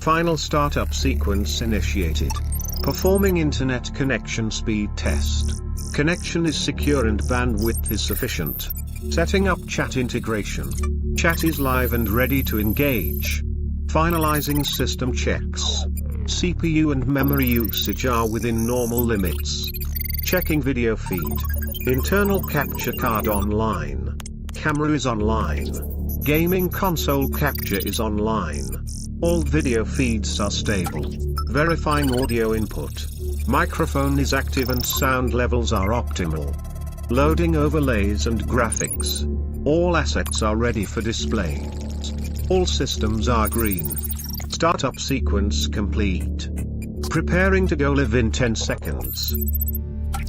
Final startup sequence initiated. Performing internet connection speed test. Connection is secure and bandwidth is sufficient. Setting up chat integration. Chat is live and ready to engage. Finalizing system checks. CPU and memory usage are within normal limits. Checking video feed. Internal capture card online. Camera is online. Gaming console capture is online. All video feeds are stable. Verifying audio input. Microphone is active and sound levels are optimal. Loading overlays and graphics. All assets are ready for display. All systems are green. Startup sequence complete. Preparing to go live in 10 seconds.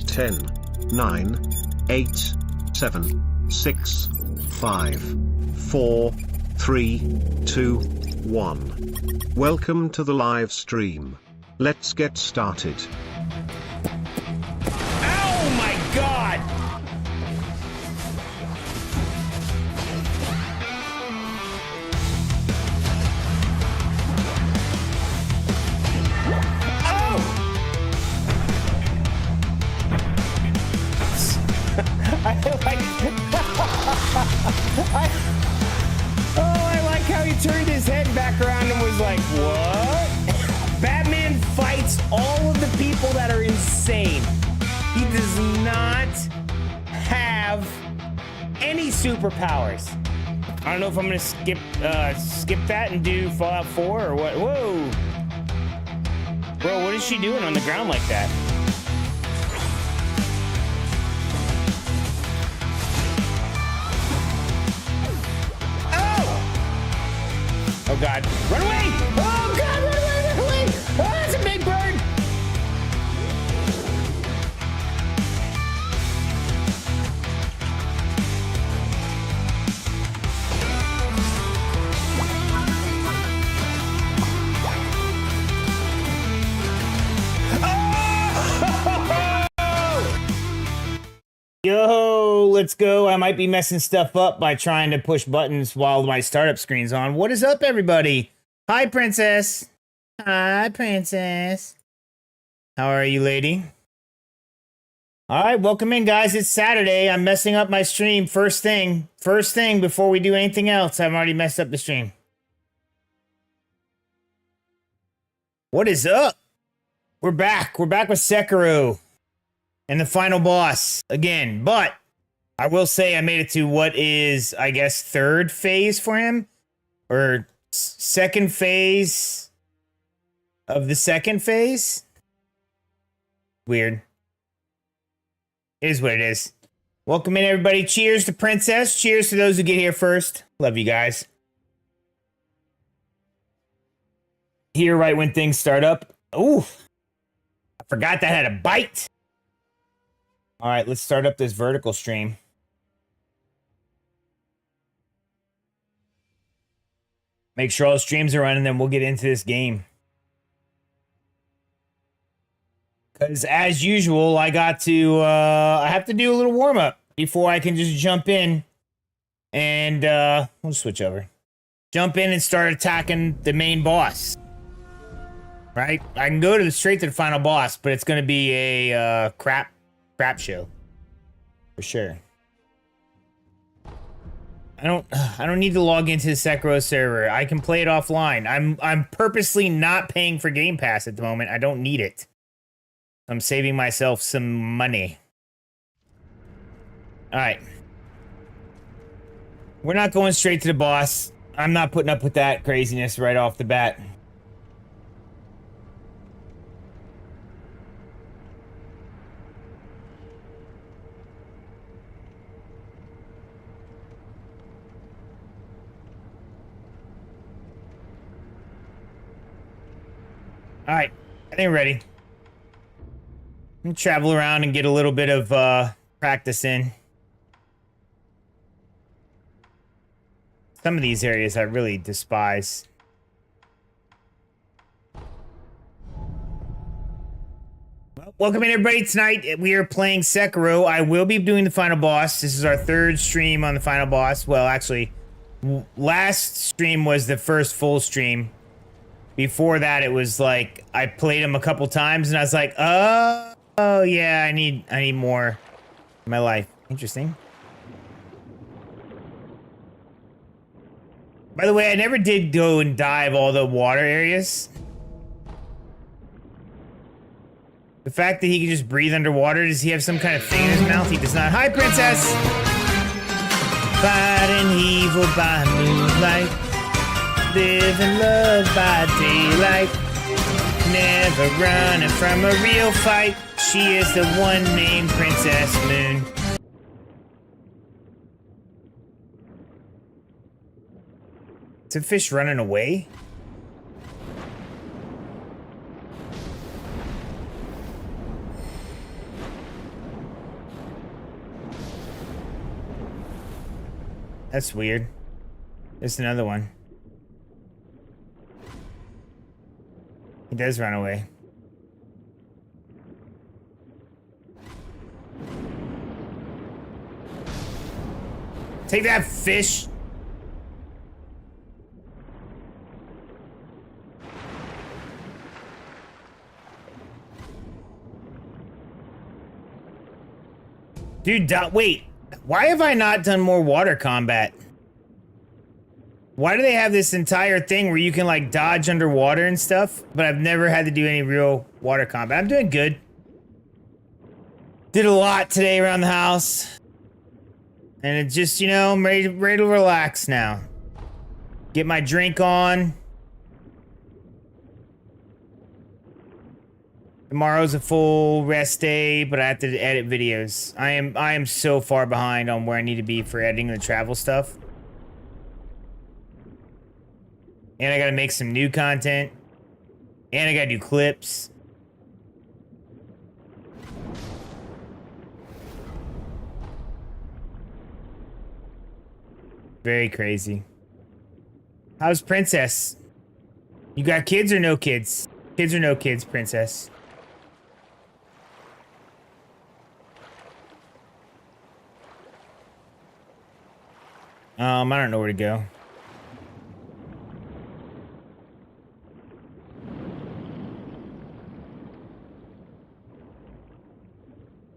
10, 9, 8, 7, 6, 5, 4, 3, 2, 1. Welcome to the live stream. Let's get started. Oh my God! have any superpowers. I don't know if I'm gonna skip that and do Fallout 4 or what. Whoa! Bro, what is she doing on the ground like that? Oh! Oh God! Run away! Oh God! Run away! Run away! Oh, that's a big bird! Yo, let's go. I might be messing stuff up by trying to push buttons while my startup screen's on. What is up, everybody? Hi, Princess. Hi, Princess. How are you, lady? All right, welcome in, guys. It's Saturday. I'm messing up my stream first thing. First thing before we do anything else. I've already messed up the stream. What is up? We're back. We're back with Sekiro. And the final boss again, but I will say I made it to what is, I guess, third phase for him, or second phase of the second phase. Weird. It is what it is. Welcome in, everybody. Cheers to Princess. Cheers to those who get here first. Love you guys. Here right when things start up. Ooh, I forgot that had a bite. All right, let's start up this vertical stream. Make sure all the streams are running, then we'll get into this game. Because as usual, I have to do a little warm-up before I can just jump in. And, we'll switch over. Jump in and start attacking the main boss. Right? I can go straight to the final boss, but it's going to be a, crap show for sure. I don't need to log into the Sekiro server. I can play it offline. I'm purposely not paying for Game Pass at the moment. I don't need it. I'm saving myself some money. All right. We're not going straight to the boss. I'm not putting up with that craziness right off the bat. All right, I think we're ready. I'm gonna travel around and get a little bit of practice in. Some of these areas I really despise. Well, welcome in, everybody. Tonight we are playing Sekiro. I will be doing the final boss. This is our third stream on the final boss. Well, actually, last stream was the first full stream. Before that, it was like I played him a couple times, and I was like, "Oh yeah, I need more in my life." Interesting. By the way, I never did go and dive all the water areas. The fact that he can just breathe underwater, does he have some kind of thing in his mouth? He does not. Hi, Princess. Fighting evil by moonlight. Live and love by daylight. Never running from a real fight. She is the one named Princess Moon. Is a fish running away? That's weird. There's another one. He does run away. Take that, fish! Dude, wait. Why have I not done more water combat? Why do they have this entire thing where you can, like, dodge underwater and stuff? But I've never had to do any real water combat. I'm doing good. Did a lot today around the house. And it's just, you know, I'm ready to relax now. Get my drink on. Tomorrow's a full rest day, but I have to edit videos. I am so far behind on where I need to be for editing the travel stuff. And I gotta make some new content. And I gotta do clips. Very crazy. How's Princess? You got kids or no kids? Kids or no kids, Princess? I don't know where to go.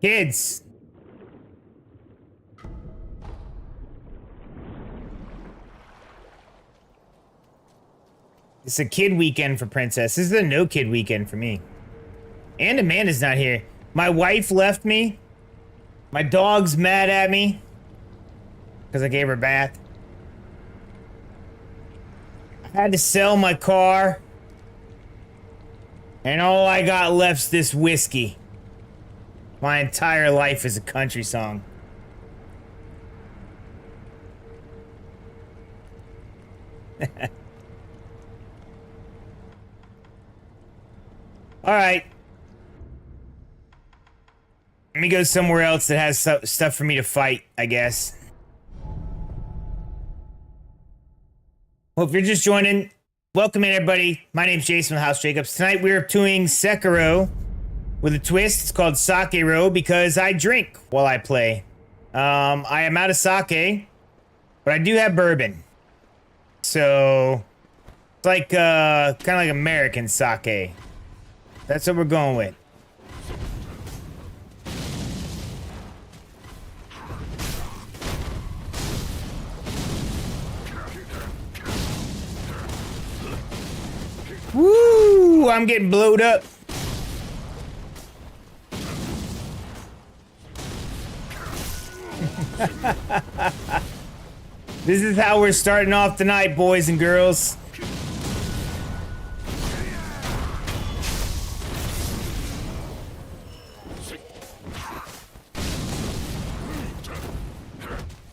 Kids! It's a kid weekend for Princess. This is a no kid weekend for me. And Amanda's not here. My wife left me. My dog's mad at me. Because I gave her a bath. I had to sell my car. And all I got left's this whiskey. My entire life is a country song. Alright. Let me go somewhere else that has stuff for me to fight, I guess. Well, if you're just joining, welcome in everybody. My name's Jason with House Jacobs. Tonight we're doing Sekiro with a twist. It's called Sekiro because I drink while I play. I am out of sake, but I do have bourbon. So, it's like, kind of like American sake. That's what we're going with. Woo! I'm getting blowed up. This is how we're starting off tonight, boys and girls.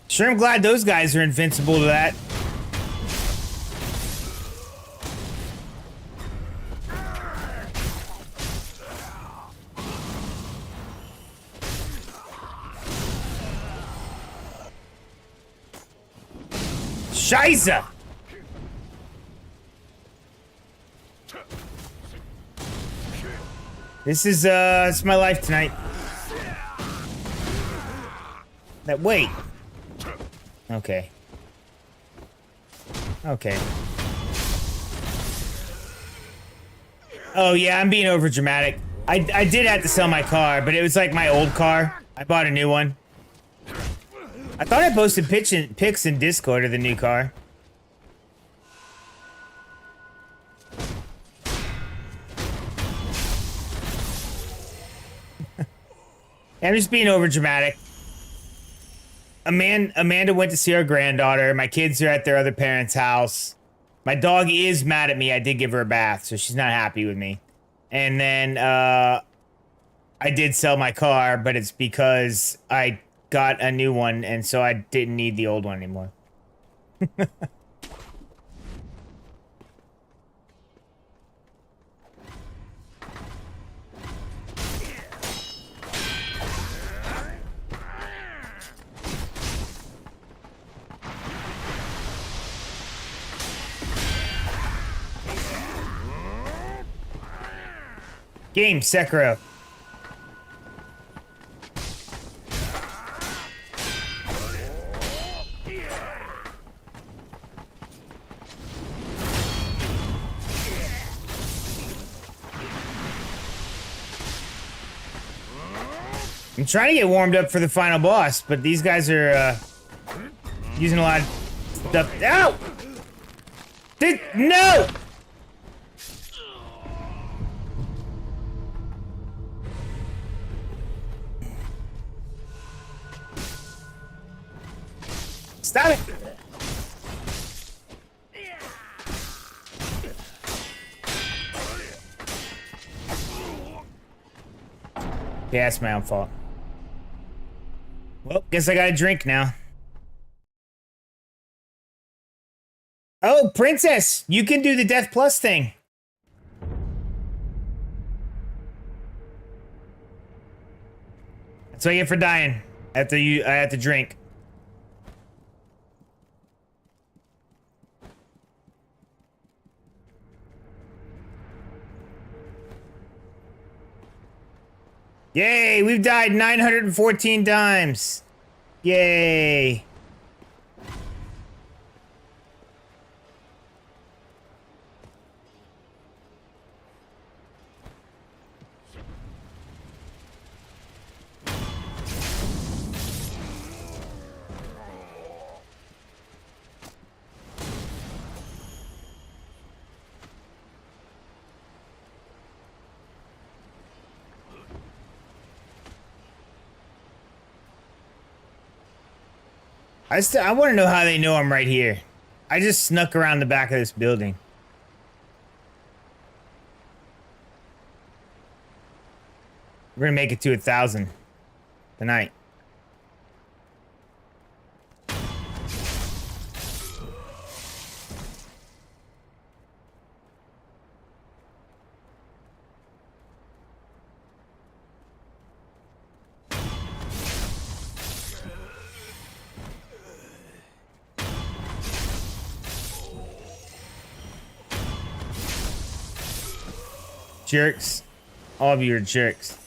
Sure, I'm glad those guys are invincible to that. Scheiße! This is, it's my life tonight. Wait. Okay. Okay. Oh, yeah, I'm being over dramatic. I did have to sell my car, but it was like my old car. I bought a new one. I thought I posted pics in Discord of the new car. I'm just being over dramatic. Amanda went to see her granddaughter. My kids are at their other parents' house. My dog is mad at me. I did give her a bath, so she's not happy with me. And then I did sell my car, but it's because I got a new one, and so I didn't need the old one anymore. Game, Sekiro. I'm trying to get warmed up for the final boss, but these guys are using a lot of stuff. Ow! No! Stop it! Yeah, that's my own fault. Well, guess I gotta drink now. Oh, Princess! You can do the Death Plus thing. That's what I get for dying. I have to drink. Yay, we've died 914 times. Yay. I want to know how they know I'm right here. I just snuck around the back of this building. We're gonna make it to 1,000 tonight. Jerks. All of you are jerks.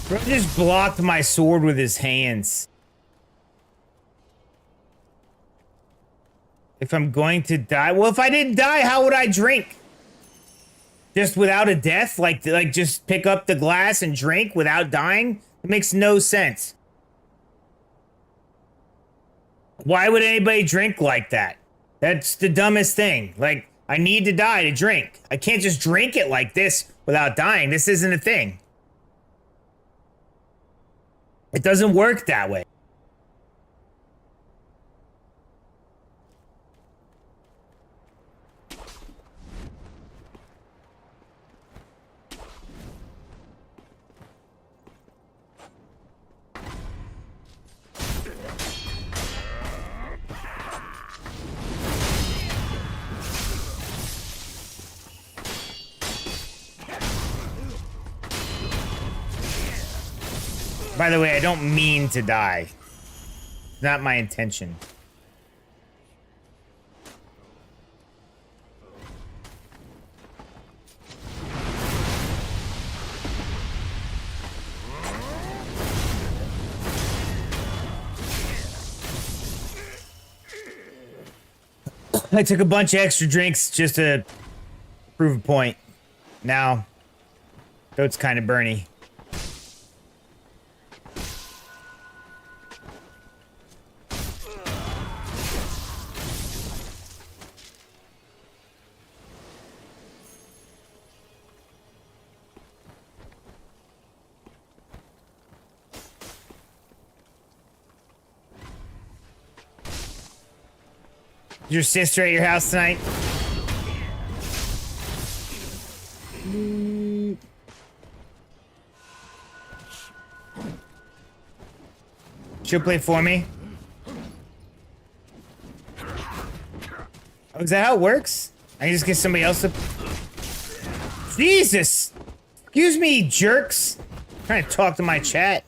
Bro just blocked my sword with his hands. If I'm going to die... Well, if I didn't die, how would I drink? Just without a death? Like just pick up the glass and drink without dying? It makes no sense. Why would anybody drink like that? That's the dumbest thing. Like, I need to die to drink. I can't just drink it like this without dying. This isn't a thing. It doesn't work that way. By the way, I don't mean to die. It's not my intention. I took a bunch of extra drinks just to prove a point. Now, throat's kind of burny. Your sister at your house tonight? She'll play for me. Oh, is that how it works? I can just get somebody else to... Jesus! Excuse me, jerks! I'm trying to talk to my chat.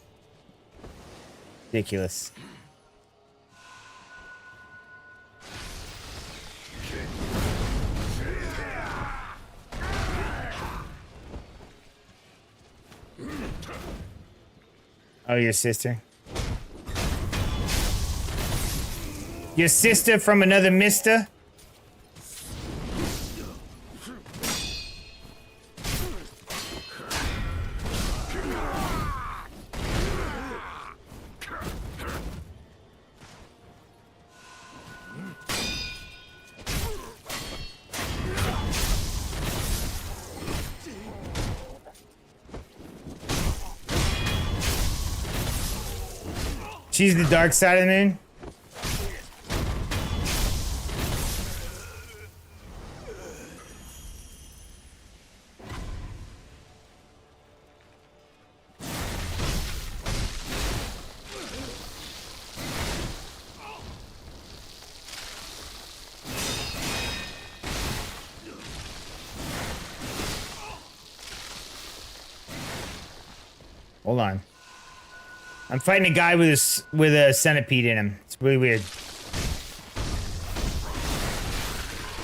Ridiculous. Oh, your sister? Your sister from another mister? She's the dark side of the moon. Hold on. I'm fighting a guy with a centipede in him. It's really weird.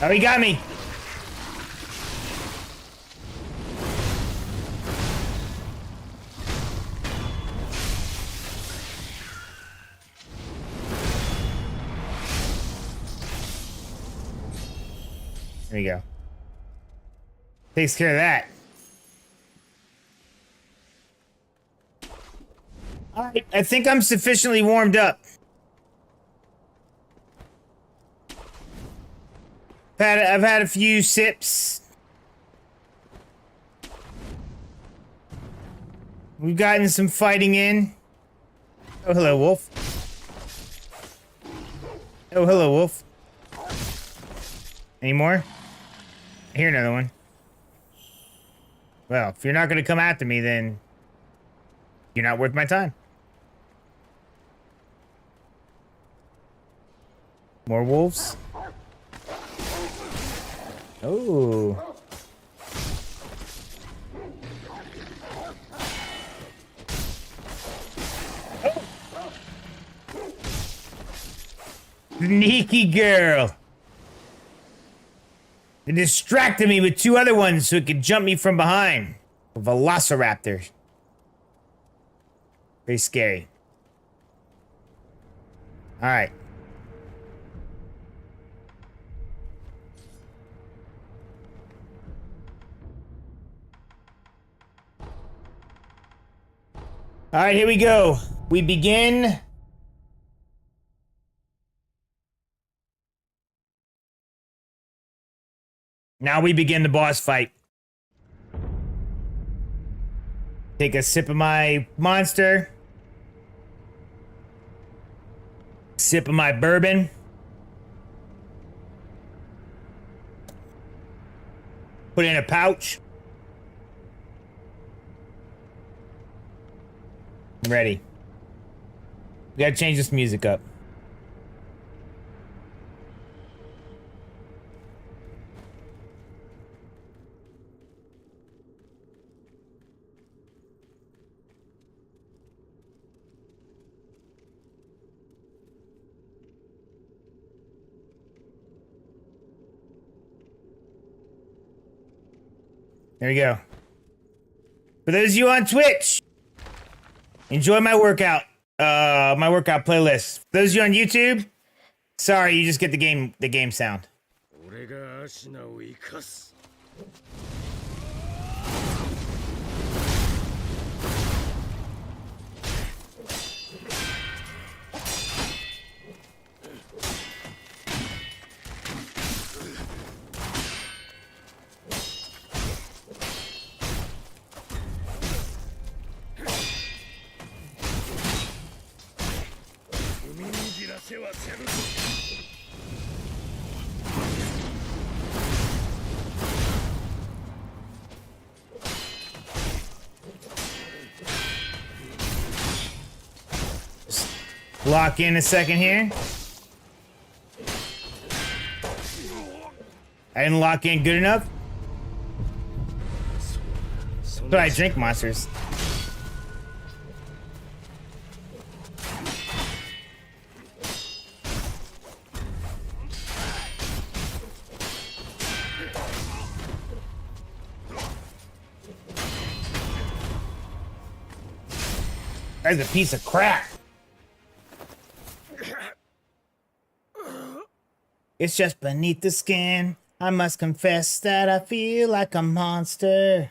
Oh, he got me. There we go. Takes care of that. Alright, I think I'm sufficiently warmed up. I've had a few sips. We've gotten some fighting in. Oh, hello, wolf. Oh, hello, wolf. Any more? I hear another one. Well, if you're not gonna come after me, then you're not worth my time. More wolves? Oh. Sneaky girl. They distracted me with two other ones so it could jump me from behind. A velociraptor. Very scary. Alright. Alright, here we go. We begin. Now we begin the boss fight. Take a sip of my monster. Sip of my bourbon. Put it in a pouch. I'm ready. We gotta change this music up. There we go. For those of you on Twitch, enjoy my workout playlist. For those of you on YouTube, sorry, you just get the game sound. Lock in a second here. I didn't lock in good enough. But I drink monsters. That's a piece of crap. It's just beneath the skin. I must confess that I feel like a monster.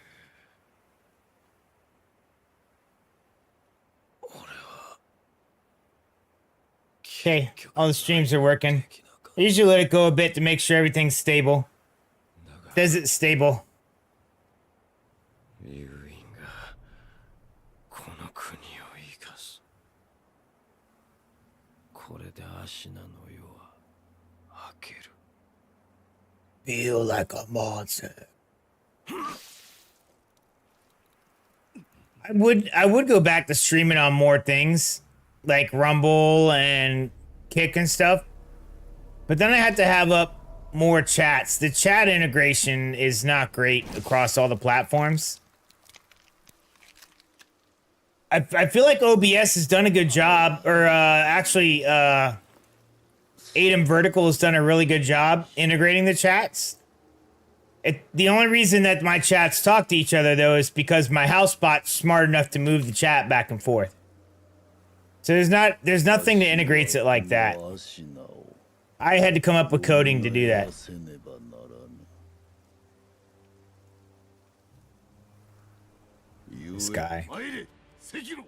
Okay, all the streams are working. I usually let it go a bit to make sure everything's stable. Says it's stable. Feel like a monster. I would go back to streaming on more things like Rumble and Kick and stuff. But then I had to have up more chats. The chat integration is not great across all the platforms. I feel like OBS has done a good job, or actually, Atom Vertical has done a really good job integrating the chats. The only reason that my chats talk to each other, though, is because my house bot's smart enough to move the chat back and forth. So there's nothing that integrates it like that. I had to come up with coding to do that. This guy. Sekiro.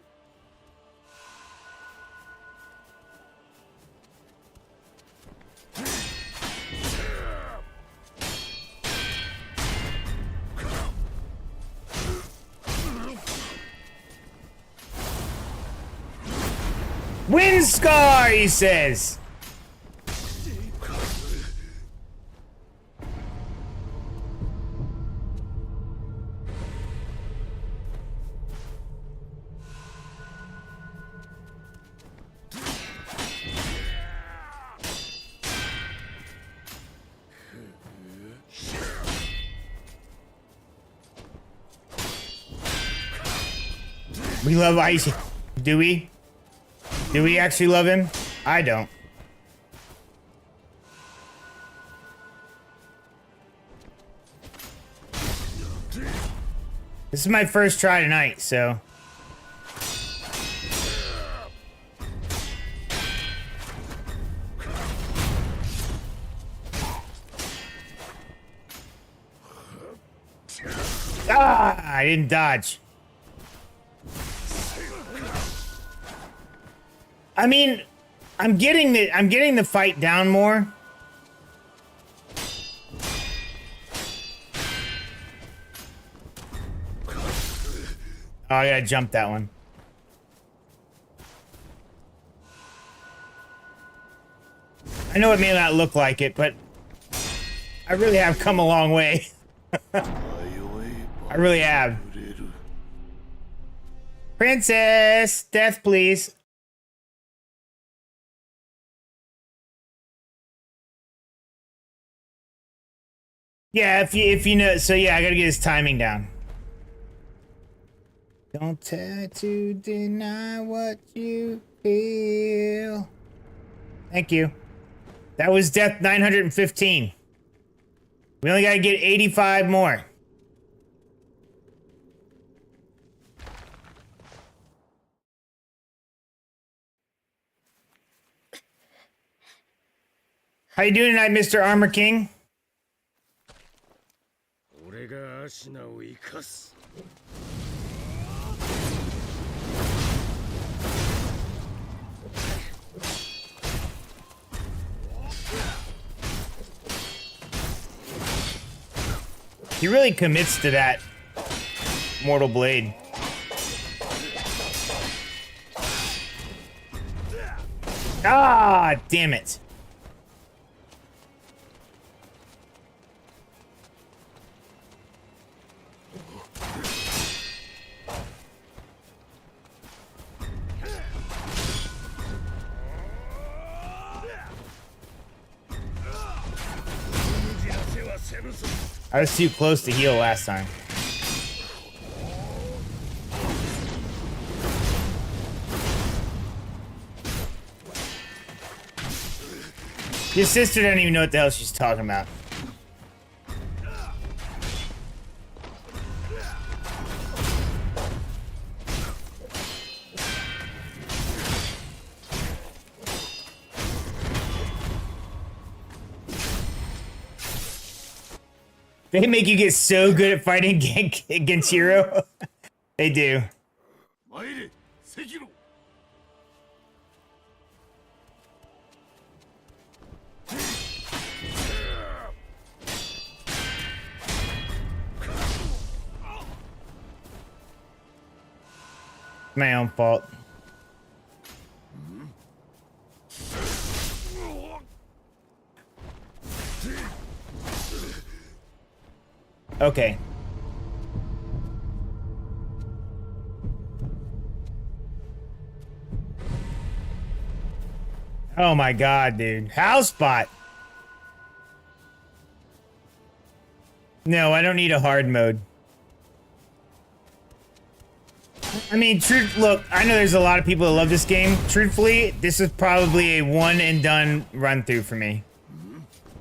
Wind scar, he says. We love Ice. Do we? Do we actually love him? I don't. This is my first try tonight, so. Ah, I didn't dodge. I mean, I'm getting the fight down more. Oh, I gotta jump that one. I know it may not look like it, but I really have come a long way. I really have. Princess, death, please. Yeah, if you know, so yeah, I gotta get his timing down. Don't try to deny what you feel. Thank you. That was death 915. We only gotta get 85 more. How you doing tonight, Mr. Armor King? He really commits to that Mortal Blade. Ah, damn it. I was too close to heal last time. Your sister doesn't even know what the hell she's talking about. They make you get so good at fighting against Hero. They do. My own fault. Okay. Oh my god, dude. House spot. No, I don't need a hard mode. I mean, look, I know there's a lot of people that love this game. Truthfully, this is probably a one and done run through for me.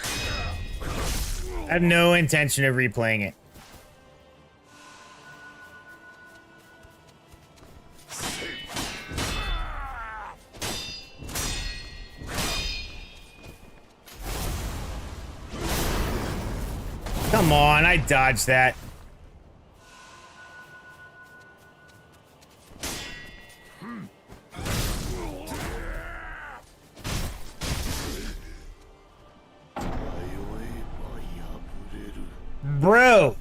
I have no intention of replaying it. Come on, I dodged that. Bro,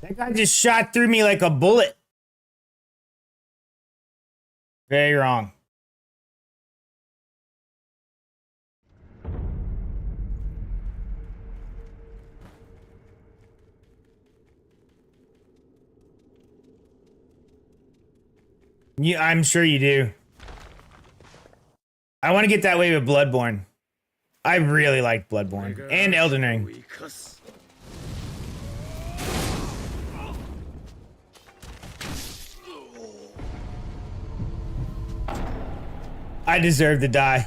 that guy just shot through me like a bullet. Very wrong. Yeah, I'm sure you do. I want to get that way with Bloodborne. I really like Bloodborne and Elden Ring. I deserve to die.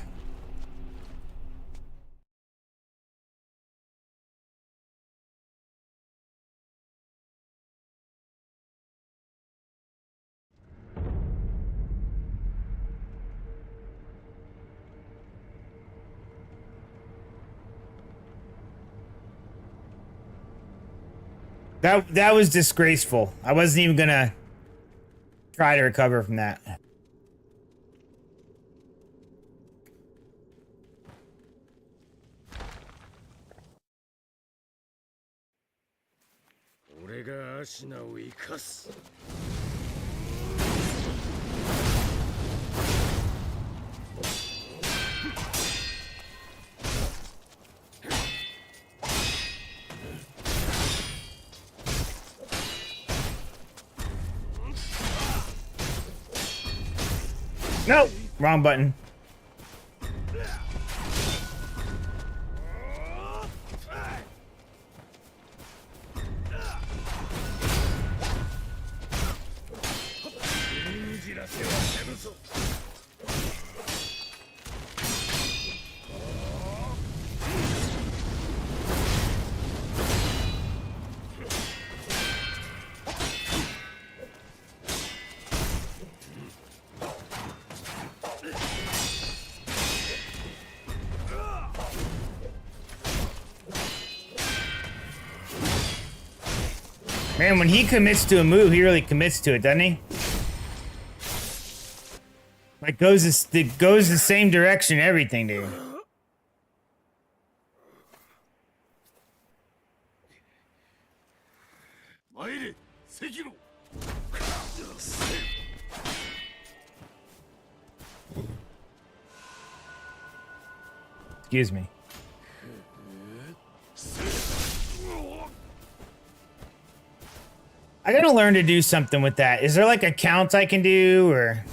That was disgraceful. I wasn't even gonna try to recover from that. Nope, wrong button. Man, when he commits to a move, he really commits to it, doesn't he? Like it goes the same direction, everything, dude. Sekiro. Excuse me. I gotta learn to do something with that. Is there like a count I can do, or?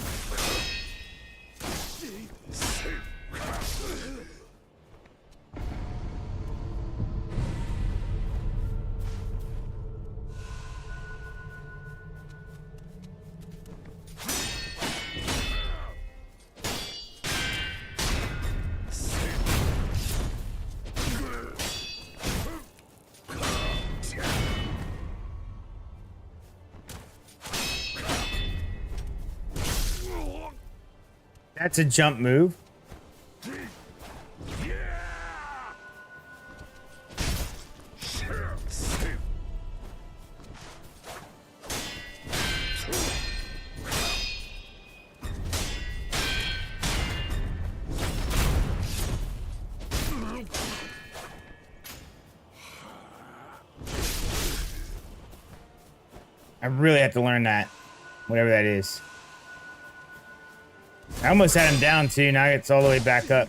That's a jump move. I really have to learn that, whatever that is. I almost had him down too, now it's all the way back up.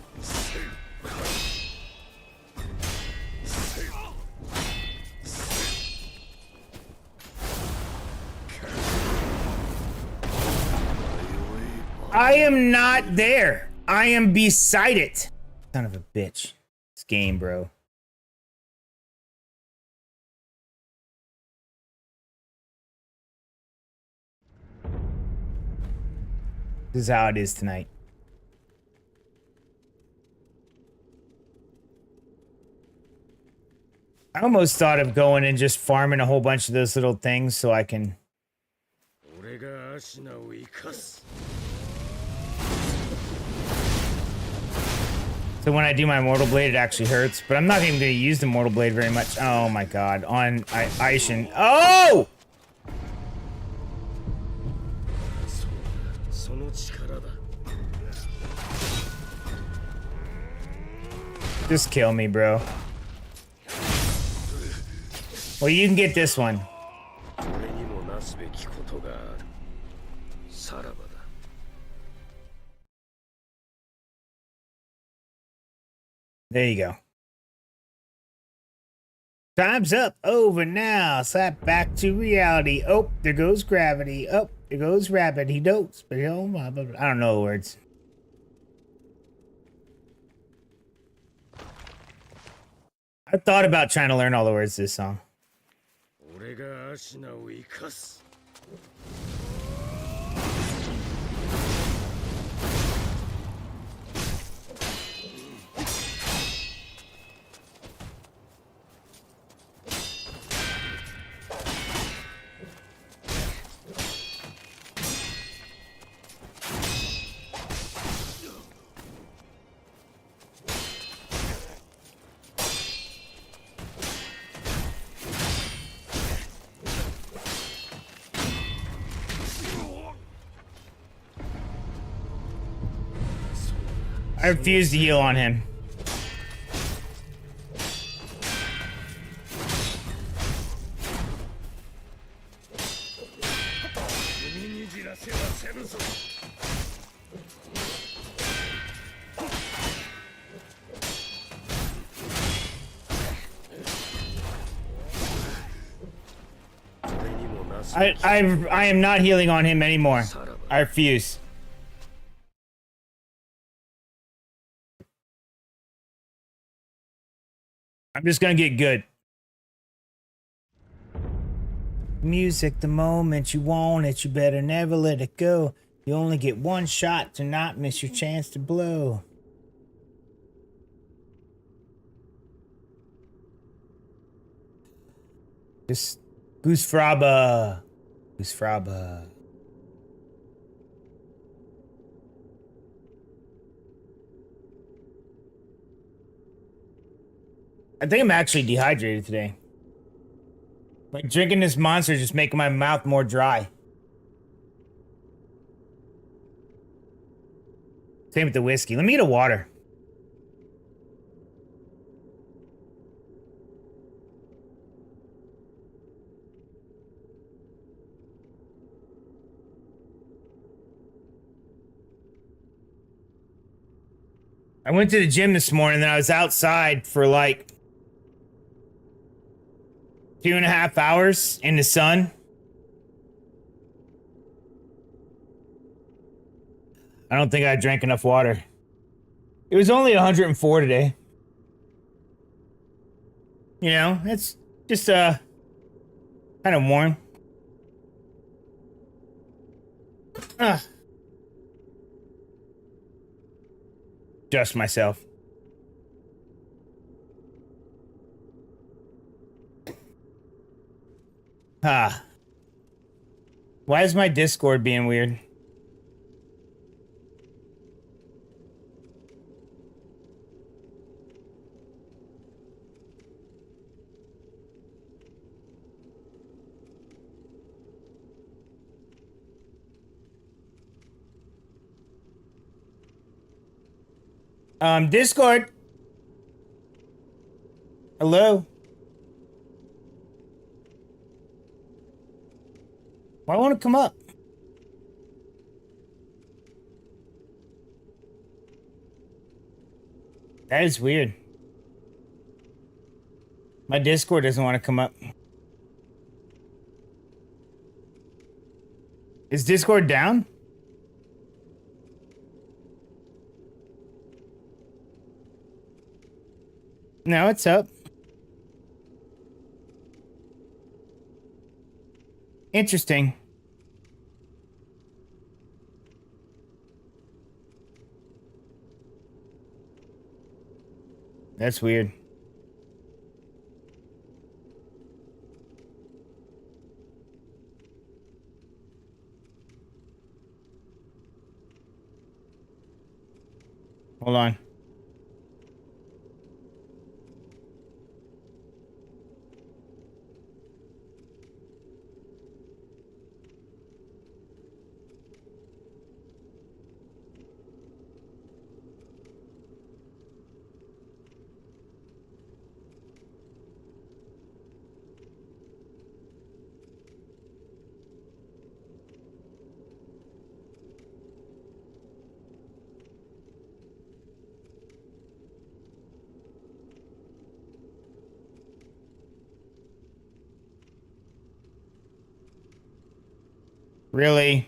I am not there. I am beside it. Son of a bitch. This game, bro. This is how it is tonight. I almost thought of going and just farming a whole bunch of those little things so I can... So when I do my Mortal Blade, it actually hurts. But I'm not even going to use the Mortal Blade very much. Oh my god. On Aishin. Oh! Just kill me, bro. Well, you can get this one. There you go. Time's up. Over now. Slap back to reality. Oh, there goes gravity. Oh, there goes rabbit. He knows. But oh my, I don't know the words. I thought about trying to learn all the words to this song. I refuse to heal on him. I am not healing on him anymore. I refuse. I'm just gonna get good. Music, the moment you want it, you better never let it go. You only get one shot to not miss your chance to blow. Just Goose Fraba. Goose Fraba. I think I'm actually dehydrated today. Like, drinking this monster is just making my mouth more dry. Same with the whiskey. Let me get a water. I went to the gym this morning, and I was outside for like 2.5 hours in the sun. I don't think I drank enough water. It was only 104 today. You know, it's just kind of warm. Just myself. Ah. Why is my Discord being weird? Discord. Hello. Why won't it come up? That is weird. My Discord doesn't want to come up. Is Discord down? No, it's up. Interesting. That's weird. Hold on. Really?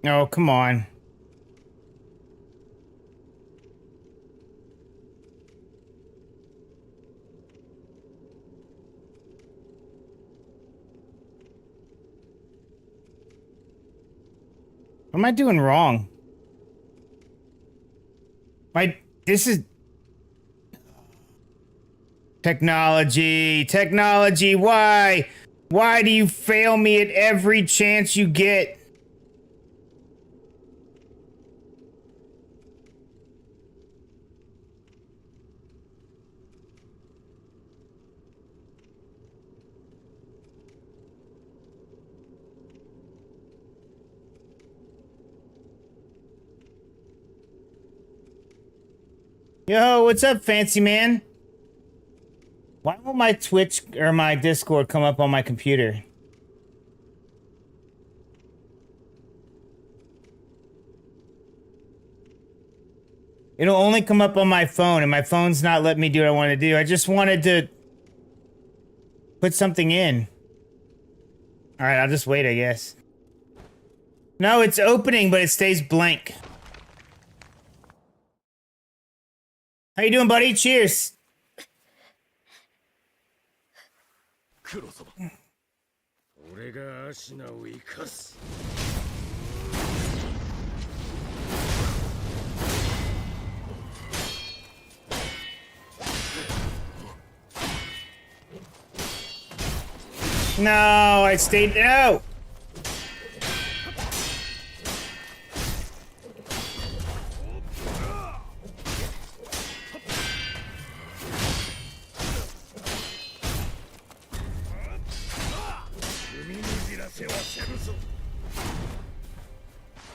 Oh, come on. What am I doing wrong? This is technology. Technology, why? Why do you fail me at every chance you get? Yo, what's up, fancy man? Why won't my Twitch or my Discord come up on my computer? It'll only come up on my phone, and my phone's not letting me do what I want to do. I just wanted to put something in. Alright, I'll just wait, I guess. No, it's opening, but it stays blank. How you doing, buddy? Cheers. 黒様俺がアシナを生かす No, I stayed. No!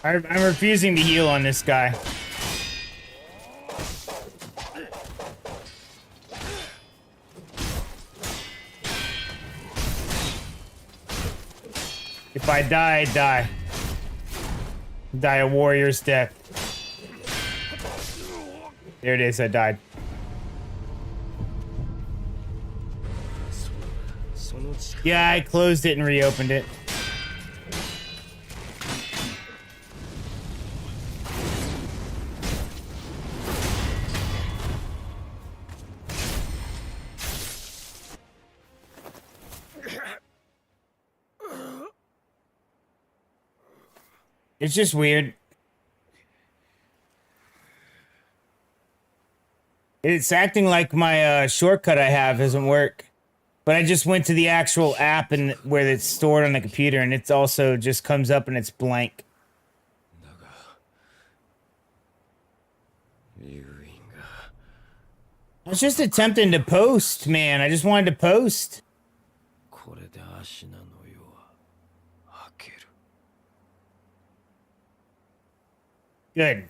I'm refusing to heal on this guy. If I die, I die. Die a warrior's death. There it is, I died. Yeah, I closed it and reopened it. It's just weird. It's acting like my shortcut I have doesn't work. But I just went to the actual app and where it's stored on the computer, and it's also just comes up and it's blank. I was just attempting to post, man. I just wanted to post. Good.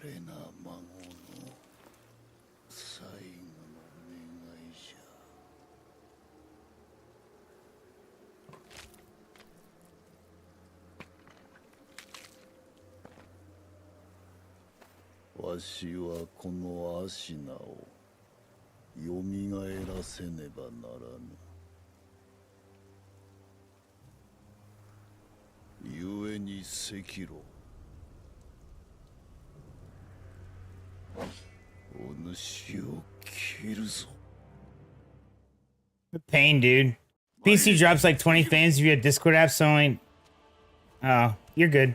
れな孫の最後の願いじゃ。わしはこのアシナをよみがえらせねばならぬ。故に赤炉お主を切るぞ。 Pain, dude. PC drops like 20 fans if you have Discord apps, so only... Oh, you're good.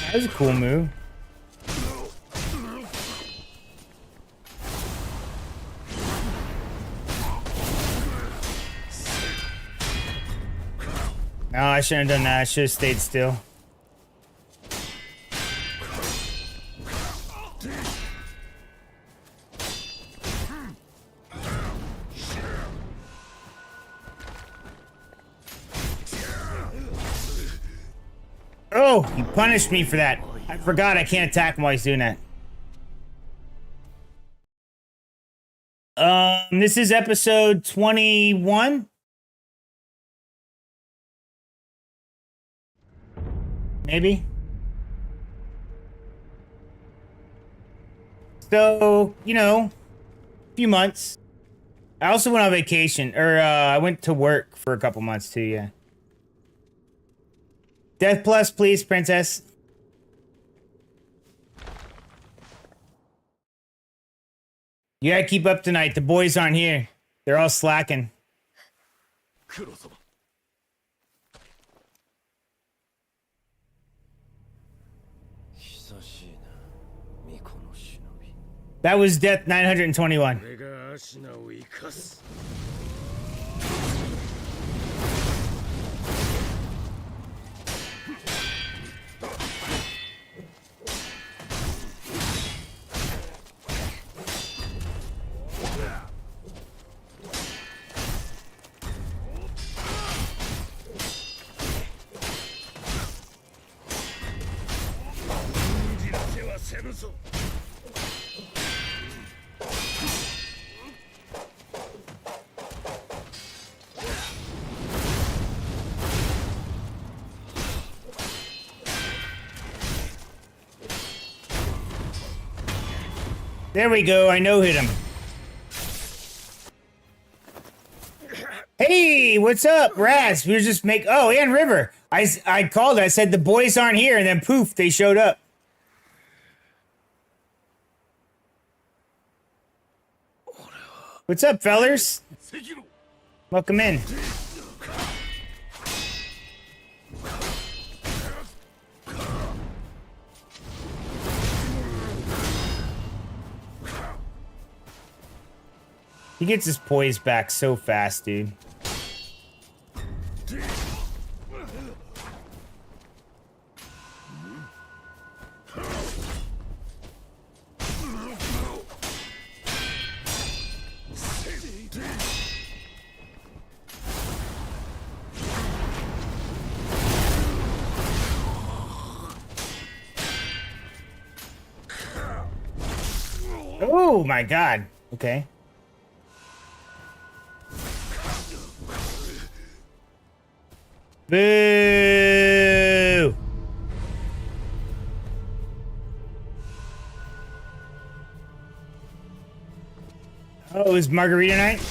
That was a cool move. No, I shouldn't have done that. I should have stayed still. Oh, he punished me for that. I forgot I can't attack him while he's doing that. This is episode 21. Maybe. So, you know, a few months. I also went on vacation, or I went to work for a couple months too, yeah. Death Plus, please, princess. You gotta keep up tonight. The boys aren't here. They're all slacking. 黒様 久しいな巫女の忍び That was Death 921. 俺がアシナを生かす There we go. I no hit him. Hey, what's up, Raz? We were just Oh, and River. I called. I said the boys aren't here, and then poof, they showed up. What's up, fellers? Welcome in. He gets his poise back so fast, dude. Oh my god. Okay. Boo! Oh, it was margarita night?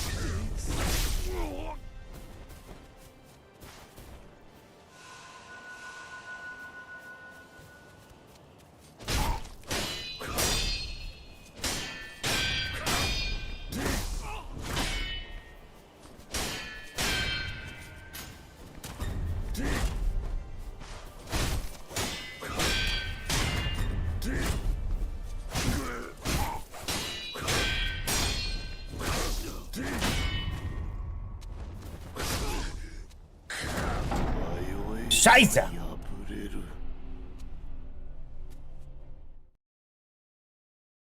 Scheiße!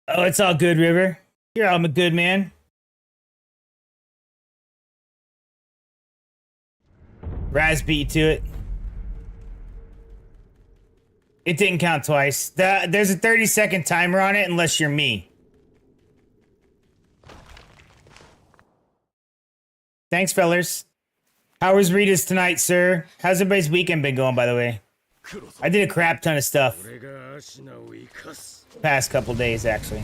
Oh, it's all good, River. You're all a good man. Raz beat to it. It didn't count twice. There's a 30-second timer on it unless you're me. Thanks, fellers. How was Rita's tonight, sir? How's everybody's weekend been going, by the way? I did a crap ton of stuff. Past couple days, actually.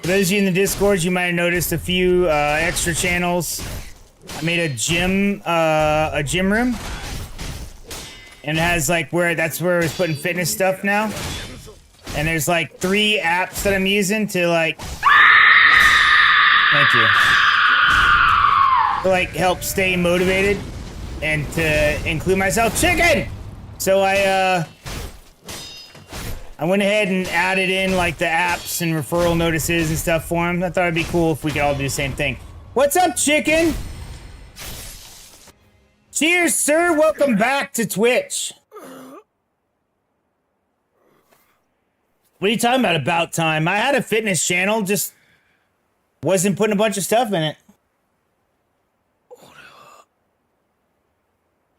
For those of you in the Discord, you might have noticed a few extra channels. I made a gym room. And it has like that's where I was putting fitness stuff now. And there's like 3 apps that I'm using to like, thank you. To like help stay motivated and to include myself. Chicken! So I went ahead and added in like the apps and referral notices and stuff for him. I thought it'd be cool if we could all do the same thing. What's up, chicken? Cheers, sir. Welcome back to Twitch. What are you talking about time? I had a fitness channel, just wasn't putting a bunch of stuff in it.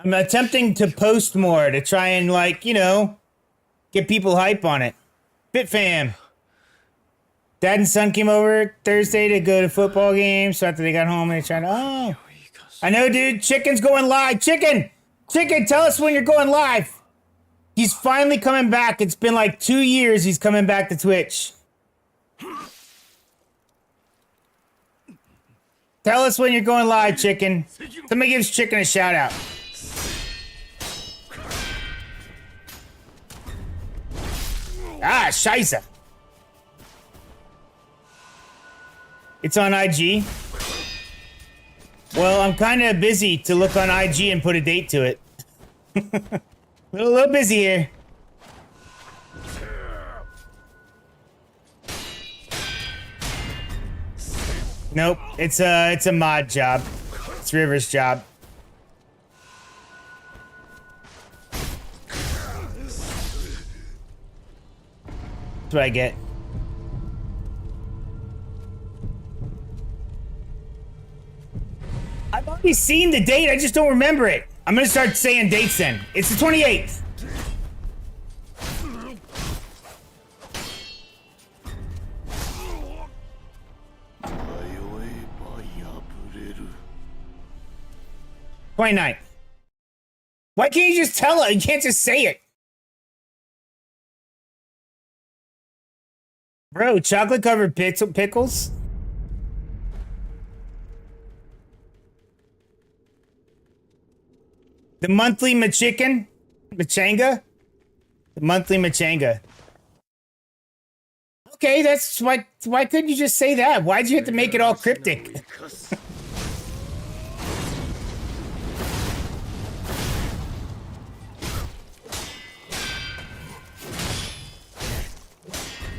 I'm attempting to post more to try and, like, you know, get people hype on it. BitFam. Dad and son came over Thursday to go to football games, so after they got home, they tried to, oh. I know, dude. Chicken's going live. Chicken! Chicken, tell us when you're going live. He's finally coming back. It's been like 2 years he's coming back to Twitch. Tell us when you're going live, Chicken. Somebody gives Chicken a shout out. Ah, scheisse. It's on IG. Well, I'm kind of busy to look on IG and put a date to it. A little busy here. Nope, it's a mod job. It's River's job. That's what I get. I've already seen the date, I just don't remember it. I'm gonna start saying dates then. It's the 28th. Why can't you just tell her? You can't just say it. Bro, chocolate covered pickles? The monthly machanga? The monthly machanga. Okay, that's why couldn't you just say that? Why'd you have to make it all cryptic?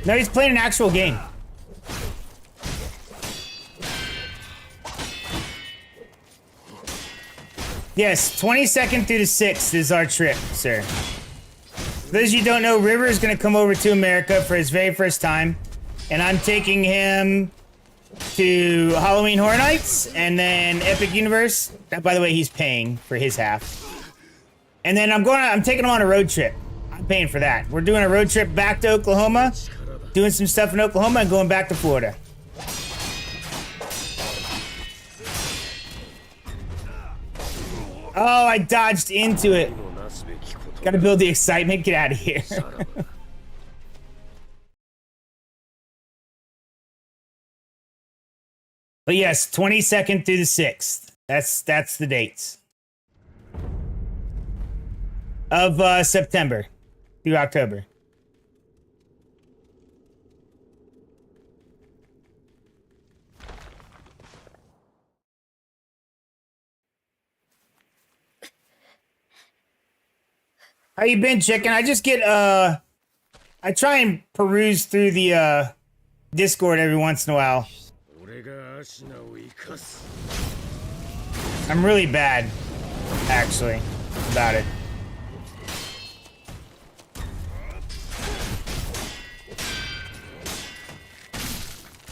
No, he's playing an actual game. Yes, 22nd through the 6th is our trip, sir. For those of you who don't know, River is going to come over to America for his very first time. And I'm taking him to Halloween Horror Nights and then Epic Universe. By the way, he's paying for his half. And then I'm taking him on a road trip. I'm paying for that. We're doing a road trip back to Oklahoma, doing some stuff in Oklahoma and going back to Florida. Oh, I dodged into it. Gotta build the excitement. Get out of here. But yes, 22nd through the 6th. That's the dates. Of September through October. How you been, chicken? I just get, I try and peruse through the, Discord every once in a while. I'm really bad, actually, about it.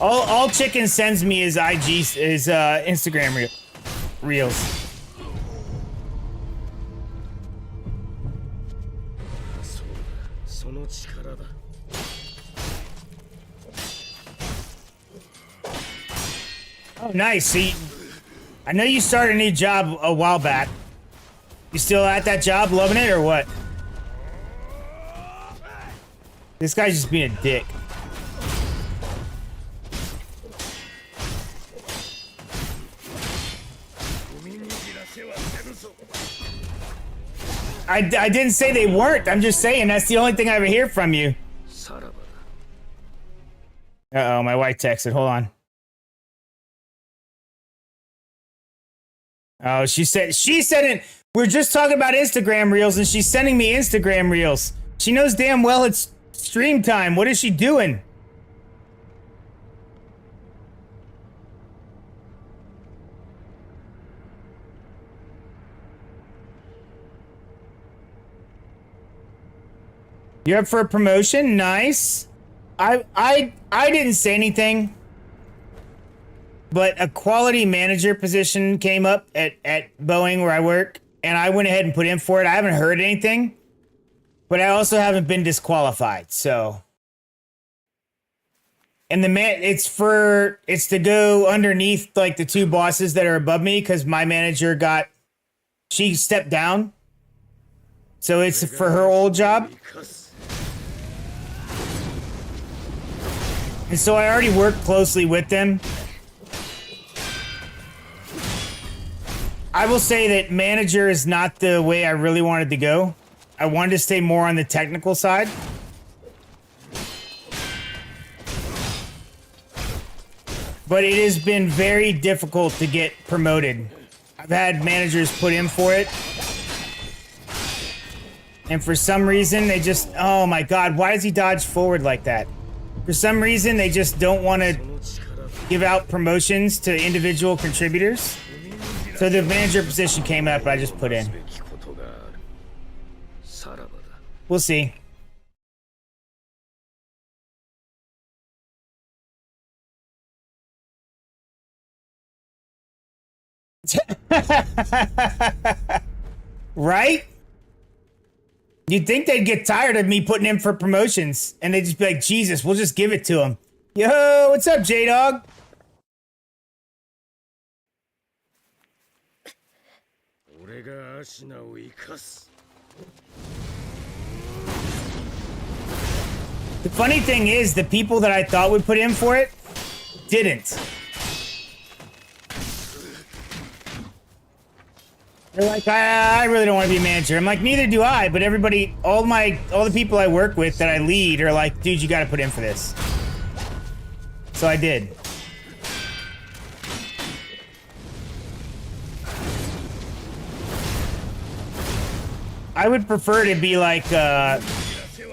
All Chicken sends me is Instagram reels. Oh, nice. See, I know you started a new job a while back. You still at that job, loving it, or what? This guy's just being a dick. I didn't say they weren't. I'm just saying that's the only thing I ever hear from you. Uh-oh, my wife texted. Hold on. Oh, she said it. We're just talking about Instagram reels, and she's sending me Instagram reels. She knows damn well it's stream time. What is she doing? You're up for a promotion? Nice. I didn't say anything. But a quality manager position came up at Boeing where I work, and I went ahead and put in for it. I haven't heard anything, but I also haven't been disqualified, so. And it's to go underneath like the two bosses that are above me, because my manager she stepped down. So it's for her old job. And so I already worked closely with them. I will say that manager is not the way I really wanted to go. I wanted to stay more on the technical side. But it has been very difficult to get promoted. I've had managers put in for it. And for some reason, they just... Oh my god, why does he dodge forward like that? For some reason, they just don't want to give out promotions to individual contributors. So the manager position came up, I just put in. We'll see. Right? You'd think they'd get tired of me putting in for promotions, and they'd just be like, Jesus, we'll just give it to him. Yo, what's up, J-Dog? The funny thing is, the people that I thought would put in for it didn't. They're like, I really don't want to be a manager. I'm like, neither do I, but everybody, all the people I work with that I lead are like, dude, you gotta put in for this. So I did. I would prefer to be like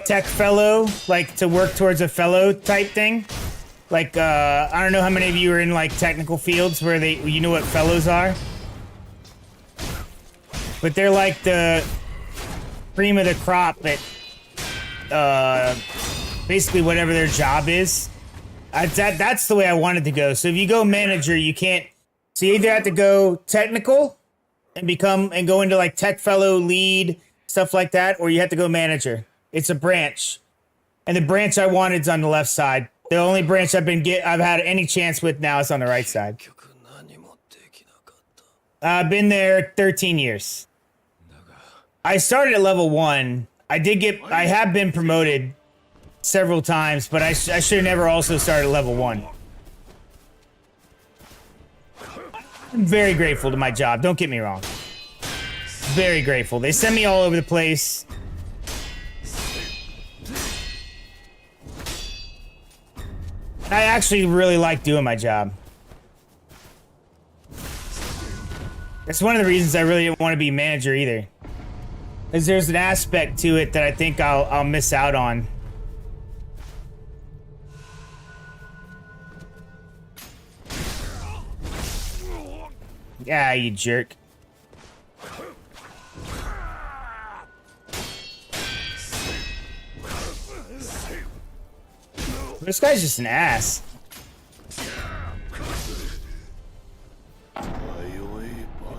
tech fellow, like to work towards a fellow type thing. Like, I don't know how many of you are in like technical fields where you know what fellows are. But they're like the cream of the crop at basically whatever their job is. That's the way I wanted to go. So if you go manager, you can't. So you either have to go technical and go into like tech fellow, lead, stuff like that, or you have to go manager. It's a branch, and the branch I wanted is on the left side. The only branch I've had any chance with now is on the right side. I've been there 13 years. I started at level 1. I have been promoted several times, but I should have never also started at level 1. I'm very grateful to my job, don't get me wrong. Very grateful. They send me all over the place. I actually really like doing my job. That's one of the reasons I really didn't want to be manager either. Because there's an aspect to it that I think I'll miss out on. Yeah, you jerk. This guy's just an ass.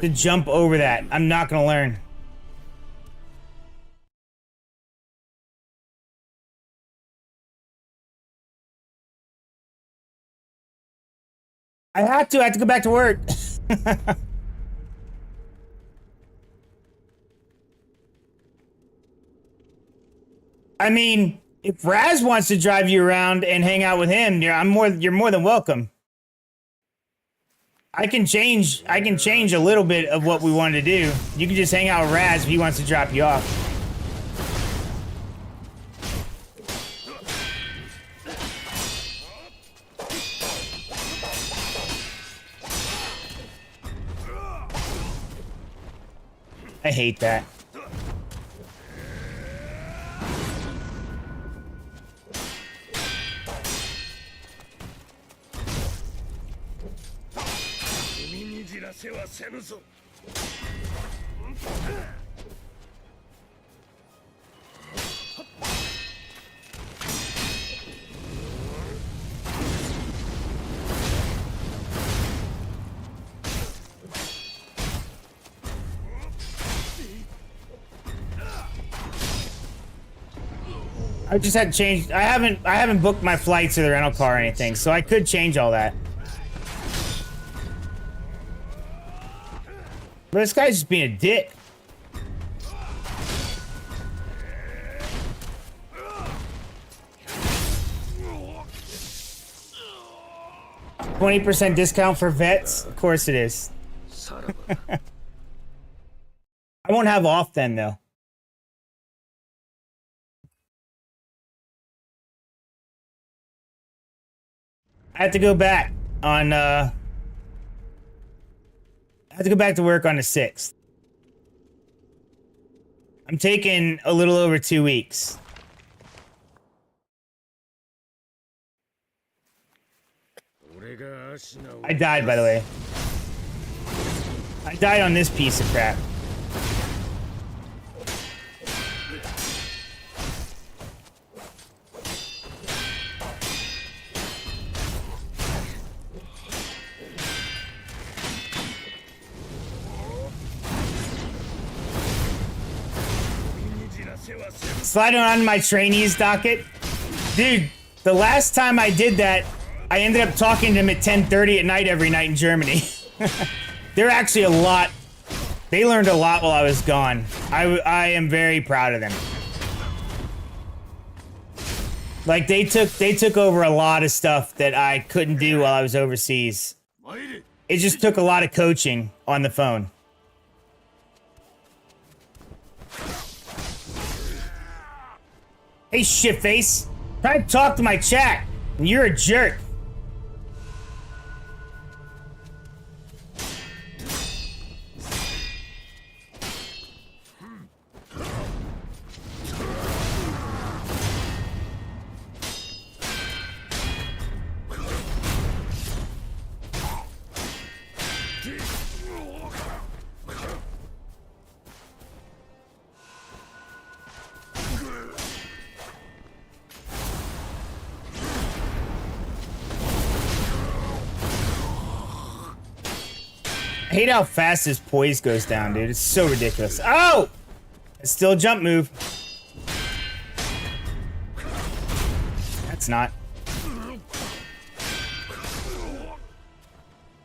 to jump over that. I'm not gonna learn. I have to go back to work. I mean, if Raz wants to drive you around and hang out with him, you're more than welcome. I can change a little bit of what we wanted to do. You can just hang out with Raz if he wants to drop you off. I hate that. I just had to change. I haven't booked my flights or the rental car or anything, so I could change all that. But this guy's just being a dick. $20% discount for vets? Of course it is. I won't have off then, though. I have to go back on, I have to go back to work on the 6th. I'm taking a little over 2 weeks. I died, by the way. I died on this piece of crap. Sliding on my trainees docket. Dude, the last time I did that, I ended up talking to him at 10:30 at night every night in Germany. They're actually a lot. They learned a lot while I was gone. I am very proud of them. Like, they took over a lot of stuff that I couldn't do while I was overseas. It just took a lot of coaching on the phone. Hey, shitface. Try to talk to my chat, and you're a jerk. I hate how fast his poise goes down, dude. It's so ridiculous. Oh! It's still a jump move. That's not.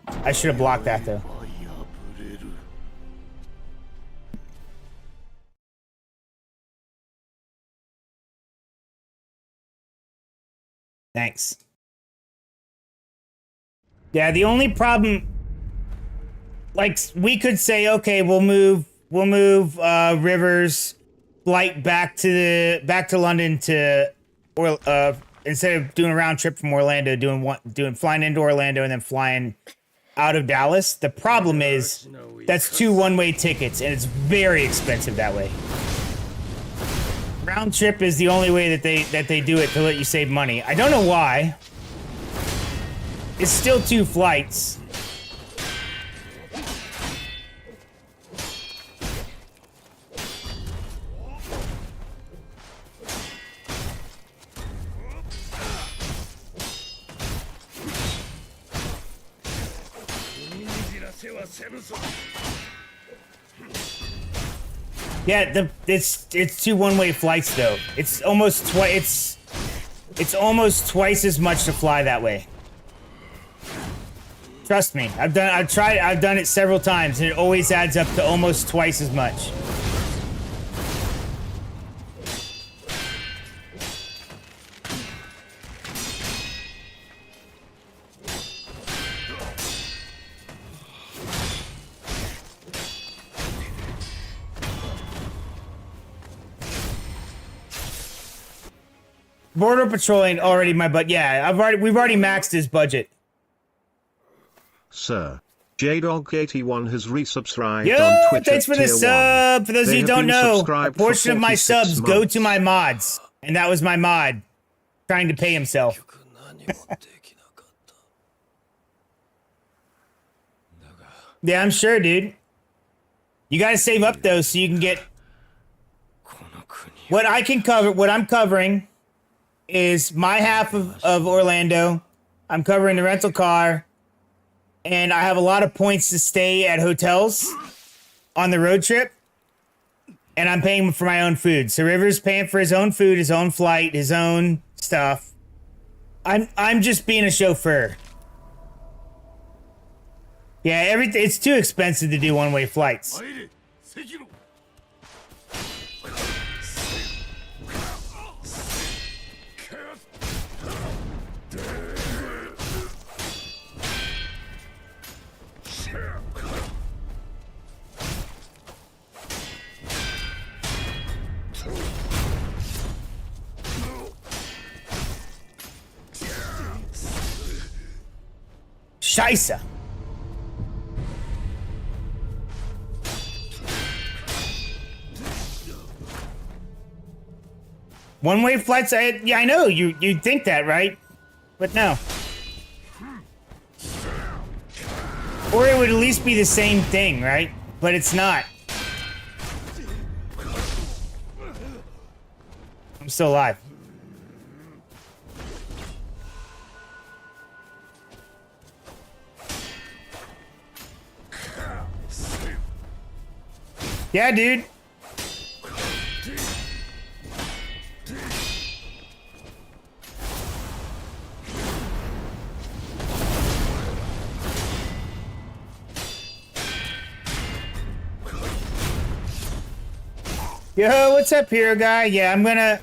I should have blocked that, though. Thanks. Yeah, the only problem... Like, we could say, okay, we'll move River's flight back to London to, or instead of doing a round trip from Orlando, flying into Orlando and then flying out of Dallas. The problem is that's 2 one-way tickets, and it's very expensive that way. Round trip is the only way that they do it to let you save money. I don't know why. It's still 2 flights. Yeah, it's two one-way flights though. It's almost it's almost twice as much to fly that way. Trust me, I've done it several times, and it always adds up to almost twice as much. Border Patrol ain't already my budget. Yeah, we've already maxed his budget. Sir, JDog81 has resubscribed Yo, on Twitch. thanks for the sub. For those of you who don't know, a portion of my subs go to my mods, and that was my mod trying to pay himself. Yeah, I'm sure, dude. You gotta save up though, so you can get what I can cover. What I'm covering is my half of Orlando. I'm covering the rental car, and I have a lot of points to stay at hotels on the road trip, and I'm paying for my own food. So River's paying for his own food, his own flight, his own stuff. I'm just being a chauffeur. Yeah, everything. It's too expensive to do one-way flights. Scheisse. One-way flights, yeah, I know, you'd think that, right? But no. Or it would at least be the same thing, right? But it's not. I'm still alive. Yeah, dude. Yo, what's up, hero guy? Yeah, I'm gonna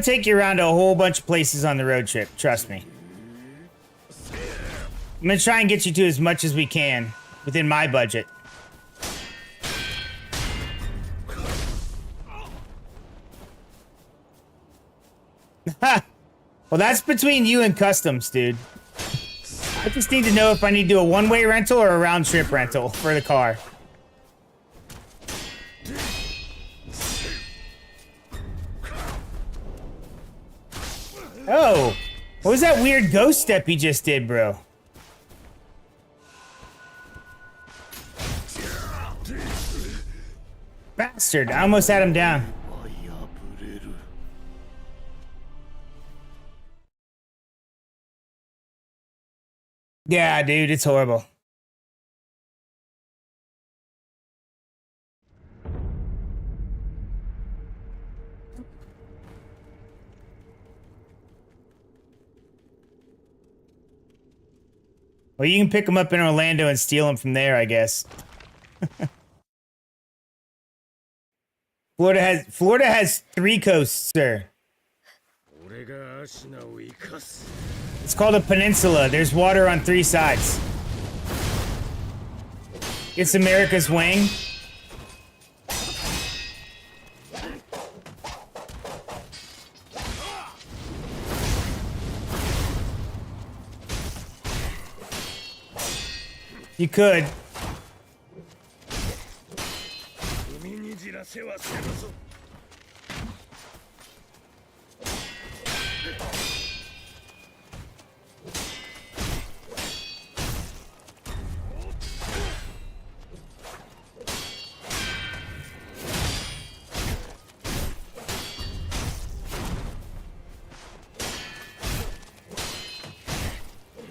take you around to a whole bunch of places on the road trip. Trust me. I'm gonna try and get you to as much as we can within my budget. Ha! Well, that's between you and customs, dude. I just need to know if I need to do a one-way rental or a round-trip rental for the car. Oh! What was that weird ghost step he just did, bro? Bastard, I almost had him down. Yeah, dude, it's horrible. Well, you can pick them up in Orlando and steal them from there, I guess. Florida has 3 coasts, sir. It's called a peninsula. There's water on 3 sides. It's America's wing. You could.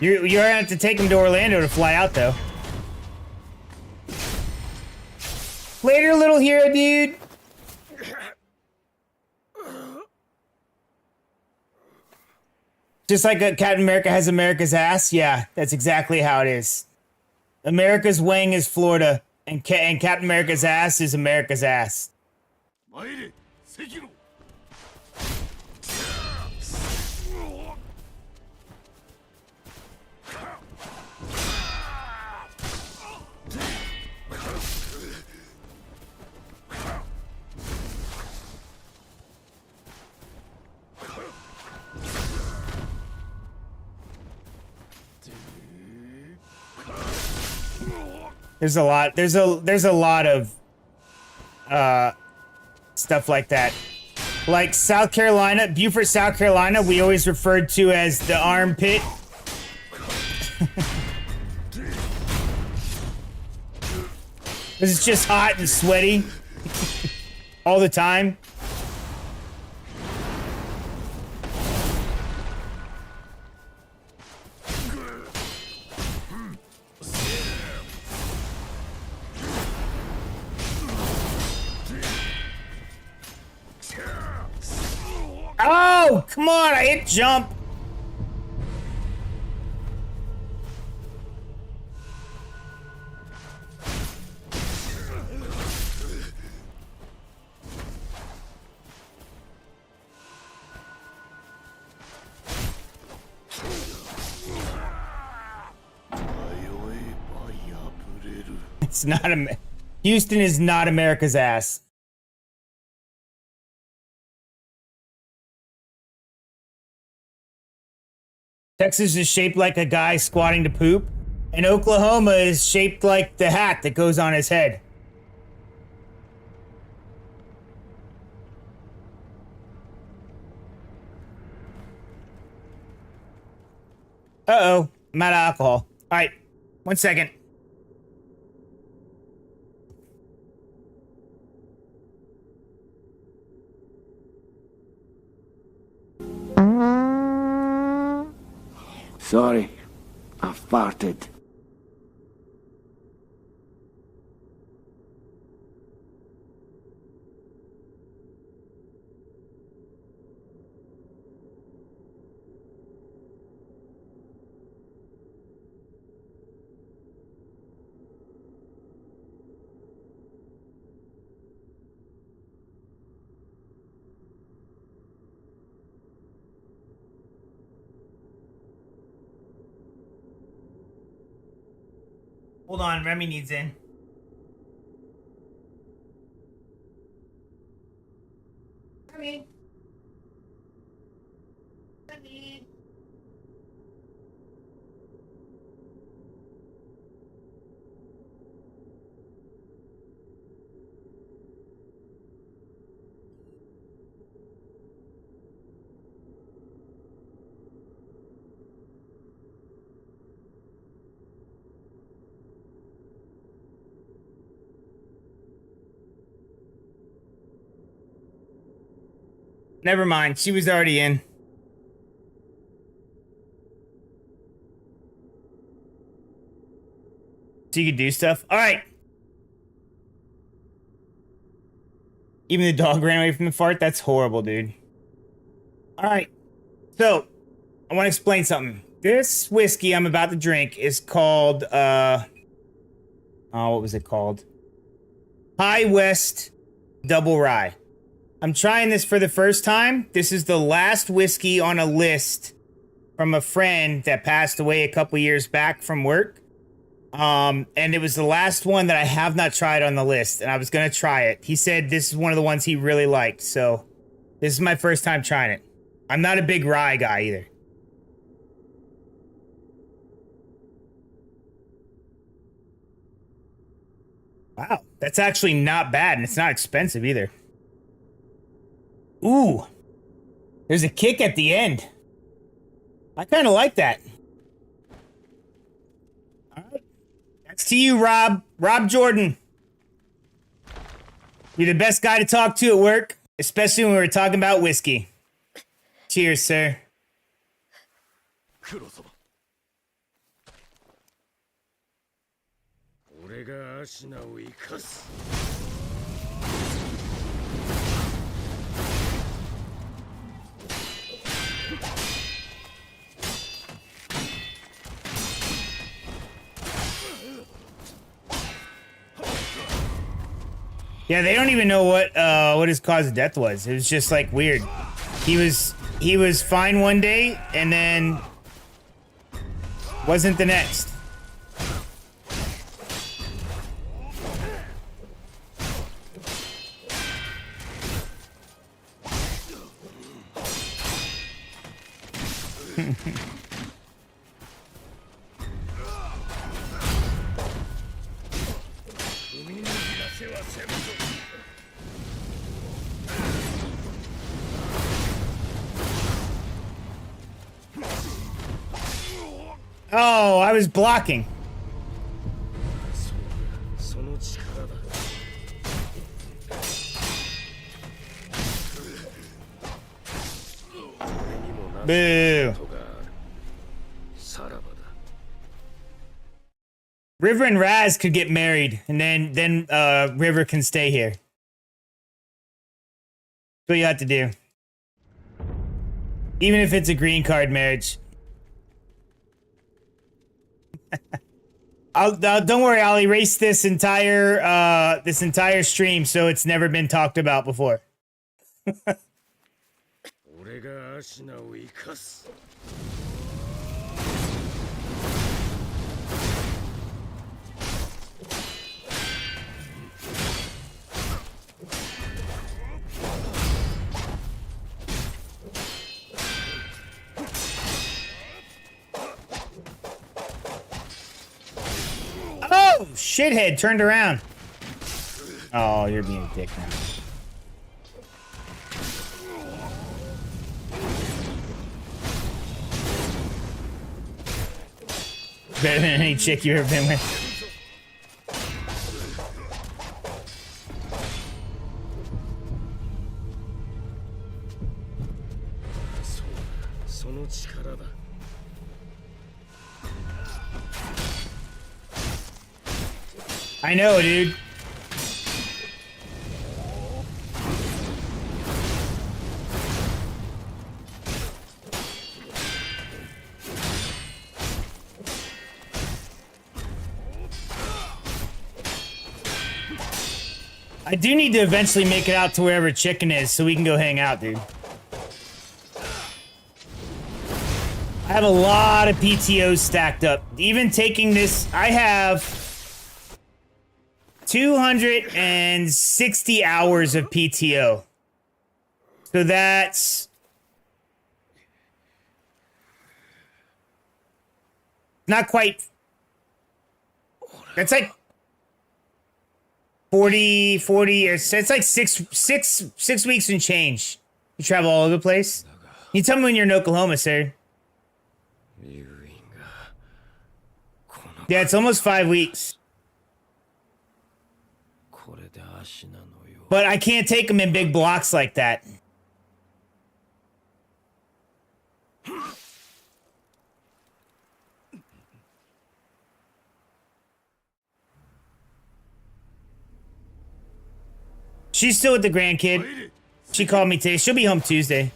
You're gonna have to take him to Orlando to fly out, though. later, little hero dude. Just like Captain America has America's ass. Yeah, that's exactly how it is. America's wang is Florida, and Captain America's ass is America's ass. 参れ関野 There's a lot. There's a lot of stuff like that. Like South Carolina, Beaufort, South Carolina, we always referred to as the armpit. Because it's just hot and sweaty all the time. Oh, come on, I hit jump. It's not Houston is not America's ass. Texas is shaped like a guy squatting to poop, and Oklahoma is shaped like the hat that goes on his head. Uh-oh, I'm out of alcohol. All right, 1 second. Sorry, I farted. Hold on, Remy needs in. Remy. Remy. Never mind, she was already in. So you could do stuff? Alright. Even the dog ran away from the fart? That's horrible, dude. Alright. So, I want to explain something. This whiskey I'm about to drink is called, oh, what was it called? High West Double Rye. I'm trying this for the first time. This is the last whiskey on a list from a friend that passed away a couple years back from work. And it was the last one that I have not tried on the list, and I was going to try it. He said this is one of the ones he really liked, so this is my first time trying it. I'm not a big rye guy either. Wow, that's actually not bad, and it's not expensive either. Ooh, there's a kick at the end. I kind of like that. All right. That's to you, Rob. Rob Jordan. You're the best guy to talk to at work, especially when we're talking about whiskey. Cheers, sir. 黒様俺がアシナを生かす Yeah, they don't even know what his cause of death was. It was just like weird. He was fine one day and then wasn't the next. Oh, I was blocking. Boo. River and Raz could get married, and then River can stay here. That's what you have to do. Even if it's a green card marriage. Don't worry, I'll erase this entire stream so it's never been talked about before. Oh, shithead turned around. Oh, you're being a dick now. Better than any chick you've ever been with. I know, dude. I do need to eventually make it out to wherever Chicken is so we can go hang out, dude. I have a lot of PTOs stacked up. Even taking this, I have 260 hours of PTO. So that's not quite. That's like 40, or it's like six weeks and change. You travel all over the place. You tell me when you're in Oklahoma, sir. Yeah, it's almost 5 weeks. But I can't take them in big blocks like that. She's still with the grandkid. She called me today. She'll be home Tuesday.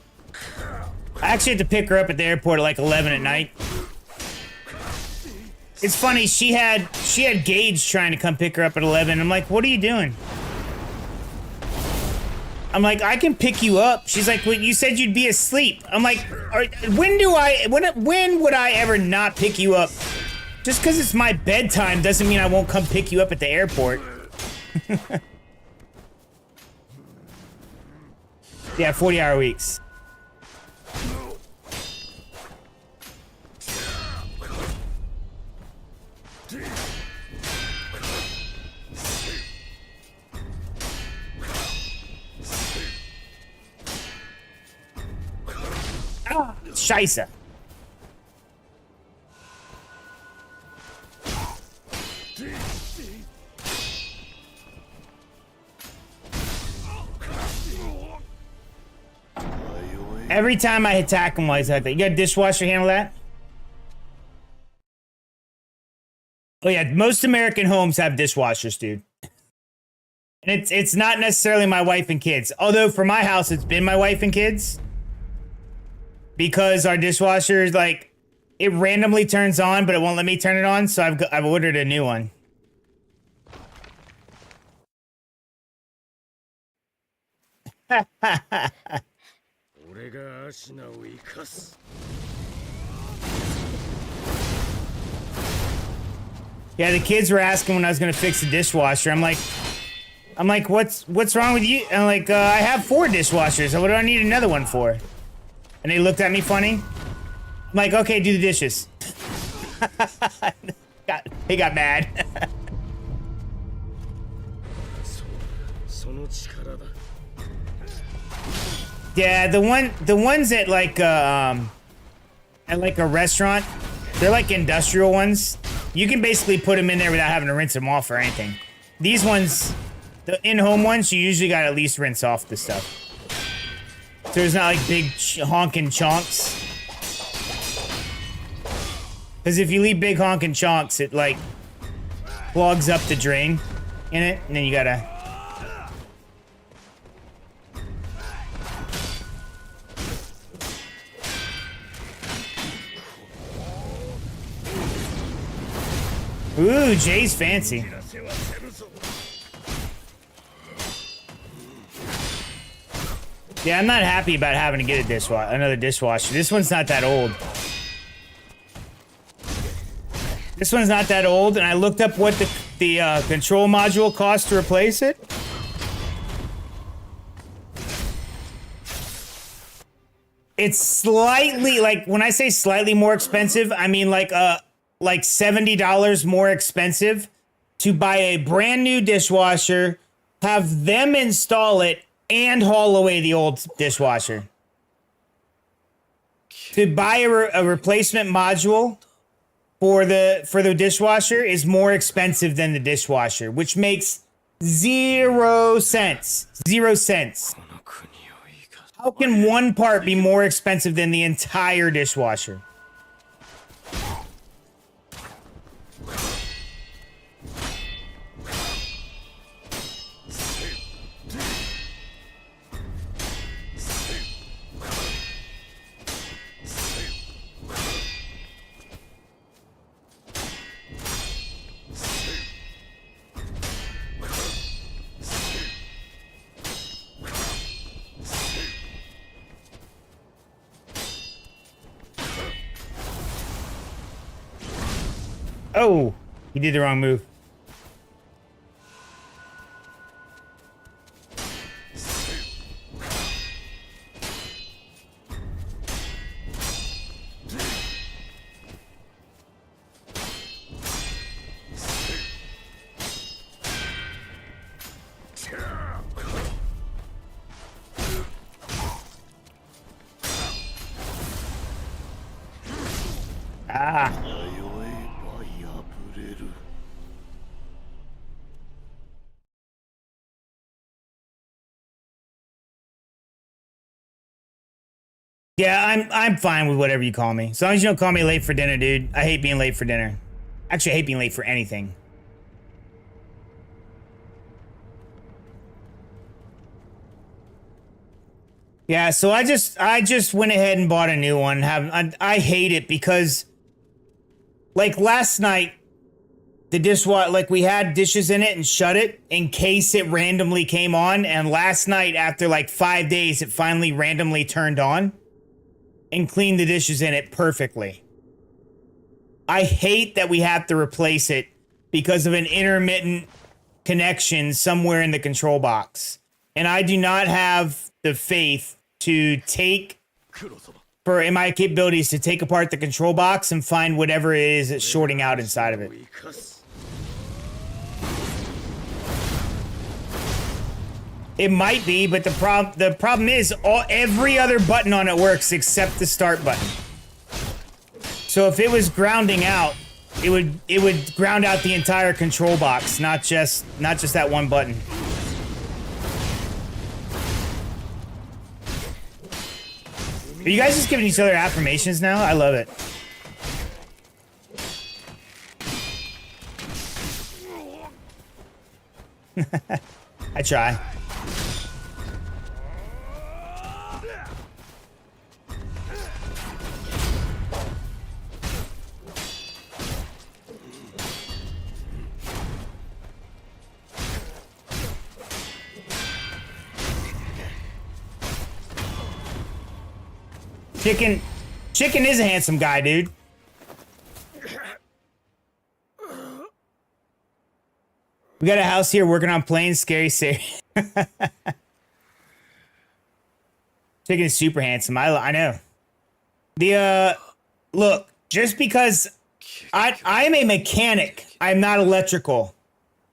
I actually had to pick her up at the airport at like 11 at night. It's funny, she had Gage trying to come pick her up at 11. I'm like, what are you doing? I'm like, I can pick you up. She's like, well, you said you'd be asleep. I'm like, when would I ever not pick you up? Just because it's my bedtime doesn't mean I won't come pick you up at the airport. Yeah, 40-hour weeks. Ah, Scheiße. Every time I attack him while he's like that. You got a dishwasher handle that? Oh yeah, most American homes have dishwashers, dude. And it's not necessarily my wife and kids. Although for my house, it's been my wife and kids. Because our dishwasher is like, it randomly turns on, but it won't let me turn it on. So I've ordered a new one. Yeah, the kids were asking when I was gonna fix the dishwasher. I'm like, what's wrong with you? I'm like, I have 4 dishwashers. So what do I need another one for? And they looked at me funny. I'm like, okay, do the dishes. He got mad. Yeah, the ones at like a restaurant, they're like industrial ones. You can basically put them in there without having to rinse them off or anything. These ones, the in-home ones, you usually got to at least rinse off the stuff. So there's not like big honking chunks. Because if you leave big honking chunks, it like clogs up the drain in it, and then you gotta. Ooh, Jay's fancy. Yeah, I'm not happy about having to get another dishwasher. This one's not that old. This one's not that old, and I looked up what the control module costs to replace it. It's slightly, like, when I say slightly more expensive, I mean like $70 more expensive to buy a brand new dishwasher, have them install it, and haul away the old dishwasher. To buy a replacement module for the dishwasher is more expensive than the dishwasher, which makes 0 cents. 0 cents. How can one part be more expensive than the entire dishwasher? Oh, he did the wrong move. Ah. Yeah, I'm fine with whatever you call me. As long as you don't call me late for dinner, dude. I hate being late for dinner. Actually, I hate being late for anything. Yeah, so I just went ahead and bought a new one. I hate it because, like, last night, the dishwasher, like, we had dishes in it and shut it in case it randomly came on. And last night, after like 5 days, it finally randomly turned on and cleaned the dishes in it perfectly. I hate that we have to replace it because of an intermittent connection somewhere in the control box. And I do not have the faith to in my capabilities, to take apart the control box and find whatever it is that's shorting out inside of it. It might be, but the problem is every other button on it works except the start button. So if it was grounding out, it would ground out the entire control box, not just that one button. Are you guys just giving each other affirmations now? I love it. I try. Chicken is a handsome guy, dude. We got a house here working on planes. Scary. Chicken is super handsome. I know. Look, just because I'm a mechanic, I'm not electrical.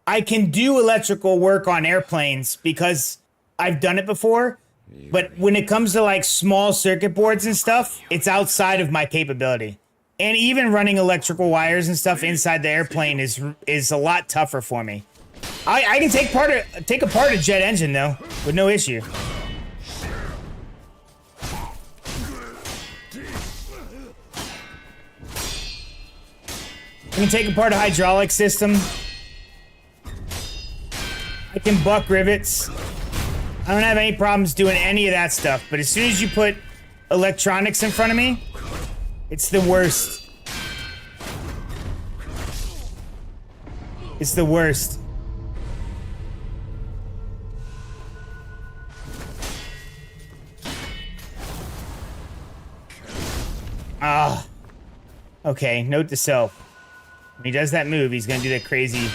I can do electrical work on airplanes because I've done it before. But when it comes to like small circuit boards and stuff, it's outside of my capability. And even running electrical wires and stuff inside the airplane is a lot tougher for me. I can take apart a jet engine though, with no issue. I can take apart a hydraulic system. I can buck rivets. I don't have any problems doing any of that stuff, but as soon as you put electronics in front of me, it's the worst. It's the worst. Ah. Okay, note to self. When he does that move, he's gonna do that crazy...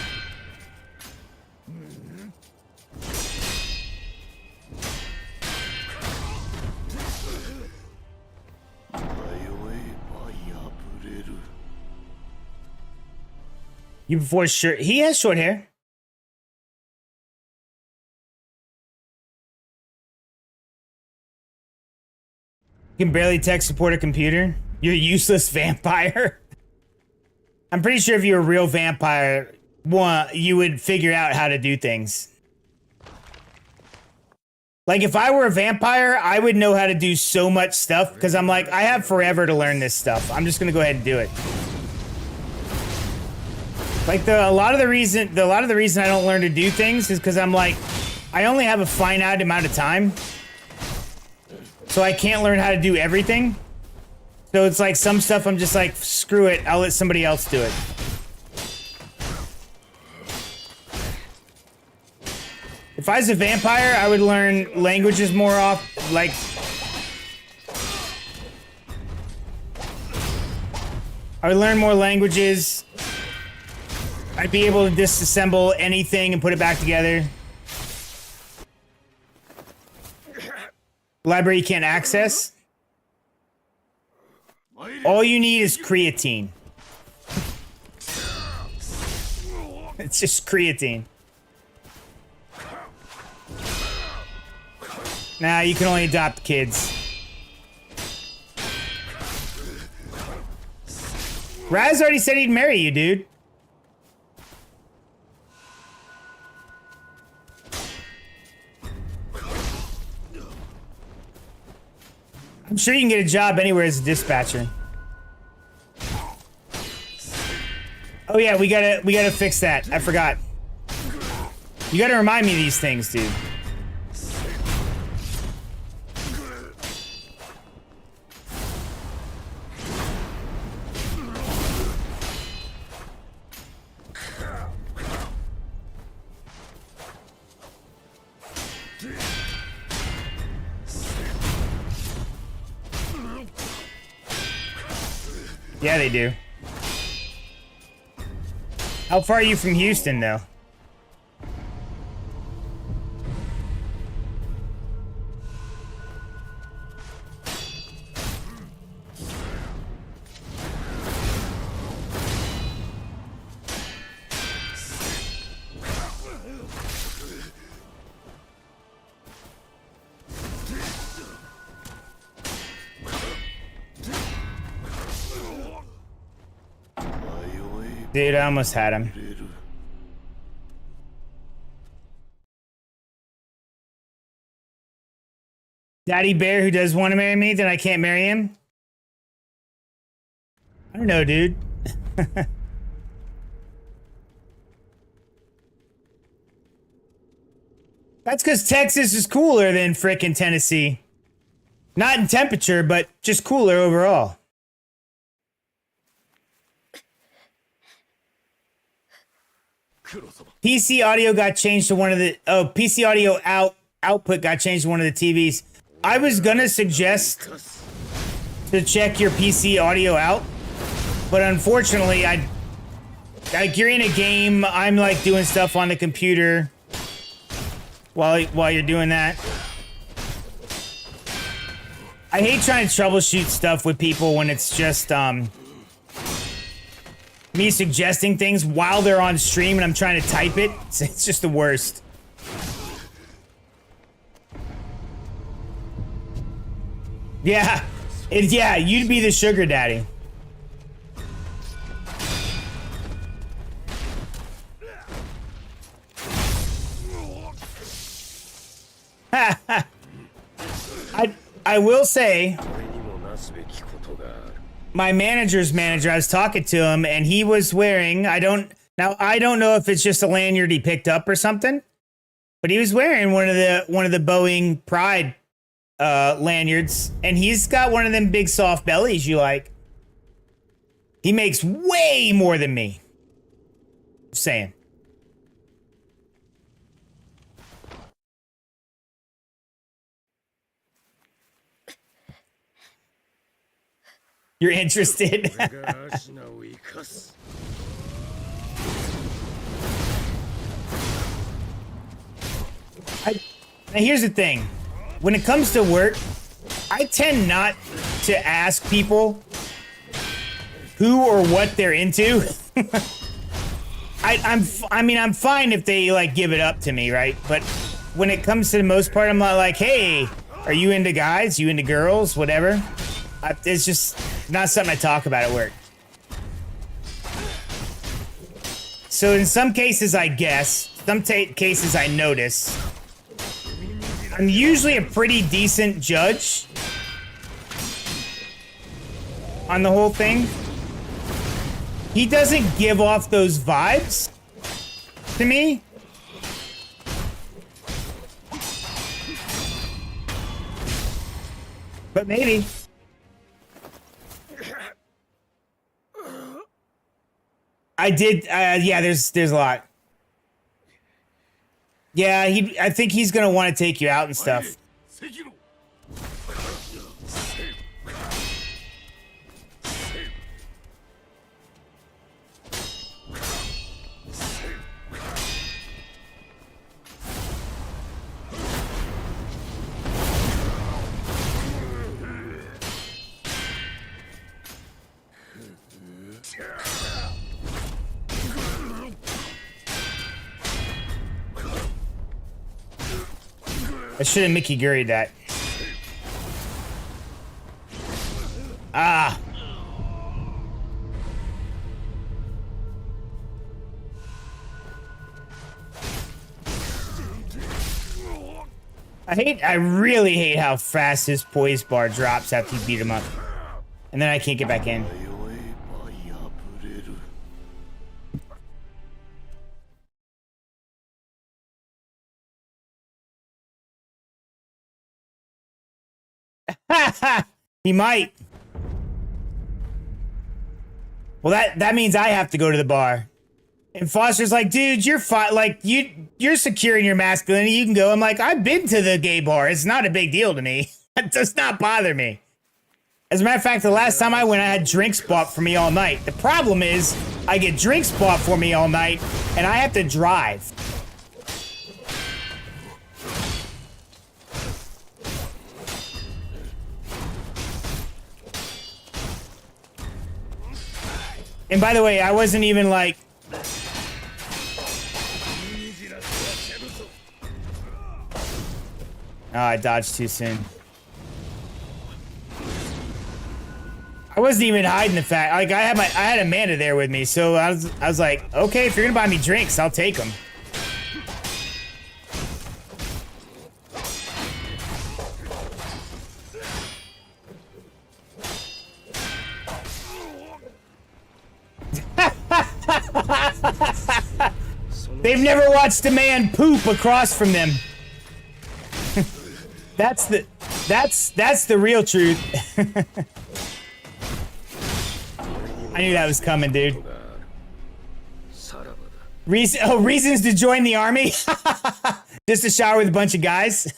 You before sure he has short hair. You can barely tech support a computer. You're a useless vampire. I'm pretty sure if you're a real vampire, you would figure out how to do things. Like if I were a vampire, I would know how to do so much stuff because I'm like, I have forever to learn this stuff. I'm just gonna go ahead and do it. Like a lot of the reason I don't learn to do things is because I'm like, I only have a finite amount of time. So I can't learn how to do everything. So it's like some stuff I'm just like, screw it, I'll let somebody else do it. If I was a vampire, I would learn languages more off, like... I would learn more languages. I'd be able to disassemble anything and put it back together. Library you can't access. All you need is creatine. It's just creatine. Nah, you can only adopt kids. Raz already said he'd marry you, dude. I'm sure you can get a job anywhere as a dispatcher. Oh yeah, we gotta fix that. I forgot. You gotta remind me of these things, dude. Yeah, they do. How far are you from Houston, though? Dude, I almost had him. Daddy Bear who does want to marry me, then I can't marry him? I don't know, dude. That's because Texas is cooler than frickin' Tennessee. Not in temperature, but just cooler overall. PC audio got changed to one of the... Oh, PC audio output got changed to one of the TVs. I was gonna suggest to check your PC audio out. But unfortunately, like you're in a game, I'm like doing stuff on the computer while you're doing that. I hate trying to troubleshoot stuff with people when it's just me suggesting things while they're on stream and I'm trying to type it. It's just the worst. Yeah, yeah, you'd be the sugar daddy. I will say, my manager's manager, I was talking to him and he was wearing, I don't know if it's just a lanyard he picked up or something, but he was wearing one of the Boeing Pride lanyards, and he's got one of them big soft bellies you like. He makes way more than me. Just saying. You're interested? Now here's the thing. When it comes to work, I tend not to ask people who or what they're into. I'm fine if they like give it up to me, right? But when it comes to the most part, I'm not like, hey, are you into guys? You into girls? Whatever. It's just not something I talk about at work. So in some cases, I guess, some cases I notice, I'm usually a pretty decent judge on the whole thing. He doesn't give off those vibes to me. But maybe. I did, yeah, there's a lot. Yeah, I think he's gonna want to take you out and stuff. Sekiro. I should have Mickey Guried that. Ah. I really hate how fast his poise bar drops after you beat him up. And then I can't get back in. He might. Well, that means I have to go to the bar. And Foster's like, dude, you're fine. Like, you're secure in your masculinity. You can go. I'm like, I've been to the gay bar. It's not a big deal to me. It does not bother me. As a matter of fact, the last time I went, I had drinks bought for me all night. The problem is, I get drinks bought for me all night, and I have to drive. And by the way, I wasn't even like... Oh, I dodged too soon. I wasn't even hiding the fact. Like, I had Amanda there with me, so I was like, okay, if you're gonna buy me drinks, I'll take them. They've never watched a man poop across from them. That's the real truth. I knew that was coming, dude. Reasons to join the army? Just to shower with a bunch of guys?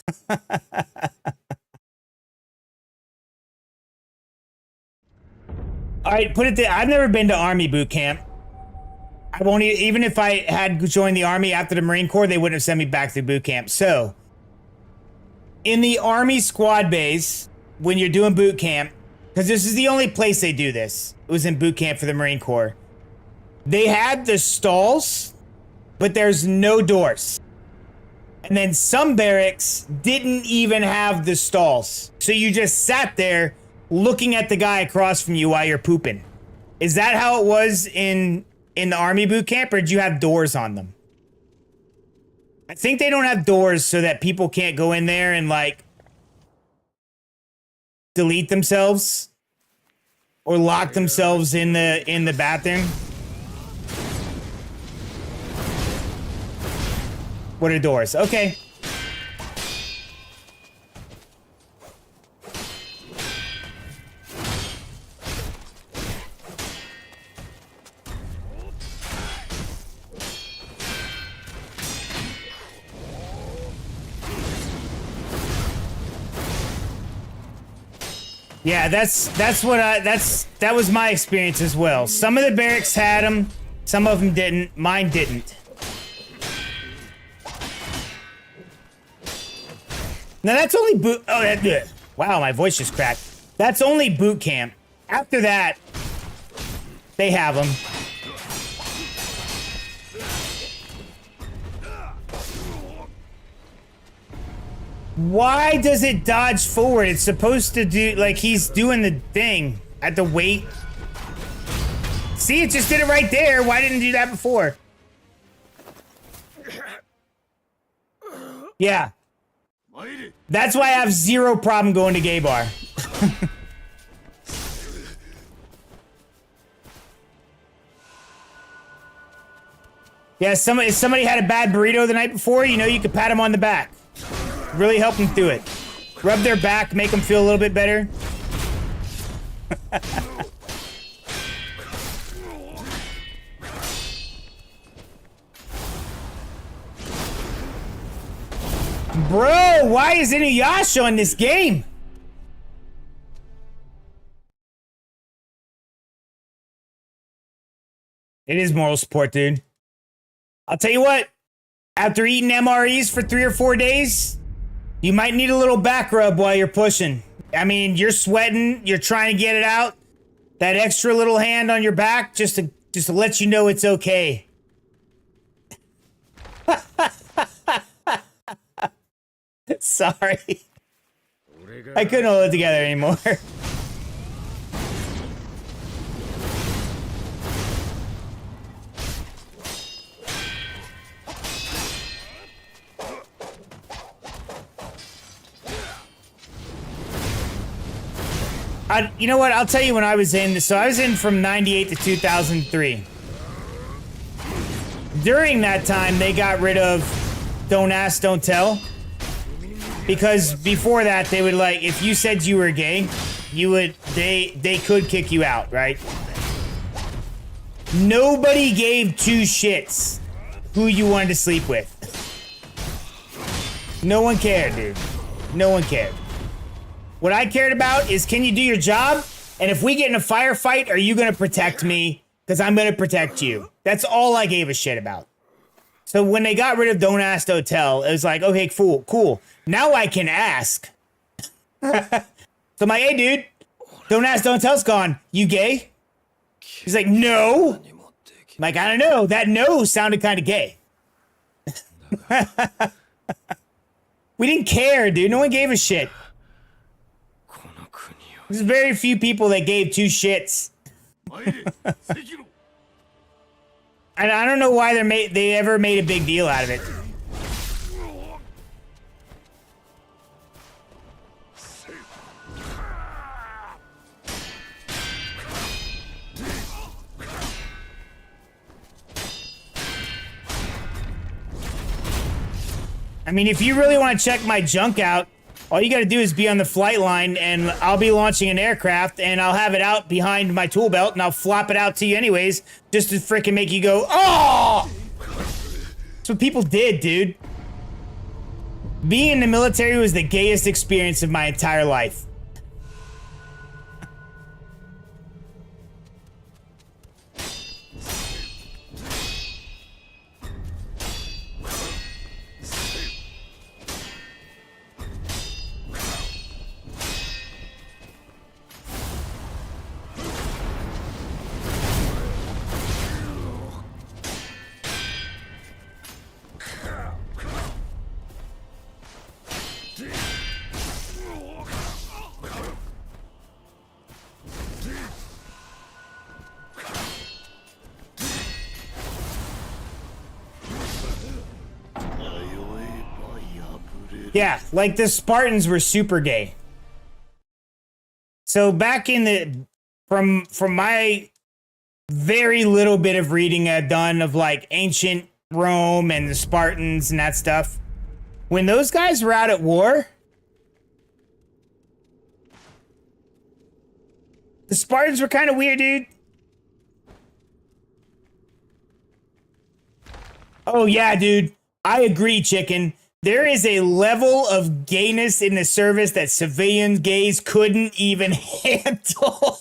All right, put it. I've never been to Army boot camp. I won't even if I had joined the Army after the Marine Corps, they wouldn't have sent me back to boot camp. So, in the Army squad base, when you're doing boot camp, because this is the only place they do this. It was in boot camp for the Marine Corps. They had the stalls, but there's no doors. And then some barracks didn't even have the stalls. So you just sat there looking at the guy across from you while you're pooping. Is that how it was in the Army boot camp, or did you have doors on them? I think they don't have doors so that people can't go in there and like delete themselves or lock themselves in the bathroom. What are doors? Okay. Yeah, that was my experience as well. Some of the barracks had them, some of them didn't. Mine didn't. Now that's only boot. Oh, wow, my voice just cracked. That's only boot camp. After that, they have them. Why does it dodge forward? It's supposed to do like he's doing the thing at the weight. See, it just did it right there. Why didn't it do that before? Yeah. That's why I have zero problem going to gay bar. Yeah, if somebody had a bad burrito the night before, you know, you could pat them on the back. Really help them through it. Rub their back, make them feel a little bit better. Bro, why is Inuyasha on this game? It is moral support, dude. I'll tell you what. After eating MREs for 3 or 4 days, you might need a little back rub while you're pushing. I mean, you're sweating, you're trying to get it out. That extra little hand on your back just to let you know it's okay. Sorry. I couldn't hold it together anymore. You know what? I'll tell you when I was in. So I was in from 98 to 2003. During that time, they got rid of Don't Ask, Don't Tell. Because before that, they would like, if you said you were gay, they could kick you out, right? Nobody gave two shits who you wanted to sleep with. No one cared, dude. No one cared. What I cared about is, can you do your job? And if we get in a firefight, are you going to protect me? Because I'm going to protect you. That's all I gave a shit about. So when they got rid of Don't Ask, Don't Tell, it was like, okay, cool. Now I can ask. So I'm like, hey, dude, Don't Ask, Don't Tell's gone. You gay? He's like, no. I'm like, I don't know. That no sounded kind of gay. We didn't care, dude. No one gave a shit. There's very few people that gave two shits. And I don't know why they ever made a big deal out of it. I mean, if you really want to check my junk out, all you gotta do is be on the flight line, and I'll be launching an aircraft, and I'll have it out behind my tool belt, and I'll flop it out to you anyways, just to frickin' make you go, oh! That's what people did, dude. Being in the military was the gayest experience of my entire life. Yeah, like the Spartans were super gay. So back in the from my very little bit of reading I've done of like ancient Rome and the Spartans and that stuff, when those guys were out at war, the Spartans were kind of weird, dude. Oh yeah, dude. I agree, chicken. There is a level of gayness in the service that civilian gays couldn't even handle.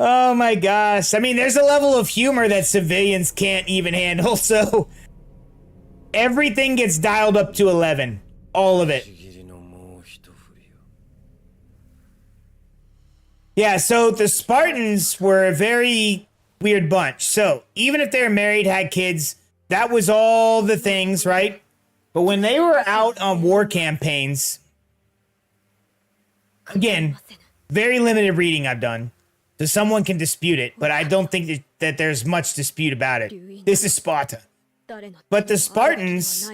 Oh my gosh. I mean, there's a level of humor that civilians can't even handle, so everything gets dialed up to 11. All of it. Yeah, so the Spartans were a very weird bunch. So even if they were married, had kids, that was all the things, right? But when they were out on war campaigns, again, very limited reading I've done, so someone can dispute it, but I don't think that there's much dispute about it. This is Sparta. But the Spartans,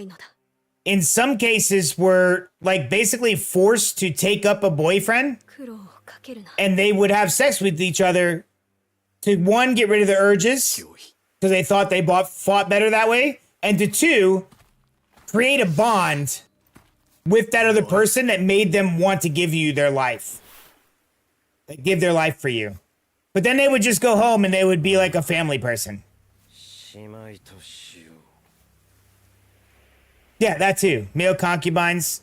in some cases, were like basically forced to take up a boyfriend, and they would have sex with each other to, one, get rid of the urges, because they thought they fought better that way, and to two, create a bond with that other person that made them want to give you their life. They give their life for you. But then they would just go home and they would be like a family person. Yeah, that too. Male concubines.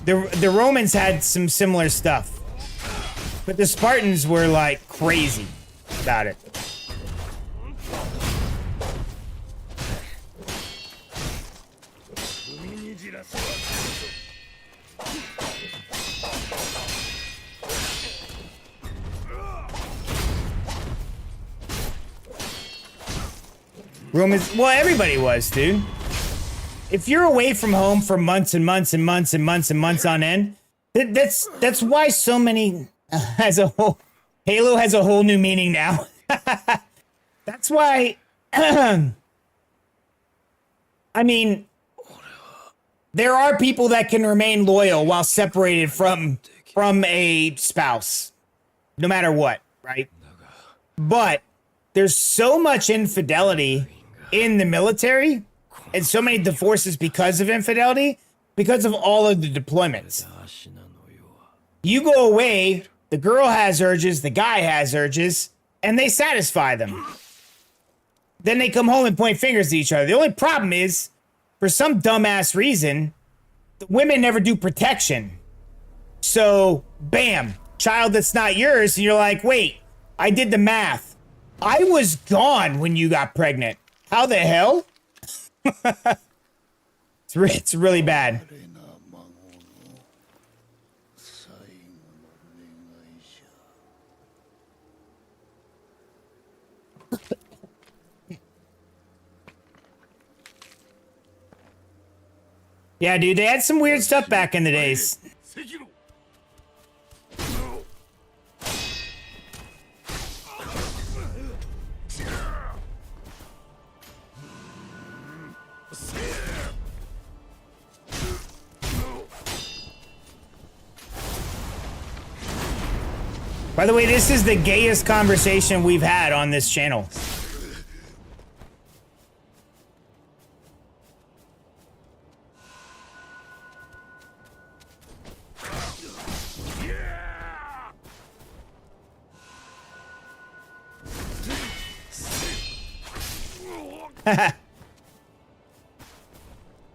The Romans had some similar stuff, but the Spartans were like crazy about it. Romans, well, everybody was, dude. If you're away from home for months and months and months and months and months on end, that's why so many Halo has a whole new meaning now. That's why. I mean, there are people that can remain loyal while separated from a spouse, no matter what, right? But there's so much infidelity in the military, and so many divorces because of infidelity, because of all of the deployments. You go away, the girl has urges, the guy has urges, and they satisfy them. Then they come home and point fingers at each other. The only problem is, for some dumbass reason, the women never do protection. So, bam, child that's not yours, and you're like, wait, I did the math. I was gone when you got pregnant. How the hell? It's really bad. Yeah, dude, they had some weird stuff back in the days. By the way, this is the gayest conversation we've had on this channel.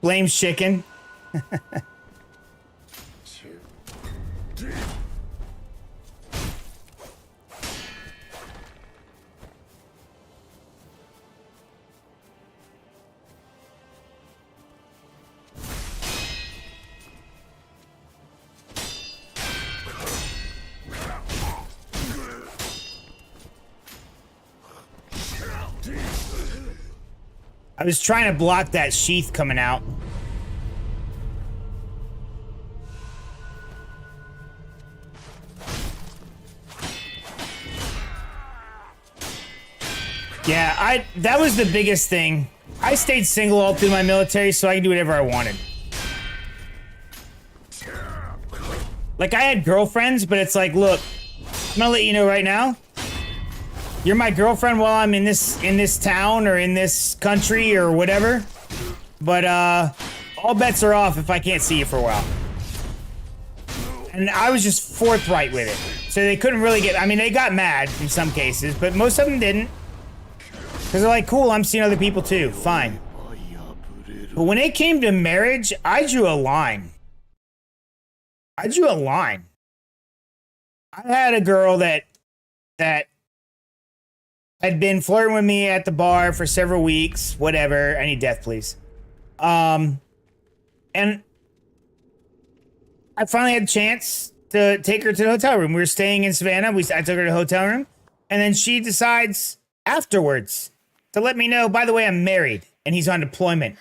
Blames chicken. I was trying to block that sheath coming out. Yeah, that was the biggest thing. I stayed single all through my military, so I could do whatever I wanted. Like, I had girlfriends, but it's like, look, I'm gonna let you know right now. You're my girlfriend while I'm in this town or in this country or whatever. But all bets are off if I can't see you for a while. And I was just forthright with it. So they couldn't really get, I mean, they got mad in some cases, but most of them didn't. Because they're like, cool, I'm seeing other people too, fine. But when it came to marriage, I drew a line. I had a girl that had been flirting with me at the bar for several weeks, whatever. I need death, please. And I finally had a chance to take her to the hotel room. We were staying in Savannah. I took her to the hotel room. And then she decides afterwards to let me know, by the way, I'm married and he's on deployment.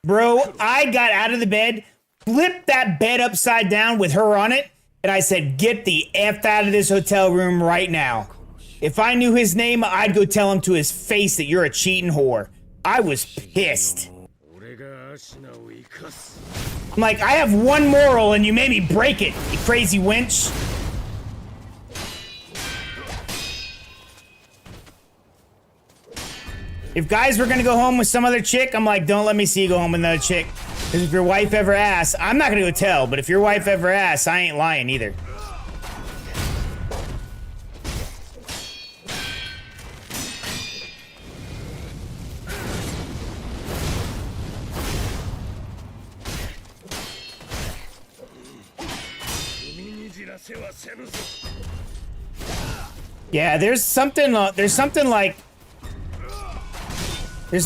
Bro, I got out of the bed, flipped that bed upside down with her on it, and I said, get the F out of this hotel room right now. If I knew his name, I'd go tell him to his face that you're a cheating whore. I was pissed. I'm like, I have one moral and you made me break it, you crazy wench. If guys were gonna go home with some other chick, I'm like, don't let me see you go home with another chick. Because if your wife ever asks, I'm not gonna go tell, but if your wife ever asks, I ain't lying either. Yeah, there's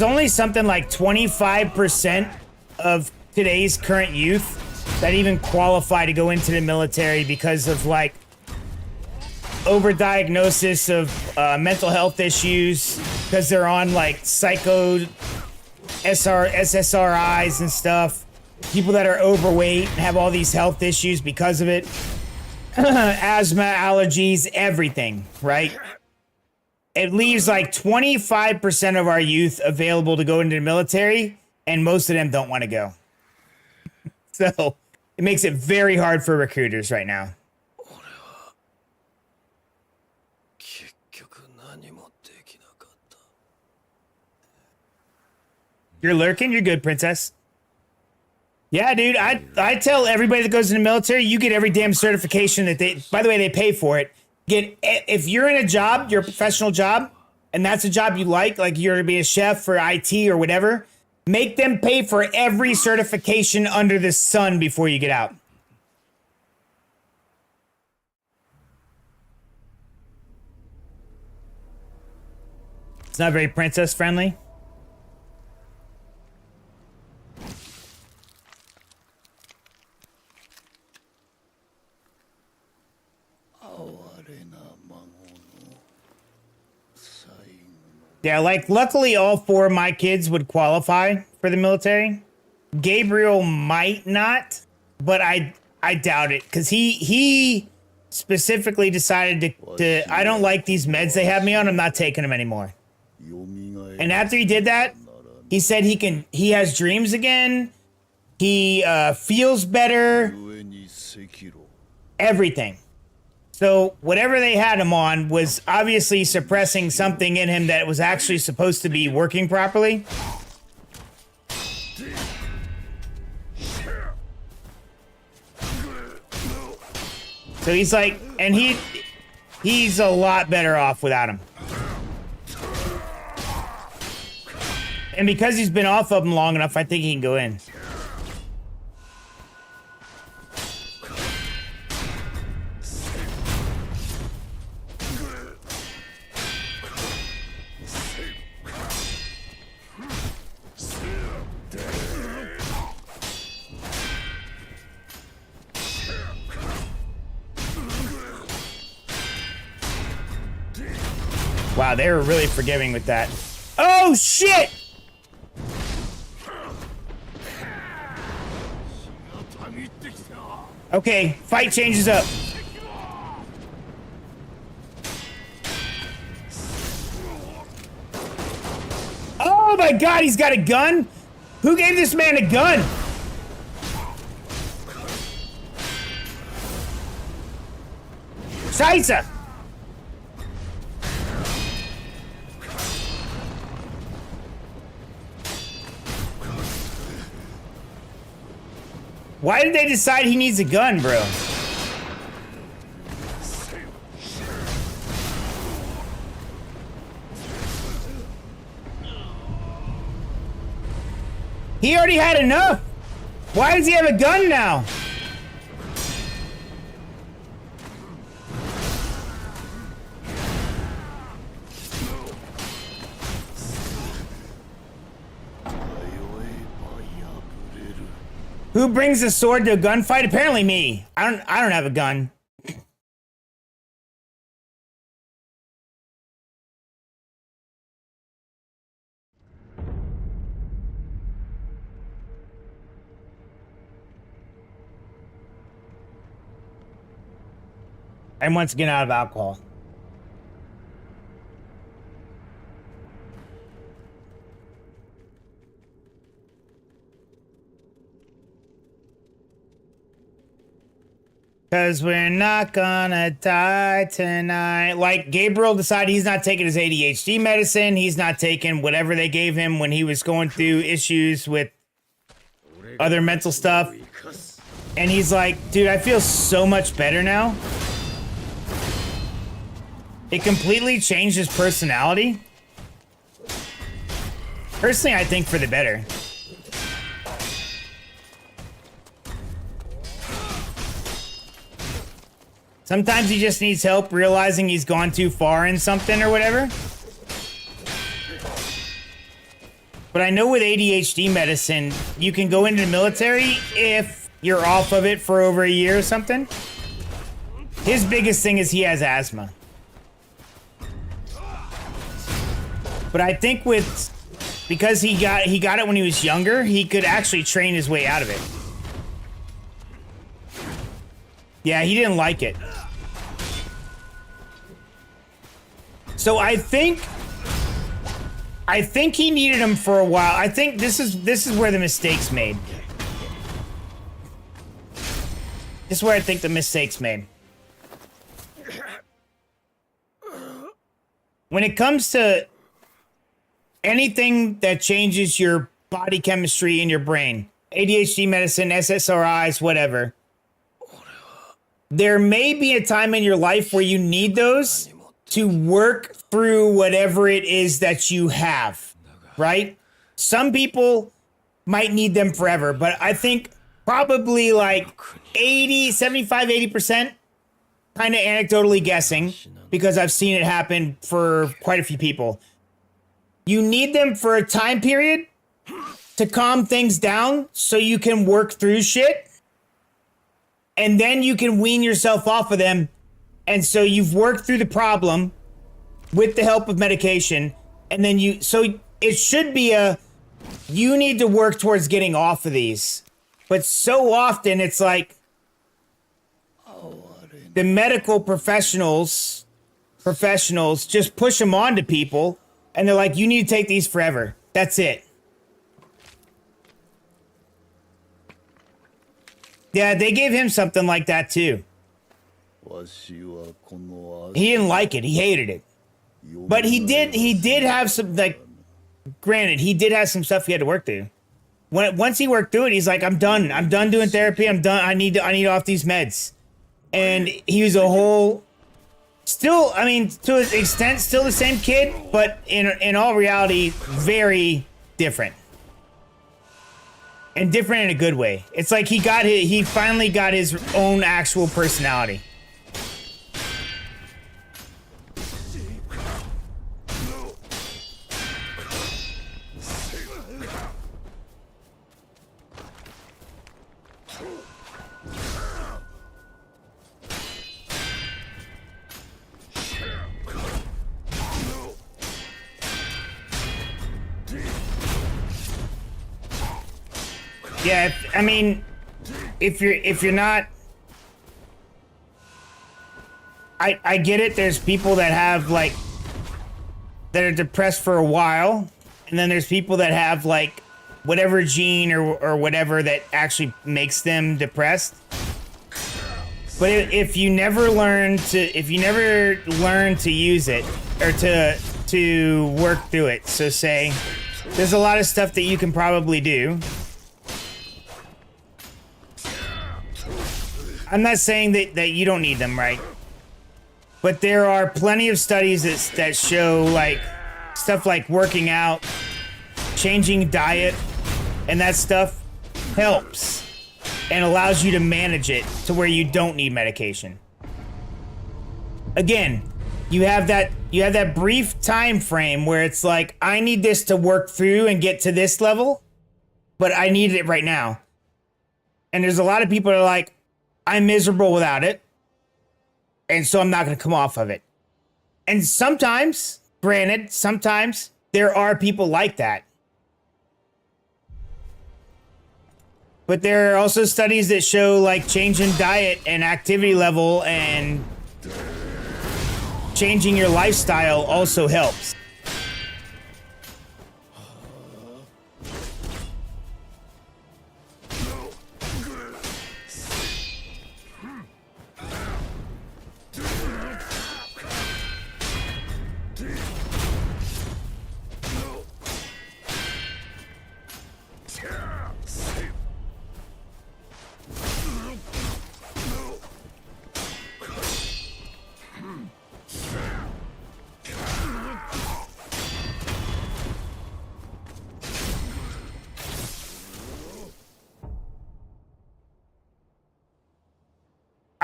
only something like 25% of today's current youth that even qualify to go into the military because of like overdiagnosis of mental health issues, because they're on like SSRIs and stuff. People that are overweight and have all these health issues because of it. Asthma, allergies, everything, right? It leaves like 25% of our youth available to go into the military, and most of them don't want to go. So it makes it very hard for recruiters right now. You're lurking? You're good, princess. Yeah, dude, I tell everybody that goes in the military, you get every damn certification that they, by the way, they pay for it. If you're in a job, your professional job, and that's a job you like you're to be a chef or IT or whatever, make them pay for every certification under the sun before you get out. It's not very princess friendly. Yeah, like, luckily all 4 of my kids would qualify for the military. Gabriel might not, but I doubt it, because he specifically decided to I don't like these meds they have me on, I'm not taking them anymore. And after he did that, he said he has dreams again, he feels better, everything. So whatever they had him on was obviously suppressing something in him that was actually supposed to be working properly. So he's like, and he's a lot better off without him. And because he's been off of them long enough, I think he can go in. Wow, they were really forgiving with that. Oh, shit! Okay, fight changes up. my god, he's got a gun? Who gave this man a gun? Scheiße! Why did they decide he needs a gun, bro? He already had enough. Why does he have a gun now? Who brings a sword to a gunfight? Apparently me. I don't have a gun. And once again, out of alcohol. Cause we're not gonna die tonight. Like, Gabriel decided he's not taking his ADHD medicine. He's not taking whatever they gave him when he was going through issues with other mental stuff. And he's like, dude, I feel so much better now. It completely changed his personality. Personally, I think for the better. Sometimes he just needs help realizing he's gone too far in something or whatever. But I know with ADHD medicine, you can go into the military if you're off of it for over a year or something. His biggest thing is he has asthma. But I think because he got it when he was younger, he could actually train his way out of it. Yeah, he didn't like it. So I think he needed him for a while. I think this is where the mistake's made. This is where I think the mistake's made. When it comes to anything that changes your body chemistry in your brain, ADHD medicine, SSRIs, whatever, there may be a time in your life where you need those to work through whatever it is that you have, right? Some people might need them forever, but I think probably like 75, 80%, kind of anecdotally guessing, because I've seen it happen for quite a few people. You need them for a time period to calm things down so you can work through shit. And then you can wean yourself off of them. And so you've worked through the problem with the help of medication. And then so it should be you need to work towards getting off of these. But so often it's like the medical professionals just push them on to people. And they're like, you need to take these forever. That's it. Yeah, they gave him something like that too. He didn't like it. He hated it. But he did have some, like, granted, he did have some stuff he had to work through. Once he worked through it, he's like, I'm done doing therapy. I'm done. I need off these meds. And he was still, I mean, to an extent, still the same kid, but in all reality, very different. And different in a good way. It's like he finally got his own actual personality. Yeah, I mean, if you're not, I get it. There's people that have that are depressed for a while, And then there's people that have like whatever gene or whatever that actually makes them depressed. But if you never learn to use it or to work through it, so say there's a lot of stuff that you can probably do. I'm not saying that you don't need them, right? But there are plenty of studies that show like stuff like working out, changing diet, and that stuff helps and allows you to manage it to where you don't need medication. Again, you have that brief time frame where it's like, I need this to work through and get to this level, but I need it right now. And there's a lot of people that are like, I'm miserable without it, and so I'm not going to come off of it. And sometimes, granted, sometimes there are people like that. But there are also studies that show like changing diet and activity level and changing your lifestyle also helps.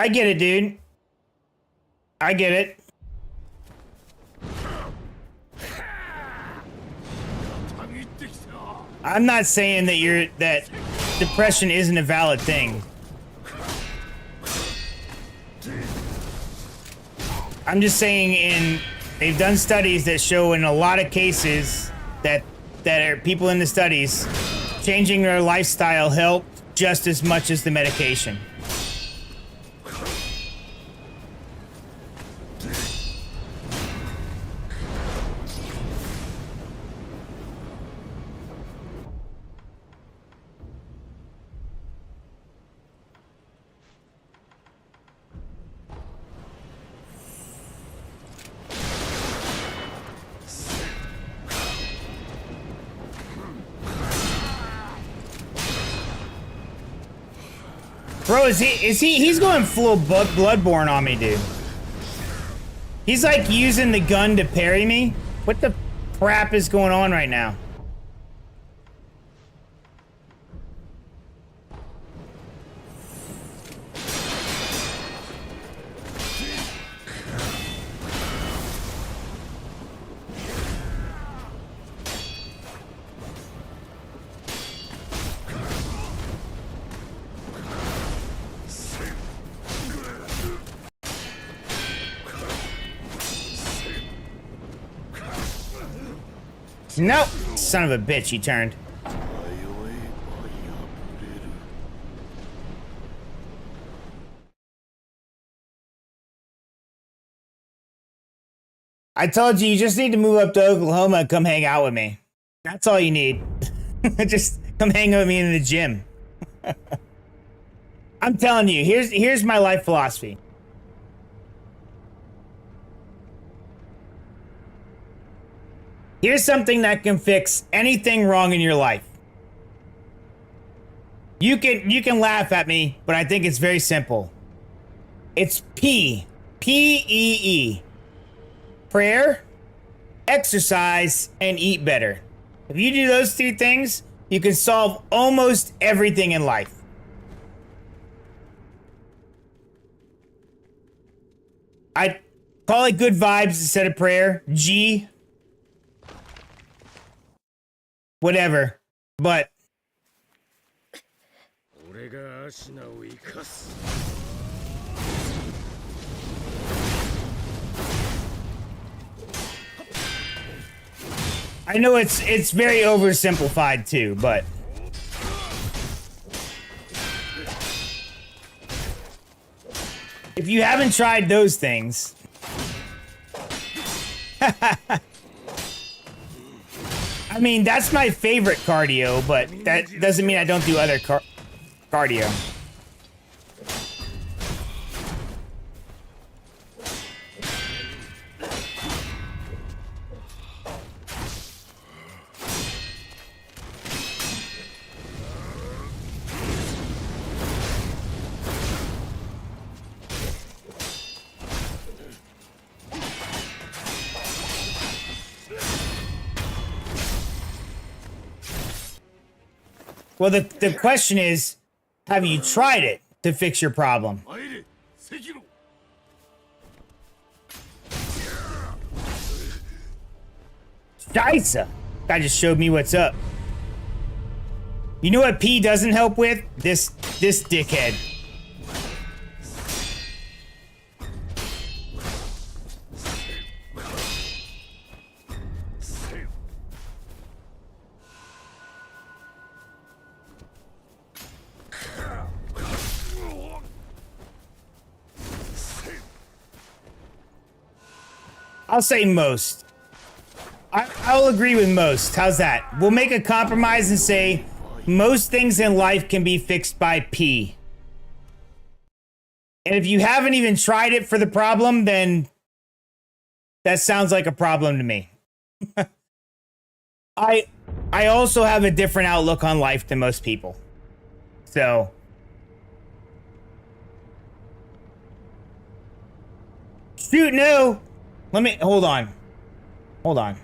I get it, dude. I get it. I'm not saying that depression isn't a valid thing. I'm just saying they've done studies that show in a lot of cases that are people in the studies changing their lifestyle helped just as much as the medication. Bro, he's going full Bloodborne on me, dude. He's like using the gun to parry me. What the crap is going on right now? Nope. Son of a bitch, he turned. I told you just need to move up to Oklahoma and come hang out with me. That's all you need. Just come hang out with me in the gym. I'm telling you, here's my life philosophy. Here's something that can fix anything wrong in your life. You can laugh at me, but I think it's very simple. It's P-E-E. Prayer, exercise, and eat better. If you do those three things, you can solve almost everything in life. I call it good vibes instead of prayer. G. Whatever, but I know it's very oversimplified too, but if you haven't tried those things, I mean, that's my favorite cardio, but that doesn't mean I don't do other cardio. Well, the question is, have you tried it to fix your problem? Sekiro. Scheisse! Guy just showed me what's up. You know what P doesn't help with? This dickhead. I'll say most. I'll agree with most. How's that? We'll make a compromise and say most things in life can be fixed by P. And if you haven't even tried it for the problem, then that sounds like a problem to me. I also have a different outlook on life than most people. So shoot, no. Let me hold on. Hold on.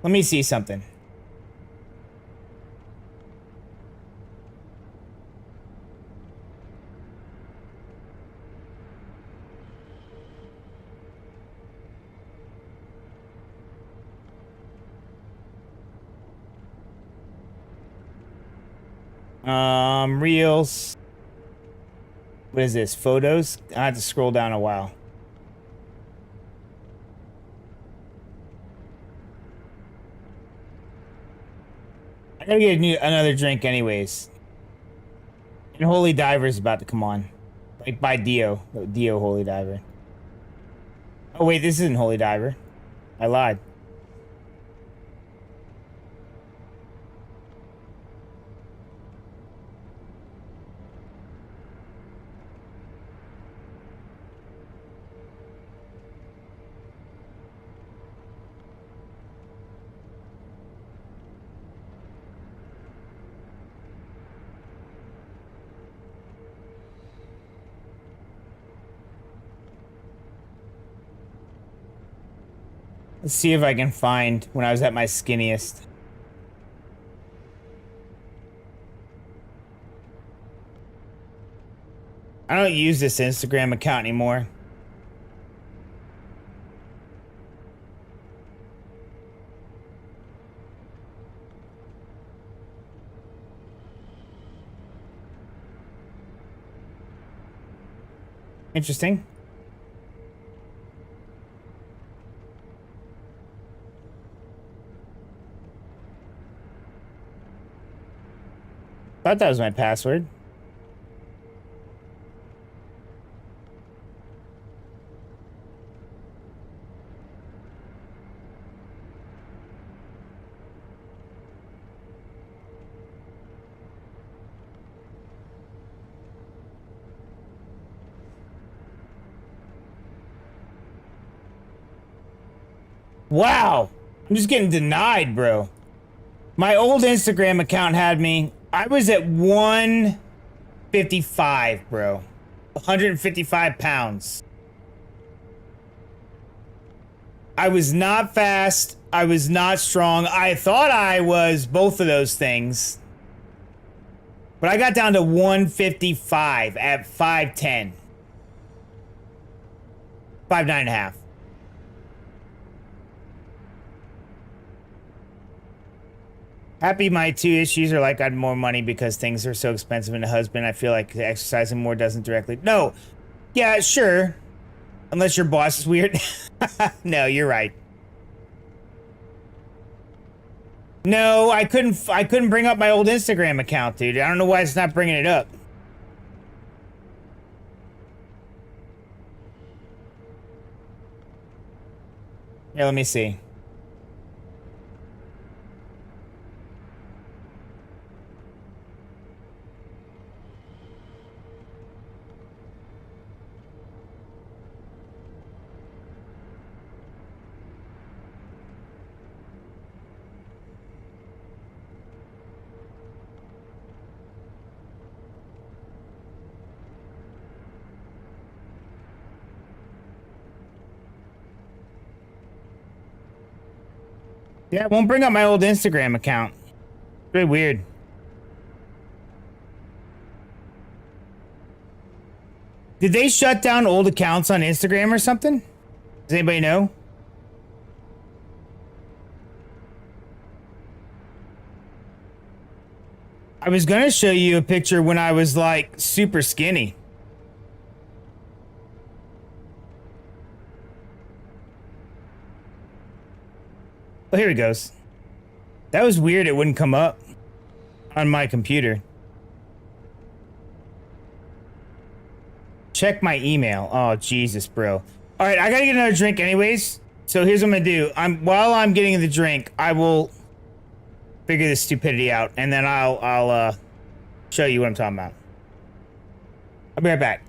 Let me see something. Reels. What is this? Photos? I have to scroll down a while. I gotta get another drink anyways. And Holy Diver is about to come on. Like by Dio. Dio Holy Diver. Oh wait, this isn't Holy Diver. I lied. Let's see if I can find when I was at my skinniest. I don't use this Instagram account anymore. Interesting. Thought that was my password. Wow. I'm just getting denied, bro. My old Instagram account had me. I was at 155, bro. 155 pounds. I was not fast. I was not strong. I thought I was both of those things. But I got down to 155 at 5'10". 5'9.5". Happy my two issues are like I had more money because things are so expensive and a husband. I feel like exercising more doesn't directly. No. Yeah, sure. Unless your boss is weird. No, you're right. No, I couldn't bring up my old Instagram account, dude. I don't know why it's not bringing it up. Here, let me see. Yeah, it won't bring up my old Instagram account. Very weird. Did they shut down old accounts on Instagram or something? Does anybody know? I was gonna show you a picture when I was like super skinny. Oh, here it goes. That was weird. It wouldn't come up on my computer. Check my email. Oh, Jesus, bro. All right, I gotta get another drink anyways. So here's what I'm gonna do. While I'm getting the drink, I will figure this stupidity out, and then I'll show you what I'm talking about. I'll be right back.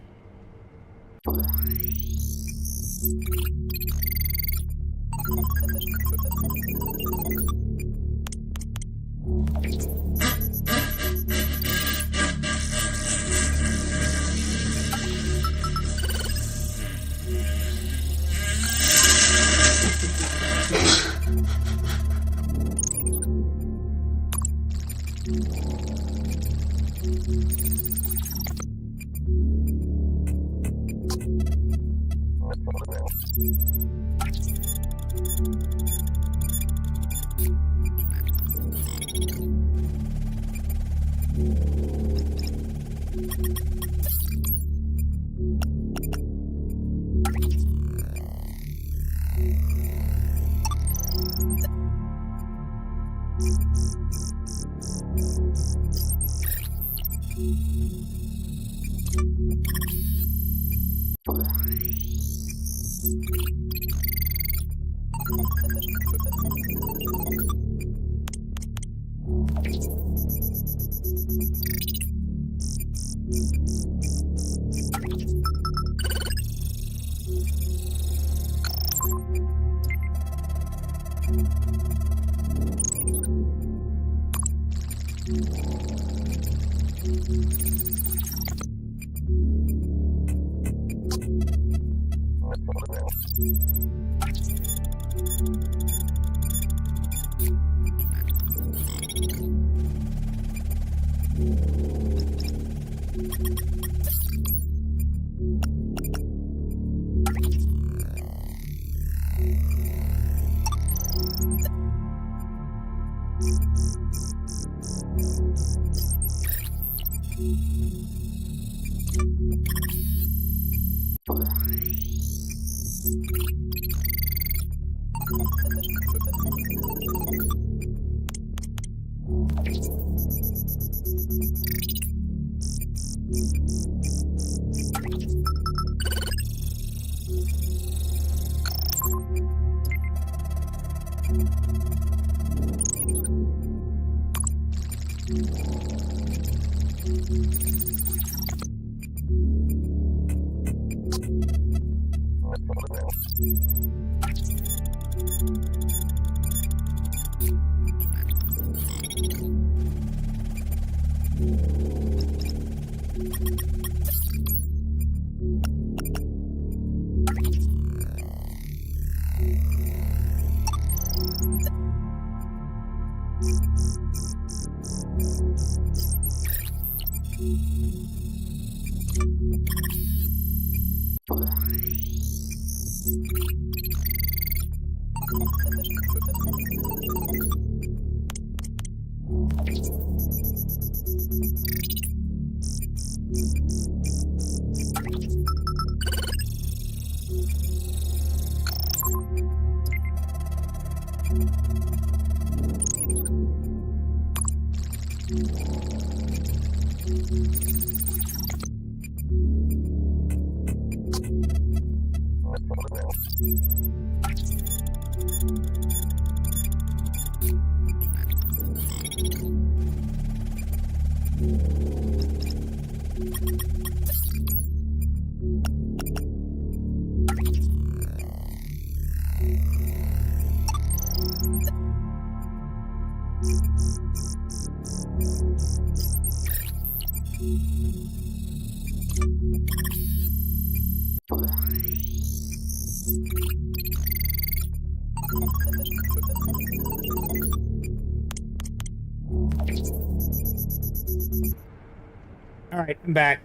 All right, I'm back.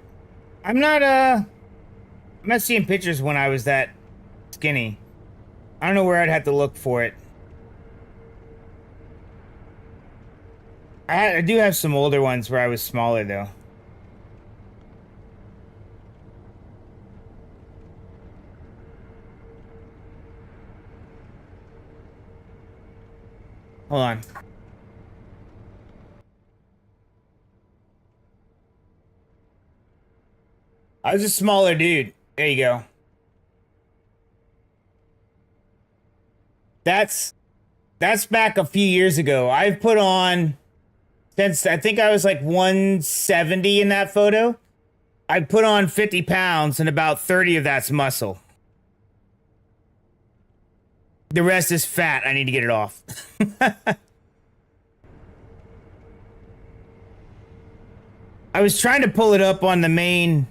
I'm not seeing pictures when I was that skinny. I don't know where I'd have to look for it. I do have some older ones where I was smaller, though. Hold on. I was a smaller dude. There you go. That's back a few years ago. I've put on, since I think I was like 170 in that photo, I put on 50 pounds and about 30 of that's muscle. The rest is fat. I need to get it off. I was trying to pull it up on the main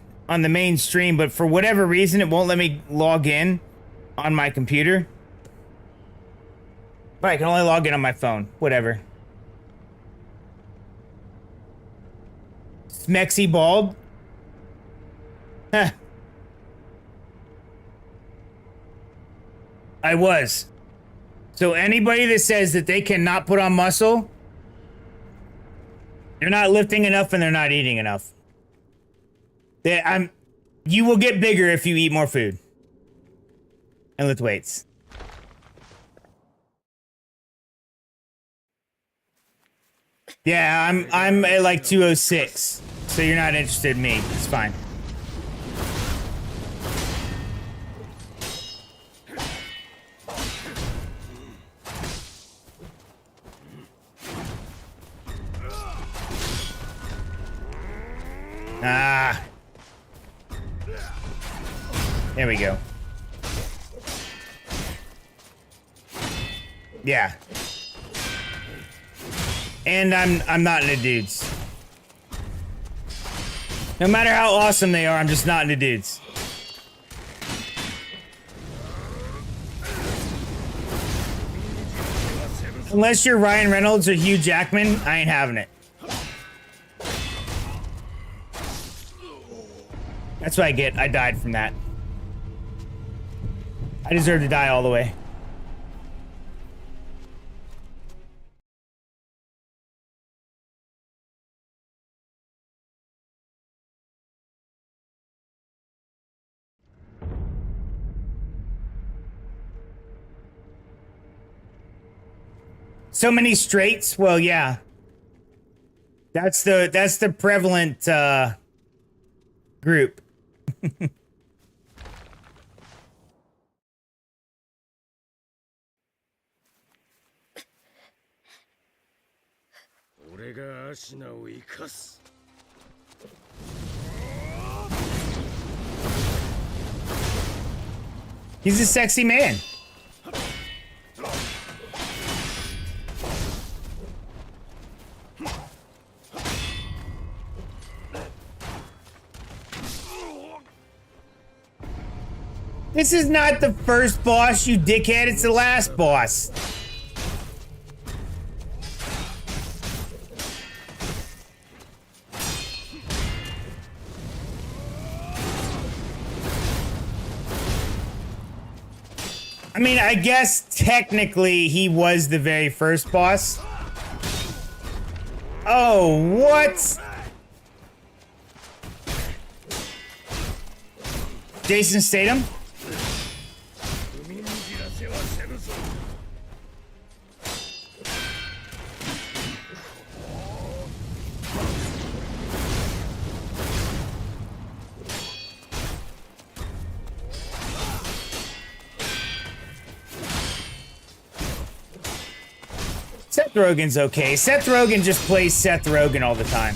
stream, but for whatever reason, it won't let me log in on my computer. But I can only log in on my phone. Whatever. Smexy bald. Huh. I was. So anybody that says that they cannot put on muscle, they're not lifting enough and they're not eating enough. You will get bigger if you eat more food. And lift weights. Yeah, I'm at like 206. So you're not interested in me. It's fine. Ah. There we go. Yeah. And I'm not into dudes. No matter how awesome they are, I'm just not into dudes. Unless you're Ryan Reynolds or Hugh Jackman, I ain't having it. That's what I get. I died from that. I deserve to die all the way. So many straights? Well, yeah. That's the prevalent group. He's a sexy man. This is not the first boss, you dickhead. It's the last boss. I mean, I guess technically he was the very first boss. Oh, what? Jason Statham? Seth Rogen's okay. Seth Rogen just plays Seth Rogen all the time.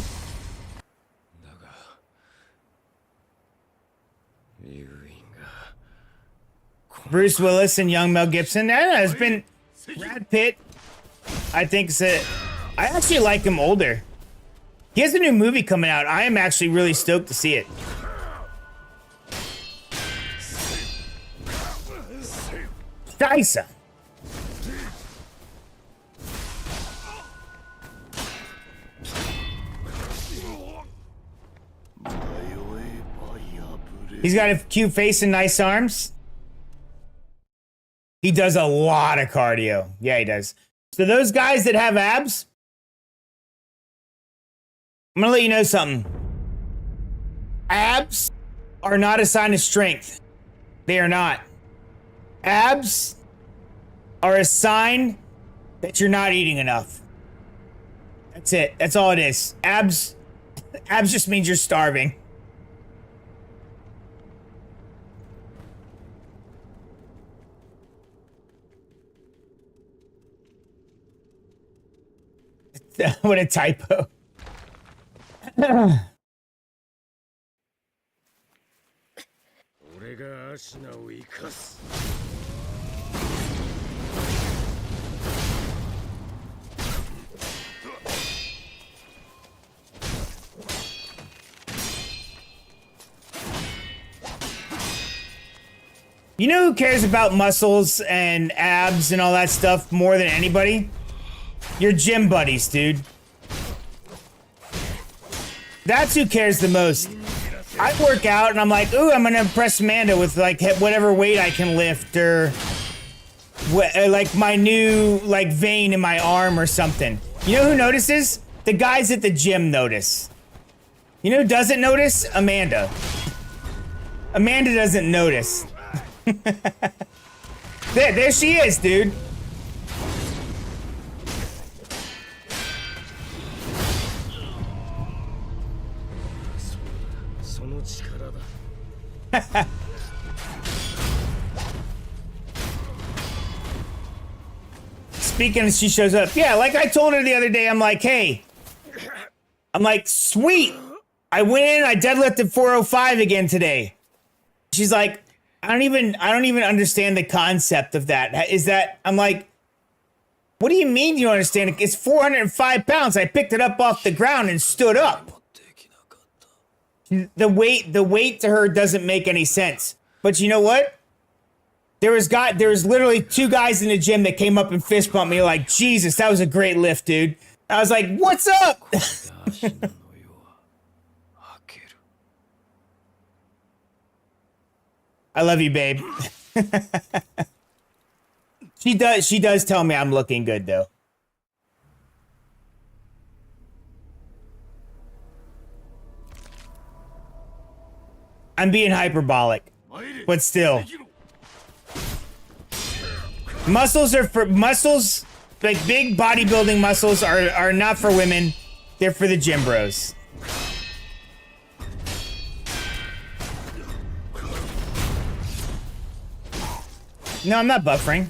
Bruce Willis and young Mel Gibson. I don't know, it's been Brad Pitt. I think I actually like him older. He has a new movie coming out. I am actually really stoked to see it. Scheiße. He's got a cute face and nice arms. He does a lot of cardio. Yeah, he does. So those guys that have abs, I'm gonna let you know something. Abs are not a sign of strength. They are not. Abs are a sign that you're not eating enough. That's it. That's all it is. Abs just means you're starving. What a typo. You know who cares about muscles and abs and all that stuff more than anybody? Your gym buddies, dude. That's who cares the most. I work out and I'm like, ooh, I'm gonna impress Amanda with like whatever weight I can lift or like my new like vein in my arm or something. You know who notices? The guys at the gym notice. You know who doesn't notice? Amanda. Amanda doesn't notice. There she is, dude. Speaking, she shows up. Yeah, like I told her the other day, I'm like, hey, I'm like, sweet. I went in, I deadlifted 405 again today. She's like, I don't even understand the concept of that. Is that, I'm like, what do you mean you don't understand it? It's 405 pounds. I picked it up off the ground and stood up. The weight to her doesn't make any sense. But you know what? There was literally two guys in the gym that came up and fist bumped me like, Jesus, that was a great lift, dude. I was like, what's up? I love you, babe. She does tell me I'm looking good though. I'm being hyperbolic, but still. Muscles, like big bodybuilding muscles are not for women. They're for the gym bros. No, I'm not buffering.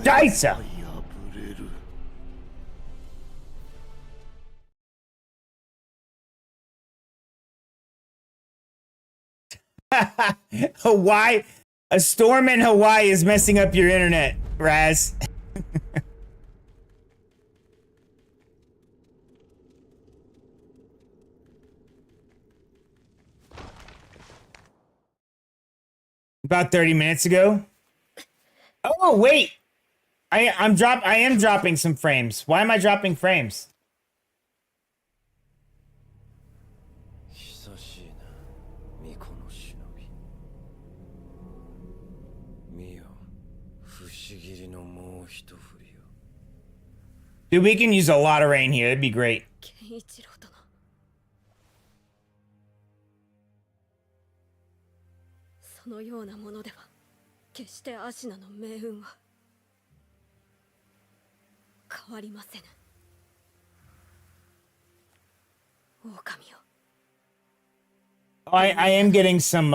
Dicer. Hawaii, a storm in Hawaii is messing up your internet, Raz. About 30 minutes ago. Oh, wait. I am dropping some frames. Why am I dropping frames? Dude, we can use a lot of rain here. It'd be great. そのようなものでは決してアシナの命運は変わりませぬ。狼よ。 I am getting some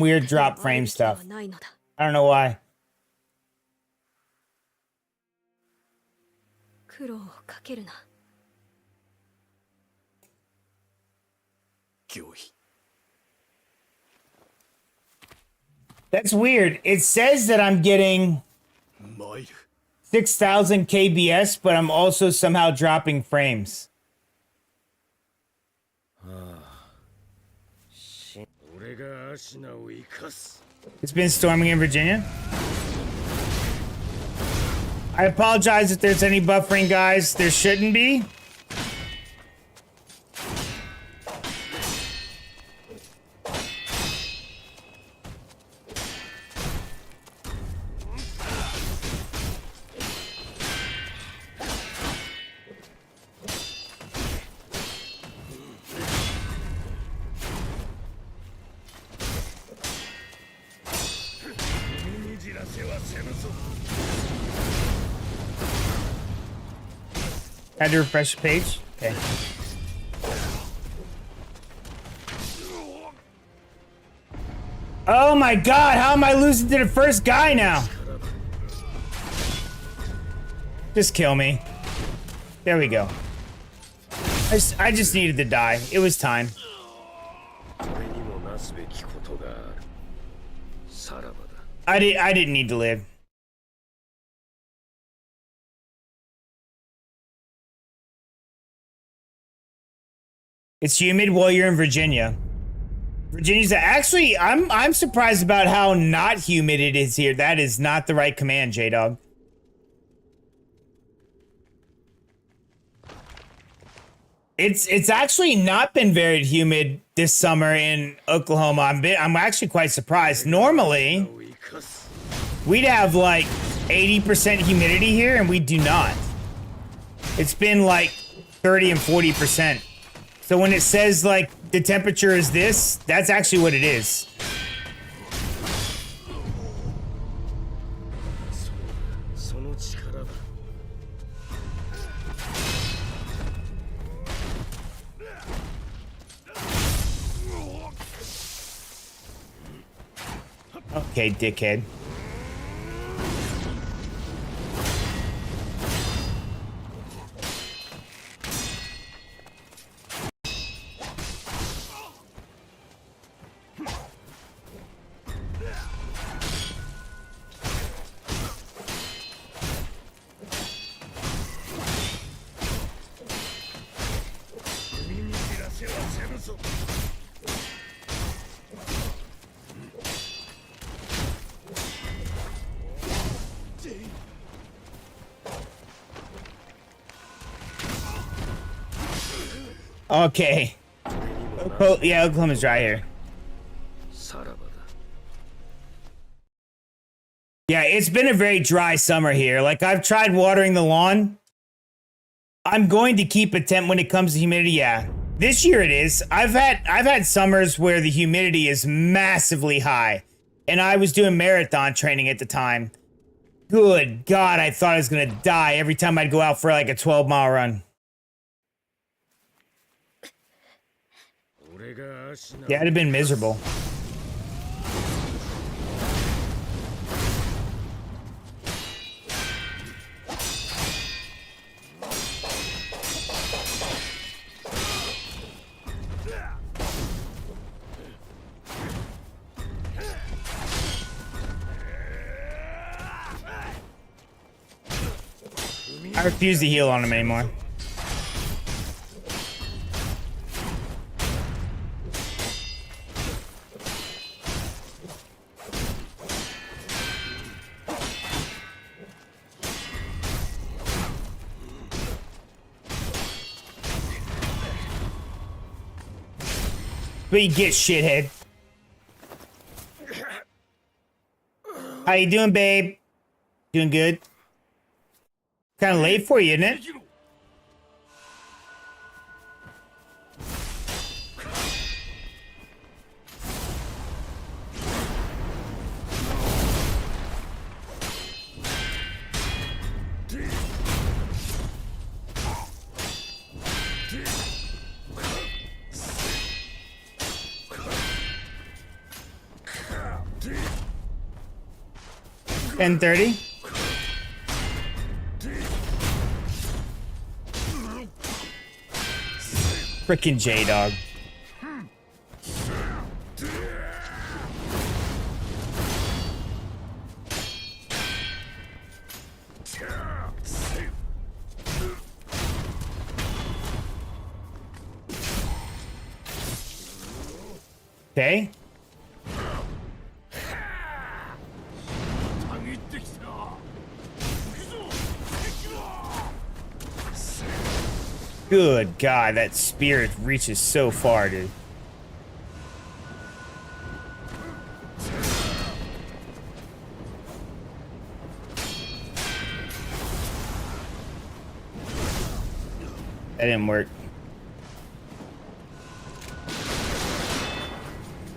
weird drop frame stuff. I don't know why. 苦労をかけるな。御意。That's weird. It says that I'm getting 6,000 KBS, but I'm also somehow dropping frames. It's been storming in Virginia. I apologize if there's any buffering, guys. There shouldn't be. Had to refresh the page. Okay. Oh my god, how am I losing to the first guy now? Just kill me. There we go. I just needed to die. It was time. I didn't need to live. It's humid while you're in Virginia. Virginia's actually, I'm surprised about how not humid it is here. That is not the right command, J-Dog. It's actually not been very humid this summer in Oklahoma. I'm actually quite surprised. Normally, we'd have like 80% humidity here, and we do not. It's been like 30 and 40%. So when it says, like, the temperature is this, that's actually what it is. Okay, dickhead. Okay. Yeah, Oklahoma's dry here. Yeah, it's been a very dry summer here. Like, I've tried watering the lawn. I'm going to keep a temp when it comes to humidity. Yeah, this year it is. I've had summers where the humidity is massively high, and I was doing marathon training at the time. Good God, I thought I was gonna die every time I'd go out for like a 12-mile run. Yeah, it'd have been miserable. I refuse to heal on him anymore. But you get, shithead. How you doing, babe? Doing good? Kind of late for you, isn't it? $10:30. Frickin' J-Dog. Okay. Good God, that spear reaches so far, dude. That didn't work.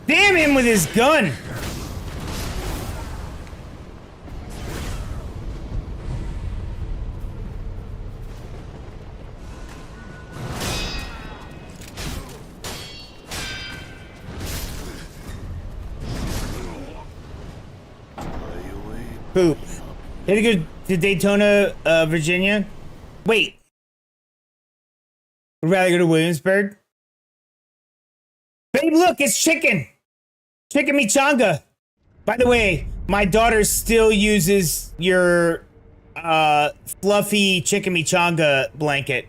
Damn him with his gun! Poop. Did he go to Daytona, Virginia? Wait. Would rather go to Williamsburg? Babe, look, it's chicken! Chicken michanga! By the way, my daughter still uses your, fluffy chicken michanga blanket.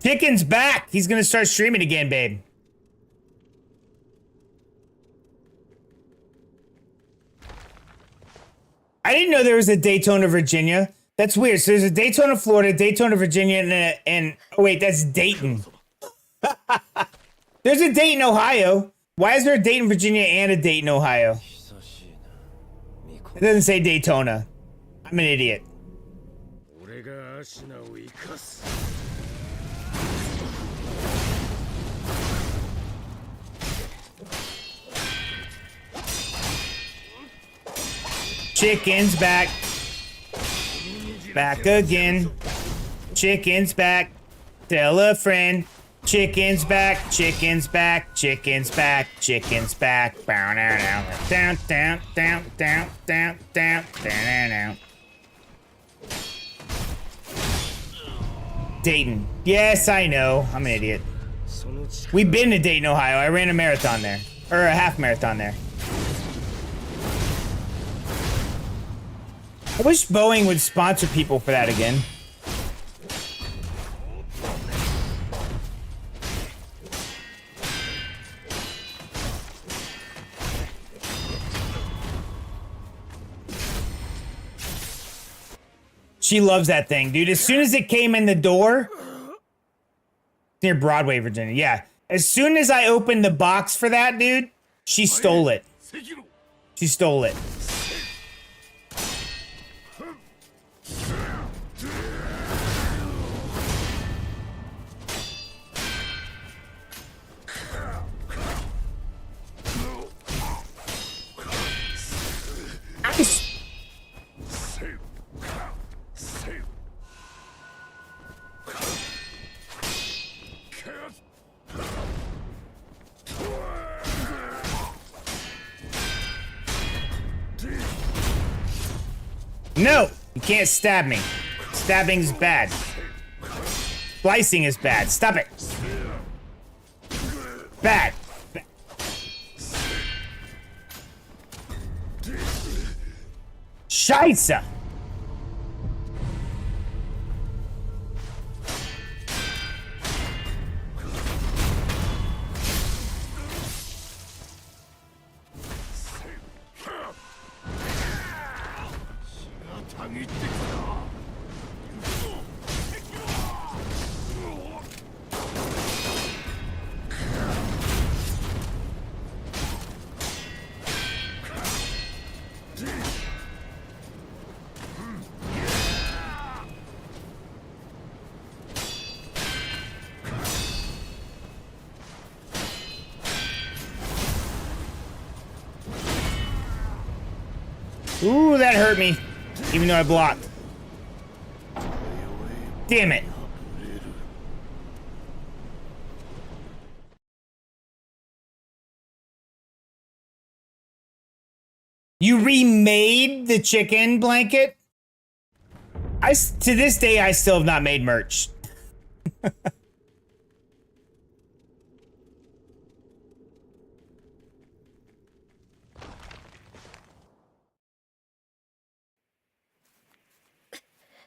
Chicken's back! He's gonna start streaming again, babe. I didn't know there was a Daytona, Virginia. That's weird. So there's a Daytona, Florida, Daytona, Virginia, and oh wait, that's Dayton. There's a Dayton, Ohio. Why is there a Dayton, Virginia, and a Dayton, Ohio? It doesn't say Daytona. I'm an idiot. Chicken's back. Back again. Chicken's back. Tell a friend. Chicken's back. Chicken's back. Chicken's back. Chicken's back. Down, down, down, down, down, down, down, down. Dayton. Yes, I know. I'm an idiot. We've been to Dayton, Ohio. I ran a marathon there. Or a half marathon there. I wish Boeing would sponsor people for that again. She loves that thing, dude. As soon as it came in the door, near Broadway, Virginia. Yeah. As soon as I opened the box for that, dude, she stole it. She stole it. No! You can't stab me. Stabbing's bad. Slicing is bad. Stop it. Bad. Scheiße! Ooh, that hurt me. Even though I blocked. Damn it. You remade the chicken blanket? To this day, I still have not made merch.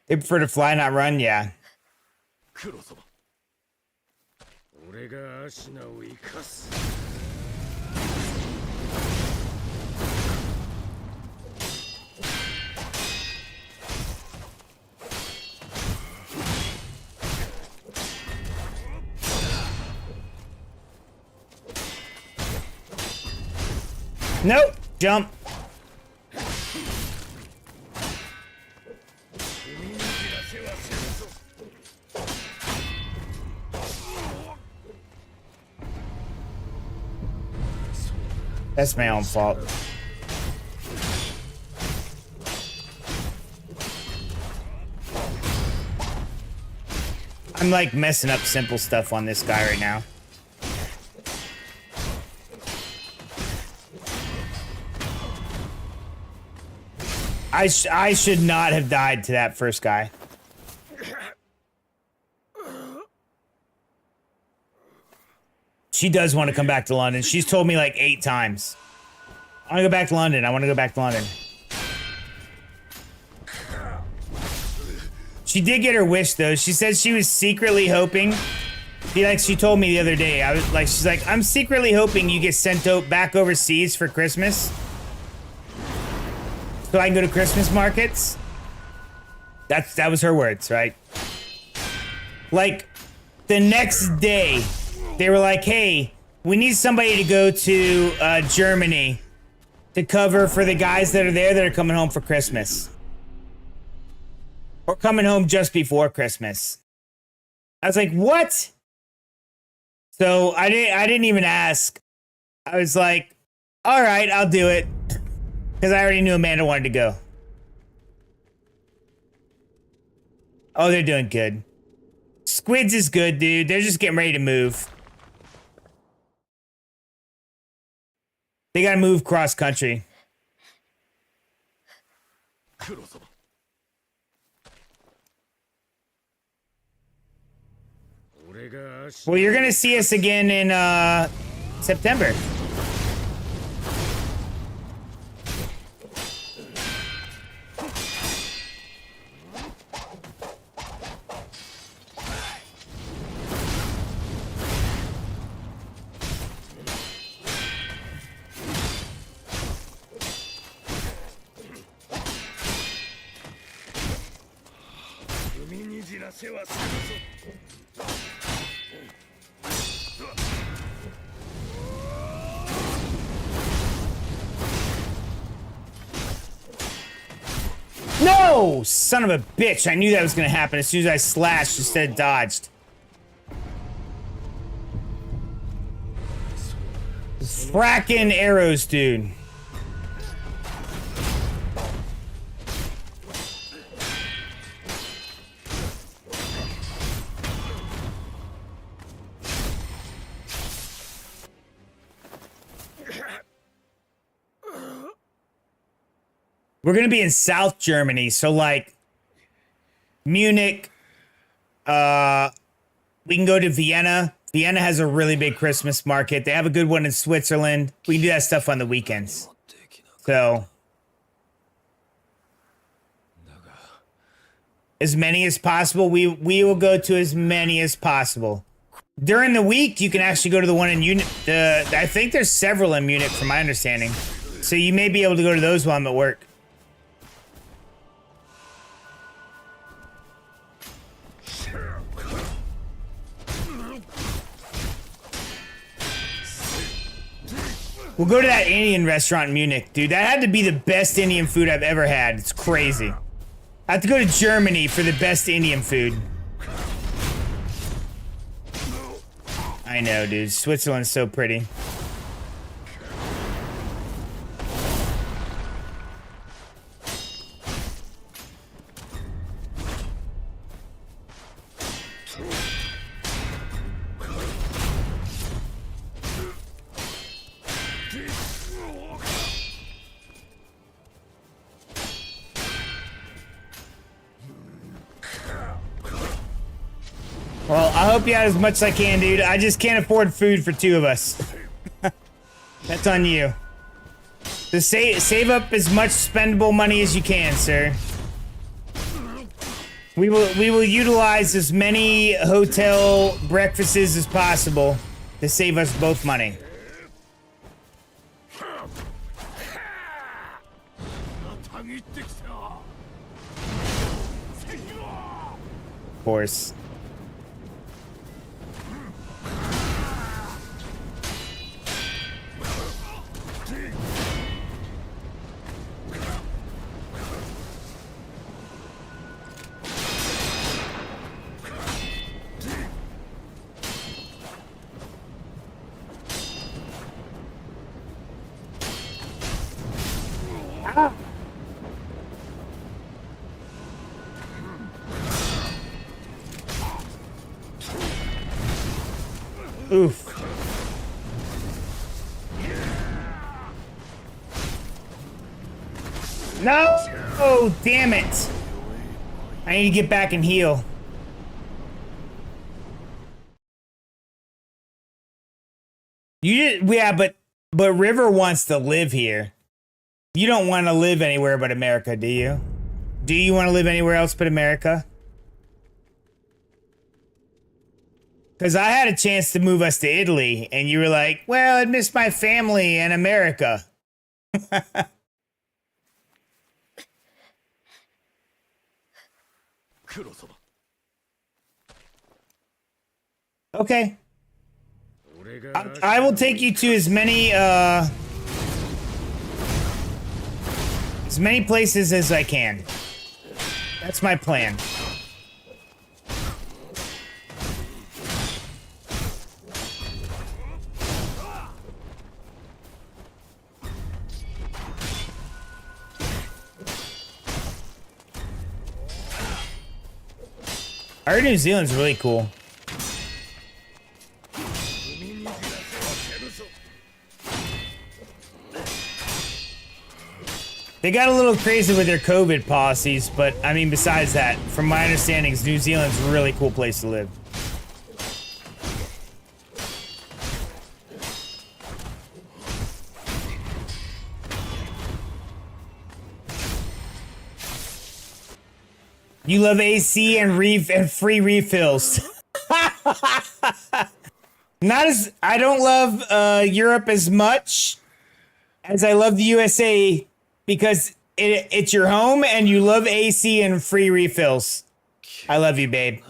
They prefer to fly, not run? Yeah. Nope. Jump. That's my own fault. I'm like messing up simple stuff on this guy right now. I should not have died to that first guy. She does want to come back to London. She's told me like 8 times. I want to go back to London. I want to go back to London. She did get her wish though. She said she was secretly hoping. She told me the other day. I was like, she's like, I'm secretly hoping you get sent back overseas for Christmas, so I can go to Christmas markets. That was her words, right? Like, the next day, they were like, hey, we need somebody to go to Germany to cover for the guys that are there that are coming home for Christmas. Or coming home just before Christmas. I was like, what? So I didn't even ask. I was like, all right, I'll do it. Because I already knew Amanda wanted to go. Oh, they're doing good. Squids is good, dude. They're just getting ready to move. They gotta move cross country. Well, you're gonna see us again in September. No! Son of a bitch. I knew that was going to happen as soon as I slashed instead of dodged. Frackin' arrows, dude. We're gonna be in South Germany, so like Munich, we can go to Vienna. Vienna has a really big Christmas market. They have a good one in Switzerland. We can do that stuff on the weekends. So as many as possible. We will go to as many as possible. During the week, you can actually go to the one in Munich. I think there's several in Munich from my understanding. So you may be able to go to those while I'm at work. We'll go to that Indian restaurant in Munich, dude. That had to be the best Indian food I've ever had. It's crazy. I have to go to Germany for the best Indian food. I know, dude. Switzerland's so pretty. Well, I hope you had as much as I can, dude. I just can't afford food for 2 of us. That's on you. So save up as much spendable money as you can, sir. We will utilize as many hotel breakfasts as possible to save us both money. Of course. Oof. No! Oh, damn it. I need to get back and heal. Yeah, but River wants to live here. You don't want to live anywhere but America, do you? Do you want to live anywhere else but America? Because I had a chance to move us to Italy, and you were like, well, I'd miss my family and America. Okay. I will take you to as many places as I can. That's my plan. I heard New Zealand's really cool. They got a little crazy with their COVID policies, but I mean, besides that, from my understandings, New Zealand's a really cool place to live. You love AC and free refills. Not as I don't love Europe as much as I love the USA because it's your home and you love AC and free refills. I love you, babe.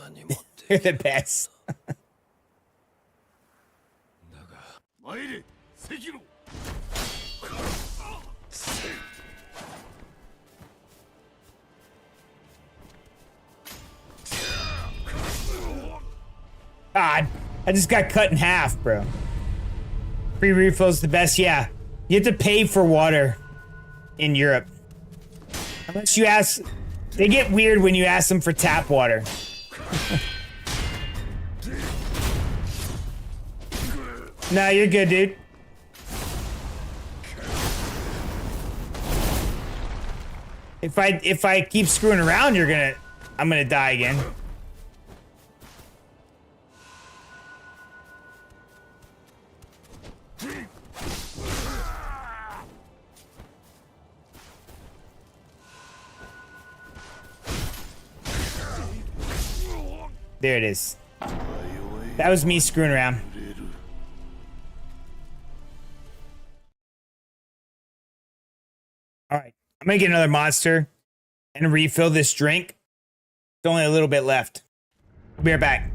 You're the best. God, I just got cut in half, bro. Free refills the best, yeah. You have to pay for water in Europe. Unless you ask, they get weird when you ask them for tap water. Nah, you're good, dude. If I keep screwing around, I'm gonna die again. There it is. That was me screwing around. Alright, I'm gonna get another monster and refill this drink. There's only a little bit left. I'll be right back.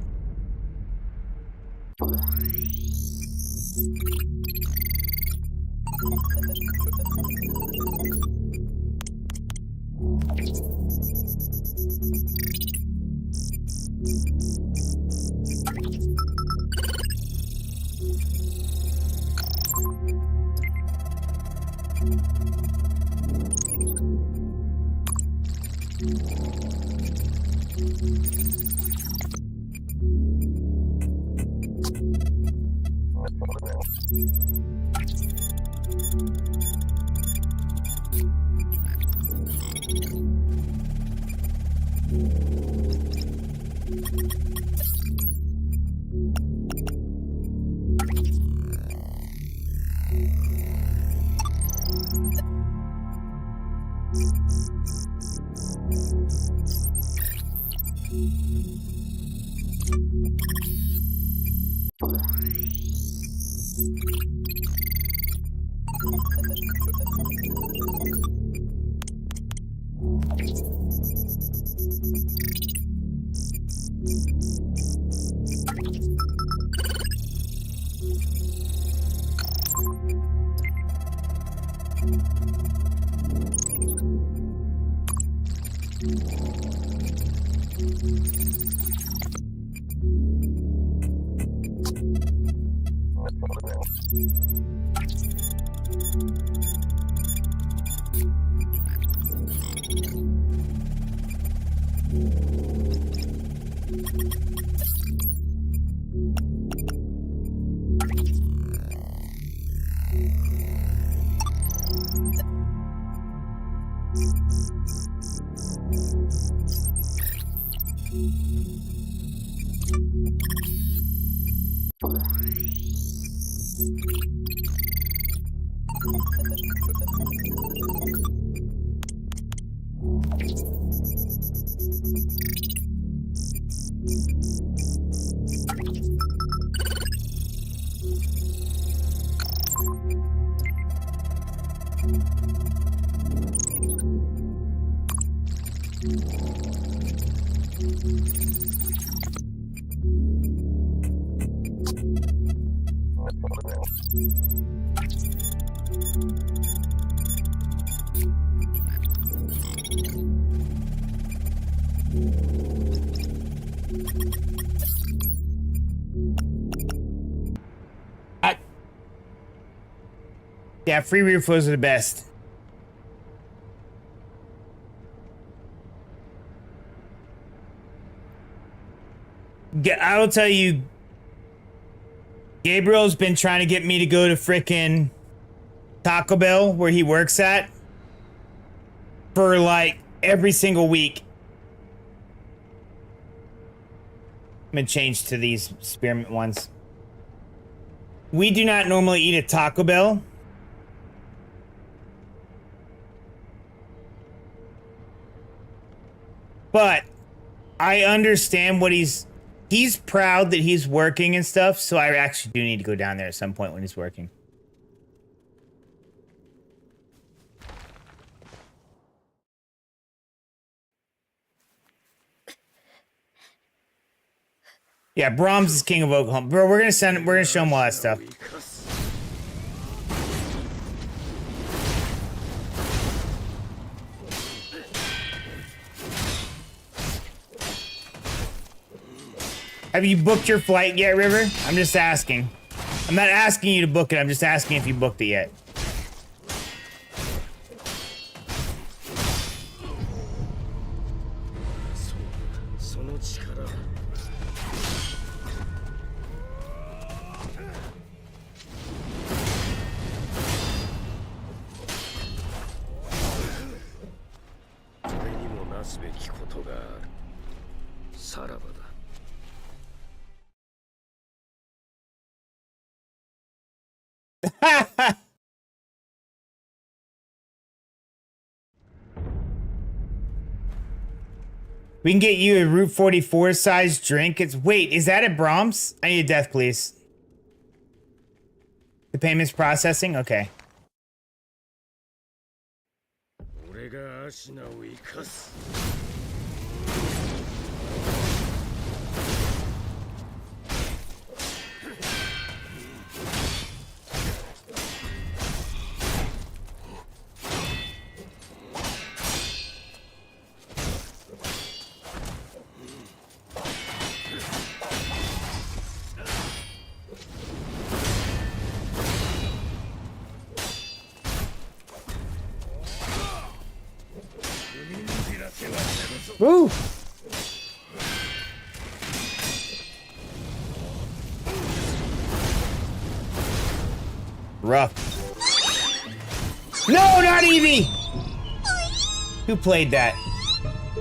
Yeah, free refills are the best. I will tell you, Gabriel's been trying to get me to go to frickin' Taco Bell, where he works at, for like every single week. I'm gonna change to these spearmint ones. We do not normally eat at Taco Bell. But I understand what he's proud that he's working and stuff, so I actually do need to go down there at some point when he's working. Yeah, Brahms is king of Oklahoma. Bro, we're gonna show him all that stuff. Have you booked your flight yet, River? I'm just asking. I'm not asking you to book it. I'm just asking if you booked it yet. We can get you a Route 44 size drink. Wait, is that at Brahms? I need a death, please. The payment's processing? Okay. Woo! Rough. No, not Evie! Who played that?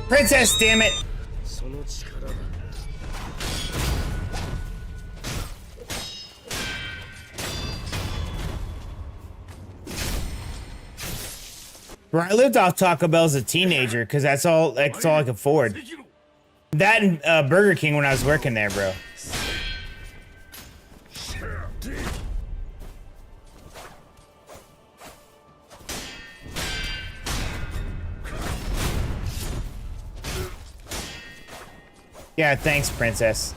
Princess, damn it! Bro, I lived off Taco Bell as a teenager because that's all I could afford. That and Burger King when I was working there, bro. Yeah, thanks, princess.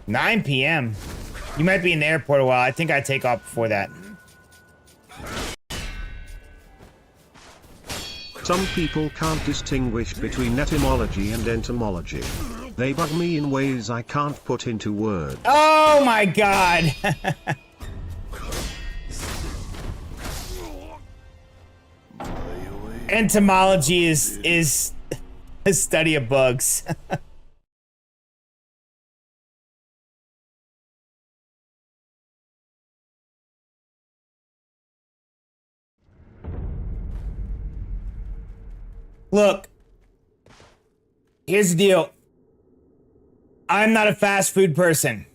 $9 p.m. You might be in the airport a while. I think I'd take off before that. Some people can't distinguish between etymology and entomology. They bug me in ways I can't put into words. Oh my god! Entomology is a study of bugs. Look, here's the deal. I'm not a fast food person.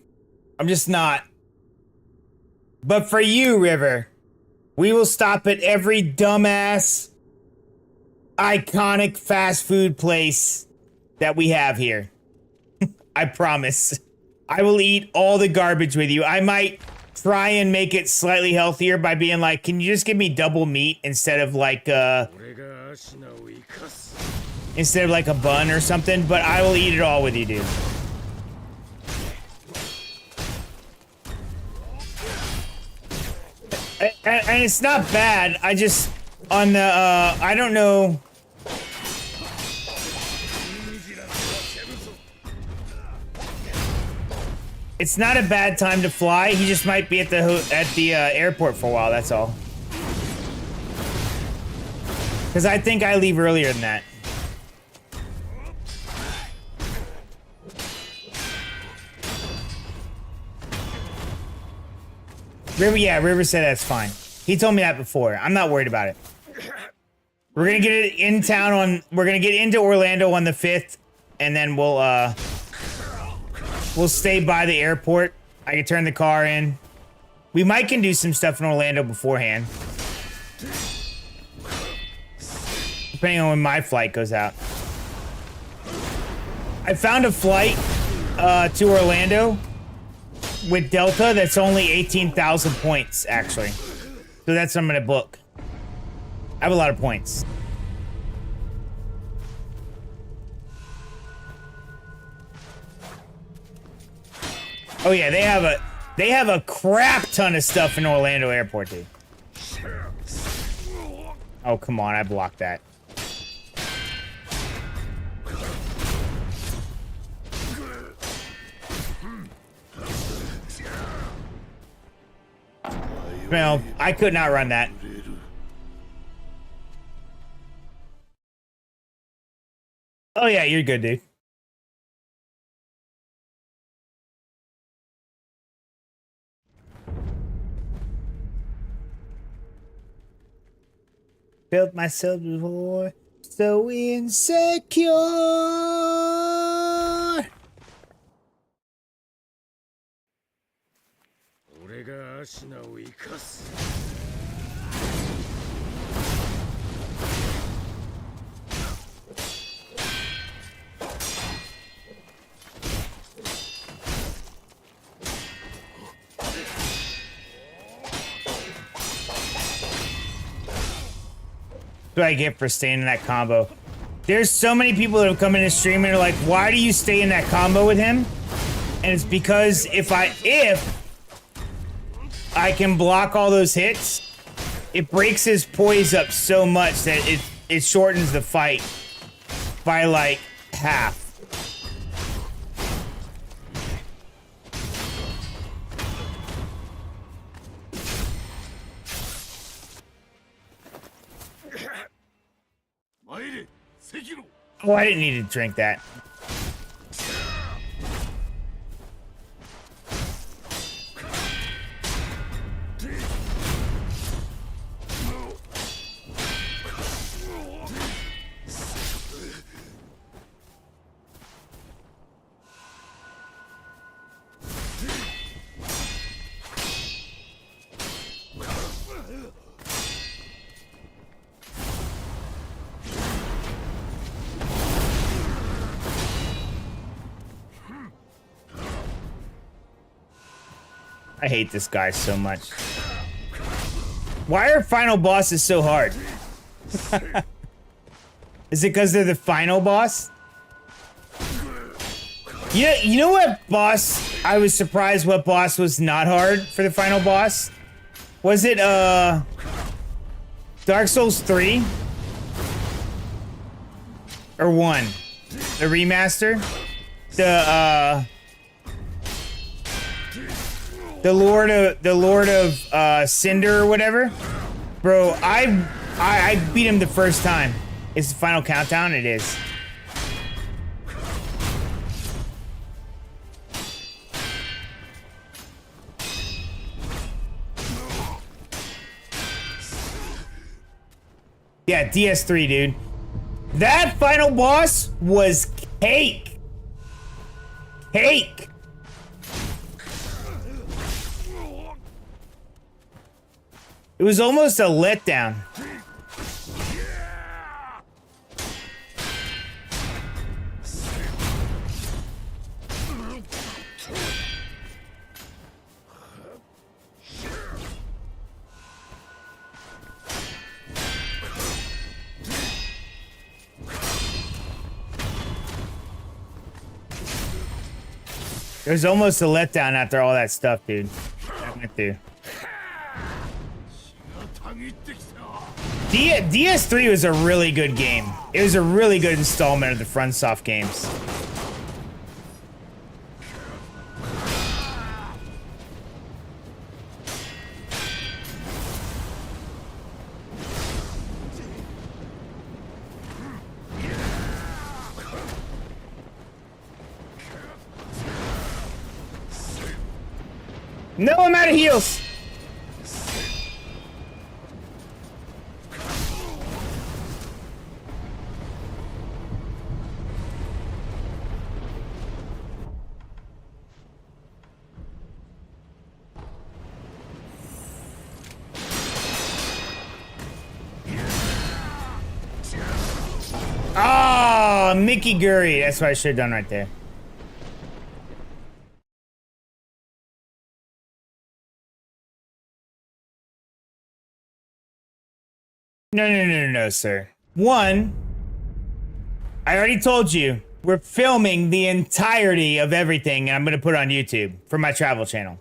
I'm just not. But for you, River, we will stop at every dumbass, iconic fast food place that we have here. I promise. I will eat all the garbage with you. I might try and make it slightly healthier by being like, can you just give me double meat instead of like a bun or something? But I will eat it all with you, dude. And it's not bad. I just, on the, I don't know. It's not a bad time to fly. He just might be at the airport for a while, that's all. Because I think I leave earlier than that. River said that's fine. He told me that before. I'm not worried about it. We're gonna get it in town on. We're gonna get into Orlando on the 5th, and then we'll stay by the airport. I can turn the car in. We might can do some stuff in Orlando beforehand, depending on when my flight goes out. I found a flight to Orlando with Delta that's only 18,000 points, actually. So that's what I'm gonna book. I have a lot of points. Oh yeah, they have a crap ton of stuff in Orlando Airport, dude. Oh, come on, I blocked that. Well, I could not run that. Oh yeah, you're good, dude. Built myself before, so insecure. What do I get for staying in that combo? There's so many people that have come in and stream and are like, why do you stay in that combo with him? And it's because if I can block all those hits, it breaks his poise up so much that it shortens the fight by like half. Oh, I didn't need to drink that. I hate this guy so much. Why are final bosses so hard? Is it because they're the final boss? Yeah, you know what boss? I was surprised what boss was not hard for the final boss. Was it, Dark Souls 3? Or 1? The remaster? The Lord of Cinder or whatever? Bro, I beat him the first time. It's the final countdown? It is. Yeah, DS3, dude. That final boss was cake. Cake. It was almost a letdown. It was almost a letdown after all that stuff, dude. I went through. DS3 was a really good game. It was a really good installment of the FromSoft games. No, I'm out of heals. Oh, Mickey Guri. That's what I should have done right there. No, sir. One, I already told you, we're filming the entirety of everything, and I'm going to put it on YouTube for my travel channel.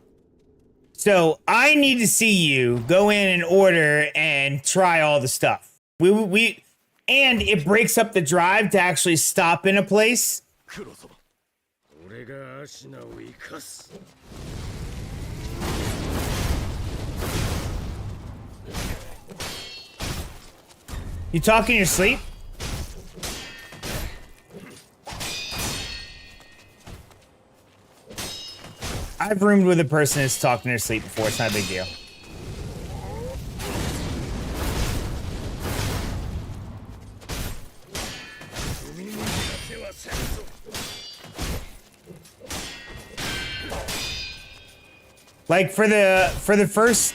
So I need to see you go in and order and try all the stuff. And it breaks up the drive to actually stop in a place. You talk in your sleep? I've roomed with a person that's talked in their sleep before. It's not a big deal. Like for the first,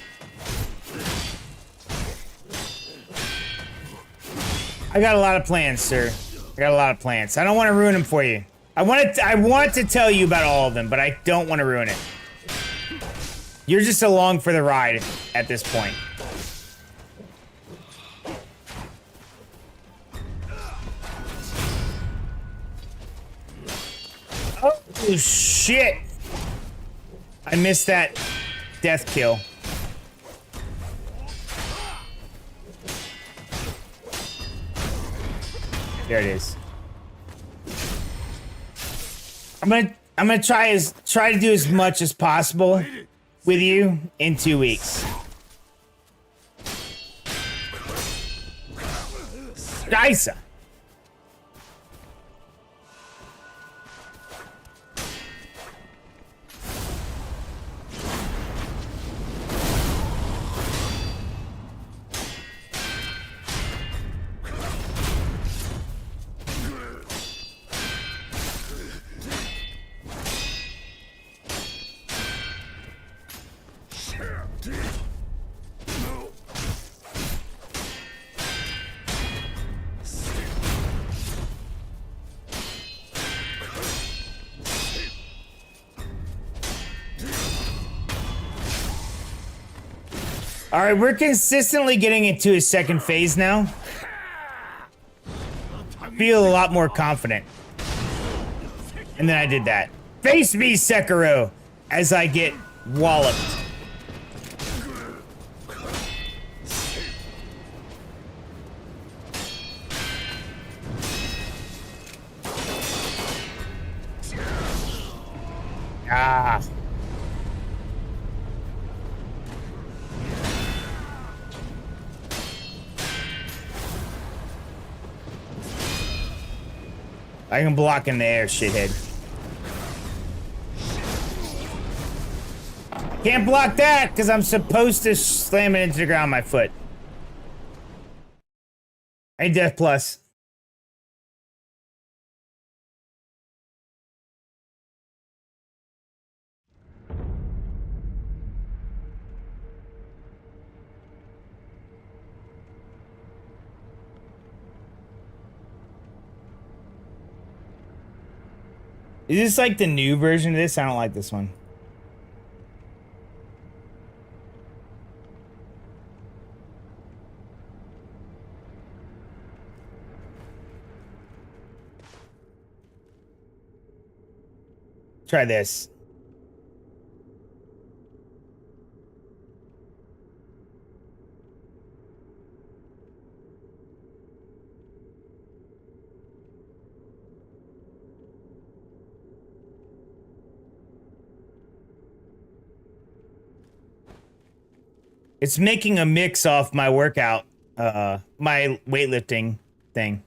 I got a lot of plans, sir. I got a lot of plans. I don't want to ruin them for you. I want to tell you about all of them, but I don't want to ruin it. You're just along for the ride at this point. Oh, shit. I missed that death kill. There it is. I'm gonna try to do as much as possible with you in 2 weeks. Scheiße. All right, we're consistently getting into his second phase now. Feel a lot more confident. And then I did that. Face me, Sekiro, as I get walloped. Ah. I can block in the air, shithead. Can't block that, because I'm supposed to slam it into the ground with my foot. Hey, Death Plus. Is this like the new version of this? I don't like this one. Try this. It's making a mix off my workout, my weightlifting thing.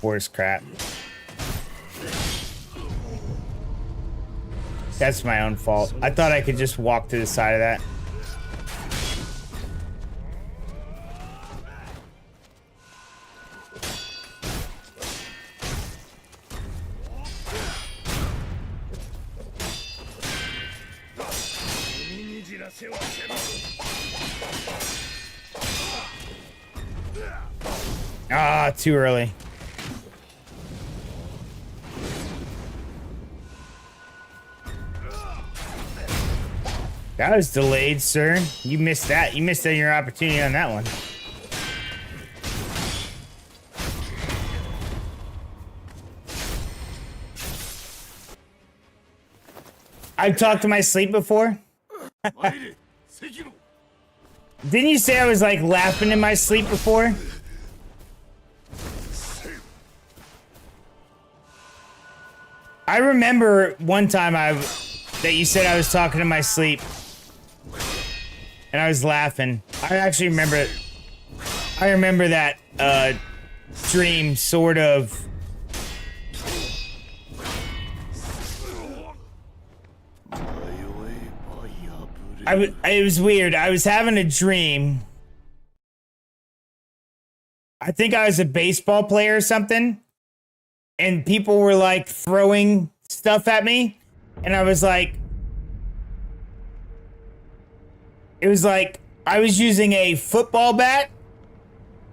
Worse crap. That's my own fault. I thought I could just walk to the side of that. Ah, too early. That was delayed, sir. You missed that. You missed your opportunity on that one. I've talked to my sleep before. Didn't you say I was like laughing in my sleep before? I remember one time that you said I was talking in my sleep. And I was laughing. I actually remember it. I remember that dream, sort of. It was weird. I was having a dream. I think I was a baseball player or something. And people were like throwing stuff at me. And I was like, it was like I was using a football bat.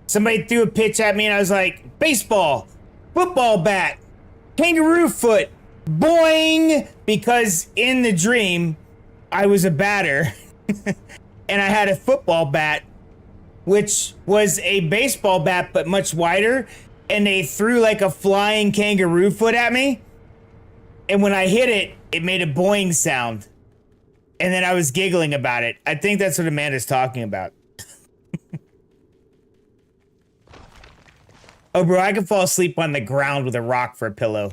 Somebody threw a pitch at me and I was like, baseball, football bat, kangaroo foot, boing. Because in the dream, I was a batter and I had a football bat, which was a baseball bat, but much wider. And they threw like a flying kangaroo foot at me. And when I hit it, it made a boing sound. And then I was giggling about it. I think that's what Amanda's talking about. Oh, bro, I can fall asleep on the ground with a rock for a pillow.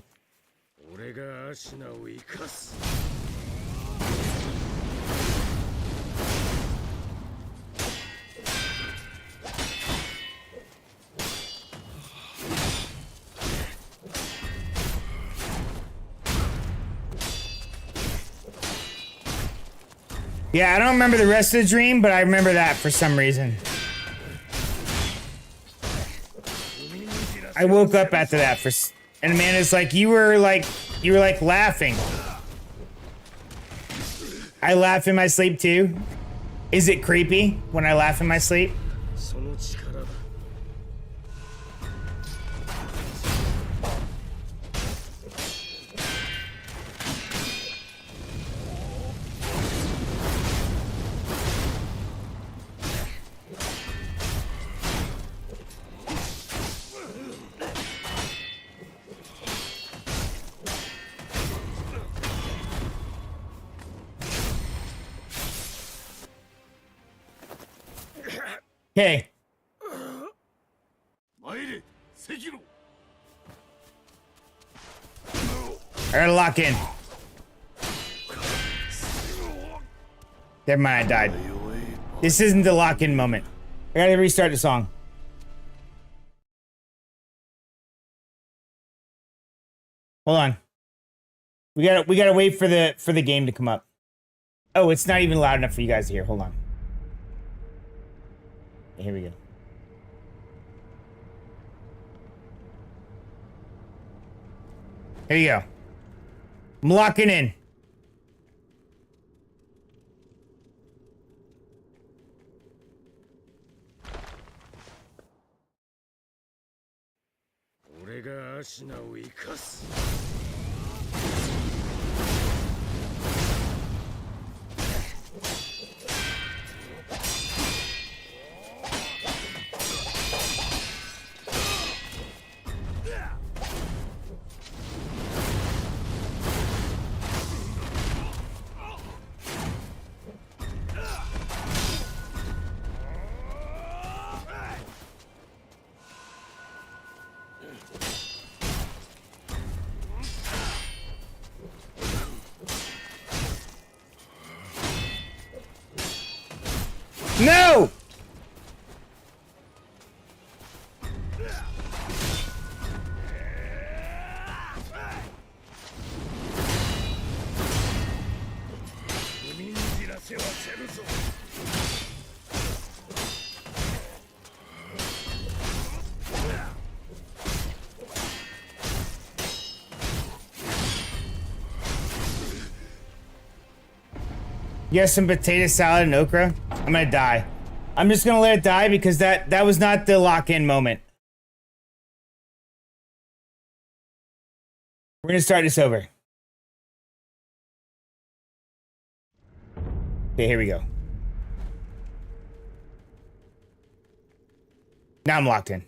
Yeah, I don't remember the rest of the dream, but I remember that for some reason. I woke up after that and Amanda's like, you were like laughing. I laugh in my sleep too. Is it creepy when I laugh in my sleep? その力だ。 Okay. 参れ、関野。 I gotta lock in. Never mind, I died. This isn't the lock in moment. I gotta restart the song. Hold on. We gotta wait for the game to come up. Oh, it's not even loud enough for you guys to hear. Hold on. Here we go. Here you go. I'm locking in. No! You have some potato salad and okra? I'm gonna die. I'm just gonna let it die because that was not the lock-in moment. We're gonna start this over. Okay, here we go. Now I'm locked in.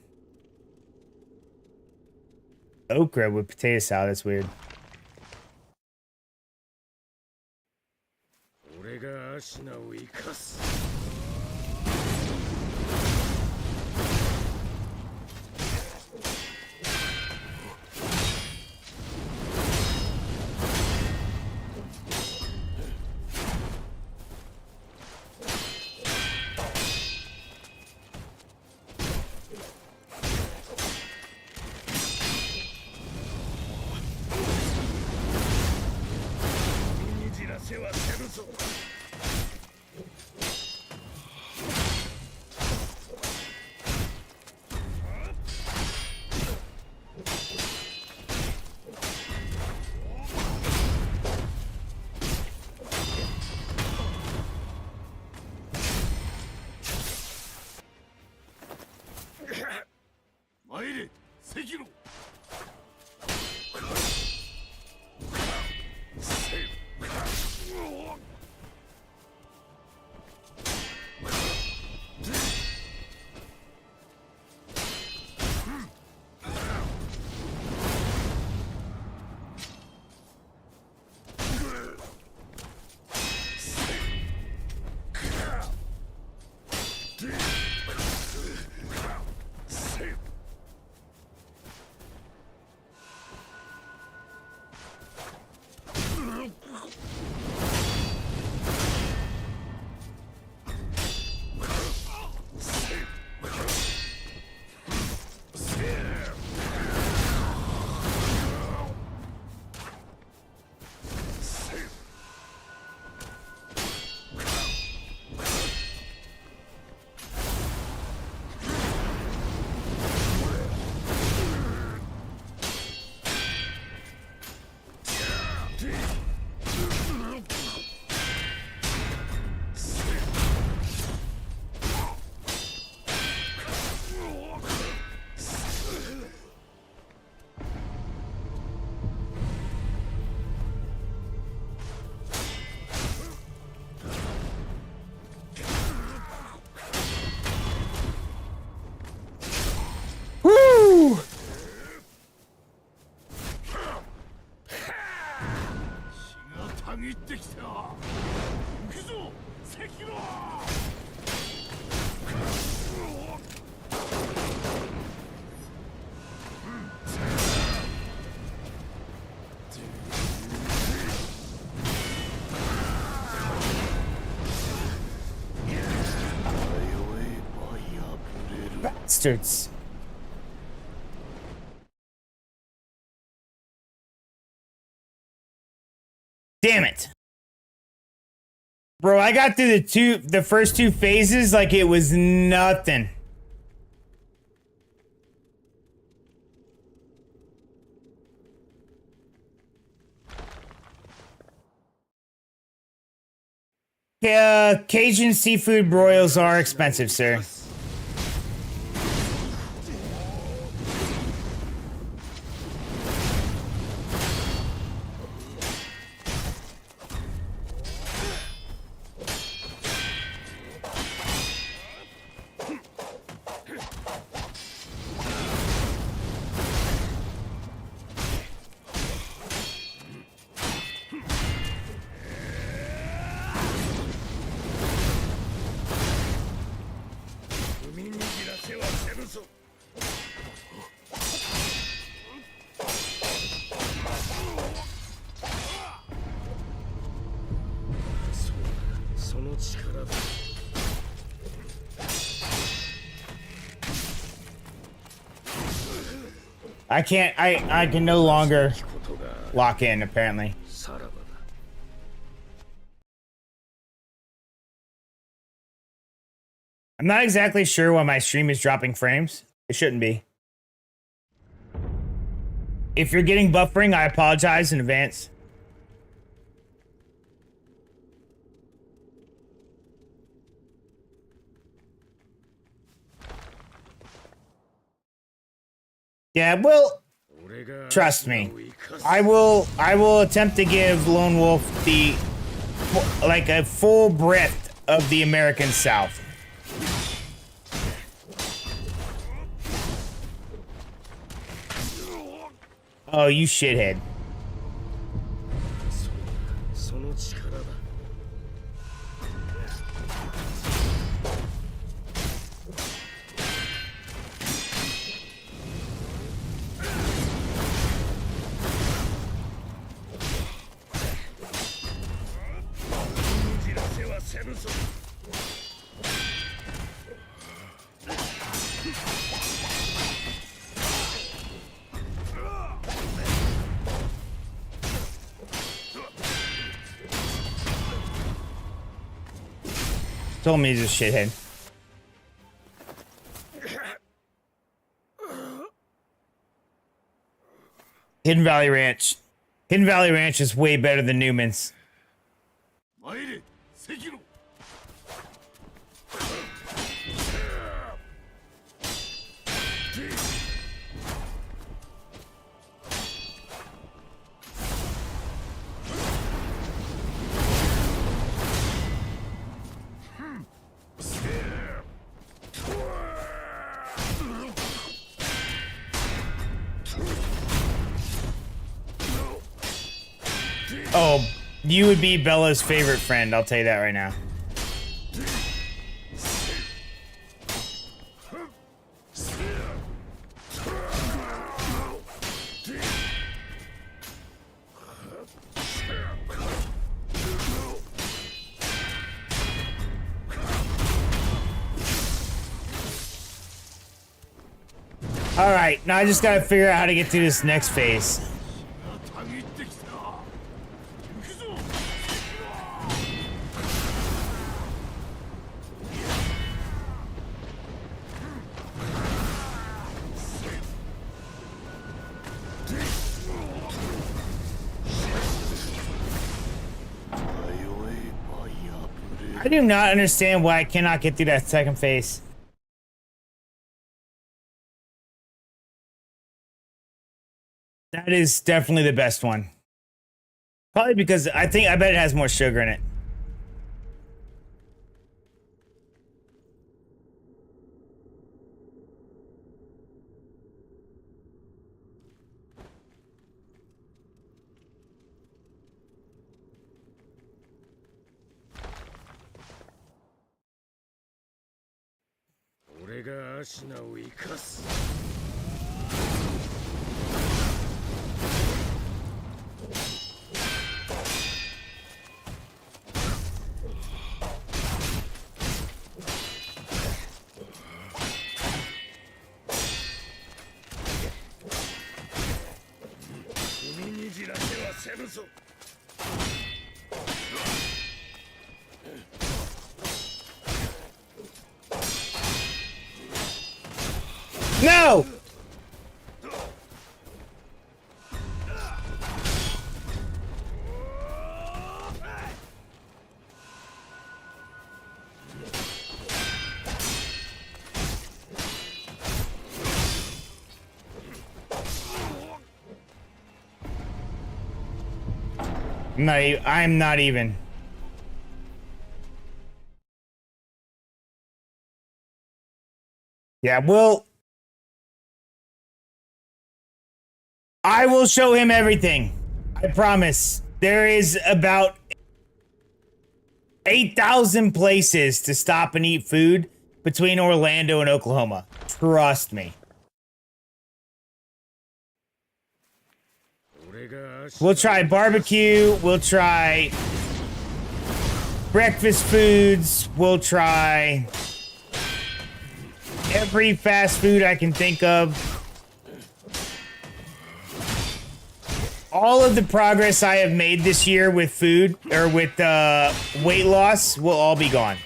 Okra with potato salad, that's weird. 俺がアシナを生かす。 参れ、関野。Bastards. Damn it. Bro, I got through the first two phases like it was nothing. Cajun seafood broils are expensive, sir. I can't, I can no longer lock in, apparently. I'm not exactly sure why my stream is dropping frames. It shouldn't be. If you're getting buffering, I apologize in advance. Yeah, well, trust me. I will attempt to give Lone Wolf the like a full breadth of the American South. Oh, you shithead. Told me he's a shithead. Hidden Valley Ranch. Hidden Valley Ranch is way better than Newman's. Sekiro. Oh, you would be Bella's favorite friend, I'll tell you that right now. Alright, now I just gotta figure out how to get through this next phase. I do not understand why I cannot get through that second phase. That is definitely the best one. Probably because I bet it has more sugar in it. ぞ。 No! I'm not even. Yeah, well, I will show him everything. I promise. There is about 8,000 places to stop and eat food between Orlando and Oklahoma. Trust me. We'll try barbecue. We'll try breakfast foods. We'll try every fast food I can think of. All of the progress I have made this year with food or with weight loss will all be gone.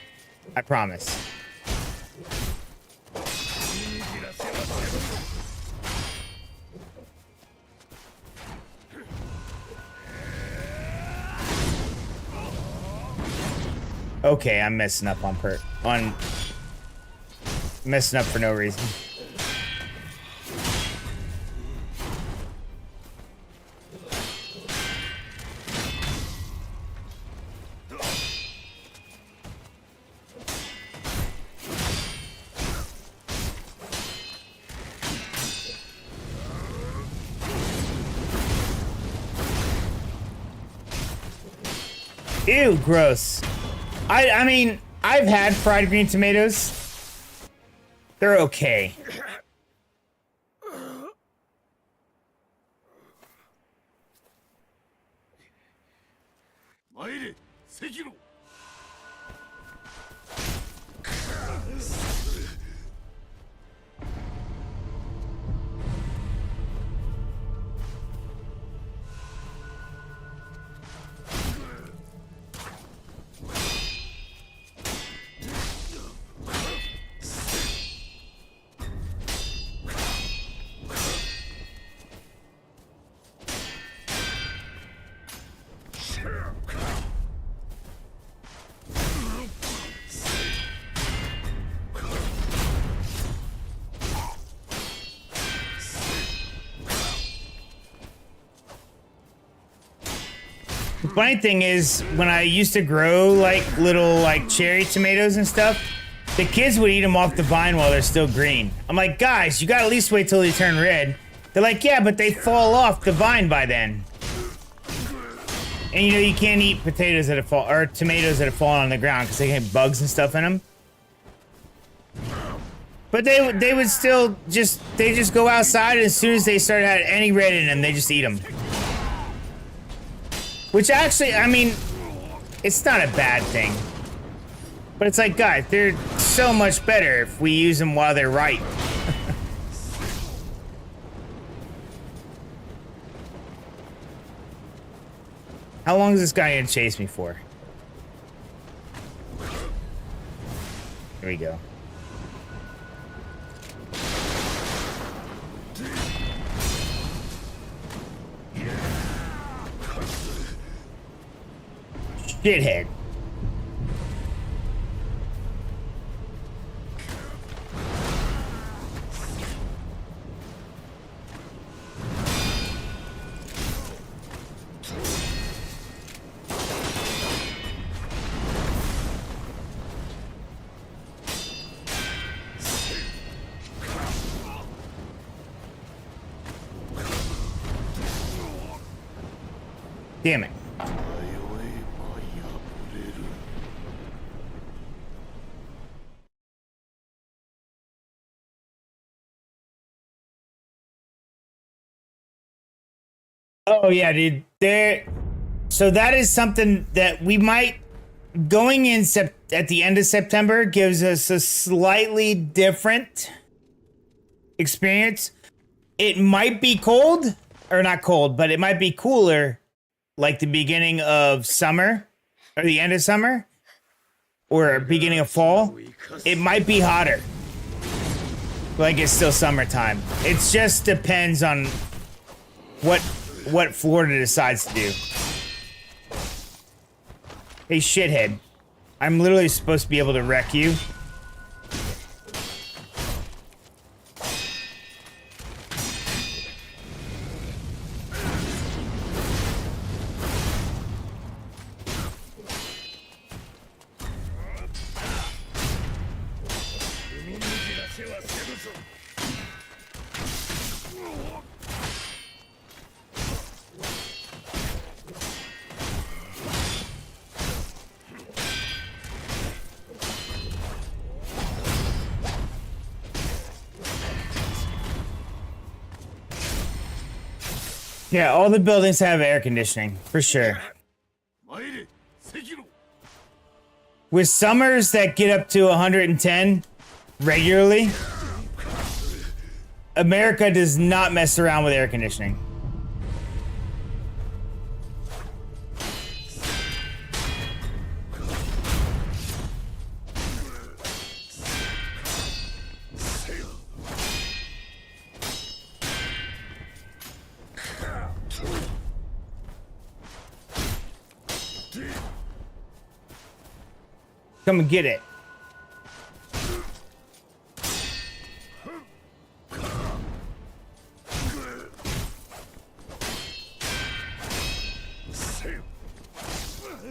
I promise. Okay, I'm messing up messing up for no reason. Ew, gross. I mean, I've had fried green tomatoes. They're okay. 参れ、関野。 The funny thing is, when I used to grow like little like cherry tomatoes and stuff, the kids would eat them off the vine while they're still green. I'm like, guys, you gotta at least wait till they turn red. They're like, yeah, but they fall off the vine by then. And you know, you can't eat potatoes that have fall or tomatoes that have fallen on the ground because they can have bugs and stuff in them. But they would still just go outside, and as soon as they started having any red in them, they just eat them. Which actually, I mean, it's not a bad thing. But it's like, guys, they're so much better if we use them while they're ripe. How long is this guy gonna chase me for? Here we go. Shithead. Damn it. Oh yeah, dude. So that is something that we might going in at the end of September gives us a slightly different experience. It might be cold, or not cold, but it might be cooler like the beginning of summer or the end of summer or beginning of fall, it might be hotter. Like it's still summertime. It just depends on what Florida decides to do. Hey, shithead. I'm literally supposed to be able to wreck you. Yeah, all the buildings have air conditioning, for sure. 参れ赤炉 With summers that get up to 110 regularly, America does not mess around with air conditioning. Come and get it.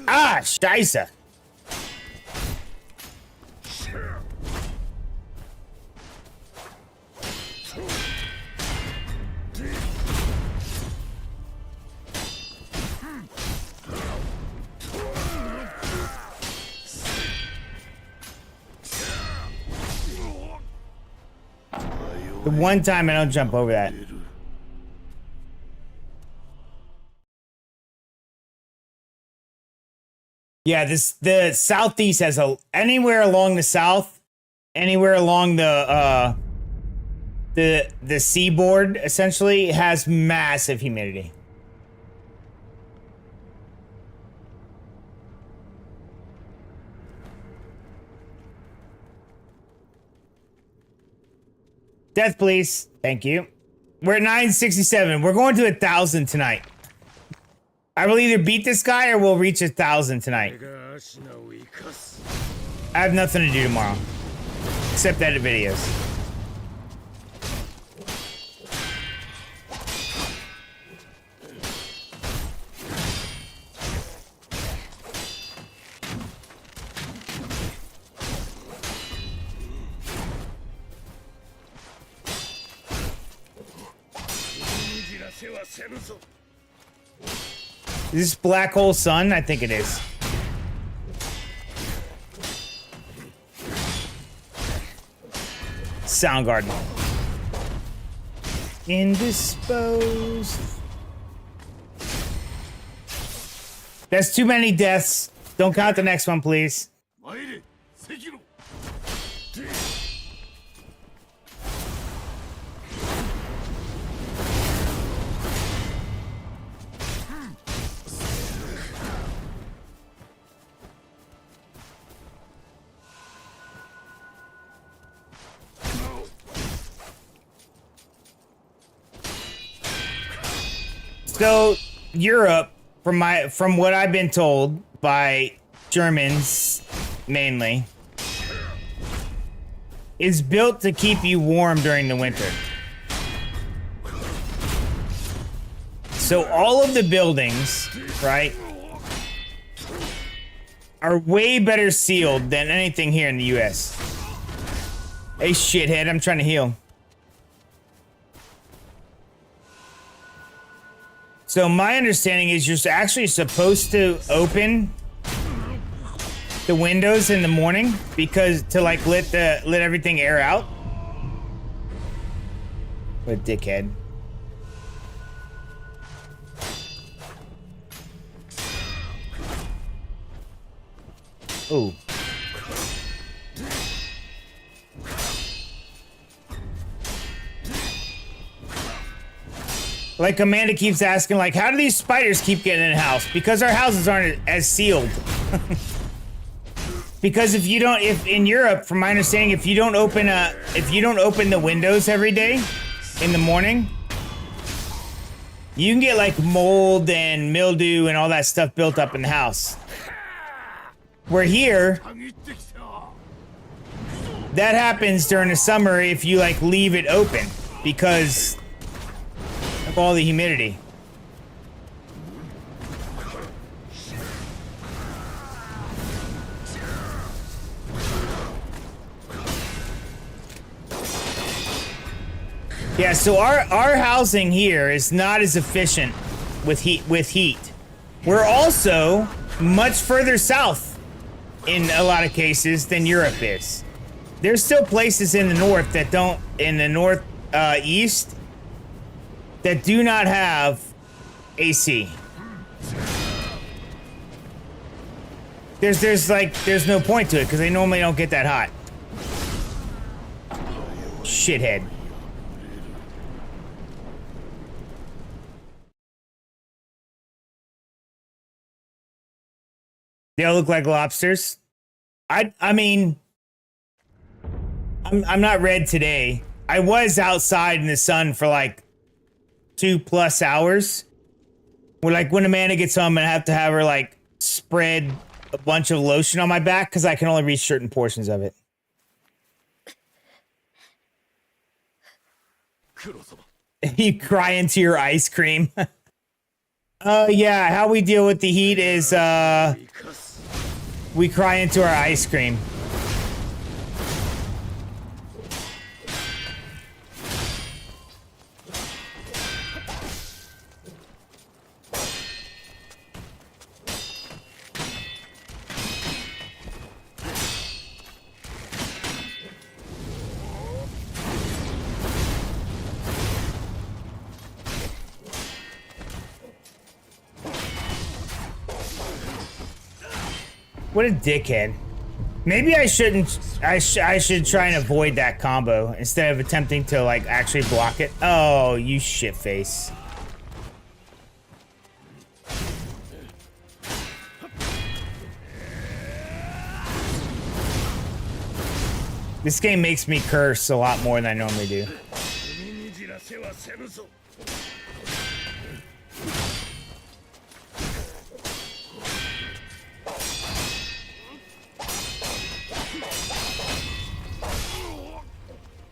Ah, Scheiße. The one time I don't jump over that. Yeah, the southeast has anywhere along the south, anywhere along the seaboard essentially has massive humidity. Death, please. Thank you. We're at 967. We're going to 1,000 tonight. I will either beat this guy or we'll reach 1,000 tonight. 俺が足名を生かす I have nothing to do tomorrow. Except edit videos. Is this Black Hole Sun? I think it is. Soundgarden. Indisposed. That's too many deaths. Don't count the next one, please. 参れ赤炉 So Europe, from what I've been told by Germans mainly, is built to keep you warm during the winter. So all of the buildings, right, are way better sealed than anything here in the US. Hey shithead, I'm trying to heal. So my understanding is you're actually supposed to open the windows in the morning because to like let everything air out. What a dickhead. Ooh. Like Amanda keeps asking, like, how do these spiders keep getting in the house? Because our houses aren't as sealed. Because if in Europe, from my understanding, if you don't open the windows every day in the morning, you can get like mold and mildew and all that stuff built up in the house. Where here, that happens during the summer if you like leave it open because of all the humidity. Yeah, so our housing here is not as efficient with heat. We're also much further south in a lot of cases than Europe is. There's still places in the north that don't, in the north east, that do not have AC. There's no point to it because they normally don't get that hot. Shithead. They all look like lobsters. I mean, I'm not red today. I was outside in the sun for like 2+ hours. Where like when Amanda gets home, I have to have her like spread a bunch of lotion on my back because I can only reach certain portions of it. You cry into your ice cream. Yeah, how we deal with the heat is we cry into our ice cream. What a dickhead. Maybe I shouldn't. I should try and avoid that combo instead of attempting to like actually block it. Oh, you shitface. This game makes me curse a lot more than I normally do.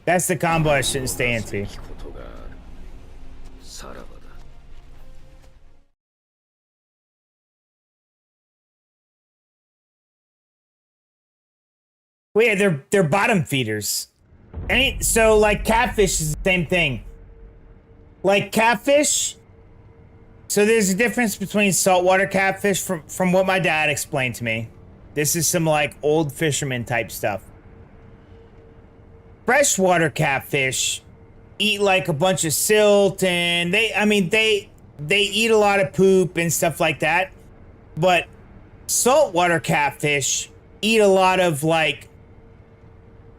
That's the combo I shouldn't stay into. Well, yeah, they're bottom feeders. So like catfish is the same thing. Like catfish. So there's a difference between saltwater catfish from what my dad explained to me. This is some like old fisherman type stuff. Freshwater catfish eat like a bunch of silt and they eat a lot of poop and stuff like that. But saltwater catfish eat a lot of like,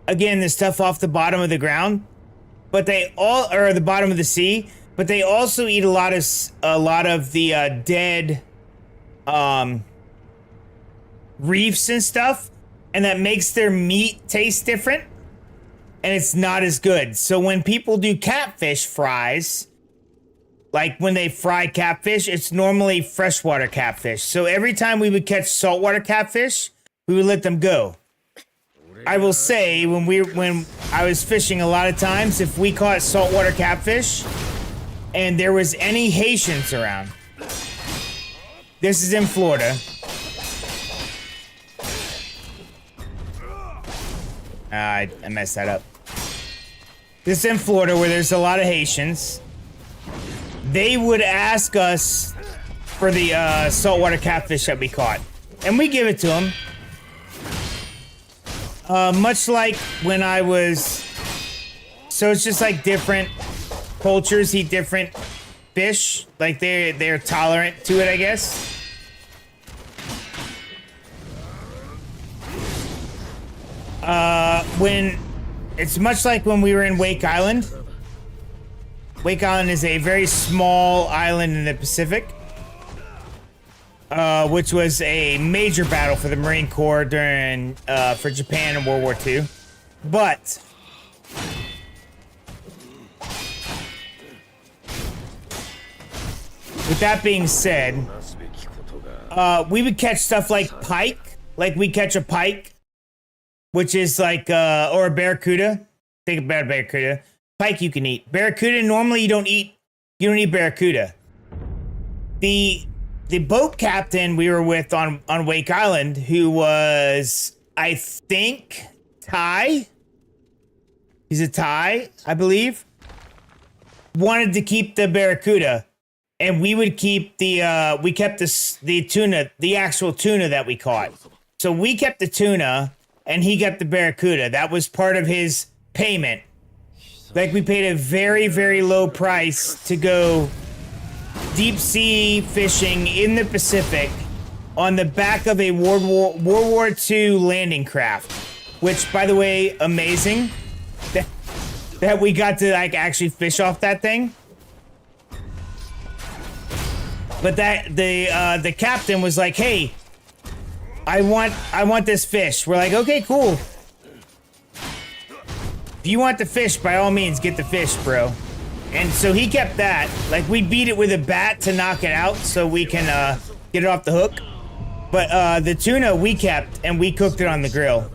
again, the stuff off the bottom of the ground, but they all or the bottom of the sea, but they also eat a lot of the dead reefs and stuff, and that makes their meat taste different. And it's not as good. So when people do catfish fries, like when they fry catfish, it's normally freshwater catfish. So every time we would catch saltwater catfish, we would let them go. I will say, when I was fishing a lot of times, if we caught saltwater catfish and there was any Haitians around, this is in Florida. I messed that up. This is in Florida where there's a lot of Haitians. They would ask us for the saltwater catfish that we caught. And we give it to them. Much like when I was... So it's just like different cultures eat different fish. Like they're tolerant to it, I guess. When it's much like when we were in Wake Island. Wake Island is a very small island in the Pacific, which was a major battle for the Marine Corps during for Japan in World War II. But with that being said, we would catch stuff like pike, like we catch a pike, which is like or a barracuda. Think about a barracuda. Pike you can eat. Barracuda normally you don't eat barracuda. The boat captain we were with on Wake Island, who was, I think, Thai. He's a Thai, I believe. Wanted to keep the barracuda, and we would keep we kept the tuna, the actual tuna that we caught. So we kept the tuna, and he kept the barracuda. That was part of his payment. Like, we paid a very, very low price to go deep sea fishing in the Pacific on the back of a World War II landing craft. Which, by the way, amazing that we got to like actually fish off that thing. But that the captain was like, "Hey, I want this fish." We're like, "Okay, cool. If you want the fish, by all means, get the fish, bro." And so he kept that. Like, we beat it with a bat to knock it out so we can get it off the hook. But the tuna we kept, and we cooked it on the grill.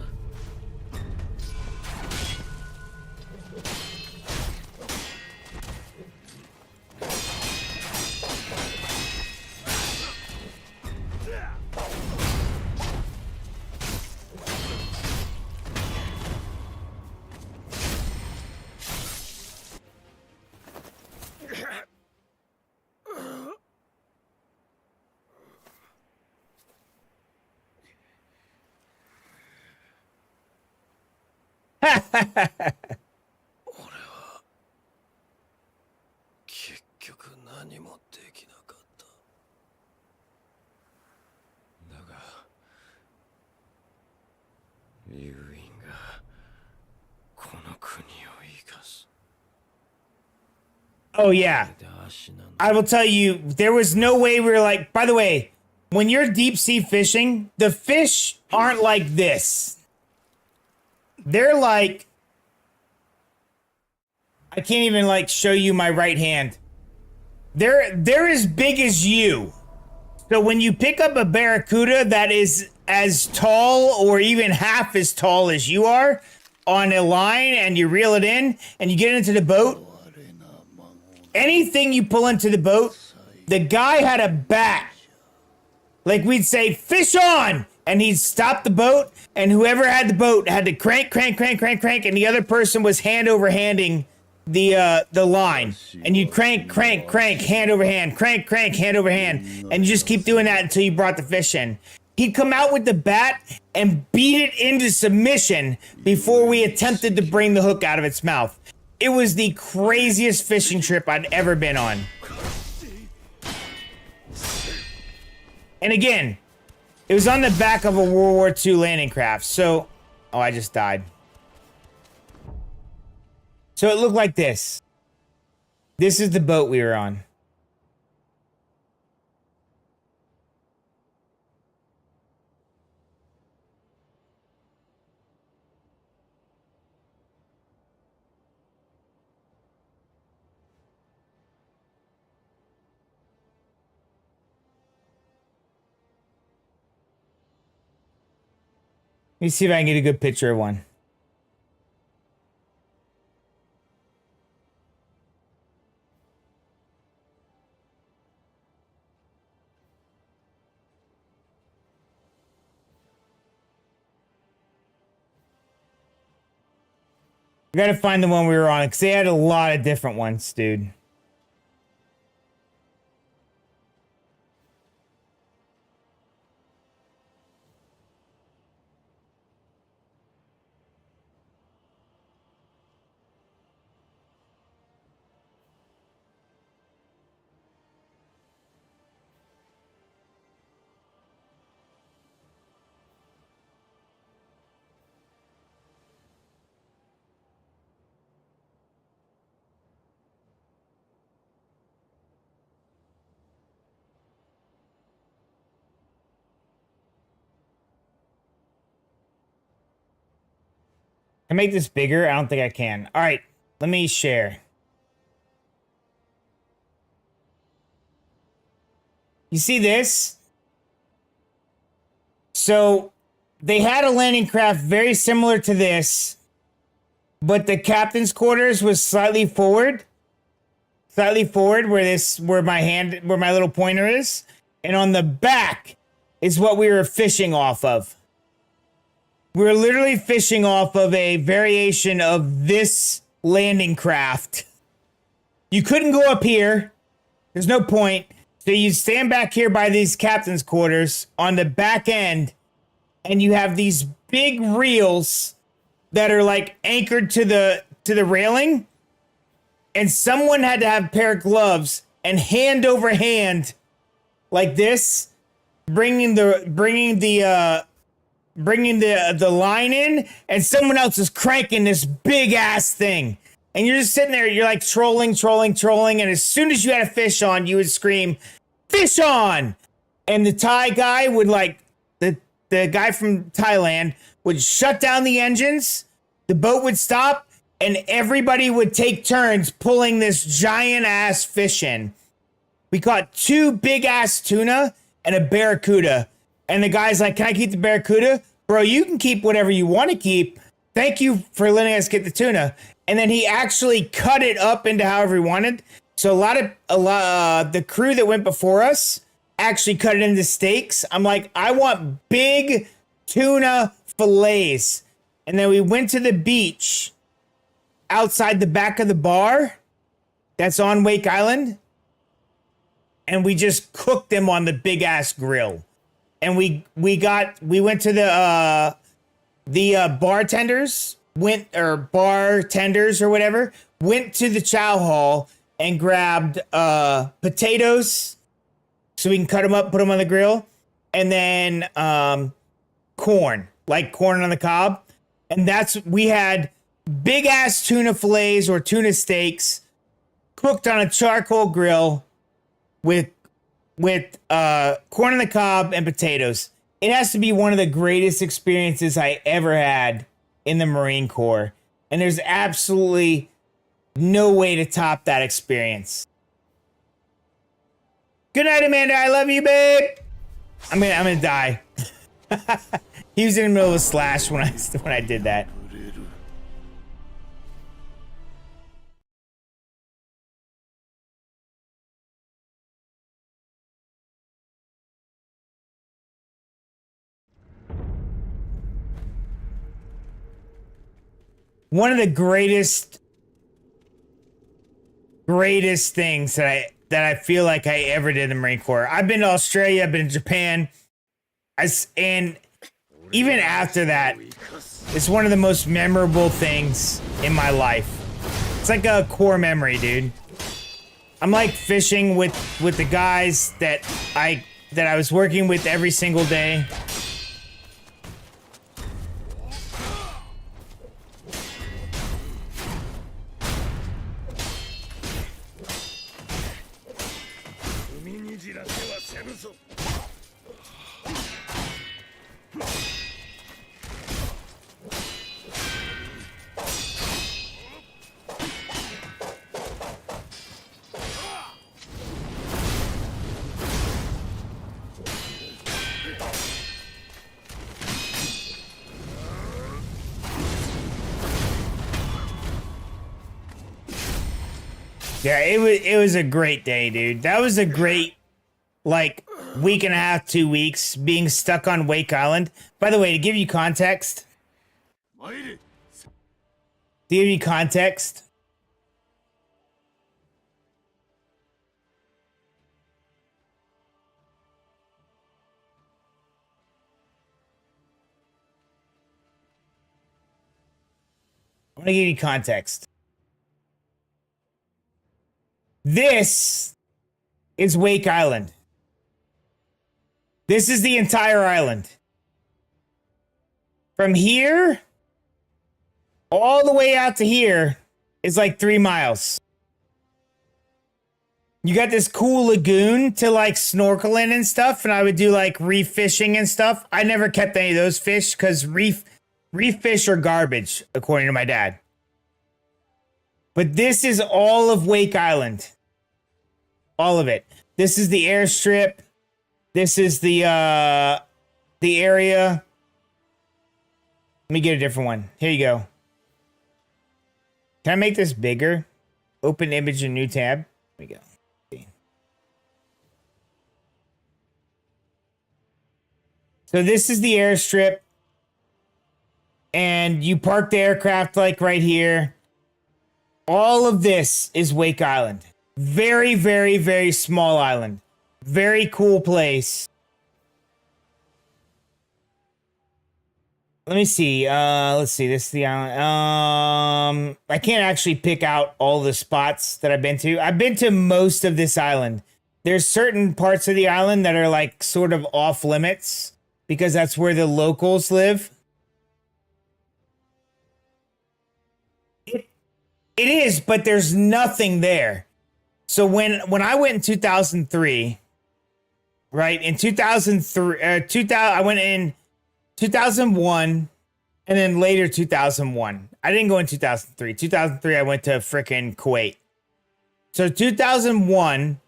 Oh yeah, I will tell you, there was no way we were like, by the way, when you're deep sea fishing, the fish aren't like this. They're like, I can't even like show you my right hand. They're as big as you. So when you pick up a barracuda that is as tall or even half as tall as you are on a line, and you reel it in and you get it into the boat, anything you pull into the boat, the guy had a bat. Like, we'd say, "Fish on!" And he'd stop the boat, and whoever had the boat had to crank, and the other person was hand over handing the line. And you'd crank, hand over hand, crank, hand over hand. And you just keep doing that until you brought the fish in. He'd come out with the bat and beat it into submission before we attempted to bring the hook out of its mouth. It was the craziest fishing trip I'd ever been on. And again, it was on the back of a World War II landing craft, so... Oh, I just died. So it looked like this. This is the boat we were on. Let me see if I can get a good picture of one. I gotta find the one we were on, because they had a lot of different ones, dude. I make this bigger? I don't think I can. All right, let me share. You see this? So they had a landing craft very similar to this, but the captain's quarters was slightly forward where my little pointer is, and on the back is what we were fishing off of. We were literally fishing off of a variation of this landing craft. You couldn't go up here. There's no point. So you stand back here by these captain's quarters on the back end, and you have these big reels that are like anchored to the railing, and someone had to have a pair of gloves and hand over hand like this, bringing the line in, and someone else is cranking this big ass thing. And you're just sitting there, you're like trolling, and as soon as you had a fish on, you would scream, "Fish on!" And the Thai guy would like, the guy from Thailand would shut down the engines, the boat would stop, and everybody would take turns pulling this giant ass fish in. We caught 2 big ass tuna and a barracuda. And the guy's like, "Can I keep the barracuda?" "Bro, you can keep whatever you want to keep. Thank you for letting us get the tuna." And then he actually cut it up into however he wanted. So a lot the crew that went before us actually cut it into steaks. I'm like, I want big tuna fillets. And then we went to the beach outside the back of the bar that's on Wake Island, and we just cooked them on the big ass grill. And we went to the bartenders or whatever, went to the chow hall and grabbed potatoes so we can cut them up, put them on the grill, and then corn on the cob. And we had big ass tuna fillets or tuna steaks cooked on a charcoal grill with corn on the cob and potatoes. It has to be one of the greatest experiences I ever had in the Marine Corps. And there's absolutely no way to top that experience. Good night, Amanda. I love you, babe. I'm gonna die. He was in the middle of a slash when I did that. One of the greatest things that I feel like I ever did in the Marine Corps. I've been to Australia, I've been to Japan, and even after that, it's one of the most memorable things in my life. It's like a core memory, dude. I'm like fishing with the guys that I was working with every single day. Yeah, it was a great day, dude. That was a great, like, week and a half, 2 weeks being stuck on Wake Island. By the way, to give you context. I'm gonna give you context. This is Wake Island. This is the entire island. From here, all the way out to here is like 3 miles. You got this cool lagoon to like snorkel in and stuff, and I would do like reef fishing and stuff. I never kept any of those fish because reef Reef fish are garbage, according to my dad. But this is all of Wake Island. All of it. This is the airstrip. This is the area. Let me get a different one. Here you go. Can I make this bigger? Open image in new tab. There we go. So this is the airstrip. And you park the aircraft like right here. All of this is Wake Island. Very, very, very small island. Very cool place. Let me see. Let's see. This is the island. I can't actually pick out all the spots that I've been to. I've been to most of this island. There's certain parts of the island that are like sort of off limits because that's where the locals live. It is, but there's nothing there. So when I went in 2003, right? In 2003, I went in 2001 and then later 2001. I didn't go in 2003. 2003, I went to frickin' Kuwait. So 2001,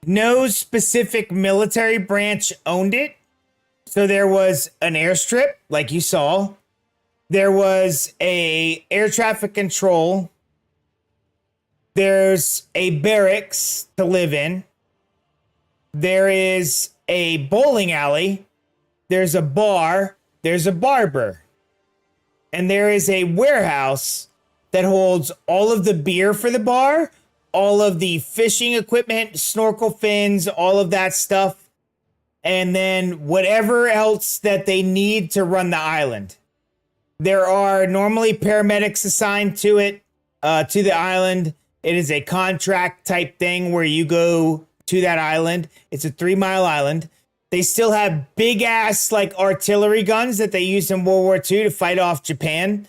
no specific military branch owned it. So there was an airstrip, like you saw. There was a air traffic control. There's a barracks to live in. There is a bowling alley. There's a bar. There's a barber. And there is a warehouse that holds all of the beer for the bar, all of the fishing equipment, snorkel fins, all of that stuff. And then whatever else that they need to run the island. There are normally paramedics assigned to it, to the island. It is a contract type thing where you go to that island. It's a 3-mile island. They still have big ass like artillery guns that they used in World War II to fight off Japan.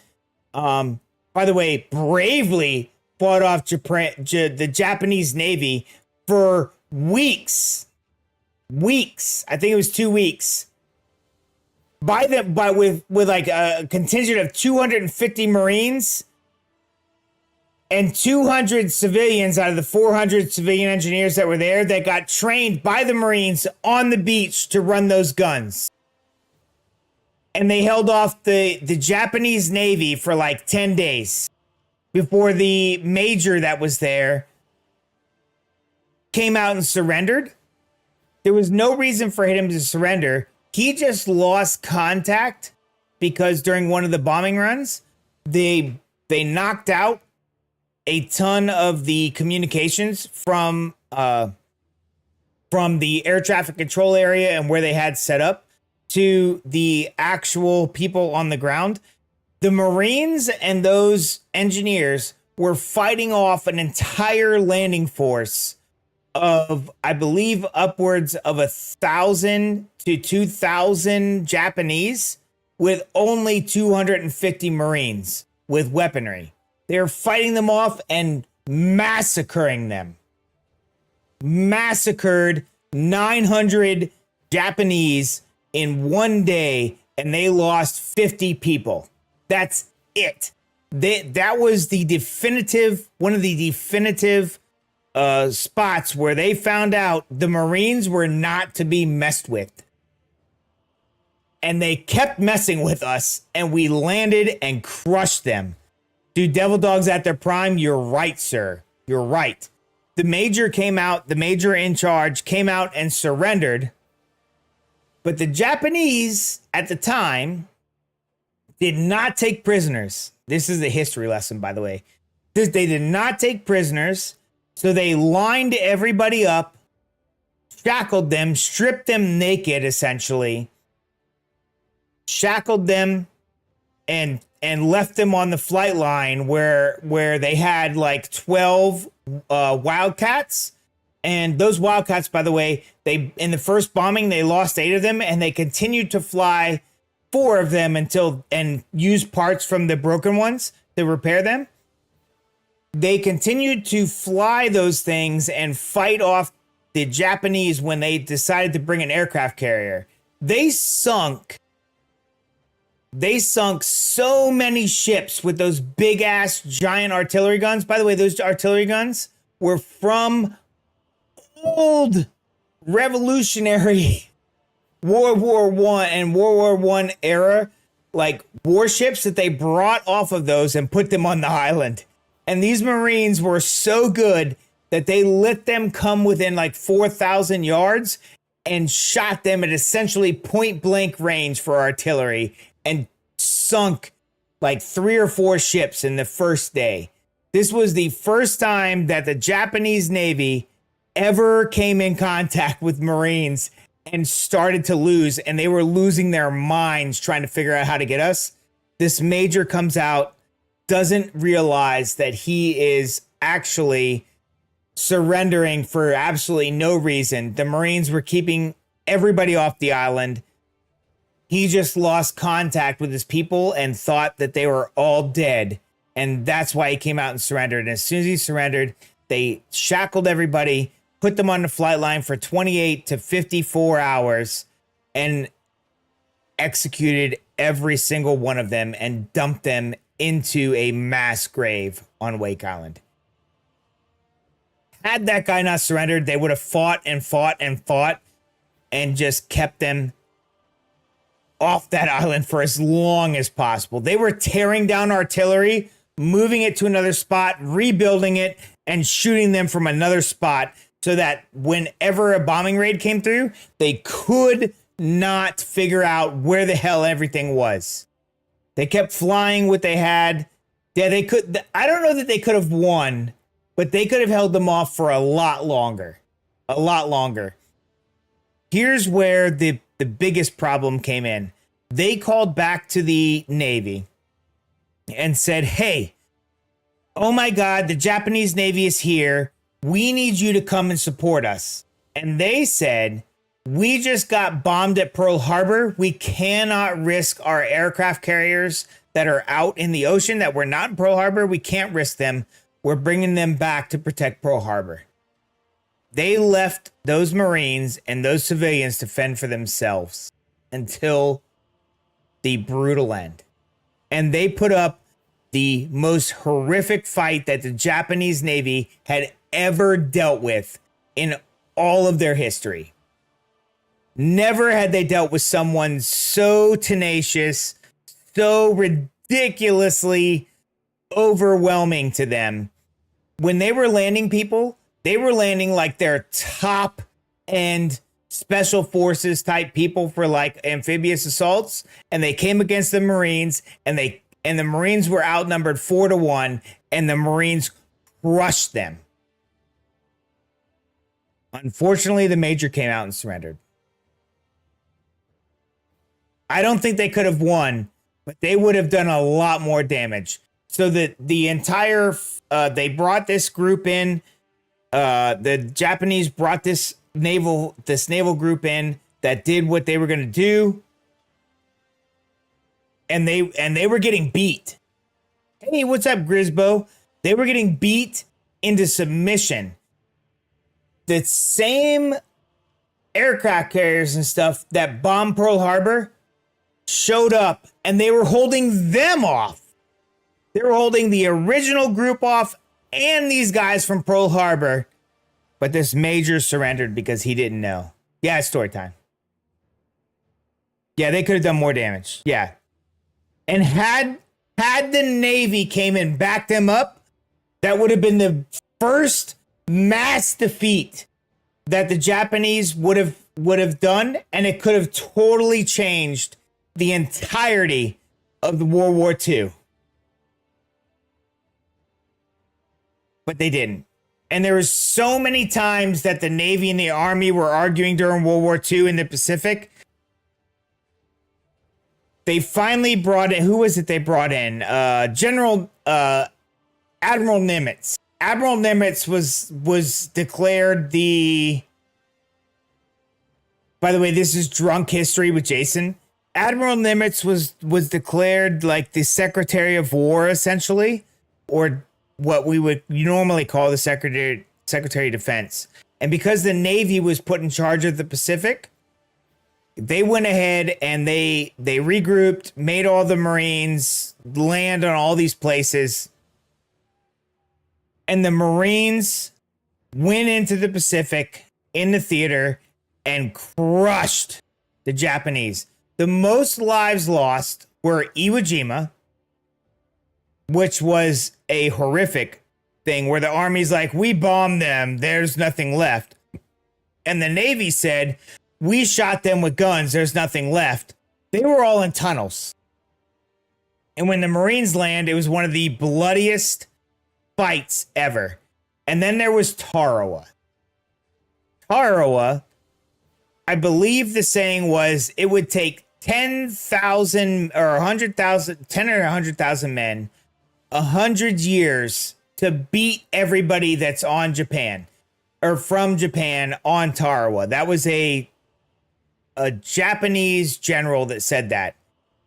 By the way, bravely fought off the Japanese Navy for weeks. Weeks. I think it was 2 weeks. With like a contingent of 250 Marines and 200 civilians out of the 400 civilian engineers that were there that got trained by the Marines on the beach to run those guns. And they held off the Japanese Navy for like 10 days before the major that was there came out and surrendered. There was no reason for him to surrender. He just lost contact because during one of the bombing runs, they knocked out a ton of the communications from the air traffic control area and where they had set up to the actual people on the ground. The Marines and those engineers were fighting off an entire landing force of, I believe, upwards of 1,000 to 2,000 Japanese with only 250 Marines with weaponry. They're fighting them off and massacring them. Massacred 900 Japanese in one day, and they lost 50 people. That's it. That was the definitive, one of the definitive spots where they found out the Marines were not to be messed with. And they kept messing with us, and we landed and crushed them. Dude, Devil Dogs at their prime, you're right, sir. You're right. The major came out, the major in charge came out and surrendered. But the Japanese at the time did not take prisoners. This is a history lesson, by the way. They did not take prisoners. So they lined everybody up, shackled them, stripped them naked, essentially, shackled them, and left them on the flight line where they had like 12 Wildcats. And those Wildcats, by the way, they in the first bombing, they lost 8 of them, and they continued to fly 4 of them and use parts from the broken ones to repair them. They continued to fly those things and fight off the Japanese when they decided to bring an aircraft carrier. They sunk They sunk so many ships with those big ass giant artillery guns. By the way, those artillery guns were from old revolutionary World War One and World War One era, like warships that they brought off of those and put them on the island. And these Marines were so good that they let them come within like 4,000 yards and shot them at essentially point blank range for artillery and sunk like 3 or 4 ships in the first day. This was the first time that the Japanese Navy ever came in contact with Marines and started to lose, and they were losing their minds trying to figure out how to get us. This major comes out, doesn't realize that he is actually surrendering for absolutely no reason. The Marines were keeping everybody off the island. He just lost contact with his people and thought that they were all dead. And that's why he came out and surrendered. And as soon as he surrendered, they shackled everybody, put them on the flight line for 28 to 54 hours, and executed every single one of them and dumped them into a mass grave on Wake Island. Had that guy not surrendered, they would have fought and fought and fought and just kept them off that island for as long as possible. They were tearing down artillery, moving it to another spot, rebuilding it, and shooting them from another spot so that whenever a bombing raid came through, they could not figure out where the hell everything was. They kept flying what they had. Yeah, they could. I don't know that they could have won, but they could have held them off for a lot longer. A lot longer. Here's where the biggest problem came in. They called back to the Navy and said, hey, oh my God, the Japanese Navy is here. We need you to come and support us. And they said, we just got bombed at Pearl Harbor. We cannot risk our aircraft carriers that are out in the ocean, that were not in Pearl Harbor. We can't risk them. We're bringing them back to protect Pearl Harbor. They left those Marines and those civilians to fend for themselves until the brutal end. And they put up the most horrific fight that the Japanese Navy had ever dealt with in all of their history. Never had they dealt with someone so tenacious, so ridiculously overwhelming to them. When they were landing people, they were landing like their top end special forces type people for like amphibious assaults, and they came against the Marines, and the Marines were outnumbered 4-1, and the Marines crushed them. Unfortunately, the major came out and surrendered. I don't think they could have won, but they would have done a lot more damage. So that the entire they brought this group in. The Japanese brought this naval group in that did what they were going to do, and they were getting beat. Hey, what's up, Grisbo? They were getting beat into submission. The same aircraft carriers and stuff that bombed Pearl Harbor showed up, and they were holding them off. They were holding the original group off and these guys from Pearl Harbor. But this major surrendered because he didn't know. Yeah, it's story time. Yeah, they could have done more damage. Yeah. And had the Navy came and backed them up, that would have been the first mass defeat that the Japanese would have done, and it could have totally changed the entirety of the World War II. But they didn't. And there was so many times that the Navy and the Army were arguing during World War II in the Pacific. They finally brought in, who was it they brought in? Admiral Nimitz. Admiral Nimitz was declared the... By the way, this is drunk history with Jason. Admiral Nimitz was declared like the Secretary of War, essentially, or what we would normally call the Secretary of Defense. And because the Navy was put in charge of the Pacific, they went ahead and they regrouped, made all the Marines land on all these places. And the Marines went into the Pacific in the theater and crushed the Japanese. The most lives lost were Iwo Jima, which was a horrific thing where the Army's like, we bombed them, there's nothing left. And the Navy said, we shot them with guns, there's nothing left. They were all in tunnels. And when the Marines land, it was one of the bloodiest fights ever. And then there was Tarawa. Tarawa, I believe the saying was it would take 10,000 or 100,000, 10 or 100,000 men, 100 years to beat everybody that's on Japan or from Japan on Tarawa. That was a Japanese general that said that.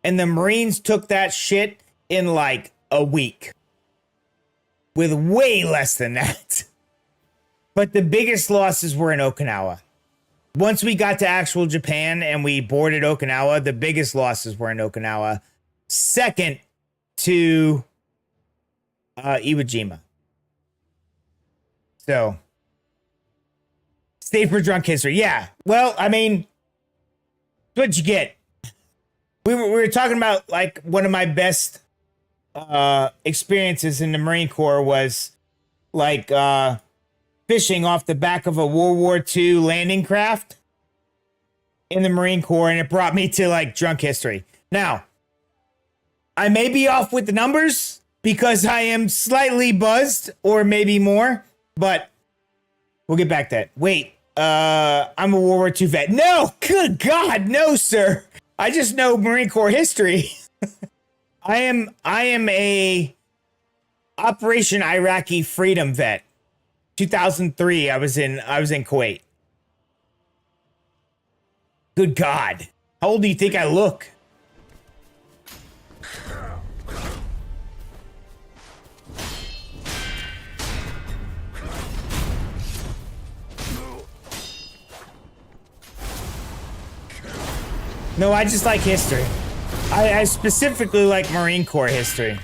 And the Marines took that shit in like a week with way less than that. But the biggest losses were in Okinawa. Once we got to actual Japan and we boarded Okinawa, the biggest losses were in Okinawa. Second to Iwo Jima. So, stay for drunk history. Yeah. Well, I mean, what'd you get? We were talking about like one of my best experiences in the Marine Corps was like fishing off the back of a World War II landing craft in the Marine Corps, and it brought me to like drunk history. Now, I may be off with the numbers because I am slightly buzzed or maybe more, but we'll get back to that. Wait, I'm a World War II vet. No, good God, no, sir. I just know Marine Corps history. I am a Operation Iraqi Freedom vet. 2003, I was in Kuwait. Good God. How old do you think I look? No, I just like history. I specifically like Marine Corps history.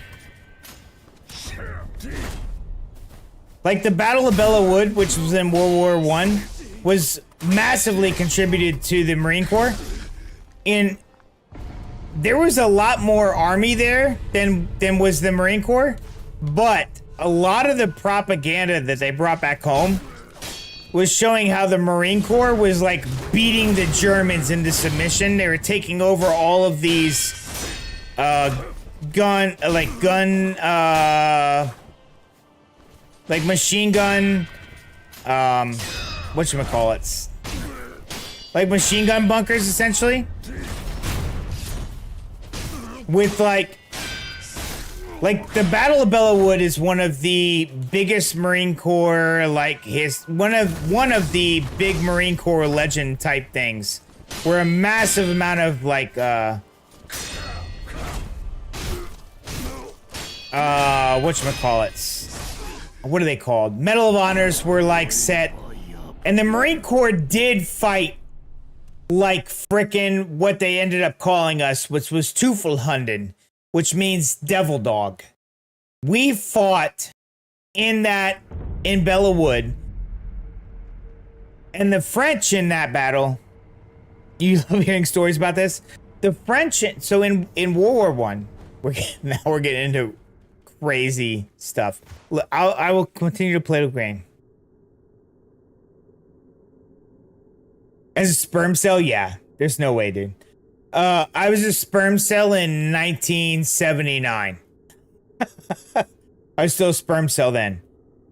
Like the Battle of Belleau Wood, which was in World War I, was massively contributed to the Marine Corps. And there was a lot more Army there than was the Marine Corps. But a lot of the propaganda that they brought back home was showing how the Marine Corps was like beating the Germans into submission. They were taking over all of these machine gun, whatchamacallits, like machine gun bunkers, essentially, with like the Battle of Belleau Wood is one of the biggest Marine Corps, like one of the big Marine Corps legend type things, where a massive amount of like whatchamacallits, what are they called? Medal of Honors were like set, and the Marine Corps did fight like frickin' what they ended up calling us, which was Teufelhunden, which means devil dog. We fought in Belleau Wood, and the French in that battle, you love hearing stories about this. The French, so in World War I, we're getting into crazy stuff. Look, I will continue to play the game. As a sperm cell, yeah. There's no way, dude. I was a sperm cell in 1979. I was still a sperm cell then.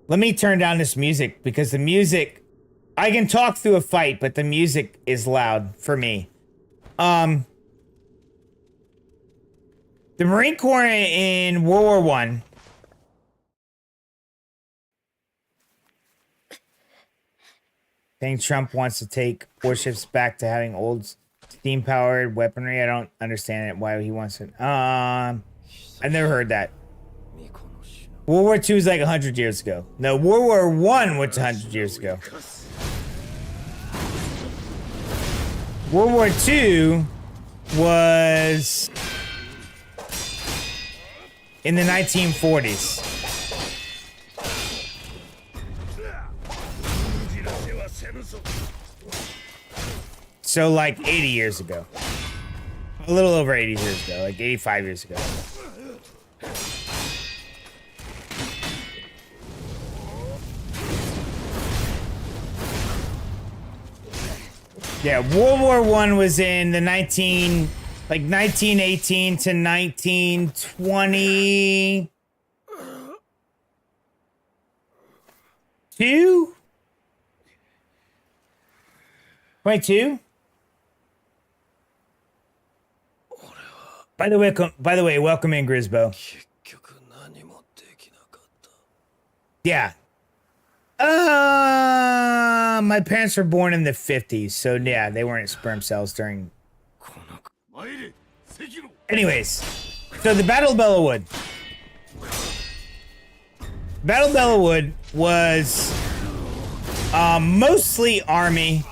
Let me turn down this music because the music, I can talk through a fight, but the music is loud for me. The Marine Corps in World War I. I think Trump wants to take warships back to having old steam-powered weaponry. I don't understand it. Why he wants it. I've never heard that. World War II is like 100 years ago. No, World War I was 100 years ago. World War II was in the 1940s. So like 80 years ago. A little over 80 years ago, like 85 years ago. Yeah, World War I was in the 1918 to 1922? 22? By the way, welcome in, Grisbo. 結局何もできなかった。 Yeah. My parents were born in the 50s, so yeah, they weren't sperm cells during. この参れ赤狼。 Anyways, so the Battle of Bellawood. Battle of Bellawood was mostly army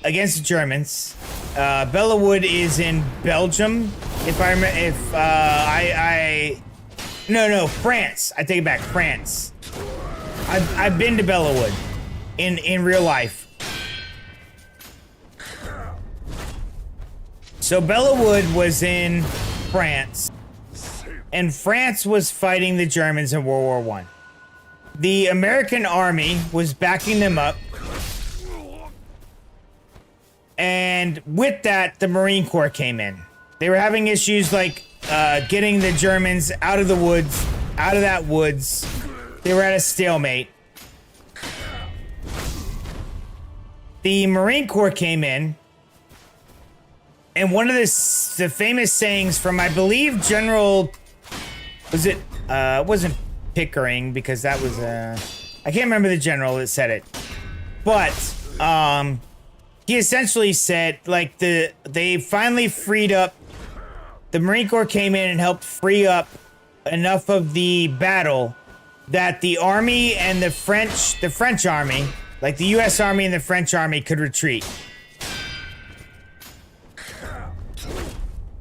against the Germans. Bellawood is in Belgium. If I remember, no, France. I take it back, France. I've been to Bellawood in real life. So Bellawood was in France, and France was fighting the Germans in World War I. The American army was backing them up, and with that, the Marine Corps came in. They were having issues like getting the Germans out of the woods, out of that woods. They were at a stalemate. The Marine Corps came in, and one of the famous sayings from, I believe, General, was it, it wasn't Pickering, because that was, I can't remember the general that said it, but, he essentially said, like, they finally freed up, the Marine Corps came in and helped free up enough of the battle that the army and the French army, like the US Army and the French Army, could retreat.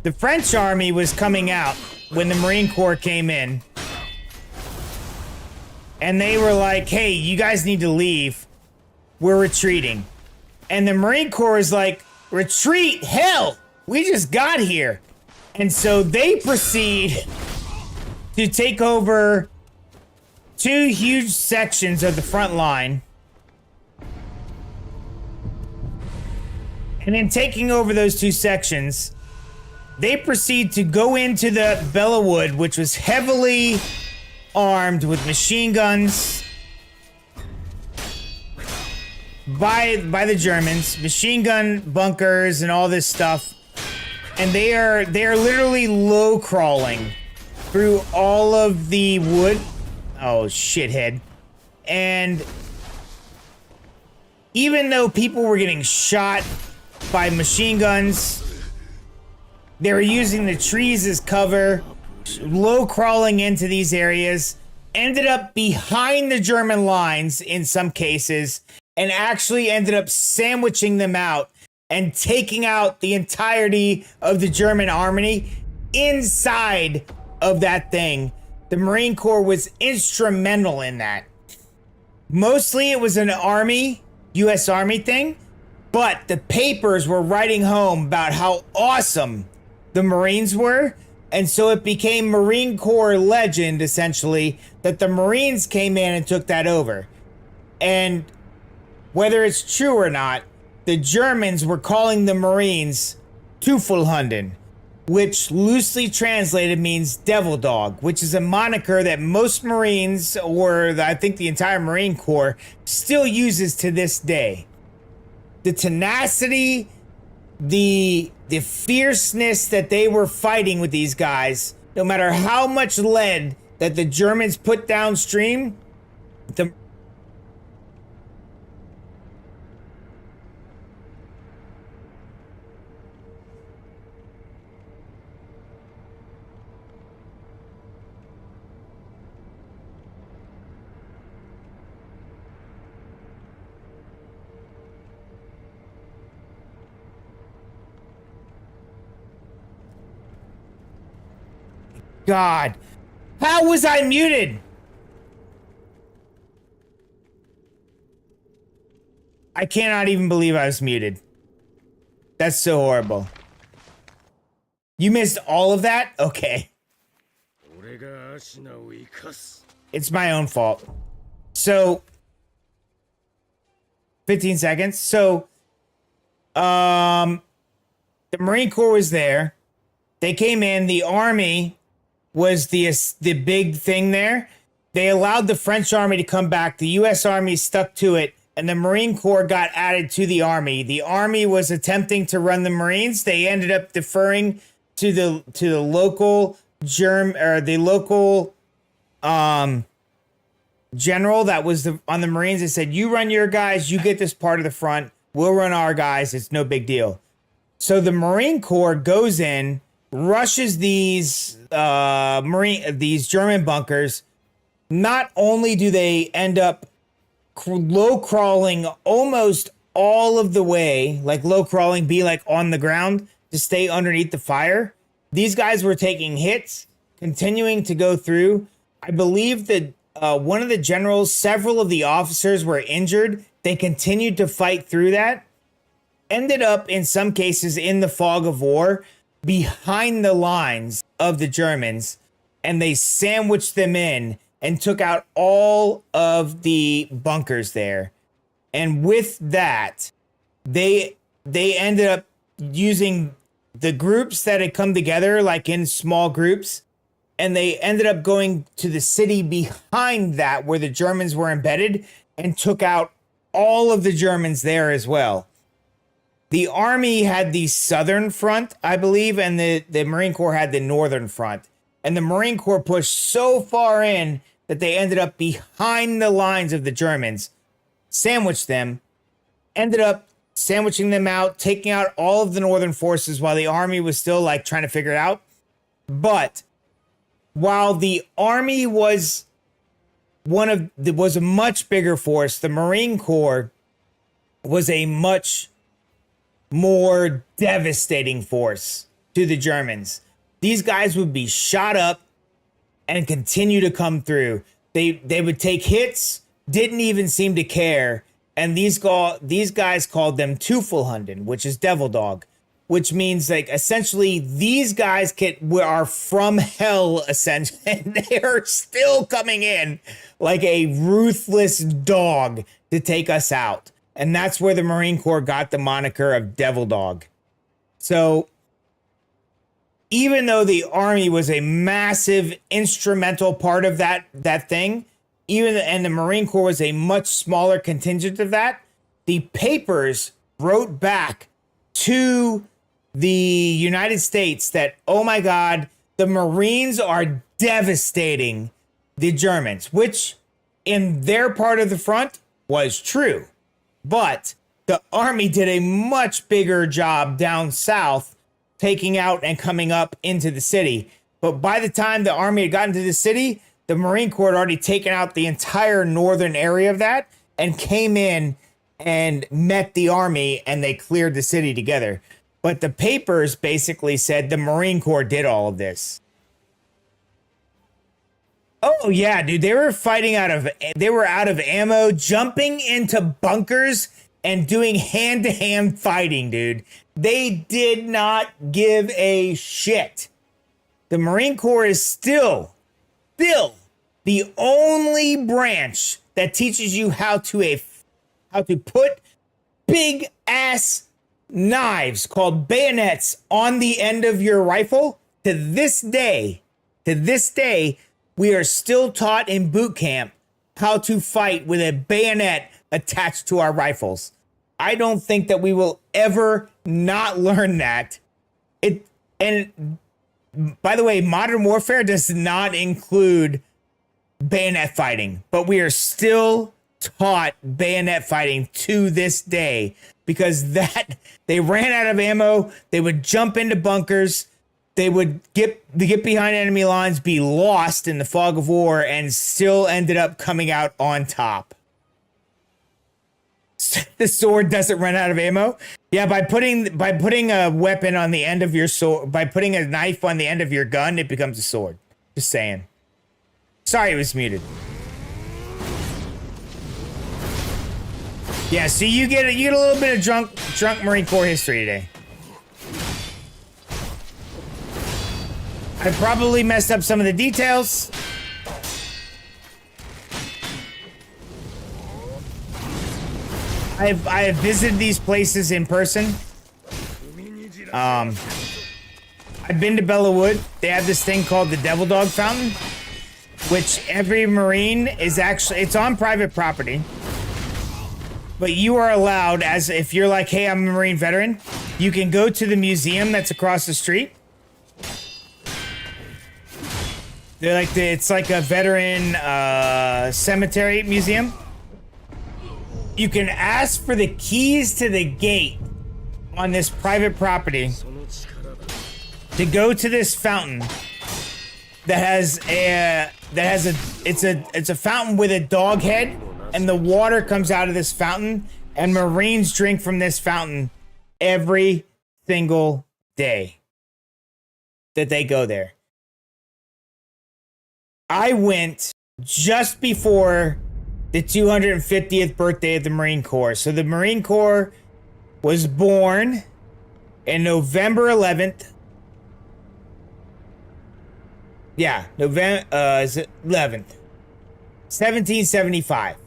The French Army was coming out when the Marine Corps came in, and they were like, hey, you guys need to leave. We're retreating. And the Marine Corps is like, retreat? Hell, we just got here. And so they proceed to take over two huge sections of the front line. And in taking over those two sections, they proceed to go into the Bellawood, which was heavily armed with machine guns by the Germans, machine gun bunkers and all this stuff. And they are literally low crawling through all of the wood. Oh, shithead. And even though people were getting shot by machine guns, they were using the trees as cover, low crawling into these areas, ended up behind the German lines in some cases, and actually ended up sandwiching them out and taking out the entirety of the German army inside of that thing. The Marine Corps was instrumental in that. Mostly it was an army, US Army thing, but the papers were writing home about how awesome the Marines were, and so it became Marine Corps legend, essentially, that the Marines came in and took that over. And whether it's true or not, the Germans were calling the Marines Teufelhunden, which loosely translated means devil dog, which is a moniker that most Marines, or I think the entire Marine Corps, still uses to this day. The tenacity, the fierceness that they were fighting with these guys, no matter how much lead that the Germans put downstream, the God. How was I muted? I cannot even believe I was muted. That's so horrible. You missed all of that? Okay. 俺がアシナを生かす It's my own fault. So, 15 seconds. So, the Marine Corps was there. They came in. The Army was the big thing there. They allowed the French Army to come back. The U.S. Army stuck to it, and the Marine Corps got added to the Army. The Army was attempting to run the Marines. They ended up deferring to the local general that was on the Marines. They said, "You run your guys. You get this part of the front. We'll run our guys. It's no big deal." So the Marine Corps goes in, rushes these German bunkers. Not only do they end up low crawling almost all of the way, like low crawling, be like on the ground to stay underneath the fire. These guys were taking hits, continuing to go through. I believe that one of the generals, several of the officers were injured. They continued to fight through that. Ended up, in some cases, in the fog of war, behind the lines of the Germans, and they sandwiched them in and took out all of the bunkers there. And with that, they ended up using the groups that had come together, like in small groups, and they ended up going to the city behind that where the Germans were embedded and took out all of the Germans there as well. The Army had the southern front, I believe, and the Marine Corps had the northern front. And the Marine Corps pushed so far in that they ended up behind the lines of the Germans, sandwiched them, ended up sandwiching them out, taking out all of the northern forces while the Army was still like trying to figure it out. But while the Army was a much bigger force, the Marine Corps was a much more devastating force to the Germans. These guys would be shot up and continue to come through. They would take hits, didn't even seem to care, and these guys called them Teufelhunden, which is devil dog, which means like essentially these guys are from hell essentially, and they are still coming in like a ruthless dog to take us out. And that's where the Marine Corps got the moniker of Devil Dog. So even though the Army was a massive instrumental part of that thing, and the Marine Corps was a much smaller contingent of that, the papers wrote back to the United States that, oh my God, the Marines are devastating the Germans, which in their part of the front was true. But the Army did a much bigger job down south, taking out and coming up into the city. But by the time the Army had gotten to the city, the Marine Corps had already taken out the entire northern area of that and came in and met the Army, and they cleared the city together. But the papers basically said the Marine Corps did all of this. Oh yeah, dude, they were out of ammo, jumping into bunkers and doing hand-to-hand fighting, dude. They did not give a shit. The Marine Corps is still the only branch that teaches you how to put big ass knives called bayonets on the end of your rifle. To this day, we are still taught in boot camp how to fight with a bayonet attached to our rifles. I don't think that we will ever not learn that. And by the way, modern warfare does not include bayonet fighting, but we are still taught bayonet fighting to this day because they ran out of ammo. They would jump into bunkers. They would get behind enemy lines, be lost in the fog of war, and still ended up coming out on top. The sword doesn't run out of ammo. Yeah, by putting a weapon on the end of your sword, by putting a knife on the end of your gun, it becomes a sword. Just saying. Sorry it was muted. Yeah, so you get a little bit of drunk Marine Corps history today. I probably messed up some of the details. I have visited these places in person. I've been to Bellawood. They have this thing called the Devil Dog Fountain, which every Marine is actually, it's on private property. But you are allowed, as if you're like, hey, I'm a Marine veteran, you can go to the museum that's across the street. They're like, it's like a veteran cemetery museum. You can ask for the keys to the gate on this private property to go to this fountain that has it's a fountain with a dog head, and the water comes out of this fountain, and Marines drink from this fountain every single day that they go there. I went just before the 250th birthday of the Marine Corps. So the Marine Corps was born in November 11th. Yeah, November is it 11th, 1775. I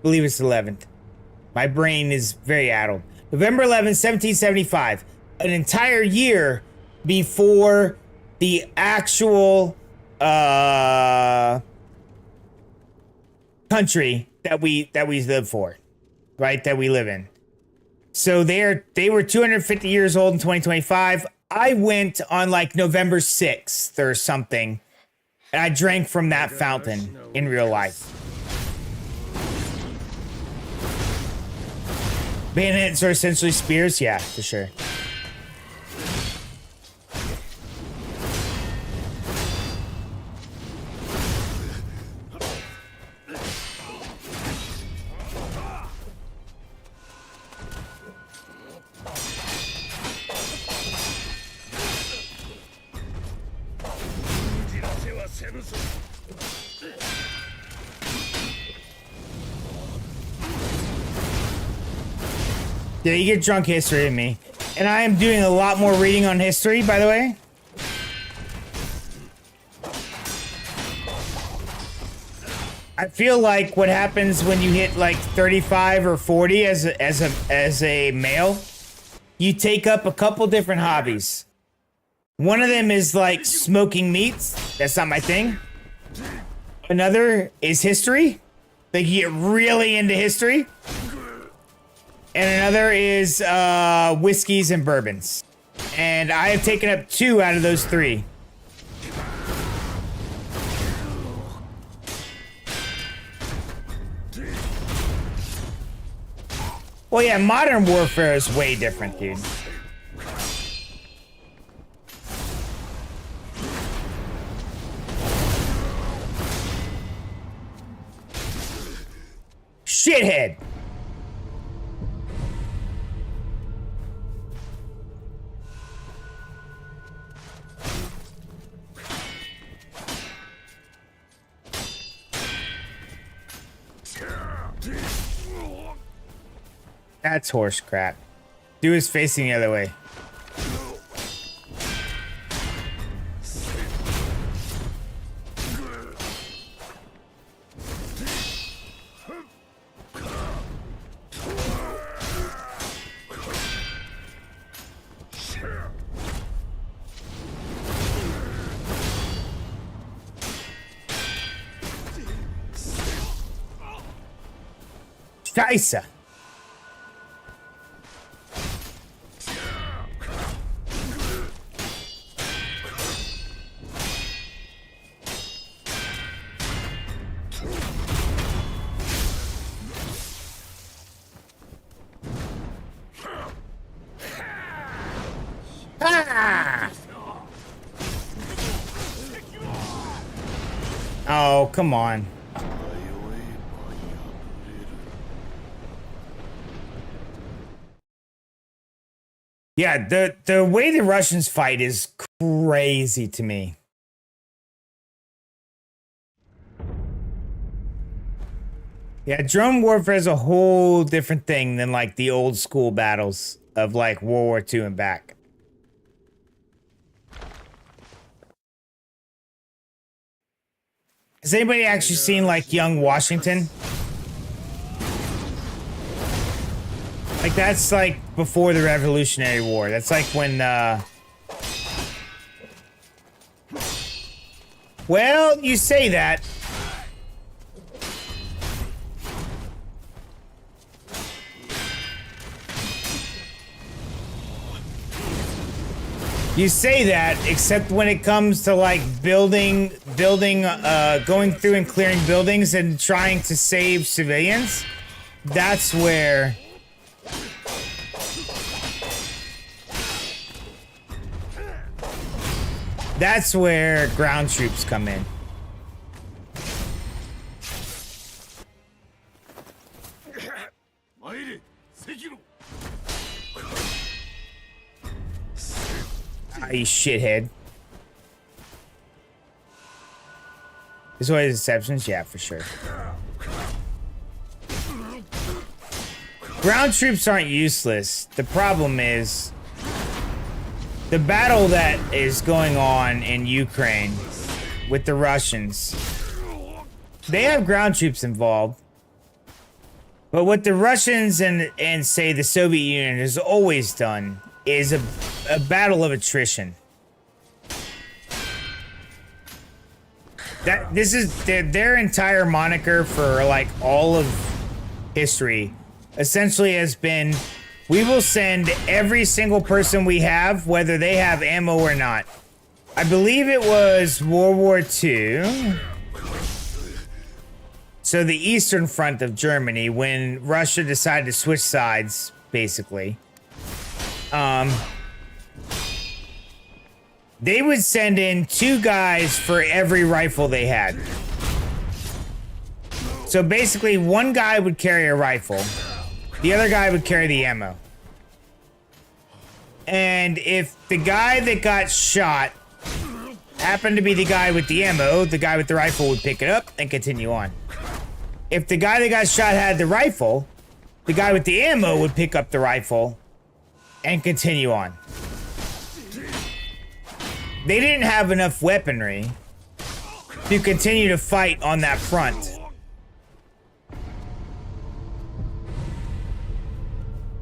believe it's 11th. My brain is very addled. November 11th, 1775. An entire year before the actual country that we live for, right? That we live in. So they were 250 years old in 2025. I went on like November 6th or something, and I drank from that fountain in real life. Bayonets are essentially spears? Yeah, for sure. Yeah, you get drunk history in me. And I am doing a lot more reading on history, by the way. I feel like what happens when you hit like 35 or 40 as a male, you take up a couple different hobbies. One of them is like smoking meats. That's not my thing. Another is history. Like you get really into history. And another is whiskeys and bourbons. And I have taken up 2 out of those 3. Well, yeah, modern warfare is way different, dude. Shithead. That's horse crap. Dude is facing the other way. Scheiße. Ah! Oh, come on. Yeah, the way the Russians fight is crazy to me. Yeah, drone warfare is a whole different thing than like the old school battles of like World War II and back. Has anybody actually seen like Young Washington? Like that's like before the Revolutionary War. That's like when well, you say that. You say that, except when it comes to like going through and clearing buildings and trying to save civilians. That's where ground troops come in. Ah, you shithead. There's always exceptions, yeah, for sure. Ground troops aren't useless. The problem is the battle that is going on in Ukraine with the Russians. They have ground troops involved. But what the Russians and say the Soviet Union has always done is a battle of attrition. This is their entire moniker for like all of history essentially has been, we will send every single person we have, whether they have ammo or not. I believe it was World War II. So the Eastern Front of Germany, when Russia decided to switch sides, basically. They would send in 2 guys for every rifle they had. So basically, one guy would carry a rifle. The other guy would carry the ammo. And if the guy that got shot happened to be the guy with the ammo, the guy with the rifle would pick it up and continue on. If the guy that got shot had the rifle, the guy with the ammo would pick up the rifle and continue on. They didn't have enough weaponry to continue to fight on that front.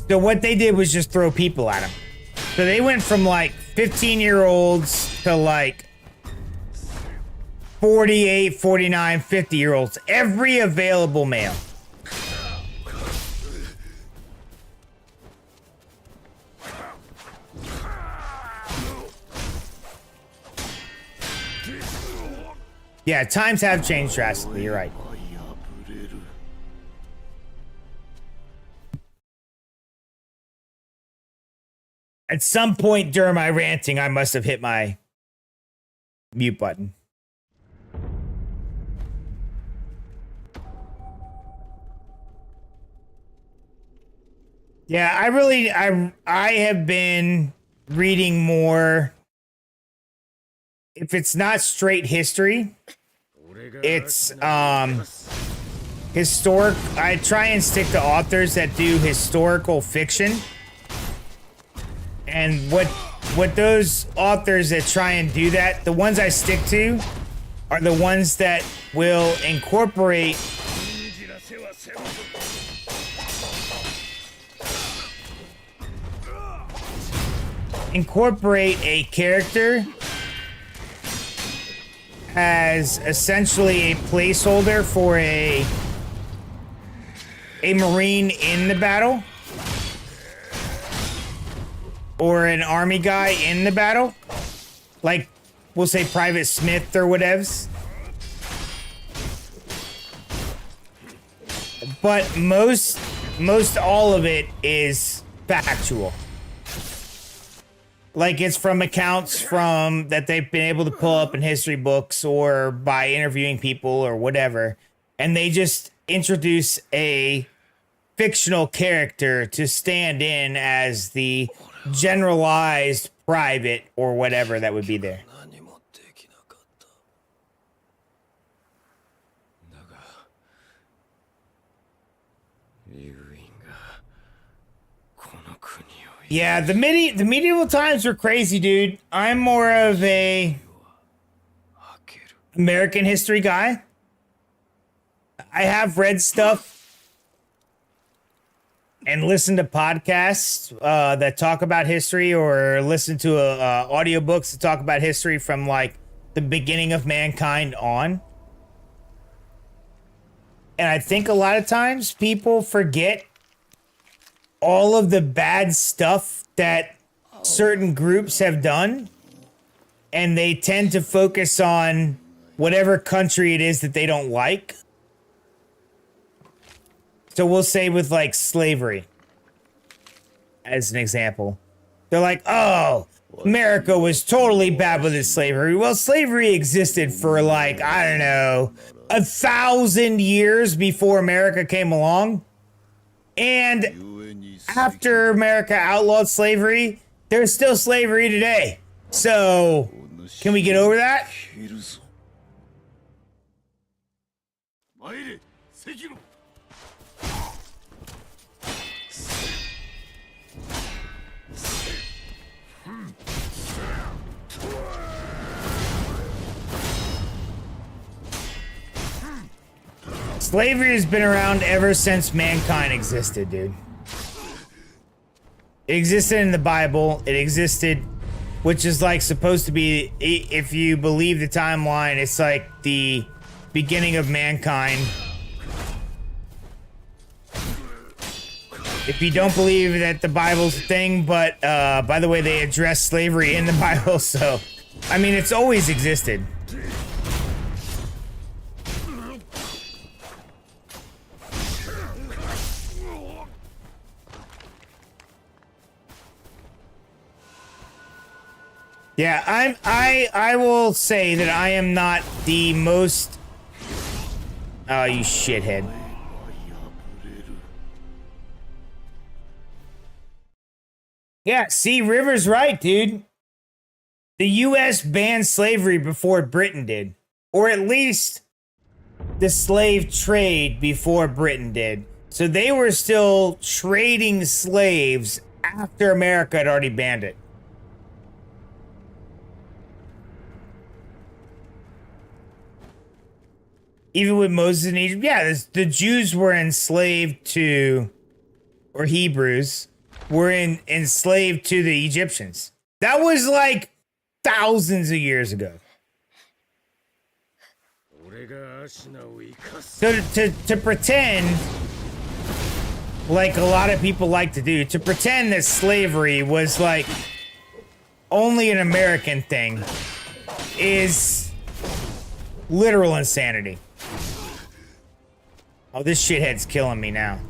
So what they did was just throw people at them. So they went from like 15-year-olds to like 48, 49, 50-year-olds. Every available male. Yeah, times have changed drastically, you're right. At some point during my ranting, I must have hit my mute button. Yeah, I have been reading more. If it's not straight history, it's historic. I try and stick to authors that do historical fiction. And what those authors that try and do that, the ones I stick to are the ones that will incorporate a character as essentially a placeholder for a Marine in the battle. Or an army guy in the battle. Like, we'll say Private Smith or whatevs. But most all of it is factual. Like, it's from accounts from that they've been able to pull up in history books or by interviewing people or whatever. And they just introduce a fictional character to stand in as the generalized private or whatever that would be there. Yeah, the medieval times were crazy, dude. I'm more of a American history guy. I have read stuff and listened to podcasts that talk about history, or listen to audiobooks that talk about history from like the beginning of mankind on. And I think a lot of times people forget all of the bad stuff that certain groups have done, and they tend to focus on whatever country it is that they don't like. So we'll say with like slavery, as an example. They're like, oh, America was totally bad with its slavery. Well, slavery existed for like, I don't know, 1,000 years before America came along. And after America outlawed slavery, there's still slavery today. So, can we get over that? Sekiro. Slavery has been around ever since mankind existed, dude. It existed in the Bible. It existed, which is like supposed to be, if you believe the timeline, it's like the beginning of mankind. If you don't believe that the Bible's a thing, but by the way, they address slavery in the Bible, so I mean, it's always existed. Yeah, I will say that I am not the most. Oh, you shithead. Yeah, see, River's right, dude. The U.S. banned slavery before Britain did. Or at least the slave trade before Britain did. So they were still trading slaves after America had already banned it. Even with Moses in Egypt, yeah, the Jews were enslaved to, or Hebrews, were enslaved to the Egyptians. That was like thousands of years ago. So to pretend, like a lot of people like to do, to pretend that slavery was like only an American thing is literal insanity. Oh, this shithead's killing me now.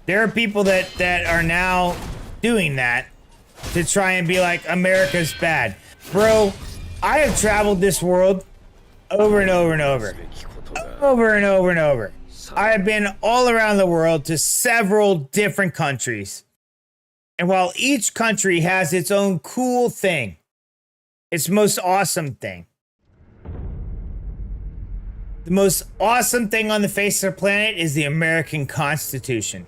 There are people that are now doing that to try and be like, America's bad. Bro, I have traveled this world over and over and over. Over and over and over. I have been all around the world to several different countries. And while each country has its own cool thing, its most awesome thing, the most awesome thing on the face of the planet is the American Constitution.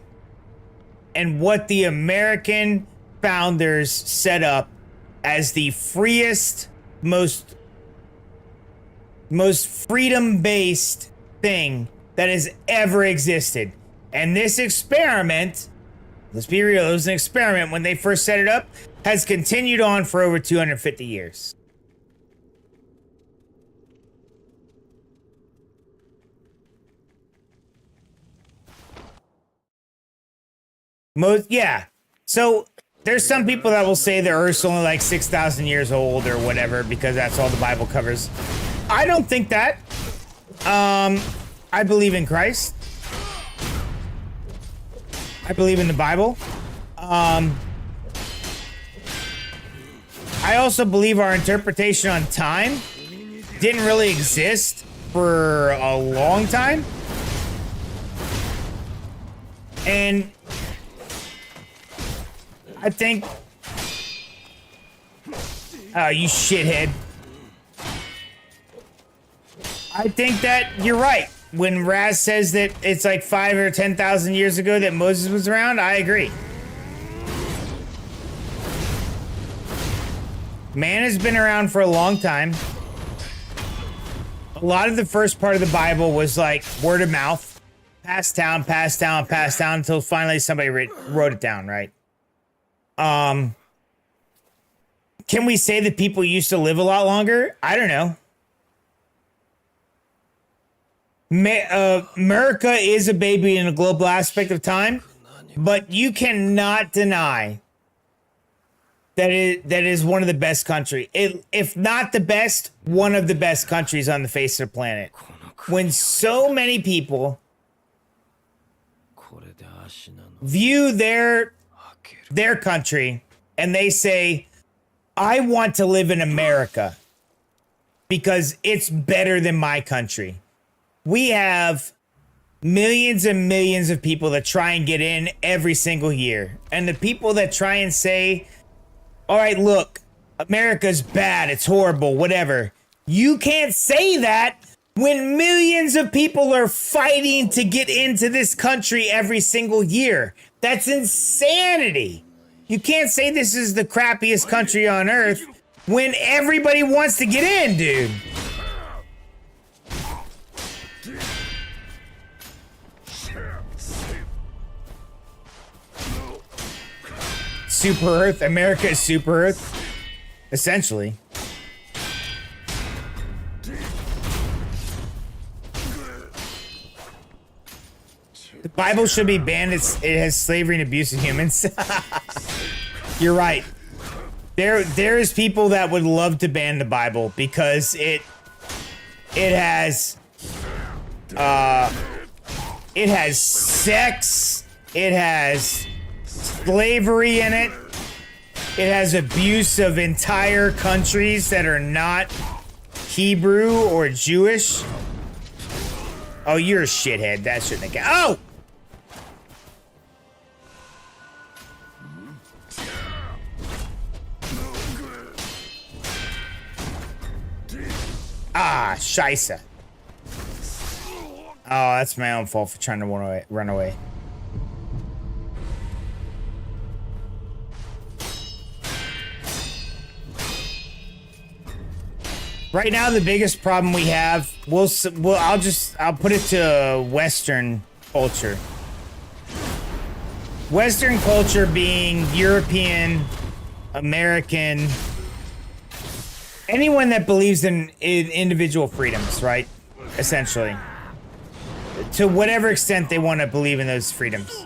And what the American founders set up as the freest, most freedom-based thing that has ever existed. And this experiment, let's be real, it was an experiment when they first set it up, has continued on for over 250 years. Yeah. So there's some people that will say the Earth's only like 6,000 years old or whatever because that's all the Bible covers. I don't think that. I believe in Christ. I believe in the Bible. I also believe our interpretation on time didn't really exist for a long time. And I think... Oh, you shithead. I think that you're right. When Raz says that it's like 5 or 10,000 years ago that Moses was around, I agree. Man has been around for a long time. A lot of the first part of the Bible was like word of mouth. Passed down, passed down, passed down until finally somebody wrote it down, right? Can we say that people used to live a lot longer? I don't know. America is a baby in a global aspect of time, but you cannot deny that that is one of the best countries. If not the best, one of the best countries on the face of the planet. When so many people view their country and they say, I want to live in America because it's better than my country. We have millions and millions of people that try and get in every single year. And the people that try and say, all right, look, America's bad, it's horrible, whatever. You can't say that when millions of people are fighting to get into this country every single year. That's insanity. You can't say this is the crappiest country on earth when everybody wants to get in, dude. Super Earth. America is Super Earth. Essentially. The Bible should be banned. It has slavery and abuse of humans. You're right. There's people that would love to ban the Bible because it has sex, it has slavery in it, it has abuse of entire countries that are not Hebrew or Jewish. Oh, you're a shithead. That shouldn't have... Oh! Ah, scheisse. Oh, that's my own fault for trying to run away. Right now, the biggest problem we have, I'll put it to Western culture. Western culture being European, American, anyone that believes in individual freedoms, right? Essentially. To whatever extent they want to believe in those freedoms.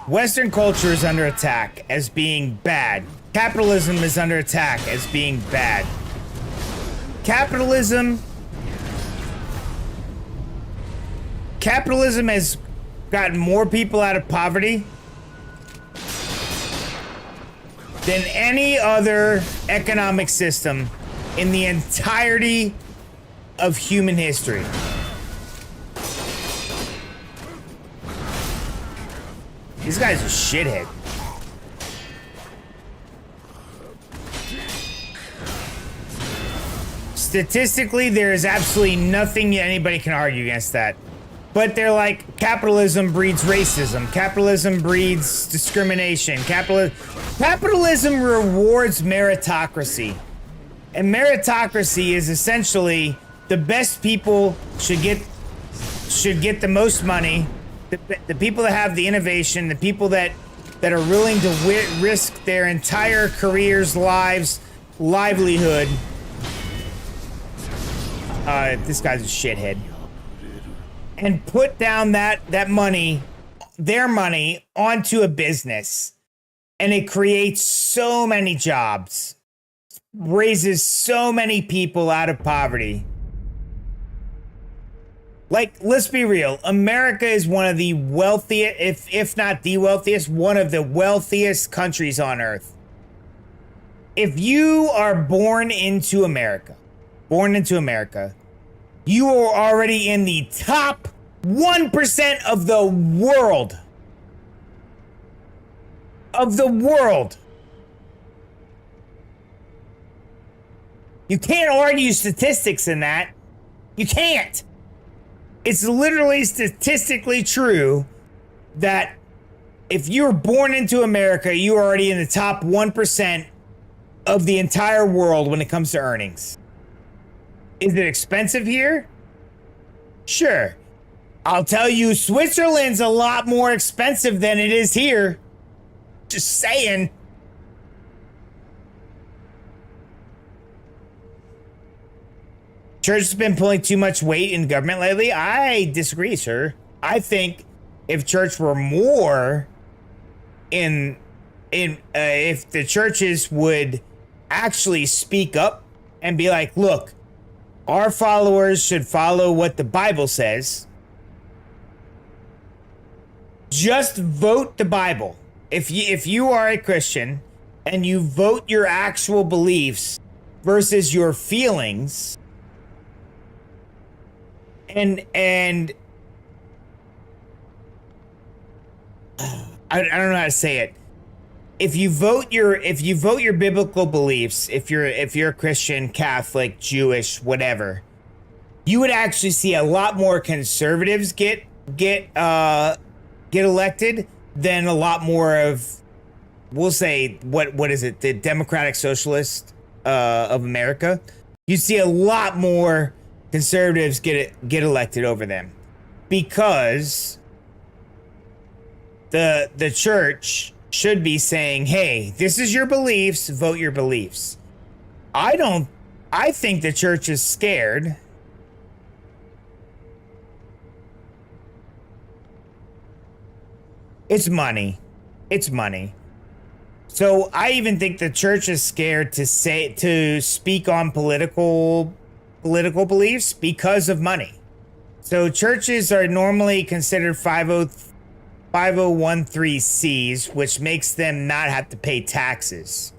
Western culture is under attack as being bad. Capitalism is under attack as being bad. Capitalism has gotten more people out of poverty than any other economic system in the entirety of human history. This guy's a shithead. Statistically, there is absolutely nothing anybody can argue against that. But they're like, capitalism breeds racism. Capitalism breeds discrimination. Capitalism rewards meritocracy. And meritocracy is essentially the best people should get the most money. The people that have the innovation, the people that are willing to risk their entire careers, lives, livelihood. This guy's a shithead. And put down that money, their money, onto a business. And it creates so many jobs. Raises so many people out of poverty. Like, let's be real. America is one of the wealthiest, if not the wealthiest, one of the wealthiest countries on earth. If you are born into America, you are already in the top 1% of the world. Of the world. You can't argue statistics in that. You can't. It's literally statistically true that if you were born into America, you are already in the top 1% of the entire world when it comes to earnings. Is it expensive here? Sure. I'll tell you, Switzerland's a lot more expensive than it is here. Just saying. Church has been pulling too much weight in government lately. I disagree, sir. I think if church were more if the churches would actually speak up and be like, look, our followers should follow what the Bible says. Just vote the Bible. If you are a Christian and you vote your actual beliefs versus your feelings, and I don't know how to say it. If you vote your biblical beliefs, if you're a Christian, Catholic, Jewish, whatever, you would actually see a lot more conservatives get elected than a lot more of, we'll say, what is it, the Democratic Socialist of America. You see a lot more conservatives get elected over them because the church should be saying, hey, this is your beliefs, vote your beliefs. I think the church is scared. It's money. It's money. So I even think the church is scared to speak on political beliefs because of money. So churches are normally considered 5013Cs, which makes them not have to pay taxes.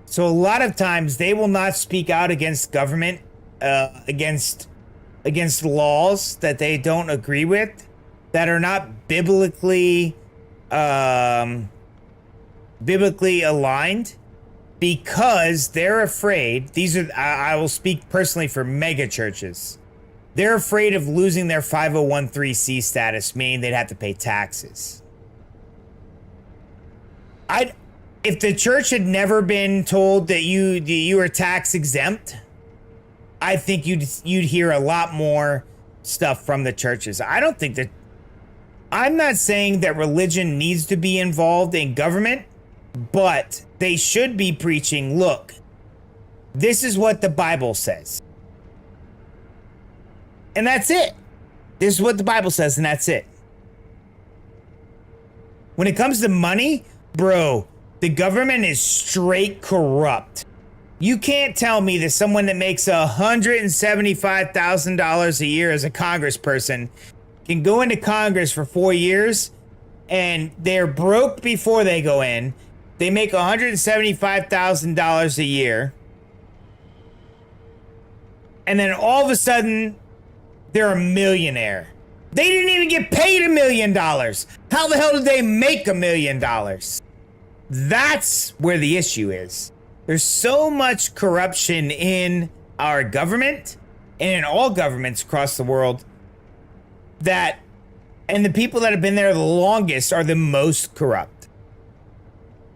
So a lot of times they will not speak out against government, against laws that they don't agree with, that are not biblically aligned, because they're afraid. I will speak personally for mega churches. They're afraid of losing their 501c status, meaning they'd have to pay taxes. If the church had never been told that you are tax exempt, I think you'd hear a lot more stuff from the churches. I'm not saying that religion needs to be involved in government, but they should be preaching, look, this is what the Bible says. And that's it. This is what the Bible says, and that's it. When it comes to money, bro, the government is straight corrupt. You can't tell me that someone that makes $175,000 a year as a congressperson can go into Congress for 4 years and they're broke before they go in. They make $175,000 a year. And then all of a sudden, they're a millionaire. They didn't even get paid $1 million. How the hell did they make $1 million? That's where the issue is. There's so much corruption in our government and in all governments across the world and the people that have been there the longest are the most corrupt.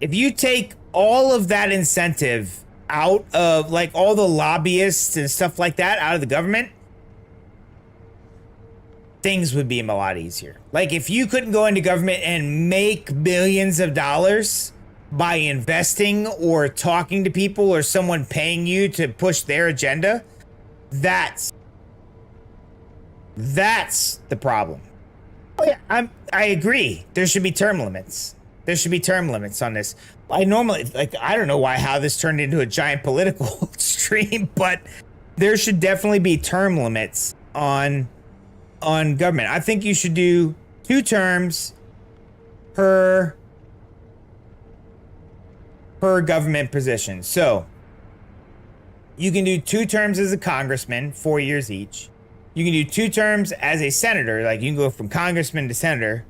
If you take all of that incentive out of, like, all the lobbyists and stuff like that out of the government, things would be a lot easier. Like, if you couldn't go into government and make millions of dollars by investing or talking to people or someone paying you to push their agenda, that's the problem. Oh yeah, I agree. There should be term limits. There should be term limits on this. I don't know how this turned into a giant political stream, but there should definitely be term limits on government. I think you should do 2 terms per government position. So you can do 2 terms as a congressman, 4 years each. You can do 2 terms as a senator. Like, you can go from congressman to senator,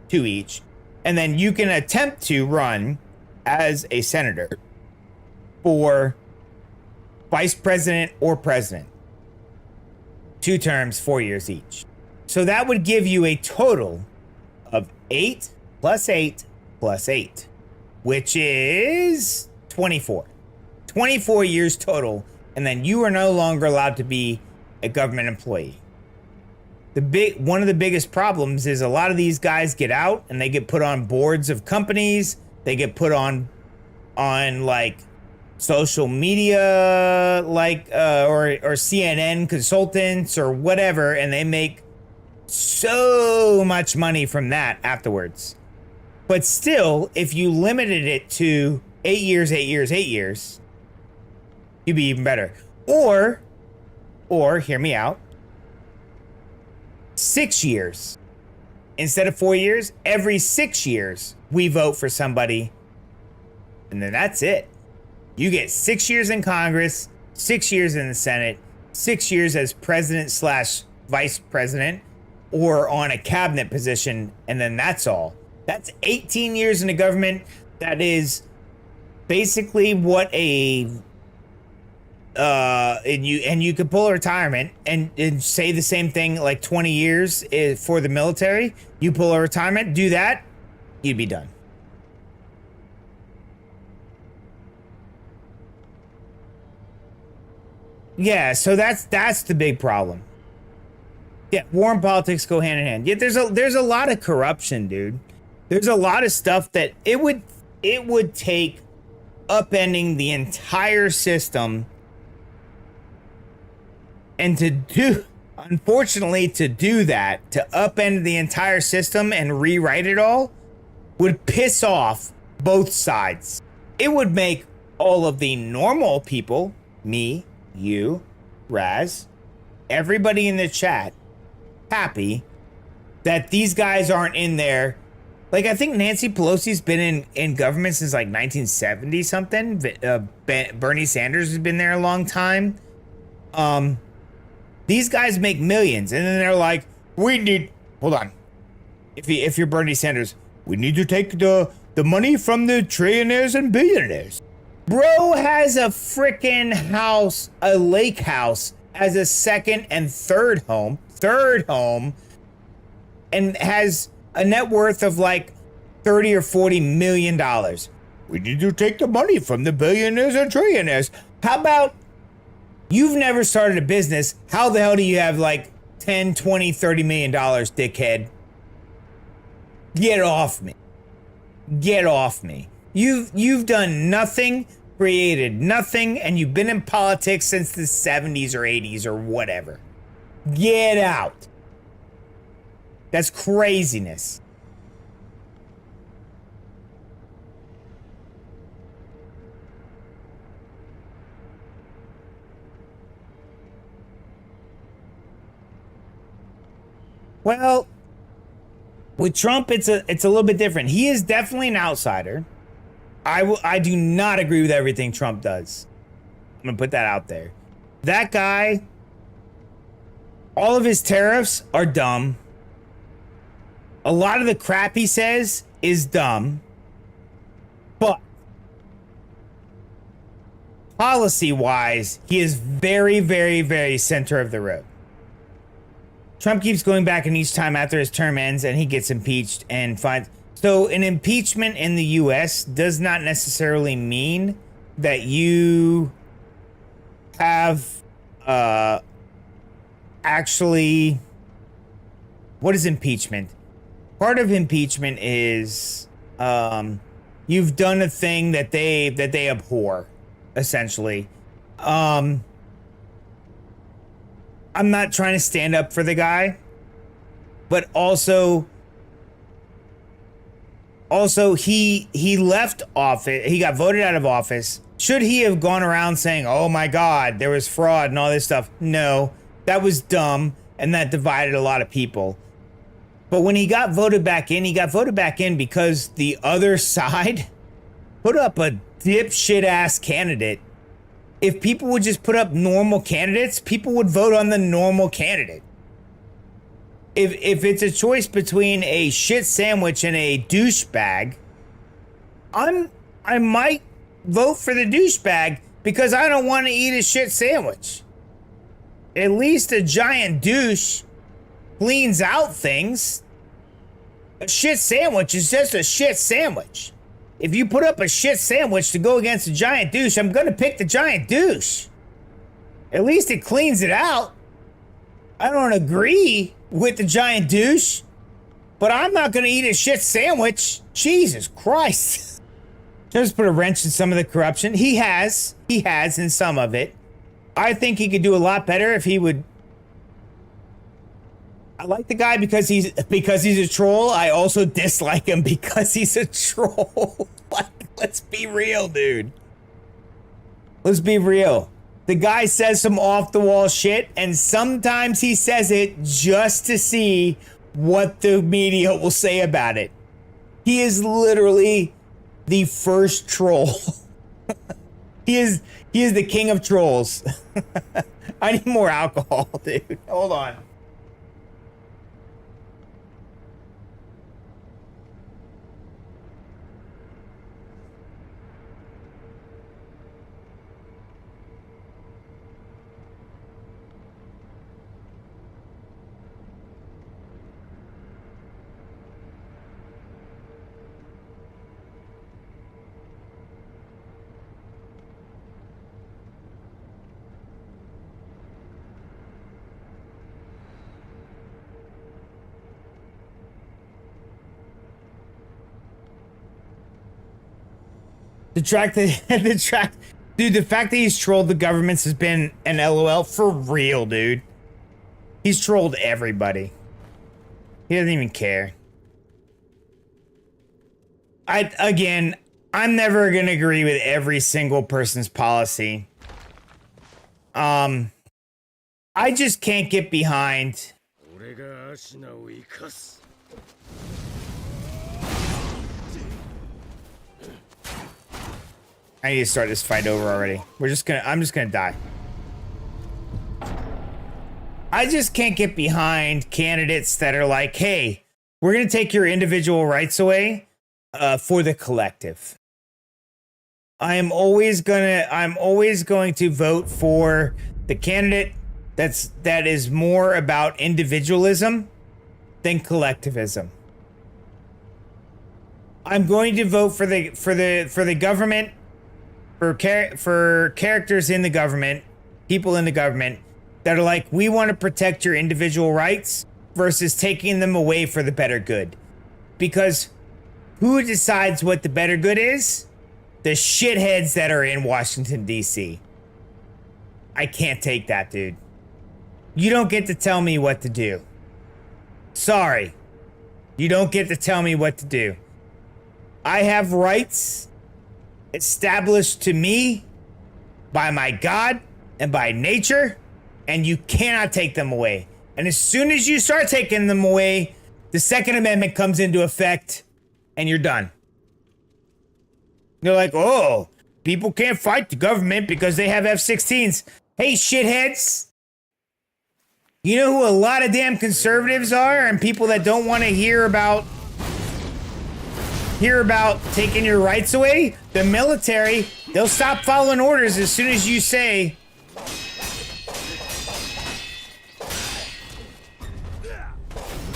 2 each. And then you can attempt to run as a senator for vice president or president. 2 terms, 4 years each. So that would give you a total of 8 plus 8 plus 8, which is 24. 24 years total, and then you are no longer allowed to be a government employee. One of the biggest problems is a lot of these guys get out and they get put on boards of companies. They get put on like social media, like or CNN consultants or whatever, and they make so much money from that afterwards. But still, if you limited it to 8 years, 8 years, 8 years, you'd be even better. Or hear me out, 6 years. Instead of 4 years, every 6 years, we vote for somebody, and then that's it. You get 6 years in Congress, 6 years in the Senate, 6 years as president / vice president, or on a cabinet position, and then that's all. That's 18 years in the government. That is basically what and you could pull a retirement and say the same thing, like 20 years for the military. You pull a retirement, do that, you'd be done. Yeah, so that's the big problem. Yeah, war and politics go hand in hand. Yeah, there's a lot of corruption, dude. There's a lot of stuff that it would take upending the entire system, and unfortunately to do that, to upend the entire system and rewrite it all, would piss off both sides. It would make all of the normal people, me, you, Raz, everybody in the chat, happy that these guys aren't in there. Like, I think Nancy Pelosi's been in government since like 1970 something. Bernie Sanders has been there a long time. These guys make millions, and then they're like, hold on. If you're Bernie Sanders, we need to take the money from the trillionaires and billionaires. Bro has a freaking house, a lake house, as a second and third home, and has a net worth of like 30 or 40 million dollars. We need to take the money from the billionaires and trillionaires. How about you've never started a business? How the hell do you have like 10, 20, 30 million dollars, dickhead? Get off me. Get off me. You've done nothing, created nothing, and you've been in politics since the 70s or 80s or whatever. Get out. That's craziness. Well, with Trump, it's a little bit different. He is definitely an outsider. I do not agree with everything Trump does. I'm gonna put that out there. That guy, all of his tariffs are dumb. A lot of the crap he says is dumb. But policy-wise, he is very, very, very center of the road. Trump keeps going back, and each time after his term ends and he gets impeached and finds... So an impeachment in the U.S. does not necessarily mean that you have actually... What is impeachment? Part of impeachment is you've done a thing that they abhor, essentially. I'm not trying to stand up for the guy, but also he left office. He got voted out of office. Should he have gone around saying, "Oh my God, there was fraud and all this stuff"? No, that was dumb, and that divided a lot of people. But when he got voted back in because the other side put up a dipshit ass candidate if people would just put up normal candidates, people would vote on the normal candidate. If it's a choice between a shit sandwich and a douchebag, I might vote for the douchebag because I don't want to eat a shit sandwich. At least a giant douche cleans out things. A shit sandwich is just a shit sandwich. If you put up a shit sandwich to go against a giant douche, I'm gonna pick the giant douche. At least it cleans it out. I don't agree with the giant douche, but I'm not gonna eat a shit sandwich. Jesus Christ. Just put a wrench in some of the corruption. He has in some of it. I think he could do a lot better if he would. I like the guy because he's a troll. I also dislike him because he's a troll. Like, let's be real, dude. Let's be real. The guy says some off-the-wall shit, and sometimes he says it just to see what the media will say about it. He is literally the first troll. He is the king of trolls. I need more alcohol, dude. Hold on. The fact that he's trolled the governments has been an LOL for real, dude. He's trolled everybody. He doesn't even care. I'm never gonna agree with every single person's policy. I just can't get behind. I need to start this fight over already. I'm just gonna die. I just can't get behind candidates that are like, hey, we're gonna take your individual rights away for the collective. I'm always going to vote for the candidate that is more about individualism than collectivism. I'm going to vote for the government. For characters in the government, people in the government that are like, we want to protect your individual rights versus taking them away for the better good. Because who decides what the better good is? The shitheads that are in Washington, D.C. I can't take that, dude. You don't get to tell me what to do. Sorry. You don't get to tell me what to do. I have rights established to me by my God and by nature, and you cannot take them away. And as soon as you start taking them away, the Second Amendment comes into effect, and you're done. They're like, oh, people can't fight the government because they have F-16s. Hey, shitheads. You know who a lot of damn conservatives are and people that don't want to hear about taking your rights away? The military. They'll stop following orders as soon as you say,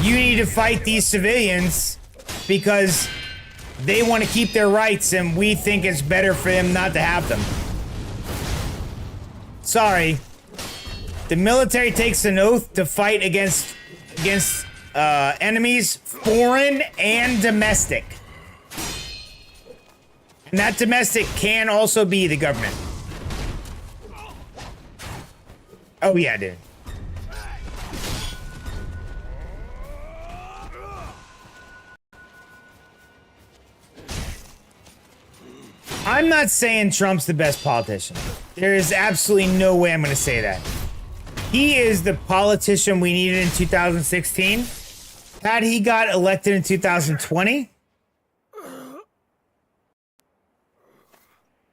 you need to fight these civilians because they want to keep their rights and we think it's better for them not to have them. Sorry. The military takes an oath to fight against enemies, foreign and domestic. And that domestic can also be the government. Oh yeah, dude. I'm not saying Trump's the best politician. There is absolutely no way I'm going to say that. He is the politician we needed in 2016. Had he got elected in 2020,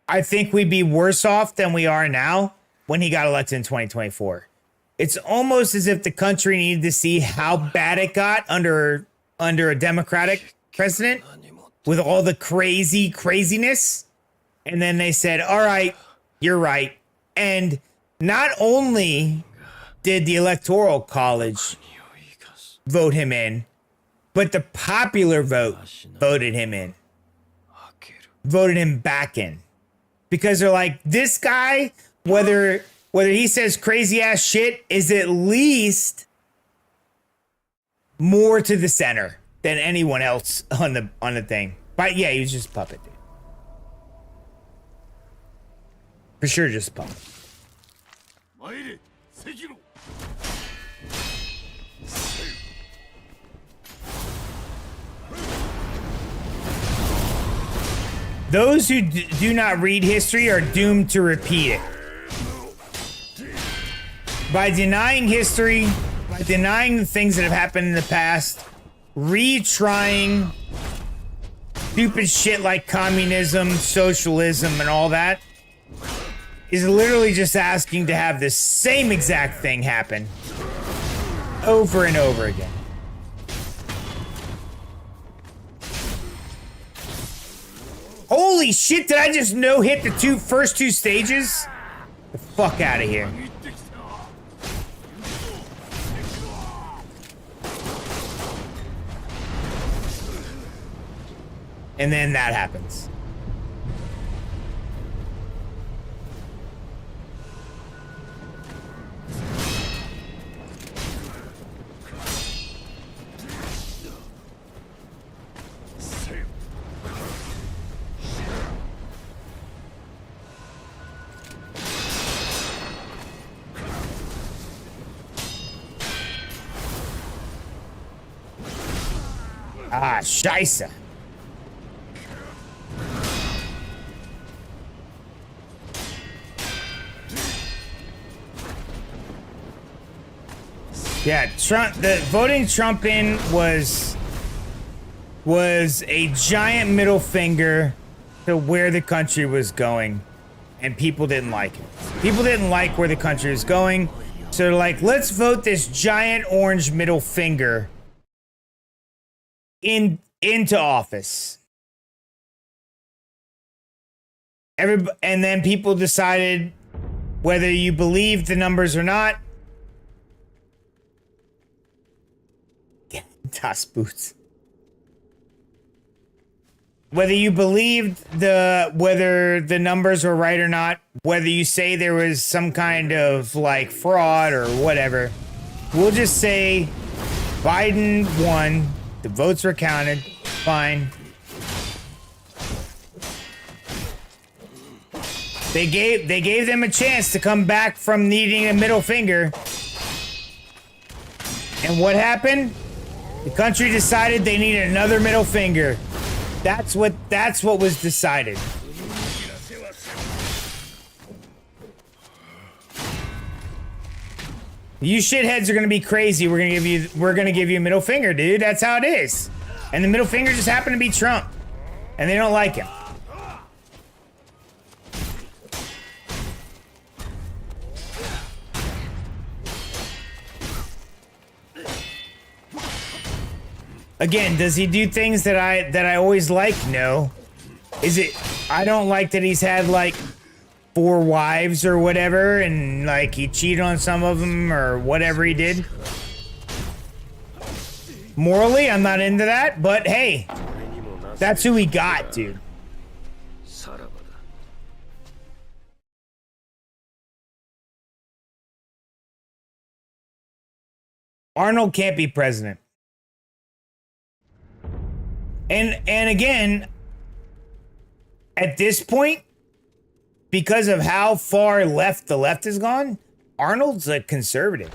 I think we'd be worse off than we are now when he got elected in 2024. It's almost as if the country needed to see how bad it got under a Democratic president with all the craziness. And then they said, all right, you're right. And not only did the Electoral College vote him in, but the popular vote voted him in. Voted him back in. Because they're like, this guy, whether he says crazy ass shit, is at least more to the center than anyone else on the thing. But yeah, he was just a puppet, dude. For sure, just a puppet. Sekiro. Those who do not read history are doomed to repeat it. By denying history, by denying the things that have happened in the past, retrying stupid shit like communism, socialism, and all that, is literally just asking to have the same exact thing happen over and over again. Holy shit, did I just hit the first two stages? The fuck out of here. And then that happens. Ah, scheisse. Yeah, the voting Trump in was a giant middle finger to where the country was going, and people didn't like it. People didn't like where the country was going, so they're like, let's vote this giant orange middle finger into office. And then people decided whether you believe the numbers or not. Das Boots. Whether you believed whether the numbers were right or not, whether you say there was some kind of like fraud or whatever, we'll just say Biden won. The votes were counted. Fine. They gave them a chance to come back from needing a middle finger. And what happened? The country decided they needed another middle finger. That's what was decided. You shitheads are gonna be crazy. We're gonna give you a middle finger, dude. That's how it is. And the middle finger just happened to be Trump. And they don't like him. Again, does he do things that I always like? No. I don't like that he's had like 4 wives or whatever, and like he cheated on some of them or whatever he did. Morally, I'm not into that, but hey, that's who we got, dude. Arnold can't be president. And again, at this point, because of how far left the left has gone, Arnold's a conservative.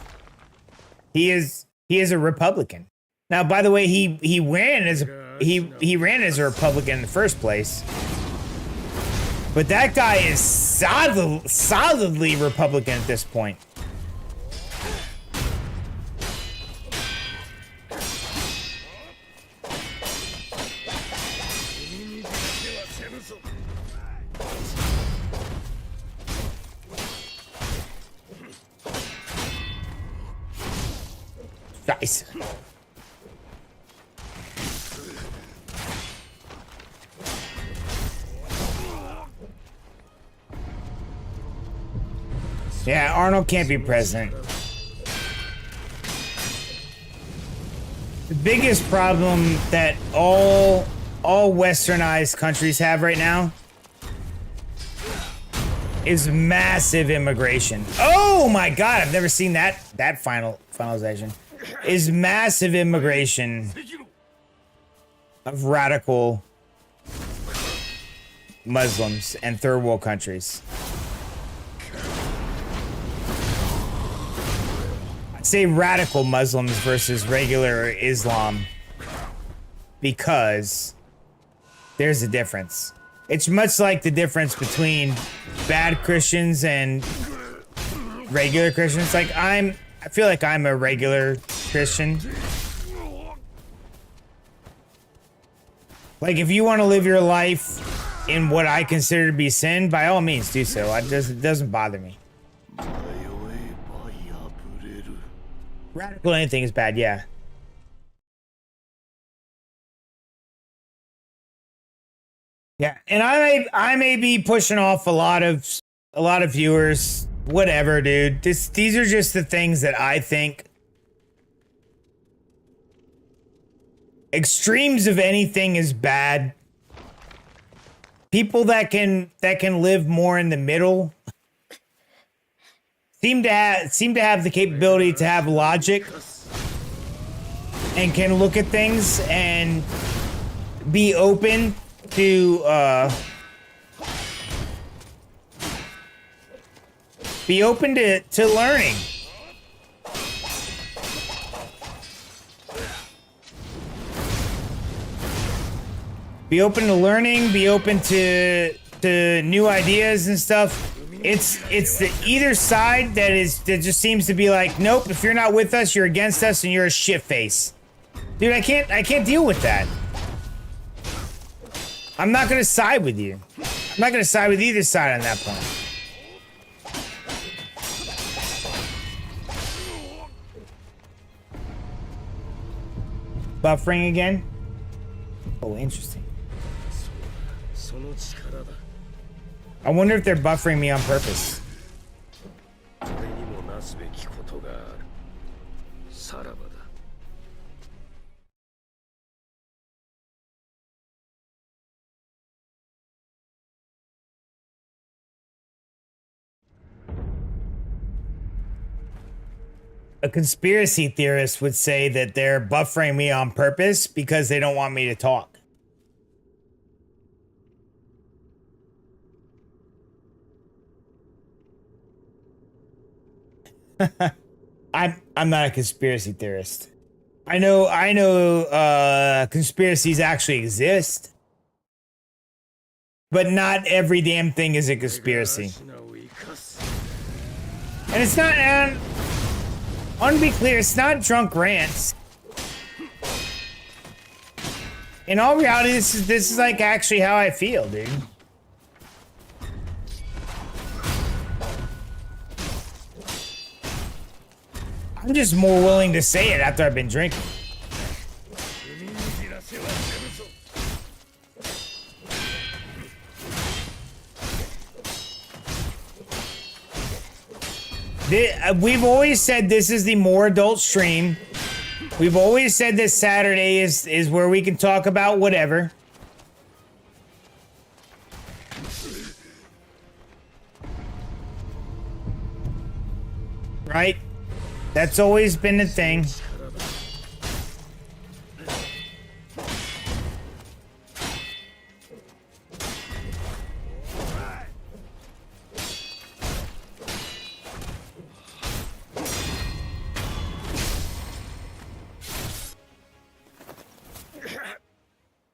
He is a Republican. Now, by the way, he ran as a Republican in the first place. But that guy is solidly Republican at this point. Nice. Yeah, Arnold can't be president. The biggest problem that all westernized countries have right now is massive immigration. Oh my god, I've never seen that finalization. Is massive immigration of radical Muslims and third world countries. I'd say radical Muslims versus regular Islam because there's a difference. It's much like the difference between bad Christians and regular Christians. Like I feel like I'm a regular Christian. Like if you want to live your life in what I consider to be sin, by all means do so. It doesn't bother me. Radical anything is bad, yeah. Yeah, and I may be pushing off a lot of viewers. Whatever, dude. These are just the things that I think. Extremes of anything is bad. People that can live more in the middle seem to have the capability to have logic and can look at things and be open to learning. Be open to learning, be open to new ideas and stuff. It's the either side that just seems to be like, nope, if you're not with us, you're against us and you're a shit face. Dude, I can't deal with that. I'm not gonna side with you. I'm not gonna side with either side on that point. Buffering again? Oh, interesting. I wonder if they're buffering me on purpose. A conspiracy theorist would say that they're buffering me on purpose because they don't want me to talk. I'm not a conspiracy theorist. I know conspiracies actually exist, but not every damn thing is a conspiracy. And it's not, I want to be clear, it's not drunk rants. In all reality, this is like actually how I feel, dude. I'm just more willing to say it after I've been drinking. We've always said this is the more adult stream. We've always said this Saturday is where we can talk about whatever. Right? That's always been the thing.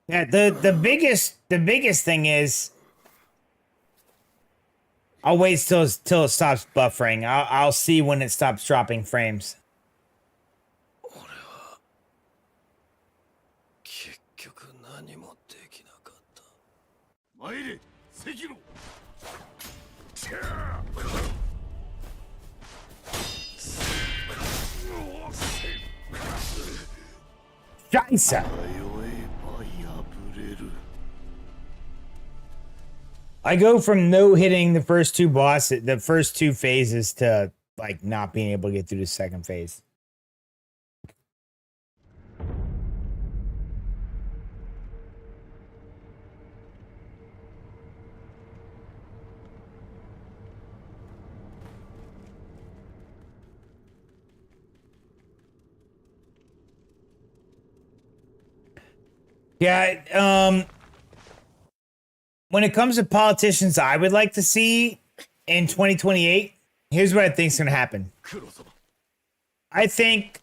Yeah, the biggest thing is I'll wait till it stops buffering. I'll see when it stops dropping frames. Sekiro. Scheiße. 迷えば破れる I go from no hitting the first two bosses, the first two phases, to like not being able to get through the second phase. Yeah, when it comes to politicians I would like to see in 2028, here's what I think's gonna happen. I think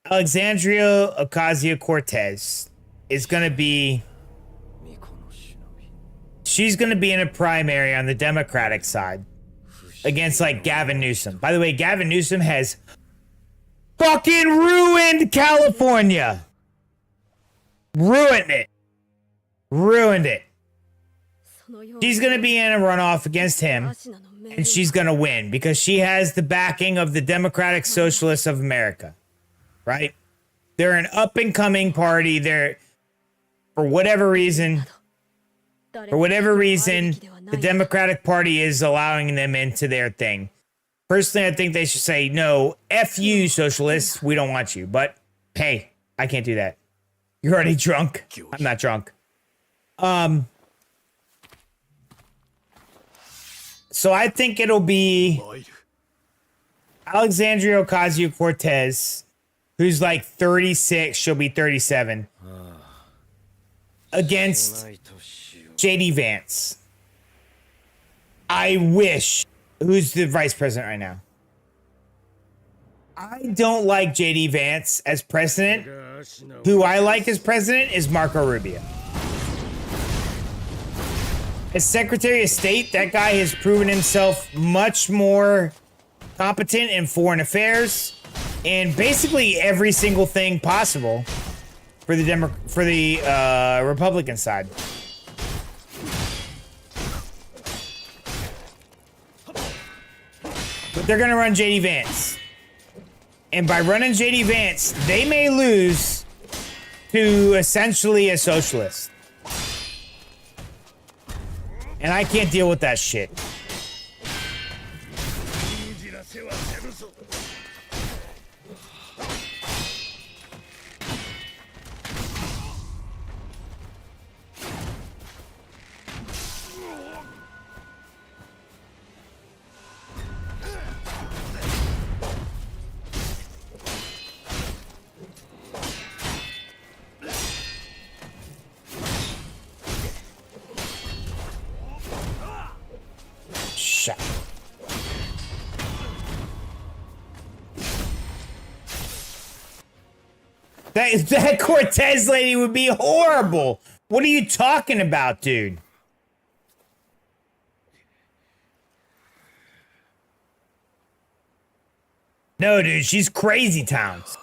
Alexandria Ocasio-Cortez is gonna be, she's gonna be in a primary on the Democratic side against like Gavin Newsom. By the way, Gavin Newsom has fucking ruined California. Ruined it. Ruined it. She's gonna be in a runoff against him, and she's gonna win because she has the backing of the Democratic Socialists of America, right? They're an up-and-coming party. They're, for whatever reason, the Democratic Party is allowing them into their thing. Personally, I think they should say, no, F you, socialists, we don't want you. But, hey, I can't do that. You're already drunk. I'm not drunk. So I think it'll be Alexandria Ocasio-Cortez, who's like 36, she'll be 37, against JD Vance. I wish, who's the vice president right now? I don't like JD Vance as president. Who I like as president is Marco Rubio. As Secretary of State, that guy has proven himself much more competent in foreign affairs and basically every single thing possible for the Republican side. But they're gonna run JD Vance. And by running JD Vance, they may lose to essentially a socialist. And I can't deal with that shit. Shit. That Cortez lady would be horrible. What are you talking about, dude? No, dude, she's crazy towns.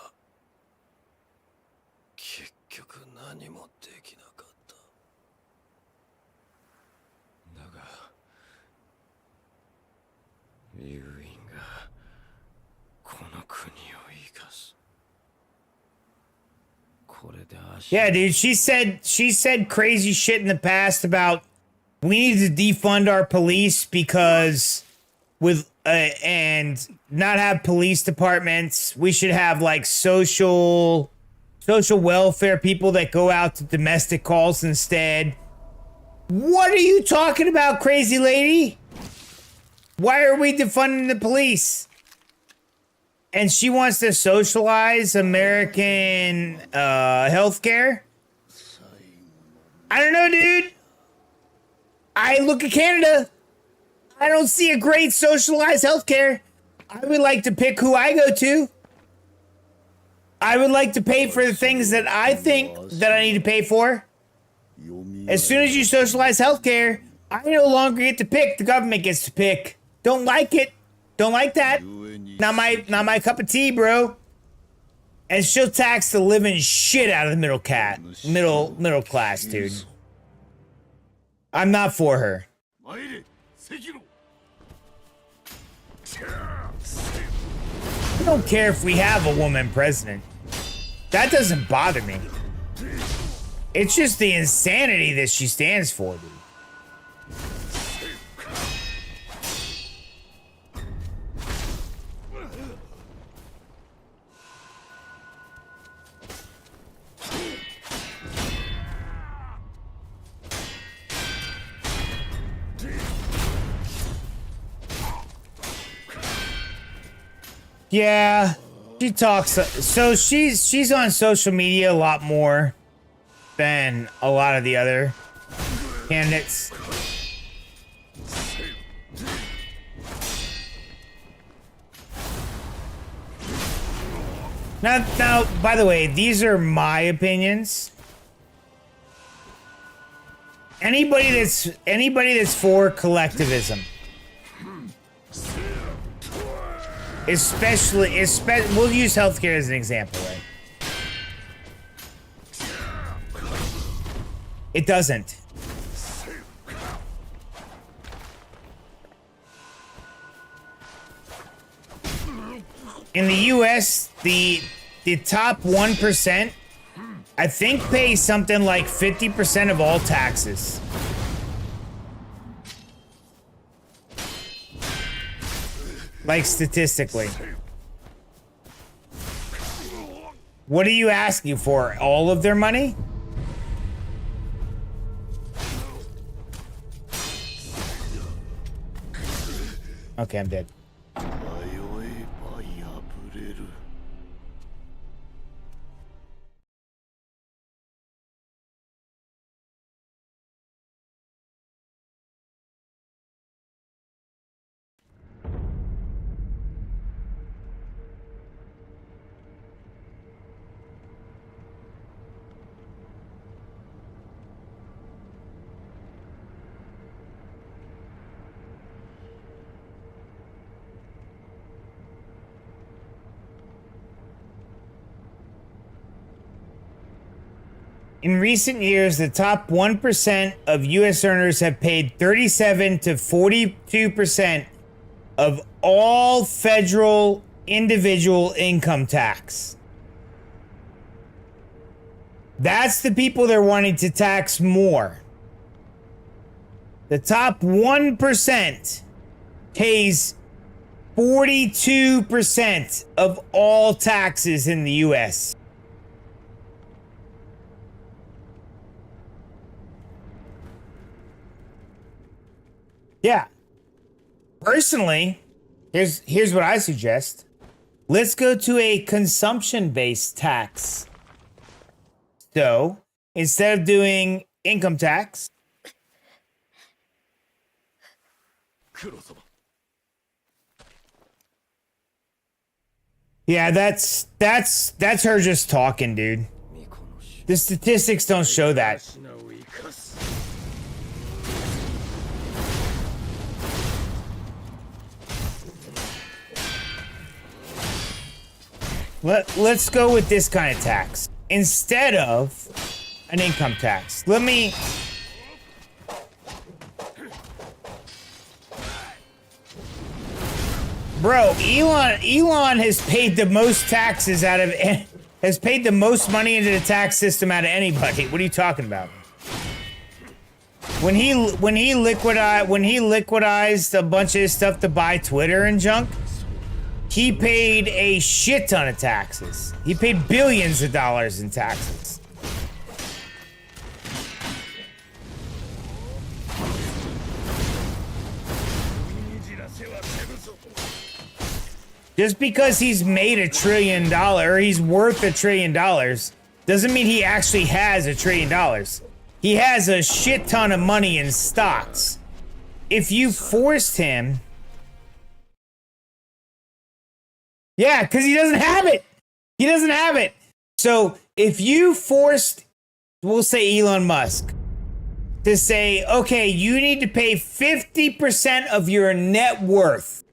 結局何もできなかっただがユーインがこの国を生かす Yeah, dude, she said crazy shit in the past about we need to defund our police because with and not have police departments. We should have like social welfare people that go out to domestic calls instead. What are you talking about, crazy lady? Why are we defunding the police? And she wants to socialize American healthcare? I don't know, dude. I look at Canada. I don't see a great socialized healthcare. I would like to pick who I go to. I would like to pay for the things that I think that I need to pay for. As soon as you socialize healthcare, I no longer get to pick. The government gets to pick. Don't like it. Don't like that. Not my cup of tea, bro. And she'll tax the living shit out of the middle class, dude. I'm not for her. I don't care if we have a woman president. That doesn't bother me. It's just the insanity that she stands for, dude. Yeah, she talks. So she's on social media a lot more than a lot of the other candidates. Now, by the way, these are my opinions. Anybody that's for collectivism, especially, we'll use healthcare as an example, right? It doesn't. In the US, the top 1%, I think, pays something like 50% of all taxes. Like, statistically. What are you asking for? All of their money? Okay, I'm dead. In recent years, the top 1% of U.S. earners have paid 37 to 42% of all federal individual income tax. That's the people they're wanting to tax more. The top 1% pays 42% of all taxes in the U.S. Yeah. Personally, here's what I suggest. Let's go to a consumption-based tax. So, instead of doing income tax, yeah, that's her just talking, dude. The statistics don't show that. Let's go with this kind of tax instead of an income tax. Let me. Bro, Elon has paid the most taxes out of, has paid the most money into the tax system out of anybody. What are you talking about? When he liquidized a bunch of his stuff to buy Twitter and junk, he paid a shit ton of taxes. He paid billions of dollars in taxes. Just because he's made $1 trillion, or he's worth $1 trillion, doesn't mean he actually has $1 trillion. He has a shit ton of money in stocks. If you forced him... Yeah, because he doesn't have it. He doesn't have it. So if you forced, we'll say Elon Musk, to say, okay, you need to pay 50% of your net worth.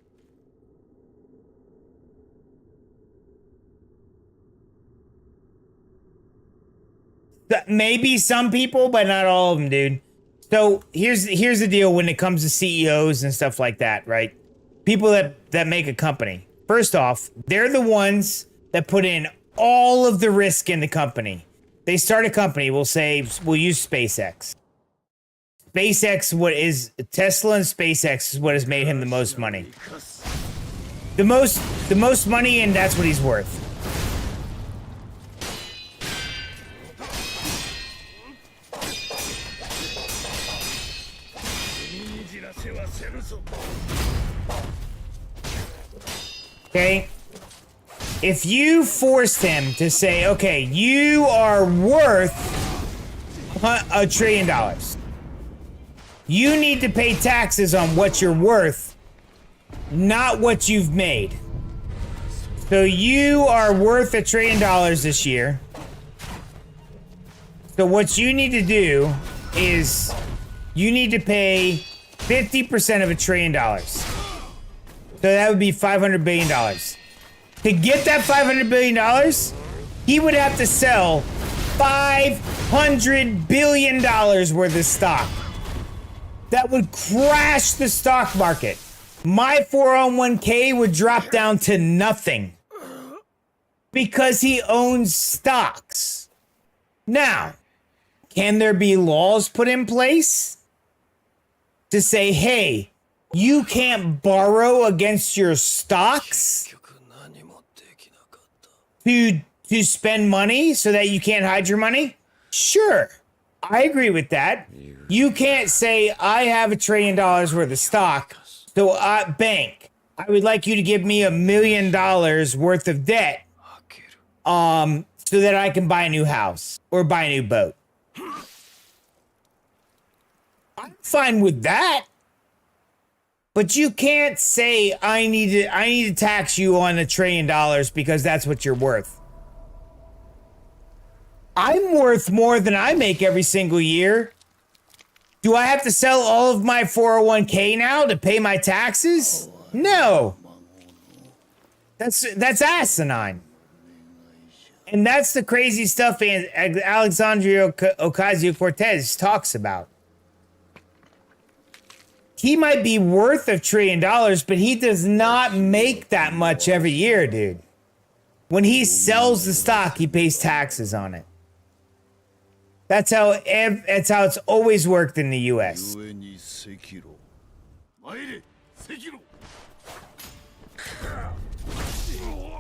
Maybe some people, but not all of them, dude. So here's the deal when it comes to CEOs and stuff like that, right? People that make a company. First off, they're the ones that put in all of the risk in the company. They start a company, we'll use SpaceX. Tesla and SpaceX is what has made him the most money. The most money, and that's what he's worth. Okay? If you forced him to say, okay, you are worth $1 trillion. You need to pay taxes on what you're worth, not what you've made. So you are worth $1 trillion this year. So what you need to do is you need to pay 50% of $1 trillion. So that would be $500 billion. To get that $500 billion, he would have to sell $500 billion worth of stock. That would crash the stock market. My 401k would drop down to nothing because he owns stocks. Now, can there be laws put in place to say, hey, you can't borrow against your stocks to spend money so that you can't hide your money? Sure, I agree with that. You can't say, I have $1 trillion worth of stock, so bank, I would like you to give me $1 million worth of debt so that I can buy a new house or buy a new boat. I'm fine with that. But you can't say I need to tax you on $1 trillion because that's what you're worth. I'm worth more than I make every single year. Do I have to sell all of my 401k now to pay my taxes? No. That's asinine. And that's the crazy stuff Alexandria Ocasio-Cortez talks about. He might be worth $1 trillion, but he does not make that much every year, dude. When he sells the stock, he pays taxes on it. That's how it's always worked in the U.S.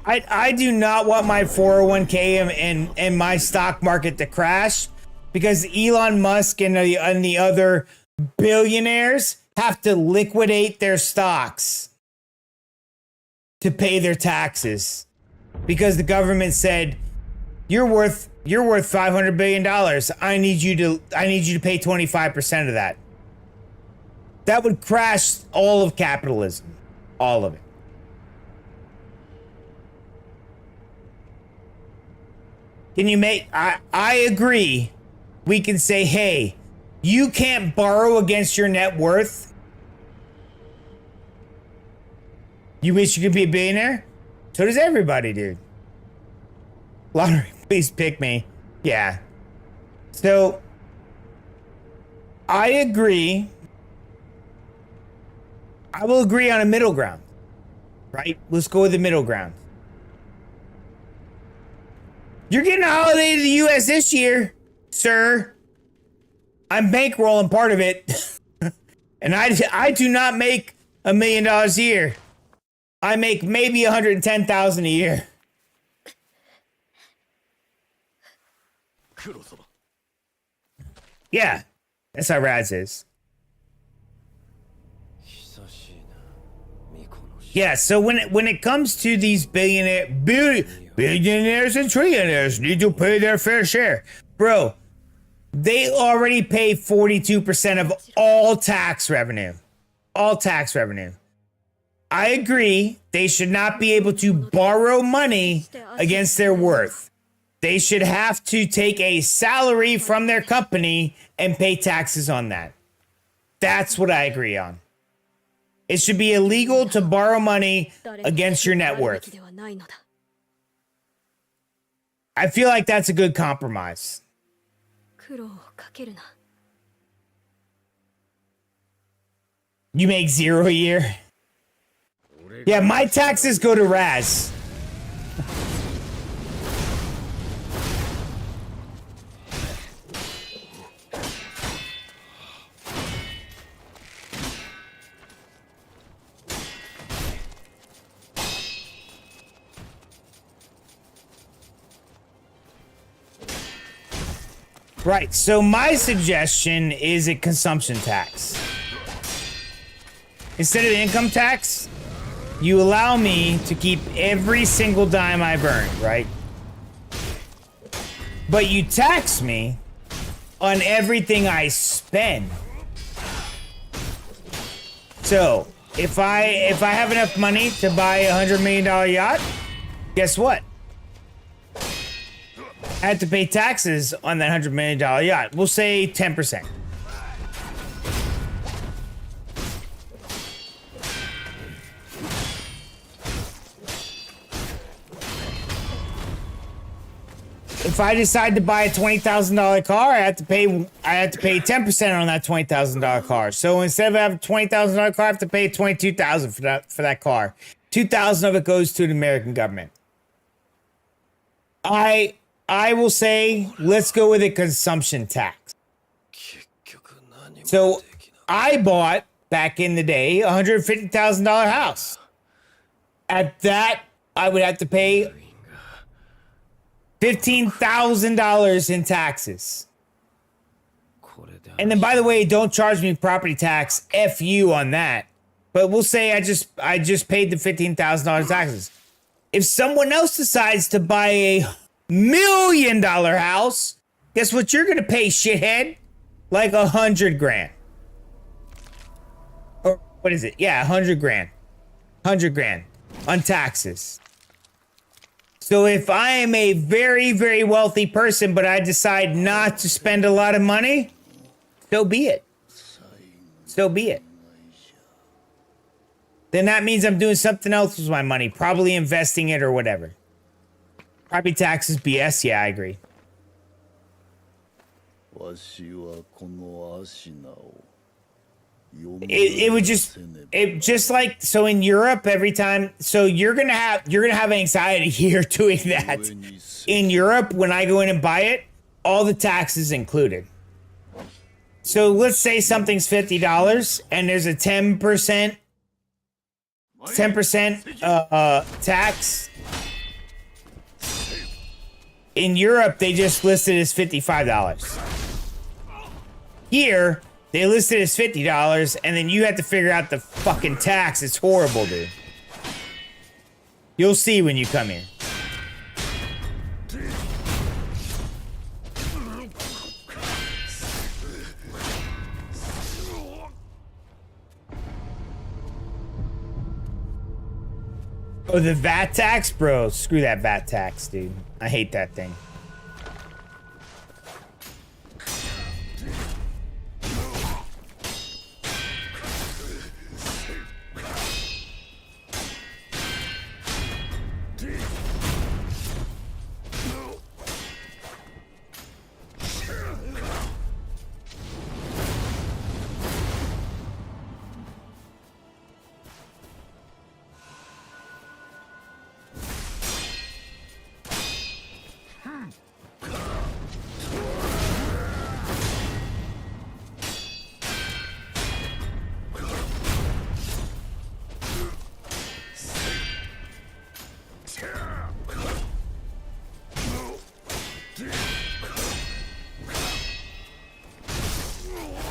I do not want my 401k and my stock market to crash because Elon Musk and the other billionaires have to liquidate their stocks to pay their taxes because the government said you're worth $500 billion. I need you to pay 25% of that. That would crash all of capitalism, all of it. Can you make? I agree. We can say, hey, you can't borrow against your net worth. You wish you could be a billionaire? So does everybody, dude. Lottery, please pick me. Yeah. So, I agree. I will agree on a middle ground. Right? Let's go with the middle ground. You're getting a holiday to the U.S. this year, sir. I'm bankrolling part of it. And I do not make $1 million a year. I make maybe $110,000 a year. Yeah, that's how Raz is. Yeah, so when it comes to these billionaires and trillionaires need to pay their fair share. Bro, they already pay 42% of all tax revenue. All tax revenue. I agree, they should not be able to borrow money against their worth. They should have to take a salary from their company and pay taxes on that. That's what I agree on. It should be illegal to borrow money against your net worth. I feel like that's a good compromise. You make $0 a year? Yeah, my taxes go to Raz. Right, so my suggestion is a consumption tax. Instead of income tax, you allow me to keep every single dime I've earned, right? But you tax me on everything I spend. So, if I have enough money to buy a $100 million yacht, guess what? I have to pay taxes on that $100 million yacht. We'll say 10%. If I decide to buy a $20,000 car, I have to pay 10% on that $20,000 car. So instead of having a $20,000 car, I have to pay $22,000 for that car. $2,000 of it goes to the American government. I will say, let's go with a consumption tax. So I bought, back in the day, a $150,000 house. At that, I would have to pay $15,000 in taxes. And then, by the way, don't charge me property tax. F you on that. But we'll say I just paid the $15,000 taxes. If someone else decides to buy a $1 million house, guess what you're gonna pay, shithead? Like $100,000. Or what is it? Yeah, $100,000. $100,000 on taxes. So if I am a very, very wealthy person, but I decide not to spend a lot of money, so be it. So be it. Then that means I'm doing something else with my money, probably investing it or whatever. Property taxes, BS. Yeah, I agree. It would just like, so in Europe, every time, so you're gonna have anxiety here doing that. In Europe, when I go in and buy it, all the taxes included. So let's say something's $50 and there's a 10% tax. In Europe, they just listed as $55. Here, they listed as $50, and then you have to figure out the fucking tax. It's horrible, dude. You'll see when you come here. Oh, the VAT tax? Bro, screw that VAT tax, dude. I hate that thing.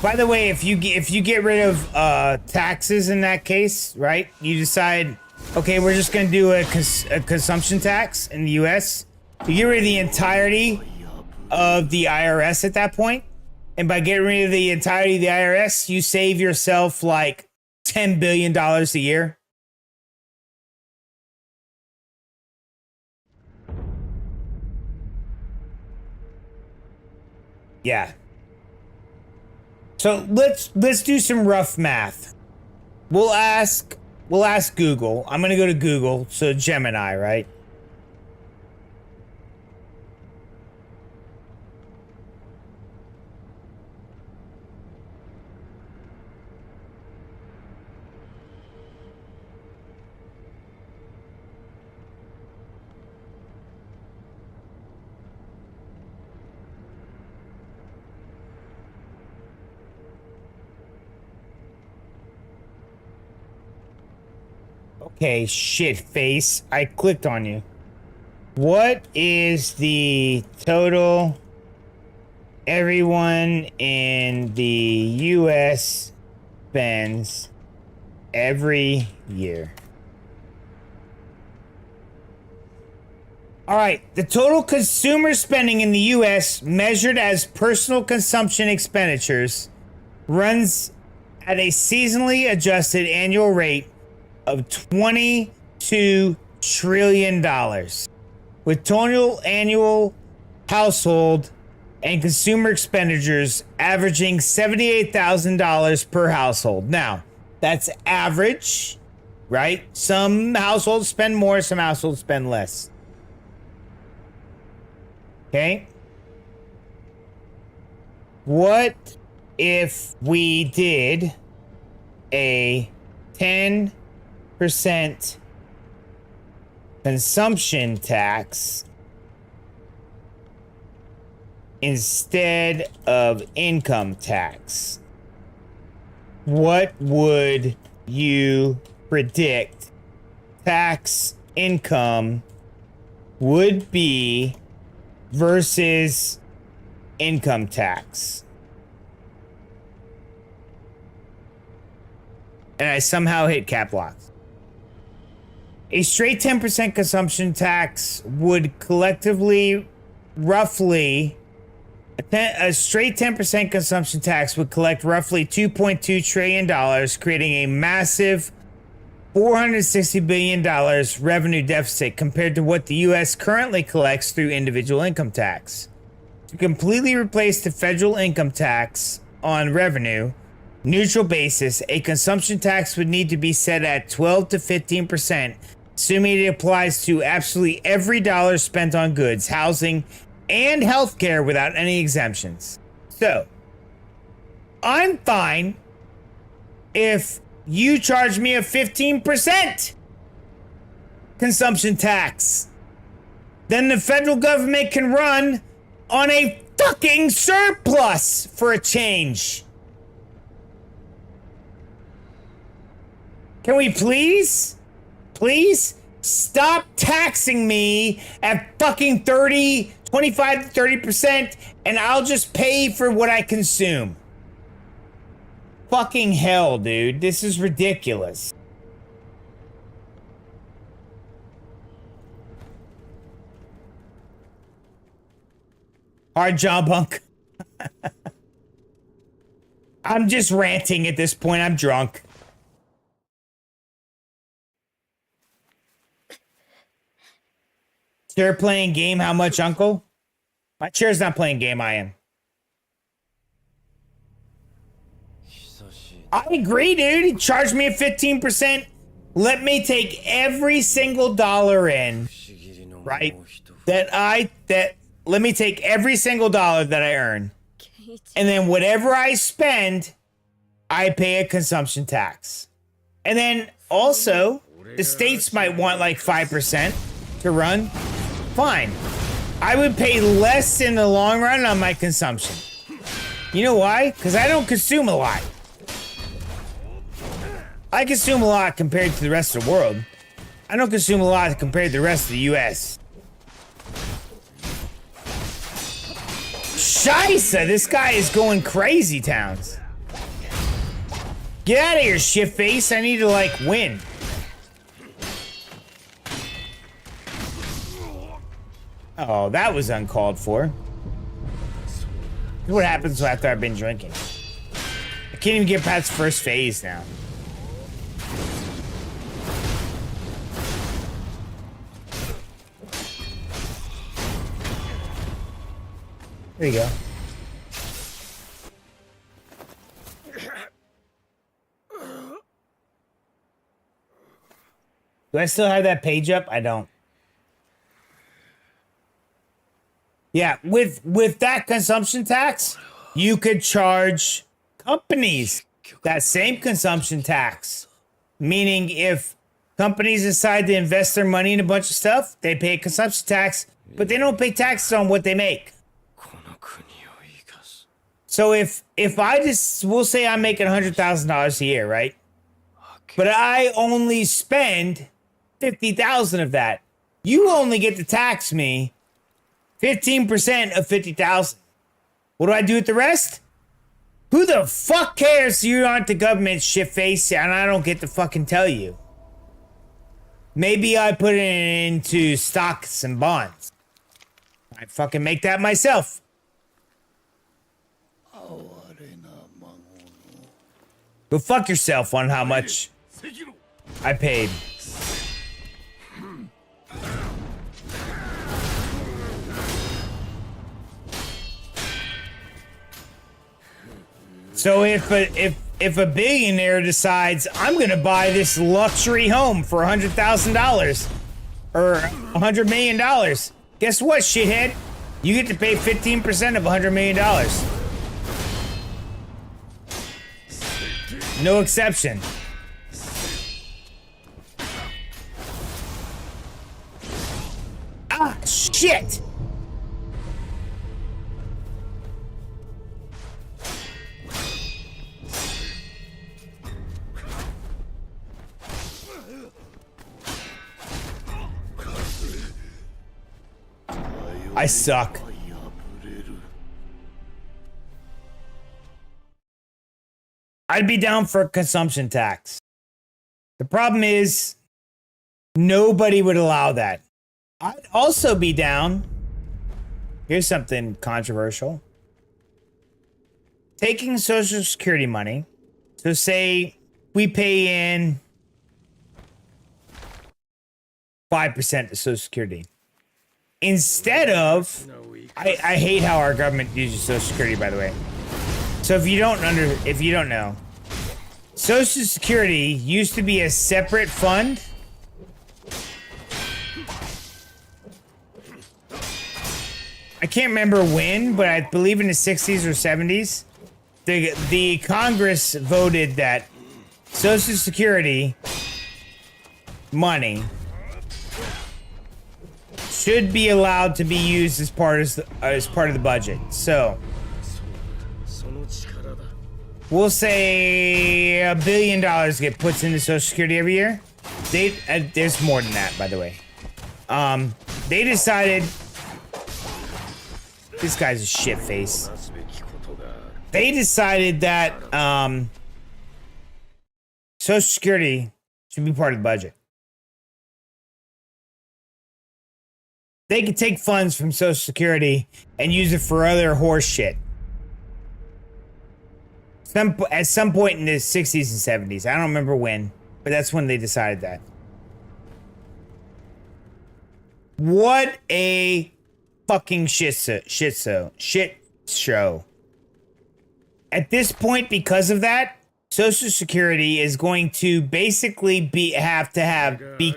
By the way, if you get rid of taxes in that case, right? You decide, okay, we're just gonna do a consumption tax in the U.S. You get rid of the entirety of the IRS at that point, and by getting rid of the entirety of the IRS, you save yourself like $10 billion a year. Yeah. So let's do some rough math. We'll ask Google. I'm gonna go to Google, so Gemini, right? Okay, shit face. I clicked on you. What is the total everyone in the U.S. spends every year. All right, the total consumer spending in the U.S. measured as personal consumption expenditures runs at a seasonally adjusted annual rate of $22 trillion, with total annual household and consumer expenditures averaging $78,000 per household. Now, that's average, right? Some households spend more, some households spend less. Okay? What if we did a 10% consumption tax instead of income tax? What would you predict tax income would be versus income tax? And I somehow hit cap locks. A straight 10% consumption tax would collectively roughly a straight 10% consumption tax would collect roughly $2.2 trillion, creating a massive $460 billion revenue deficit compared to what the U.S. currently collects through individual income tax. To completely replace the federal income tax on revenue neutral basis, a consumption tax would need to be set at 12 to 15%, assuming it applies to absolutely every dollar spent on goods, housing, and healthcare without any exemptions. So, I'm fine if you charge me a 15% consumption tax. Then the federal government can run on a fucking surplus for a change. Can we please stop taxing me at fucking 25 to 30%, and I'll just pay for what I consume? Fucking hell, dude. This is ridiculous. Hard job, Hunk. I'm just ranting at this point. I'm drunk. Chair playing game, how much, Uncle? My chair's not playing game, I am. I agree, dude. He charged me a 15%. Let me take every single dollar in, right? Let me take every single dollar that I earn. And then whatever I spend, I pay a consumption tax. And then also, the states might want like 5% to run. Fine. I would pay less in the long run on my consumption. You know why? Because I don't consume a lot. I consume a lot compared to the rest of the world. I don't consume a lot compared to the rest of the US. Scheisse, this guy is going crazy towns. Get out of here, shit face. I need to, like, win. Oh, that was uncalled for. What happens after I've been drinking? I can't even get past first phase now. There you go. Do I still have that page up? I don't. Yeah, with that consumption tax, you could charge companies that same consumption tax. Meaning if companies decide to invest their money in a bunch of stuff, they pay a consumption tax, but they don't pay taxes on what they make. So if I just, we'll say I'm making $100,000 a year, right? But I only spend 50,000 of that. You only get to tax me 15% of 50,000. What do I do with the rest? Who the fuck cares you aren't the government, shitface, and I don't get to fucking tell you? Maybe I put it into stocks and bonds. I fucking make that myself. Go fuck yourself on how much I paid. So if a billionaire decides I'm gonna buy this luxury home for $100,000 or $100 million, guess what, shithead? You get to pay 15% of $100 million. No exception. Ah, shit! I suck. I'd be down for a consumption tax. The problem is, nobody would allow that. I'd also be down. Here's something controversial. Taking Social Security money. So say we pay in 5% to Social Security. Instead of, I hate how our government uses Social Security, by the way. So if you don't know, Social Security used to be a separate fund. I can't remember when, but I believe in the 60s or 70s, the Congress voted that Social Security money should be allowed to be used as part of the budget. So we'll say $1 billion get put into Social Security every year. There's more than that, by the way. They decided. This guy's a shit face. They decided that Social Security should be part of the budget. They could take funds from Social Security and use it for other horse shit. At some point in the 60s and 70s. I don't remember when, but that's when they decided that. What a fucking shit show. At this point, because of that, Social Security is going to basically be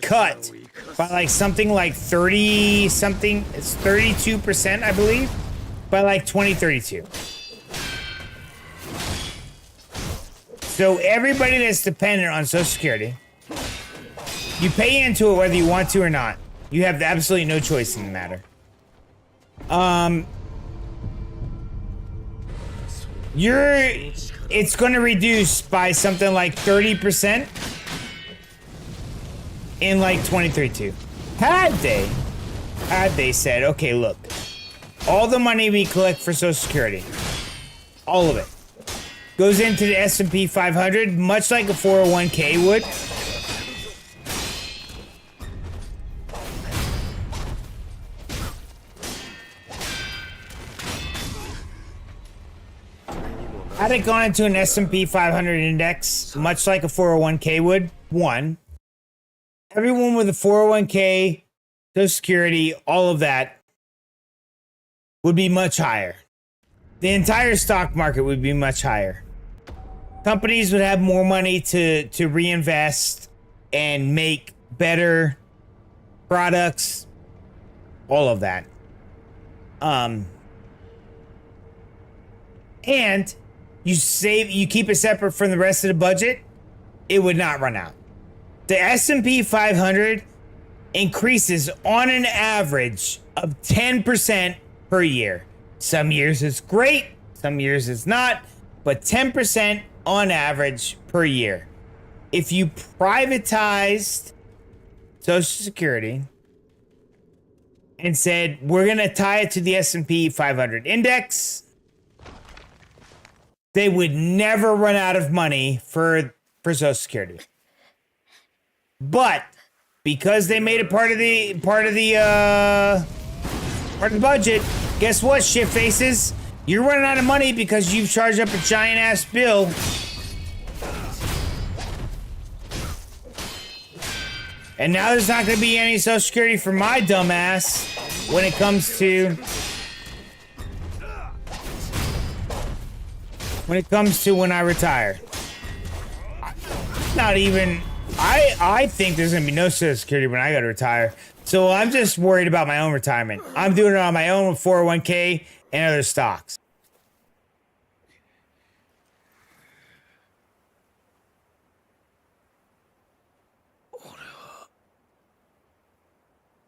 cut by like something like 30 something. It's 32%, I believe, by like 2032. So everybody that's dependent on Social Security, you pay into it whether you want to or not. You have absolutely no choice in the matter. It's going to reduce by something like 30% in like 2032. Had they said, okay, look, all the money we collect for Social Security, all of it, goes into the S&P 500, much like a 401k would. Had it gone into an S&P 500 index, much like a 401k would, everyone with a 401k, Social Security, all of that would be much higher. The entire stock market would be much higher. Companies would have more money to reinvest and make better products, all of that. And you keep it separate from the rest of the budget, it would not run out. The S&P 500 increases on an average of 10% per year. Some years it's great, some years it's not, but 10% on average per year. If you privatized Social Security and said, we're going to tie it to the S&P 500 index, they would never run out of money for Social Security. But because they made it part of the budget, guess what, shit faces? You're running out of money because you've charged up a giant ass bill. And now there's not going to be any Social Security for my dumb ass when it comes to when I retire. Not even, I think there's going to be no Social Security when I go to retire. So I'm just worried about my own retirement. I'm doing it on my own with 401k and other stocks.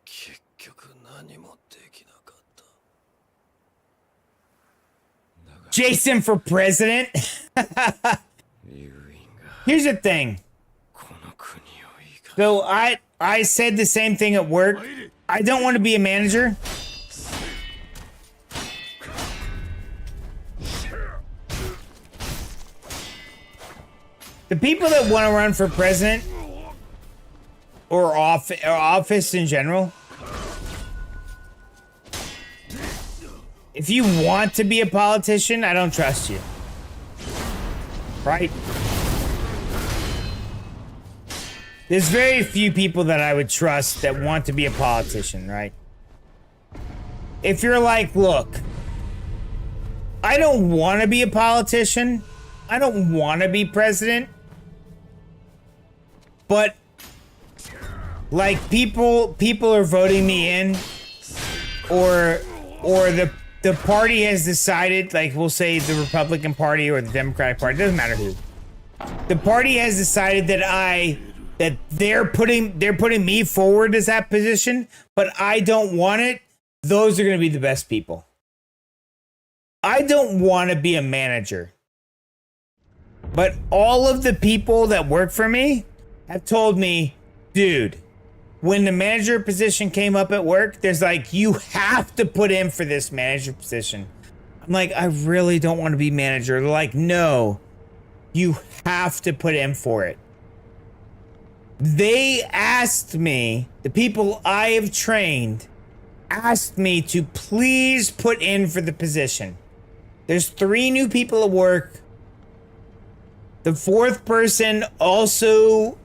結局何もできなかった。 Jason for president? Here's the thing. So I said the same thing at work. I don't want to be a manager. The people that want to run for president or office in general, if you want to be a politician, I don't trust you. Right? There's very few people that I would trust that want to be a politician, right? If you're like, look, I don't want to be a politician. I don't want to be president. But like people are voting me in, or the party has decided, like we'll say the Republican Party or the Democratic Party, doesn't matter who. The party has decided that they're putting me forward as that position, but I don't want it. Those are going to be the best people. I don't want to be a manager. But all of the people that work for me have told me, dude, when the manager position came up at work, there's like, you have to put in for this manager position. I'm like, I really don't want to be manager. They're like, no, you have to put in for it. They asked me, the people I have trained, asked me to please put in for the position. There's 3 new people at work. The 4th person also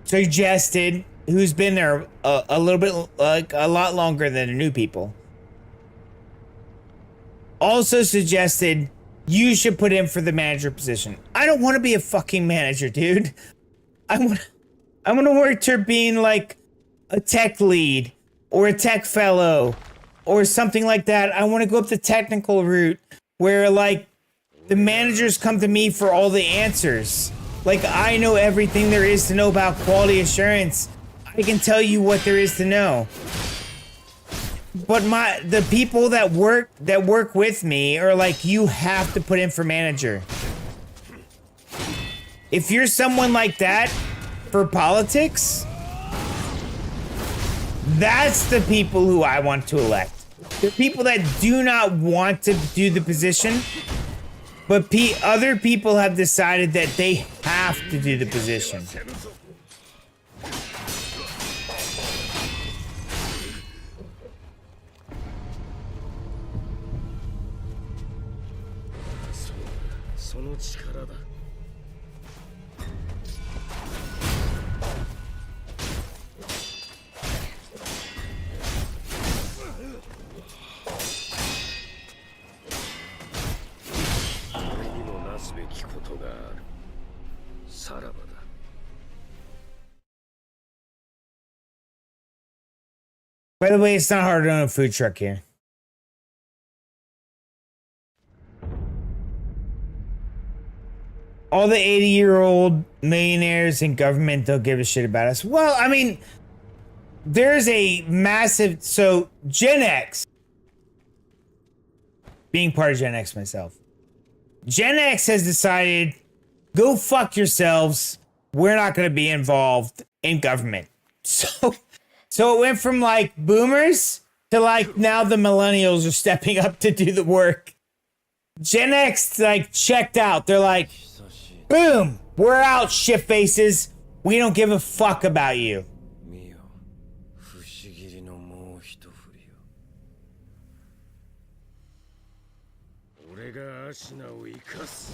suggested, who's been there a little bit, like a lot longer than the new people, also suggested you should put in for the manager position. I don't want to be a fucking manager, dude. I want to work to being like a tech lead or a tech fellow or something like that. I want to go up the technical route where like the managers come to me for all the answers. Like I know everything there is to know about quality assurance. I can tell you what there is to know. But the people that work with me are like, you have to put in for manager. If you're someone like that for politics, that's the people who I want to elect. The people that do not want to do the position, but other people have decided that they have to do the position. By the way, it's not hard to own a food truck here. All the 80-year-old millionaires in government don't give a shit about us. Well, I mean, there's a massive... So, Gen X, being part of Gen X myself, Gen X has decided, go fuck yourselves. We're not going to be involved in government. So it went from like boomers to like now the millennials are stepping up to do the work. Gen X, like, checked out. They're like, boom, we're out, shit faces. We don't give a fuck about you. 見よ不思議のもう一振りよ俺がアシナを生かす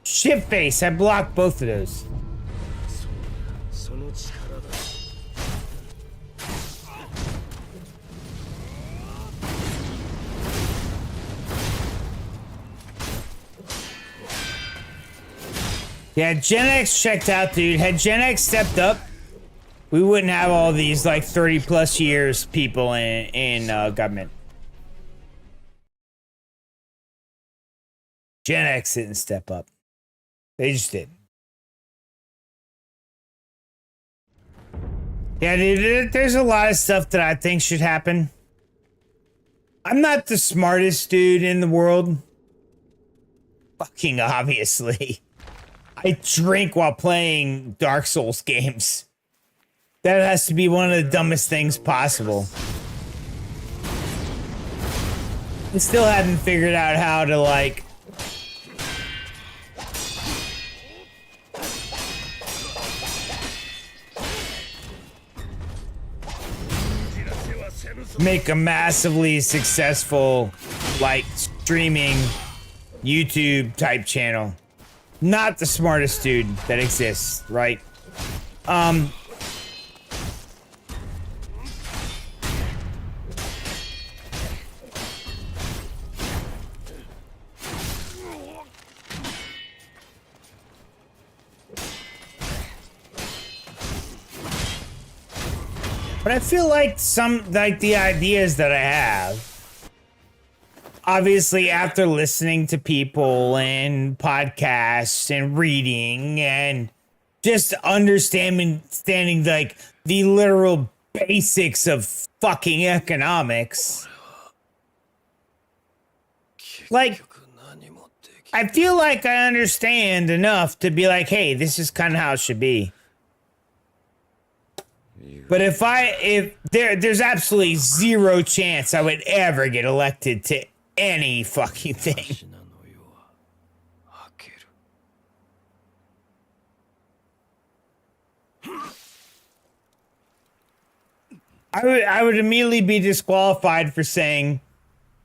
Shit face, I blocked both of those. その力だ Yeah, Gen X checked out, dude. Had Gen X stepped up, we wouldn't have all these, like, 30 plus years people in government. Gen X didn't step up. They just did. Yeah, dude, there's a lot of stuff that I think should happen. I'm not the smartest dude in the world. Fucking obviously. I drink while playing Dark Souls games. That has to be one of the dumbest things possible. I still haven't figured out how to, like... make a massively successful, like, streaming YouTube type channel. Not the smartest dude that exists, right? But I feel like the ideas that I have, obviously after listening to people and podcasts and reading and just understanding like the literal basics of fucking economics, like, I feel like I understand enough to be like, hey, this is kind of how it should be. But if there's absolutely zero chance I would ever get elected to any fucking thing. I would immediately be disqualified for saying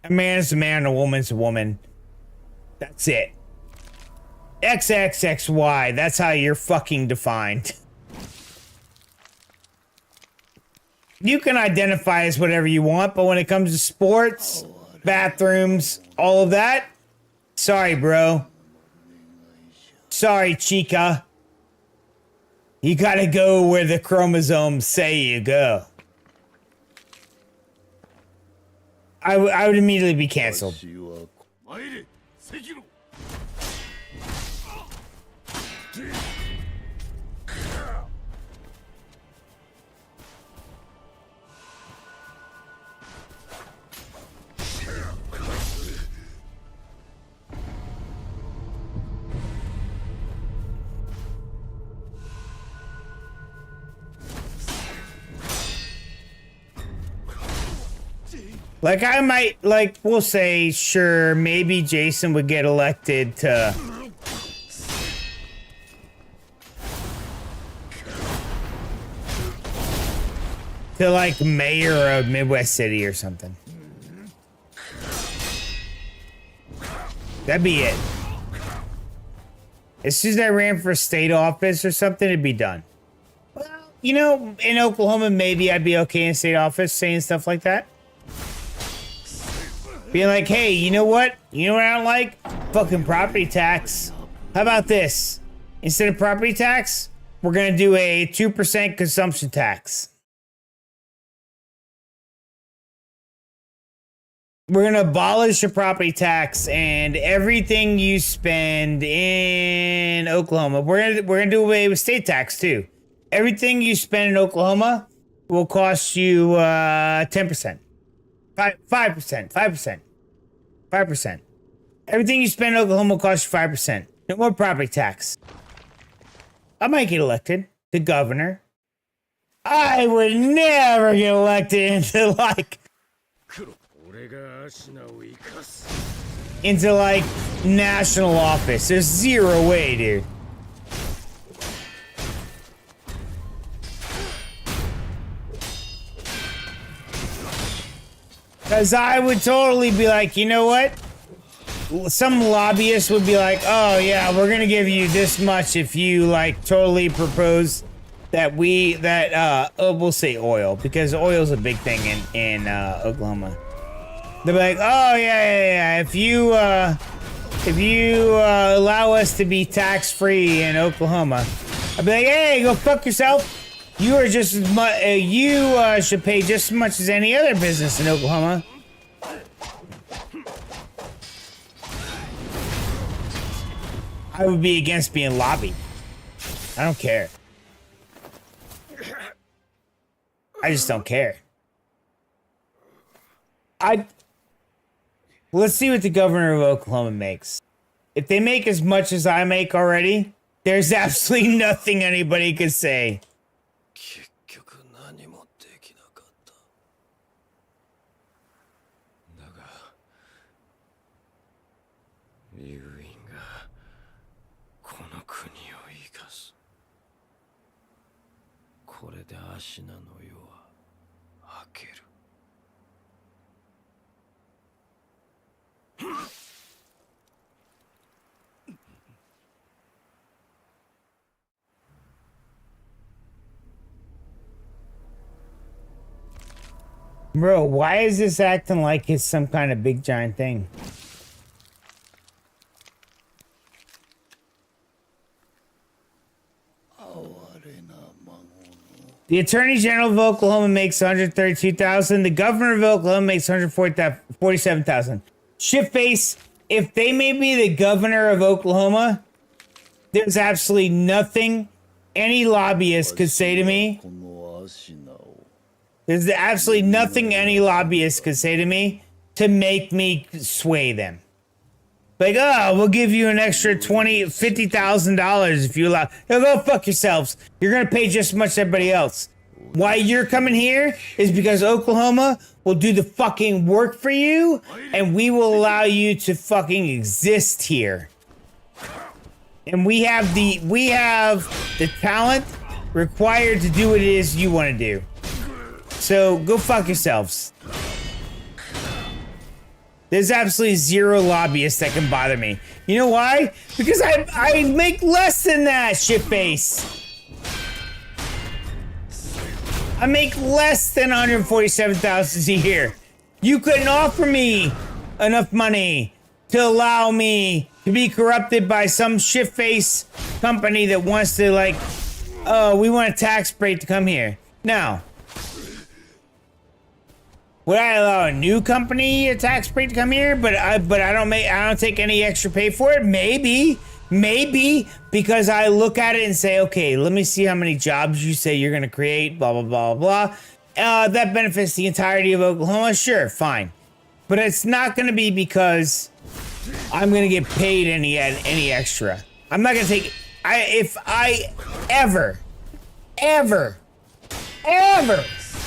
a man's a man, a woman's a woman. That's it. XXXY, that's how you're fucking defined. You can identify as whatever you want, but when it comes to sports, bathrooms, all of that, sorry, bro. Sorry, chica. You gotta go where the chromosomes say you go. I would immediately be canceled. 参れ関野 Like, I might, like, we'll say, sure, maybe Jason would get elected to... like, mayor of Midwest City or something. That'd be it. As soon as I ran for state office or something, it'd be done. Well, you know, in Oklahoma, maybe I'd be okay in state office saying stuff like that. Being like, hey, you know what? You know what I don't like? Fucking property tax. How about this? Instead of property tax, we're gonna do a 2% consumption tax. we're gonna abolish your property tax and everything you spend in Oklahoma. We're gonna do away with state tax too. Everything you spend in Oklahoma will cost you 10%. 5%. 5%. Everything you spend in Oklahoma will cost you 5%. No more property tax. I might get elected to governor. I would never get elected into like national office. There's zero way, dude. Because I would totally be like, you know what? Some lobbyist would be like, oh yeah, we're gonna give you this much if you like totally propose that we'll say oil, because oil's a big thing in Oklahoma. They'll be like, oh yeah, if you allow us to be tax free in Oklahoma, I'd be like, hey, go fuck yourself. You are just as much. You should pay just as much as any other business in Oklahoma. I would be against being lobbied. I don't care. I just don't care. Let's see what the governor of Oklahoma makes. If they make as much as I make already, there's absolutely nothing anybody could say. Bro, why is this acting like it's some kind of big giant thing? The Attorney General of Oklahoma makes $132,000. The Governor of Oklahoma makes $147,000. Shitface, if they made me the Governor of Oklahoma, there's absolutely nothing any lobbyist could say to me. There's absolutely nothing any lobbyist could say to me to make me sway them. Like, oh, we'll give you an extra $50,000 if you allow. Go fuck yourselves. You're gonna pay just as much as everybody else. Why you're coming here is because Oklahoma will do the fucking work for you, and we will allow you to fucking exist here. And we have the talent required to do what it is you want to do. So go fuck yourselves. There's absolutely zero lobbyists that can bother me. You know why? Because I make less than that, shitface. I make less than $147,000 a year. You couldn't offer me enough money to allow me to be corrupted by some shitface company that wants to like, oh, we want a tax break to come here. Now, would I allow a new company a tax break to come here? But I don't take any extra pay for it. Maybe because I look at it and say, okay, let me see how many jobs you say you're gonna create. Blah blah blah blah. That benefits the entirety of Oklahoma. Sure, fine, but it's not gonna be because I'm gonna get paid any extra. I'm not gonna take. If I ever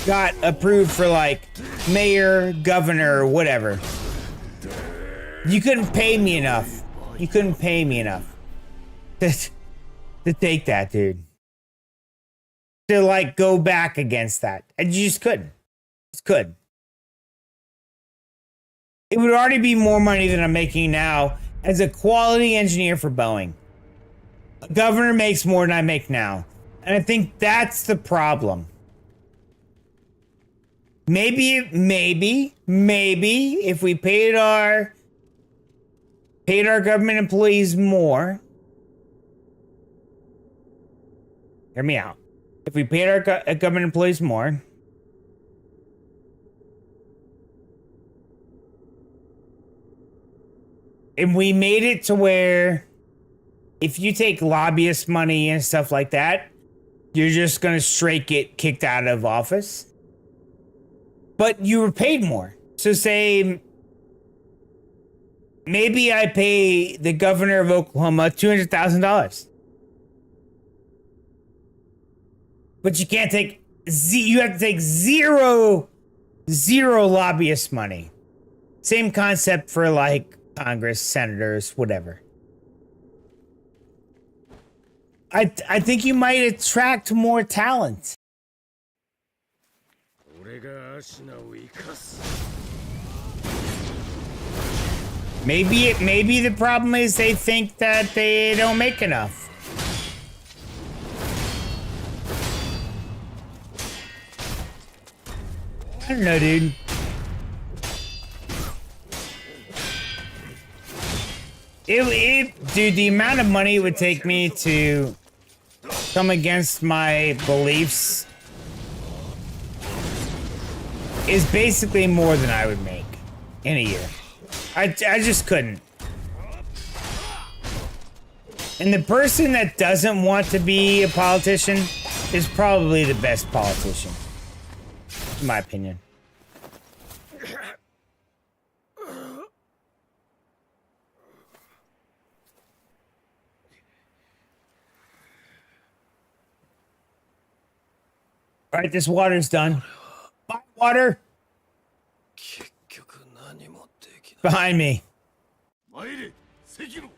got approved for like mayor, governor, or whatever, you couldn't pay me enough. You couldn't pay me enough to take that, dude. To like go back against that. And you just couldn't. Just couldn't. It would already be more money than I'm making now as a quality engineer for Boeing. A governor makes more than I make now. And I think that's the problem. Maybe if we paid our government employees more. Hear me out. If we paid our government employees more, And we made it to where if you take lobbyist money and stuff like that, you're just going to straight get kicked out of office. But you were paid more. So say maybe I pay the governor of Oklahoma $200,000. But you can't take you have to take zero lobbyist money. Same concept for like Congress, senators, whatever. I think you might attract more talent. 俺がアシナを生かす Maybe the problem is they think that they don't make enough. I don't know, dude. Dude, the amount of money it would take me to come against my beliefs is basically more than I would make in a year. I just couldn't. And the person that doesn't want to be a politician is probably the best politician, in my opinion. All right, this water's done. Buy water. 結局何もできない Behind me. 参れ関野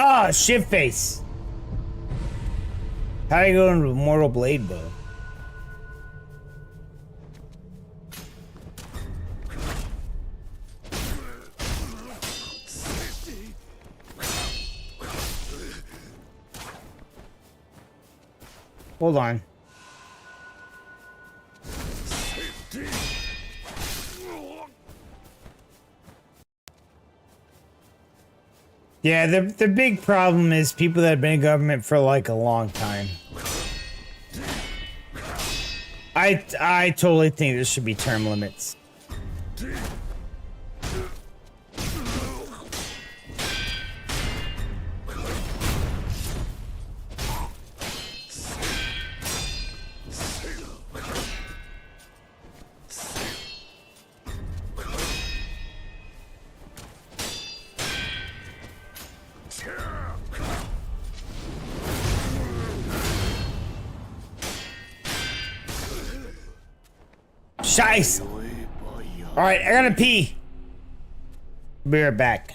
Ah, shit face. How do I go into Mortal Blade bow? Hold on. Yeah, the big problem is people that have been in government for like a long time. I totally think there should be term limits. Scheiße! Alright, I gotta pee. Be right back.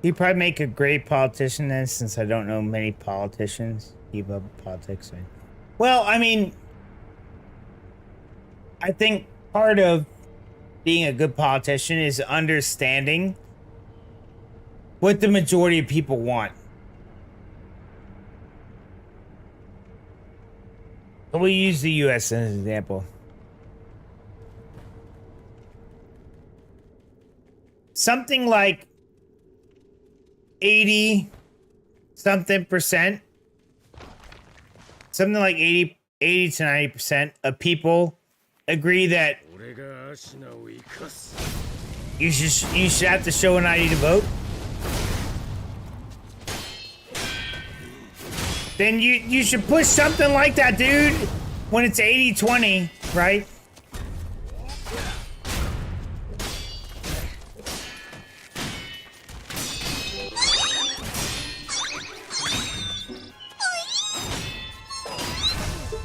He'd probably make a great politician then, since I don't know many politicians. Keep up with politics. Right? Well, I mean, I think part of being a good politician is understanding what the majority of people want. We'll use the US as an example. Something like 80 something percent, something like 80 to 90% of people agree that 俺がアシナを生かす you should have to show an ID to vote. Then you should push something like that, dude, when it's 80-20, right?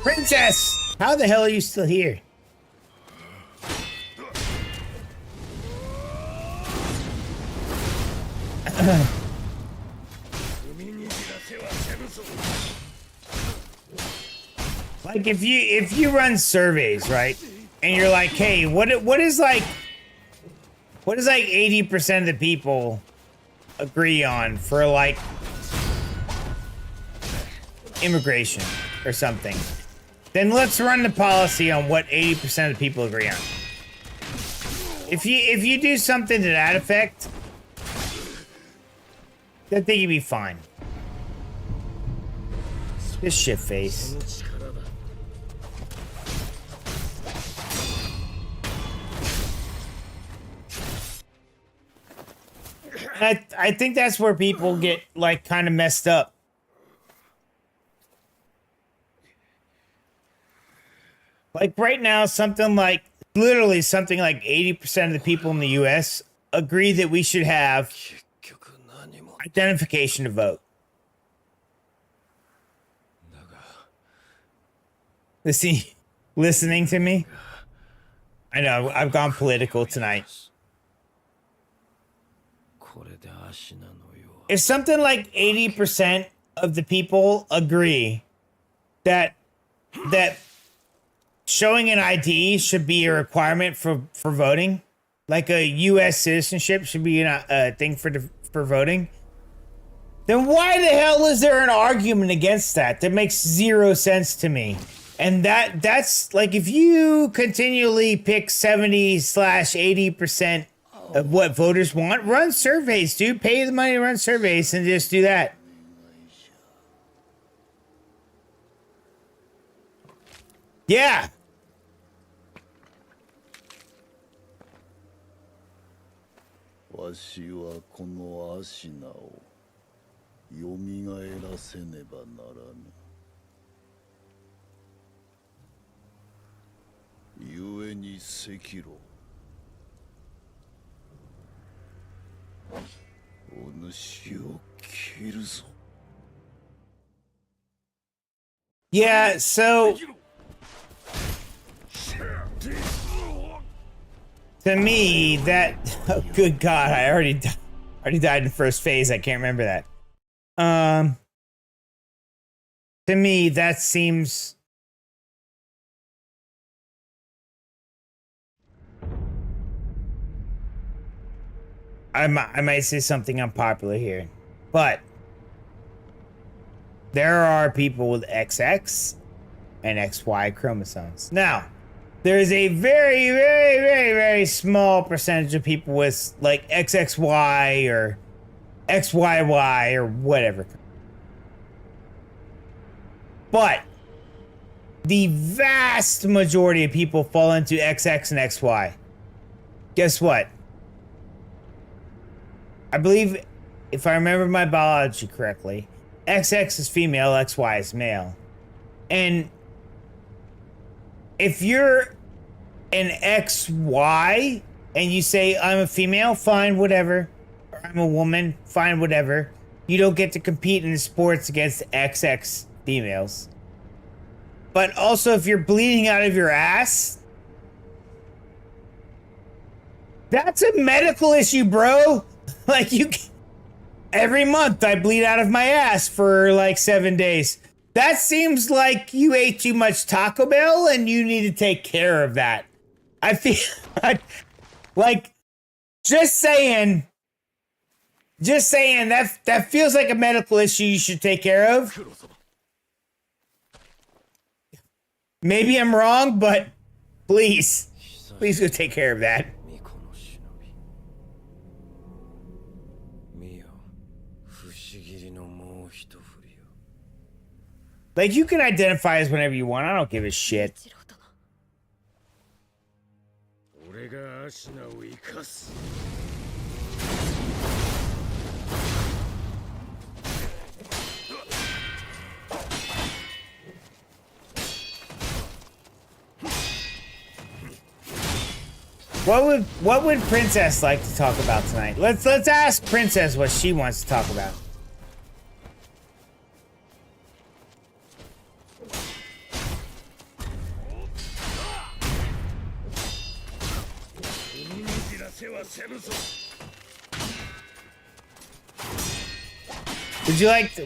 Princess! How the hell are you still here? Like if you run surveys, right? And you're like, hey, what is like 80% of the people agree on for like immigration or something? Then let's run the policy on what 80% of the people agree on. If you do something to that effect, I think you'd be fine. This shit face. I think that's where people get like kind of messed up. Like right now, literally something like 80% of the people in the US agree that we should have identification to vote. Listening to me? I know, I've gone political tonight. If something like 80% of the people agree that showing an ID should be a requirement for voting, like a U.S. citizenship should be a thing for voting, then why the hell is there an argument against that? That makes zero sense to me. And that's like, if you continually pick 70/80% of what voters want, run surveys, dude. Pay the money to run surveys and just do that. Yeah. Sekiro. Yeah, so to me, that, oh good God, I already died in the first phase. I can't remember that. To me, that seems, I might say something unpopular here, but there are people with XX and XY chromosomes. Now, there's a very, very, very, very small percentage of people with like XXY or XYY or whatever. But the vast majority of people fall into XX and XY. Guess what? I believe, if I remember my biology correctly, XX is female, XY is male. And if you're an XY and you say, I'm a female, fine, whatever. Or I'm a woman, fine, whatever. You don't get to compete in the sports against XX females. But also, if you're bleeding out of your ass, that's a medical issue, bro. Like, every month I bleed out of my ass for like 7 days. That seems like you ate too much Taco Bell and you need to take care of that. I feel like, just saying that feels like a medical issue you should take care of. Maybe I'm wrong, but please go take care of that. Like, you can identify as whenever you want. I don't give a shit. 俺がアシナを生かす What would Princess like to talk about tonight? Let's ask Princess what she wants to talk about.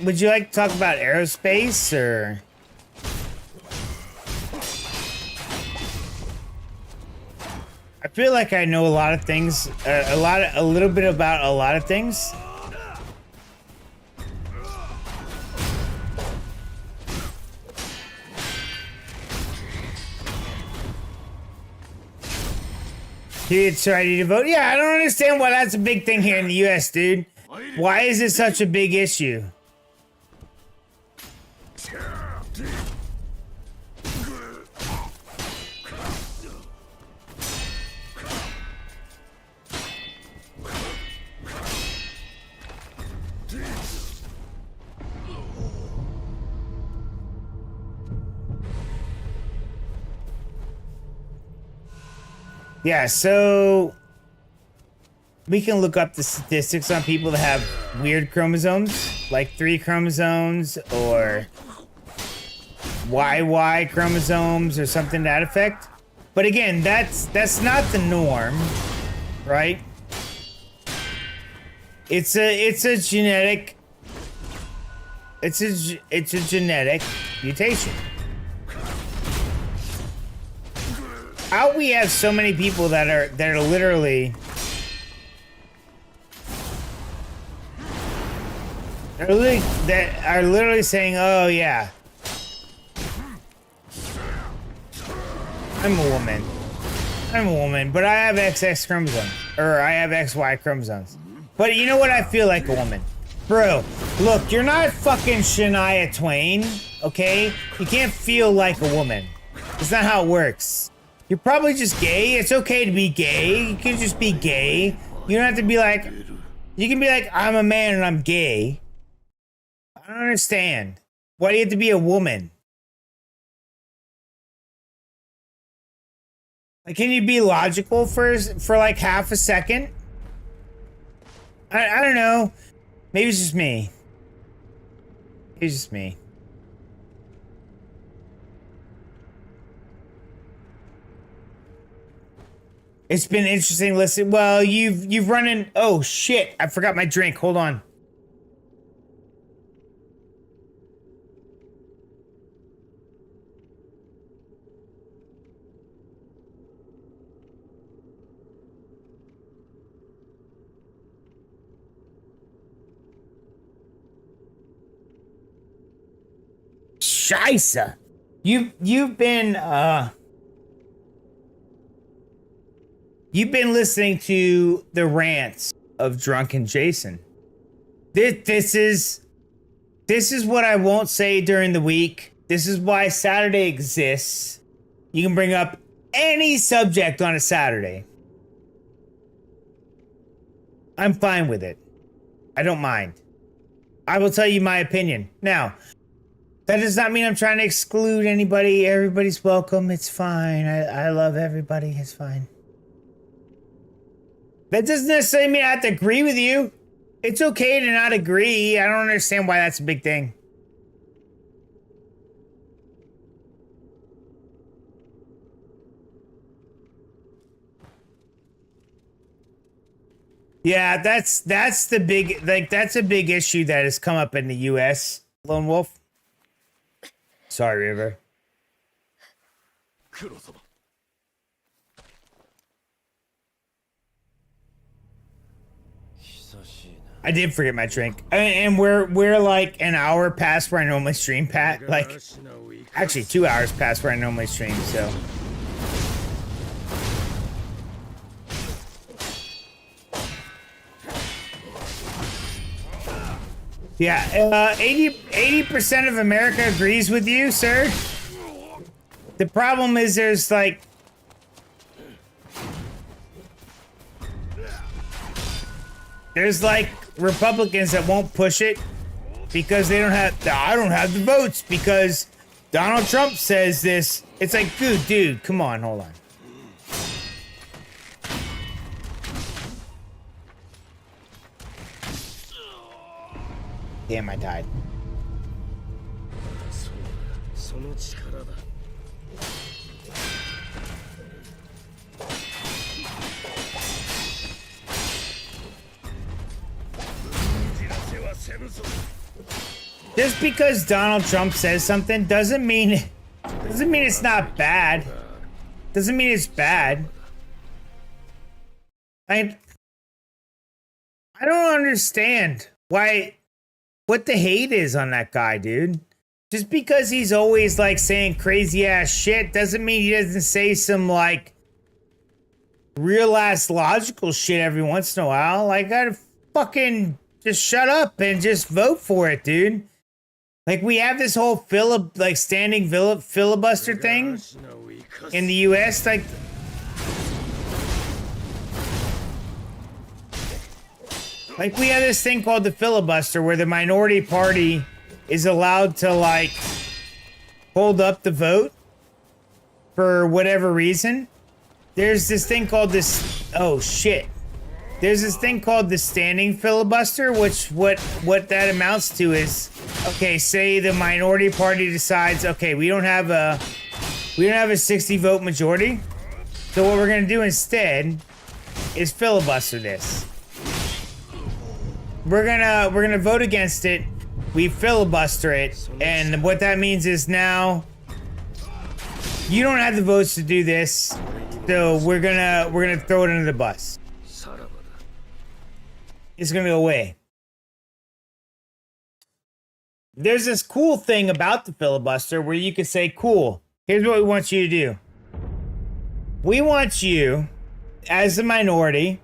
Would you like to talk about aerospace or? I feel like I know a lot of things, a little bit about a lot of things. Kids ready to vote? Yeah, I don't understand why that's a big thing here in the US, dude. Why is it such a big issue? Yeah, so we can look up the statistics on people that have weird chromosomes, like 3 chromosomes or YY chromosomes or something to that effect. But again, that's not the norm, right? It's a genetic mutation. How we have so many people that are literally saying, "Oh yeah, I'm a woman, but I have XX chromosomes, or I have XY chromosomes." But you know what? I feel like a woman, bro. Look, you're not fucking Shania Twain, okay? You can't feel like a woman. It's not how it works. You're probably just gay. It's okay to be gay. You can just be gay. You don't have to be like... You can be like, I'm a man and I'm gay. I don't understand. Why do you have to be a woman? Like, can you be logical for like half a second? I don't know. Maybe it's just me. Maybe it's just me. It's been interesting listening. Well, you've run in. Oh shit! I forgot my drink. Hold on. Scheisse. You've been You've been listening to the rants of Drunken Jason. This is what I won't say during the week. This is why Saturday exists. You can bring up any subject on a Saturday. I'm fine with it. I don't mind. I will tell you my opinion. Now, that does not mean I'm trying to exclude anybody. Everybody's welcome. It's fine. I love everybody. It's fine. That doesn't necessarily mean I have to agree with you. It's okay to not agree. I don't understand why that's a big thing. Yeah, that's the big, like, that's a big issue that has come up in the US, Lone Wolf. Sorry, River. I did forget my drink. And we're like an hour past where I normally stream, Pat. Like, actually 2 hours past where I normally stream, so. Yeah, 80% of America agrees with you, sir. The problem is there's like... There's like Republicans that won't push it because they don't have... I don't have the votes because Donald Trump says this. It's like, dude, come on, hold on. Damn, I died. Just because Donald Trump says something doesn't mean it's not bad. Doesn't mean it's bad. I don't understand what the hate is on that guy, dude. Just because he's always like saying crazy ass shit doesn't mean he doesn't say some like real ass logical shit every once in a while. Like, gotta fucking just shut up and just vote for it, dude. Like, we have this whole standing filibuster thing in the US, like. Like, we have this thing called the filibuster where the minority party is allowed to, like, hold up the vote for whatever reason. There's this thing called There's this thing called the standing filibuster, which what that amounts to is, okay, say the minority party decides, okay, we don't have a 60 vote majority. So what we're going to do instead is filibuster this. We're gonna vote against it. We filibuster it, and what that means is now you don't have the votes to do this, so we're gonna throw it under the bus. It's gonna go away. There's this cool thing about the filibuster where you can say, cool, here's what we want you to do. We want you, as a minority,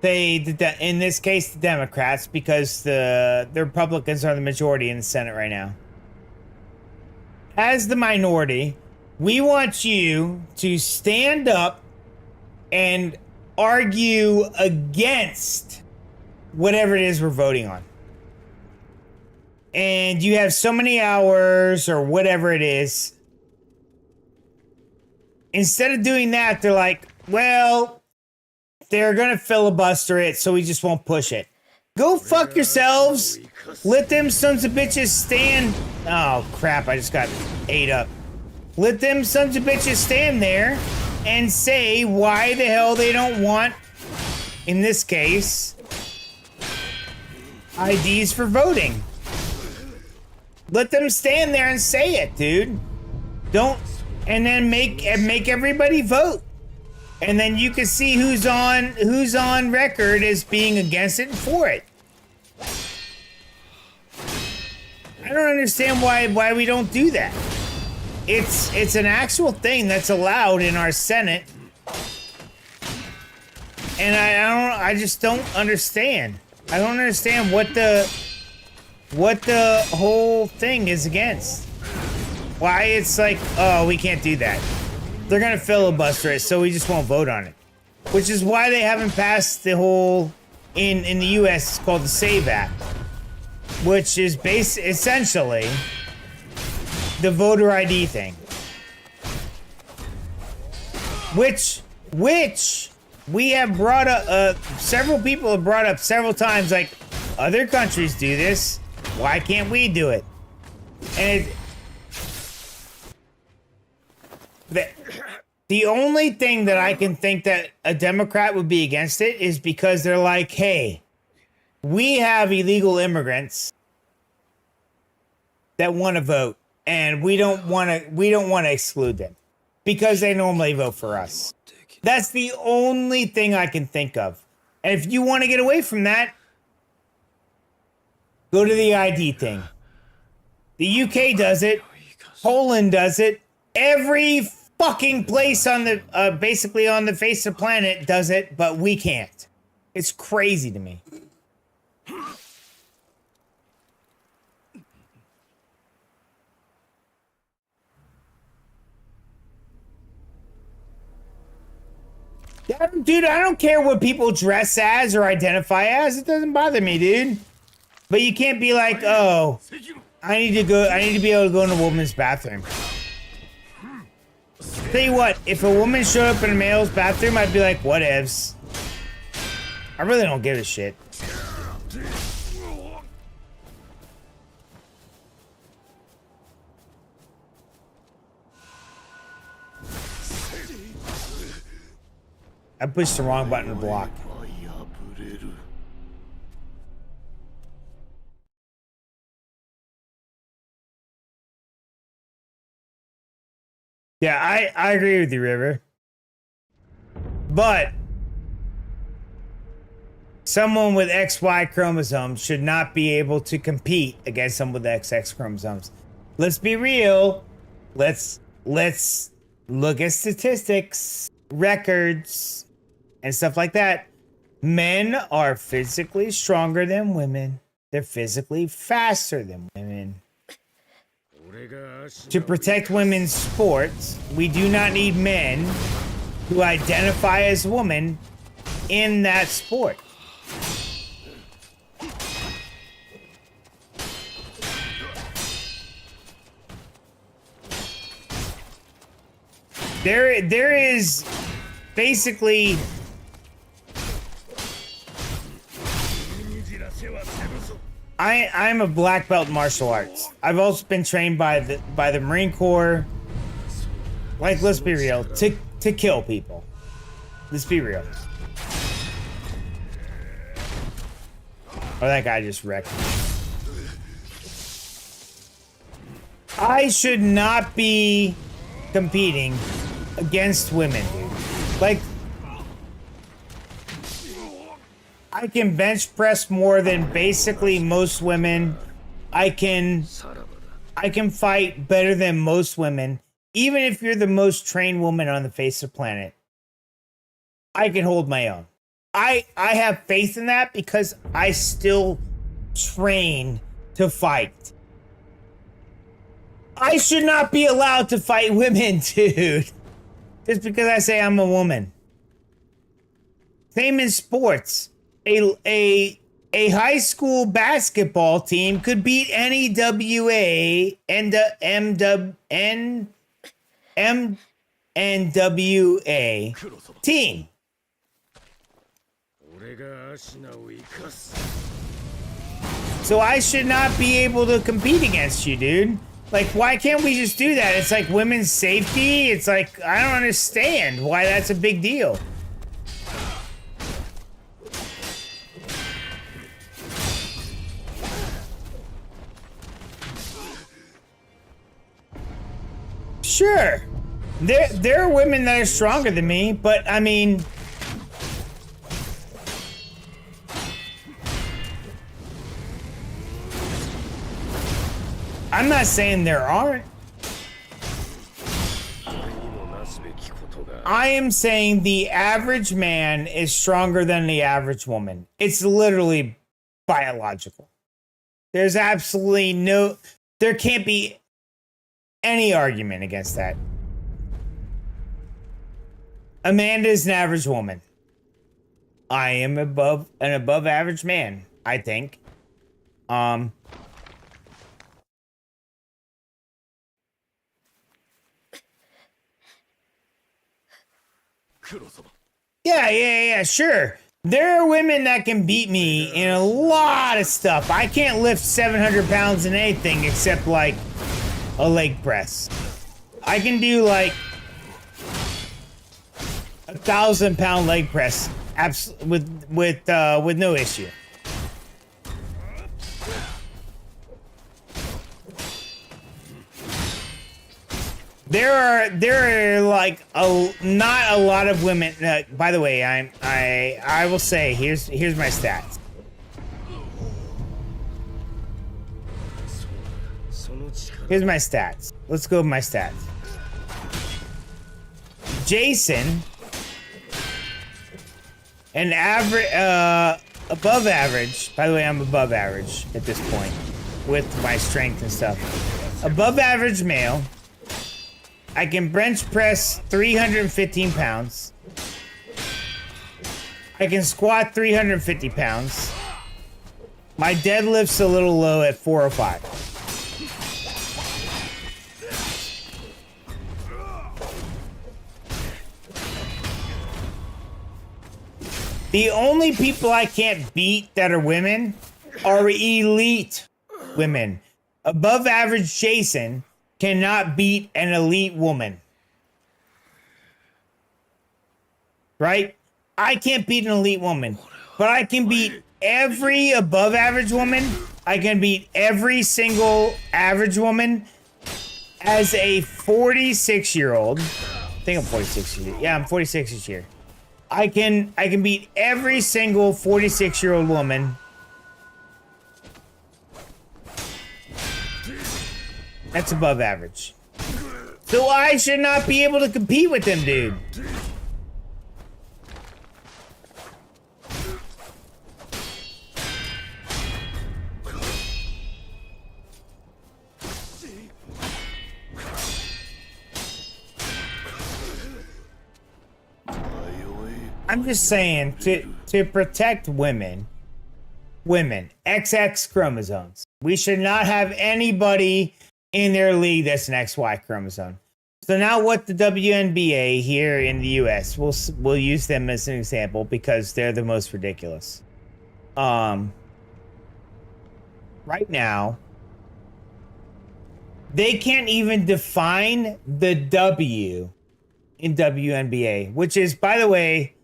in this case, the Democrats, because the Republicans are the majority in the Senate right now. As the minority, we want you to stand up and argue against whatever it is we're voting on. And you have so many hours or whatever it is. Instead of doing that, they're like, well, they're gonna filibuster it, so we just won't push it. Go fuck yourselves. Let them sons of bitches stand. Oh crap, I just got ate up. Let them sons of bitches stand there and say why the hell they don't want, in this case, IDs for voting. Let them stand there and say it, dude. Don't, and then make everybody vote. And then you can see who's on record as being against it and for it. I don't understand why we don't do that. It's an actual thing that's allowed in our Senate. And I just don't understand. I don't understand what the whole thing is against. Why it's like, oh, we can't do that. They're gonna filibuster it, so we just won't vote on it. Which is why they haven't passed the whole, in the US, it's called the SAVE Act. Which is essentially the voter ID thing. Which we have brought up, several people have brought up several times, like, other countries do this, why can't we do it? And the only thing that I can think that a Democrat would be against it is because they're like, hey, we have illegal immigrants that want to vote, and we don't want to exclude them because they normally vote for us. That's the only thing I can think of. And if you want to get away from that, go to the ID thing. The UK does it. Poland does it. Every fucking place on the basically on the face of the planet does it, but we can't. It's crazy to me. Dude, I don't care what people dress as or identify as. It doesn't bother me, dude. But you can't be like, oh, I need to be able to go in a woman's bathroom. Tell you what, if a woman showed up in a male's bathroom, I'd be like, whatevs. I really don't give a shit. I pushed the wrong button to block. Yeah, I agree with you, River. But someone with XY chromosomes should not be able to compete against someone with XX chromosomes. Let's be real. Let's look at statistics, records, and stuff like that. Men are physically stronger than women. They're physically faster than women. To protect women's sports, we do not need men who identify as women in that sport. There is basically I'm a black belt in martial arts. I've also been trained by the Marine Corps. Like, let's be real, to kill people. Let's be real. Oh, that guy just wrecked me. I should not be competing against women, dude. Like, I can bench press more than basically most women. I can fight better than most women. Even if you're the most trained woman on the face of the planet, I can hold my own. I have faith in that because I still train to fight. I should not be allowed to fight women, dude. Just because I say I'm a woman. Same in sports. A high school basketball team could beat any WA and NWA team. So I should not be able to compete against you, dude. Like, why can't we just do that? It's like women's safety. It's like, I don't understand why that's a big deal. Sure, there are women that are stronger than me, but I mean, I'm not saying there aren't. I am saying the average man is stronger than the average woman. It's literally biological. There's absolutely there can't be any argument against that. Amanda is an average woman. I am an above average man, I think. Yeah, sure. There are women that can beat me in a lot of stuff. I can't lift 700 pounds in anything except like a leg press. I can do like 1,000-pound leg press with no issue. There are like not a lot of women. By the way, I will say here's my stats. Here's my stats. Let's go with my stats. Jason, an average, above average. By the way, I'm above average at this point with my strength and stuff. Above average male. I can bench press 315 pounds. I can squat 350 pounds. My deadlift's a little low at 405. The only people I can't beat that are women are elite women. Above average Jason cannot beat an elite woman. Right? I can't beat an elite woman, but I can beat every above average woman. I can beat every single average woman as a 46-year-old. I think I'm 46 this year. Yeah, I'm 46 this year. I can beat every single 46-year-old woman. That's above average. So I should not be able to compete with them, dude. I'm just saying, to protect women, XX chromosomes. We should not have anybody in their league that's an XY chromosome. So now what the WNBA here in the US, we'll use them as an example because they're the most ridiculous. Right now, they can't even define the W in WNBA, which is, by the way,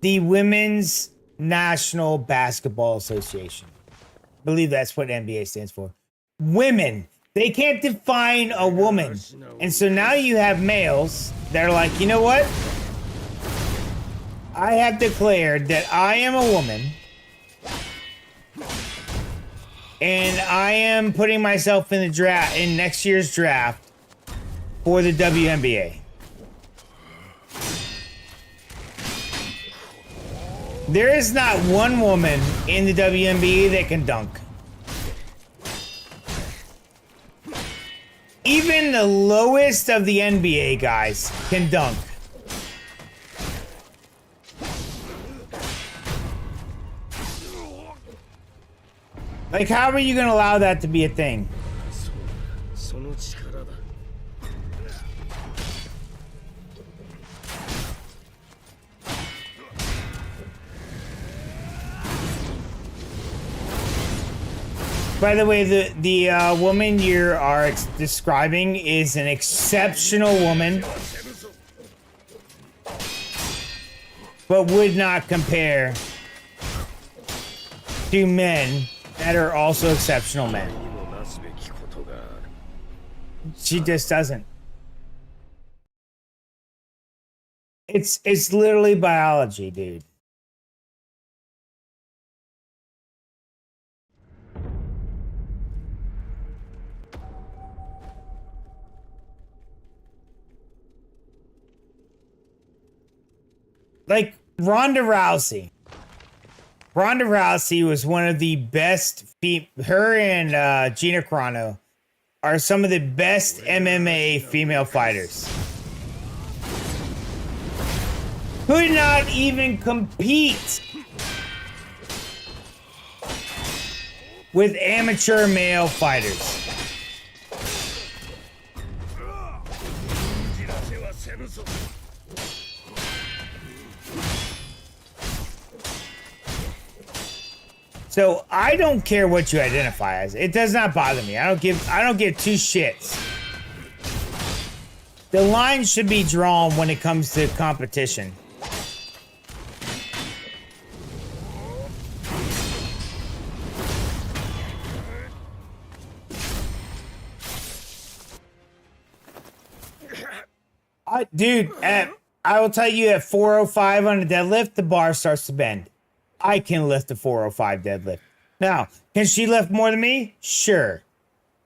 the Women's National Basketball Association. I believe that's what NBA stands for. Women. They can't define a woman. And so now you have males that are like, you know what? I have declared that I am a woman. And I am putting myself in the draft, in next year's draft for the WNBA. There is not one woman in the WNBA that can dunk. Even the lowest of the NBA guys can dunk. Like, how are you going to allow that to be a thing? By the way, the woman you are describing is an exceptional woman, but would not compare to men that are also exceptional men. She just doesn't. It's literally biology, dude. like Ronda Rousey. Ronda Rousey was one of the best. Her and Gina Carano are some of the best MMA female fighters. Could not even compete with amateur male fighters. So I don't care what you identify as. It does not bother me. I don't give two shits. The line should be drawn when it comes to competition. Dude, I will tell you at 405 on a deadlift, the bar starts to bend. I can lift a 405 deadlift. Now, can she lift more than me? Sure.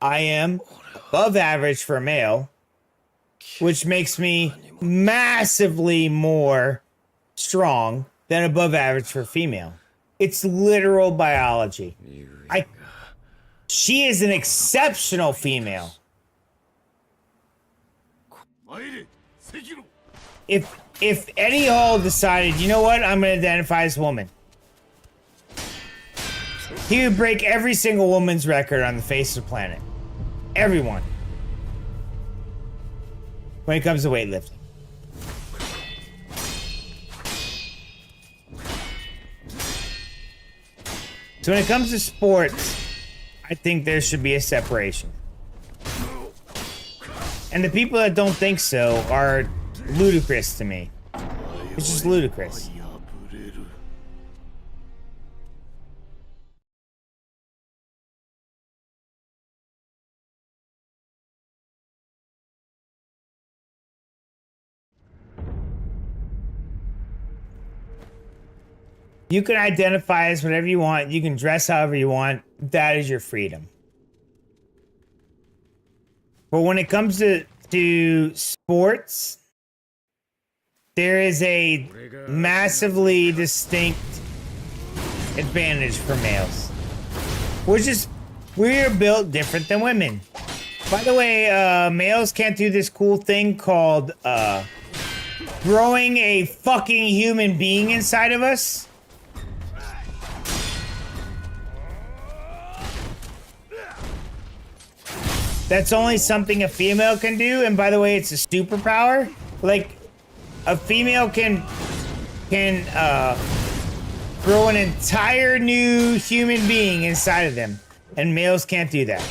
I am above average for a male, which makes me massively more strong than above average for a female. It's literal biology. She is an exceptional female. If Eddie Hall decided, you know what, I'm going to identify as a woman, he would break every single woman's record on the face of the planet. Everyone. When it comes to weightlifting. So when it comes to sports, I think there should be a separation. And the people that don't think so are ludicrous to me. It's just ludicrous. You can identify as whatever you want. You can dress however you want. That is your freedom. But when it comes to sports, there is a massively distinct advantage for males. Which is, we're built different than women. By the way, males can't do this cool thing called growing a fucking human being inside of us. That's only something a female can do, and by the way, it's a superpower. Like, a female can grow an entire new human being inside of them, and males can't do that.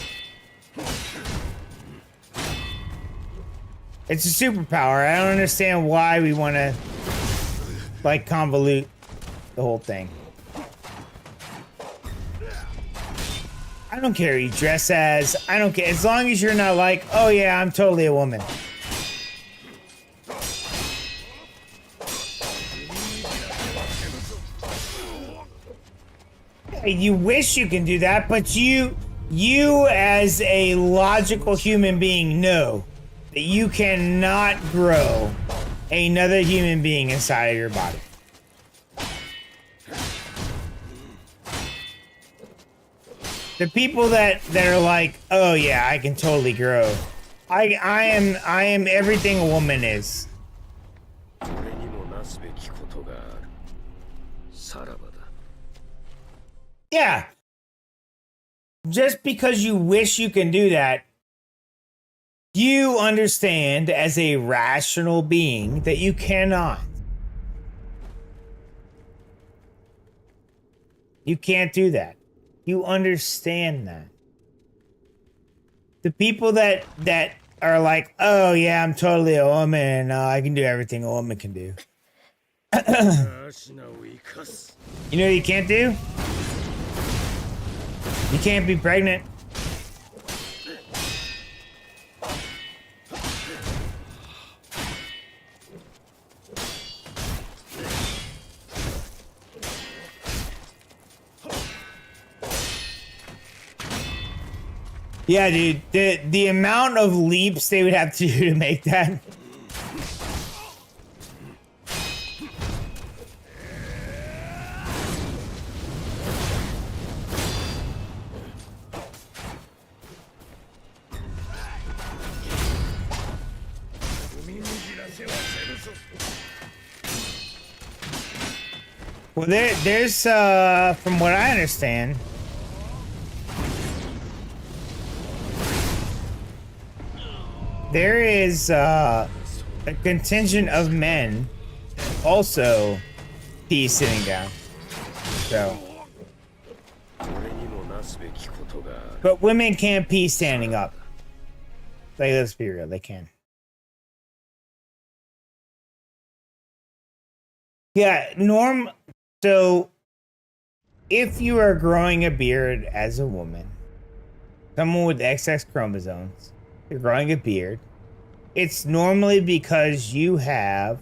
It's a superpower. I don't understand why we want to, like, convolute the whole thing. I don't care who you dress as. I don't care. As long as you're not like, oh yeah, I'm totally a woman. You wish you can do that, but you as a logical human being know that you cannot grow another human being inside of your body. The people that are like, oh yeah, I can totally grow. I am everything a woman is. Yeah. Just because you wish you can do that, you understand as a rational being that you cannot. You can't do that. You understand that. The people that are like, oh yeah, I'm totally a woman. I can do everything a woman can do. You know what you can't do? You can't be pregnant. Yeah, dude, the amount of leaps they would have to do to make that. Well, there's from what I understand, there is a contingent of men also pee sitting down. So, 俺にもなすべきことがある but women can't pee standing up. Like, let's be real, they can. Yeah, so if you are growing a beard as a woman, someone with XX chromosomes, you're growing a beard, it's normally because you have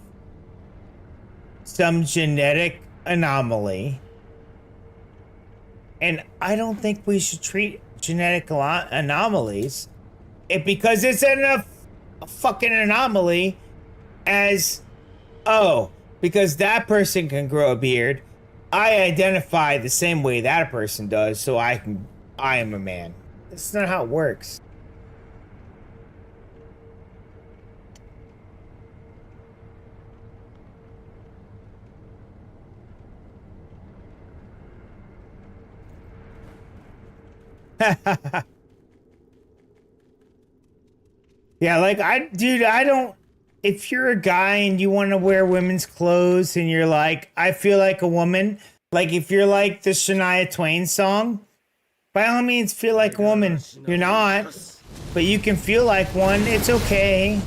some genetic anomaly. And I don't think we should treat genetic anomalies because it's a fucking anomaly as, oh, because that person can grow a beard, I identify the same way that person does, so I am a man. That's not how it works. Yeah, like I don't. If you're a guy and you want to wear women's clothes and you're like, I feel like a woman, like if you're like the Shania Twain song, by all means feel like a woman. You're not, but you can feel like one. It's okay.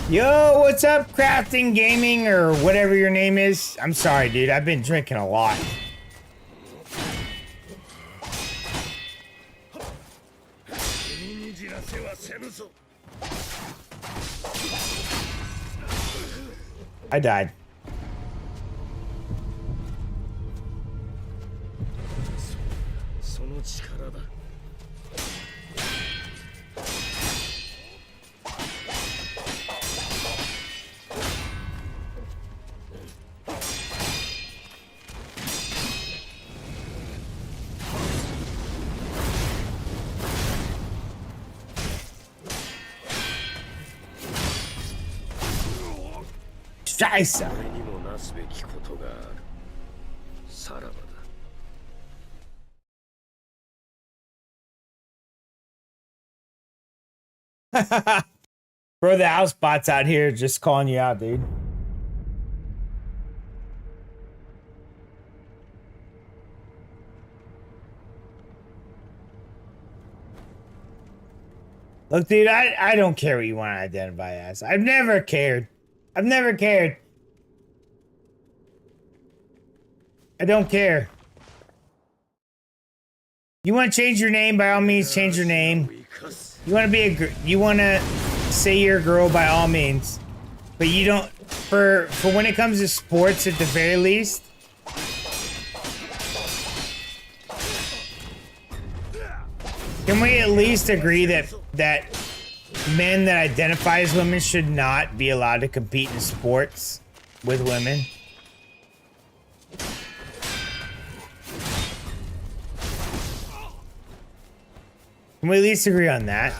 Yo, what's up, Crafting Gaming, or whatever your name is? I'm sorry, dude. I've been drinking a lot. I died. Scheiße. 俺にもなすべきことがあるさらばだ Bro, the house bots out here just calling you out, dude. Look, dude, I don't care what you want to identify as. I've never cared. I've never cared. I don't care. You want to change your name? By all means, change your name. You want to be you want to say you're a girl? By all means. But you don't. For when it comes to sports, at the very least. Can we at least agree that men that identify as women should not be allowed to compete in sports with women? Can we at least agree on that?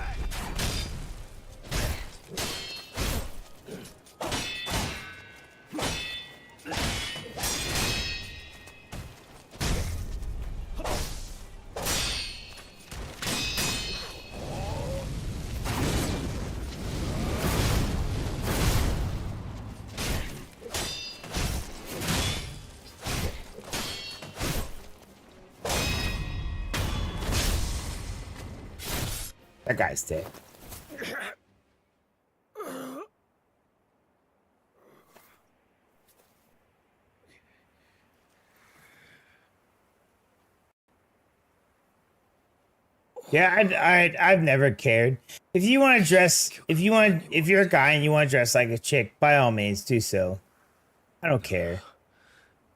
That guy's dead. Yeah, I've never cared. If you want to dress, if you're a guy and you want to dress like a chick, by all means do so. I don't care.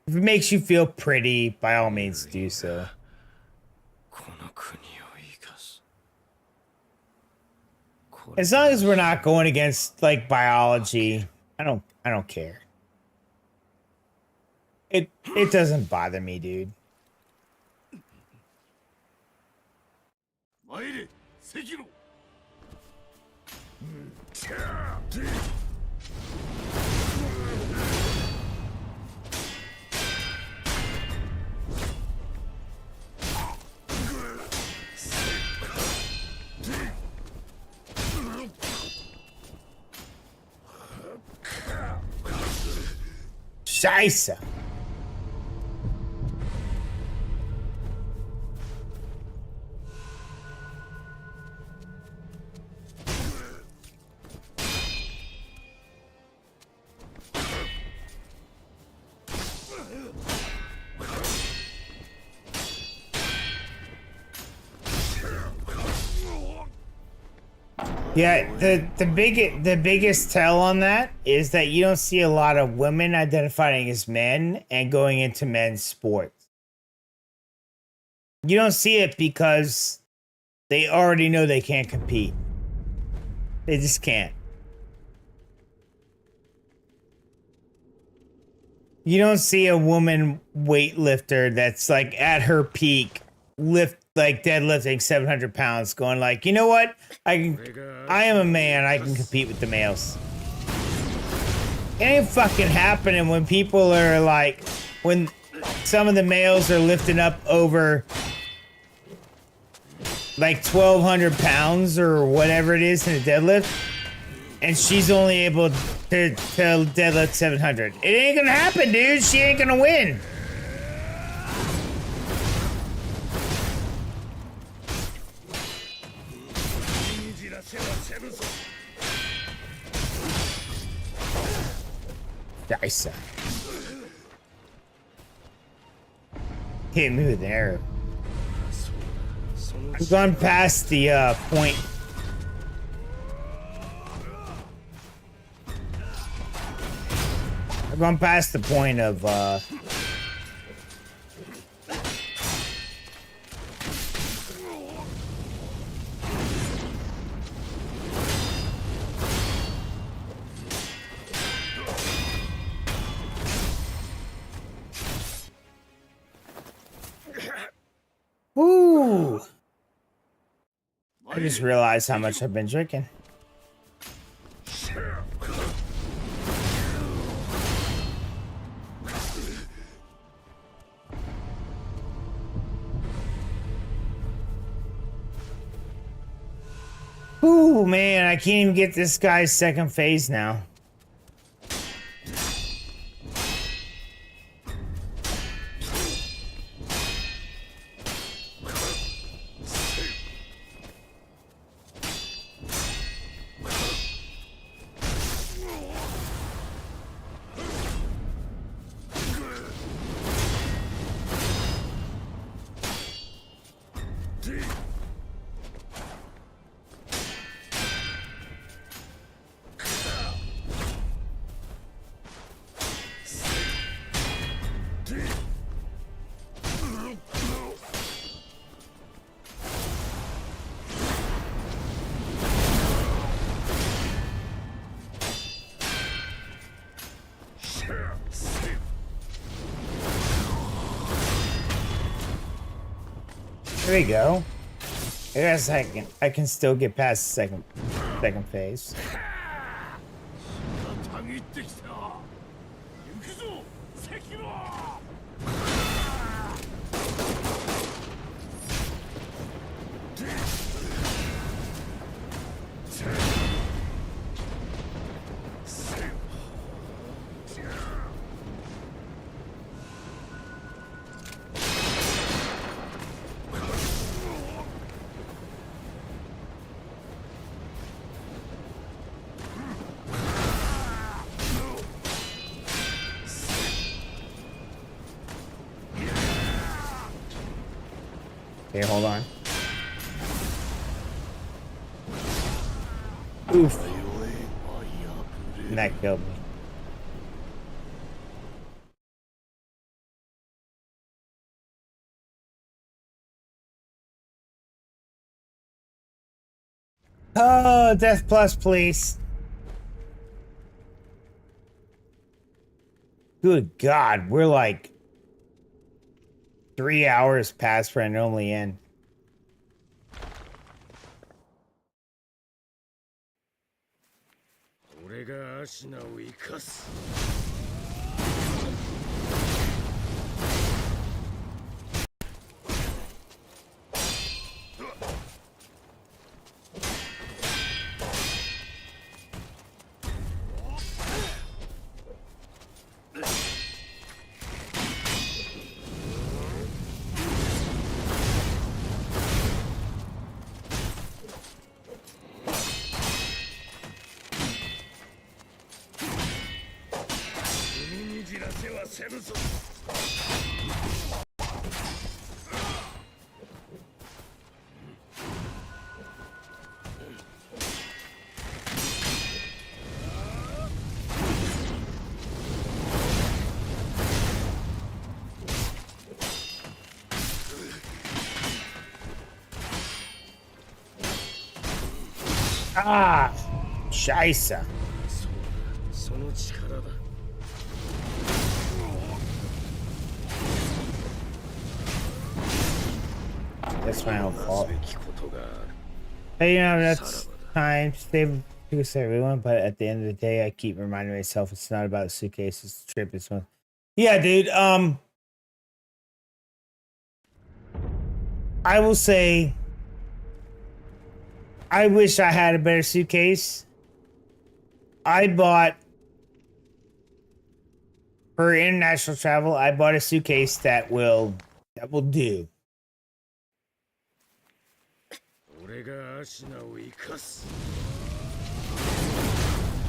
If it makes you feel pretty, by all means do so. As long as we're not going against like biology I don't care. It doesn't bother me, dude. 参れ赤炉 Scheiße. Yeah, the biggest tell on that is that you don't see a lot of women identifying as men and going into men's sports. You don't see it because they already know they can't compete. They just can't. You don't see a woman weightlifter that's like at her peak, deadlifting 700 pounds, going like, you know what? I am a man. I can compete with the males. It ain't fucking happening when people are like, when some of the males are lifting up over like 1,200 pounds or whatever it is in a deadlift, and she's only able to deadlift 700. It ain't gonna happen, dude. She ain't gonna win. Dice. Hit me with an arrow. I've gone past the point. I've gone past the point of Woo! I just realized how much I've been drinking. Ooh, man, I can't even get this guy's second phase now. There we go. I guess I can still get past the second phase. たぎってきた行くぞ赤炉 Okay, hold on. Oof. And that killed me. Oh, Death Plus, please. Good God, we're like 3 hours past where I normally end. Ah, Scheiße. That's my own fault. Hey, you know, that's time to stay with everyone, but at the end of the day, I keep reminding myself it's not about the suitcase, it's the trip, it's one. Yeah, dude, I will say I wish I had a better suitcase. I bought for international travel, I bought a suitcase that will do.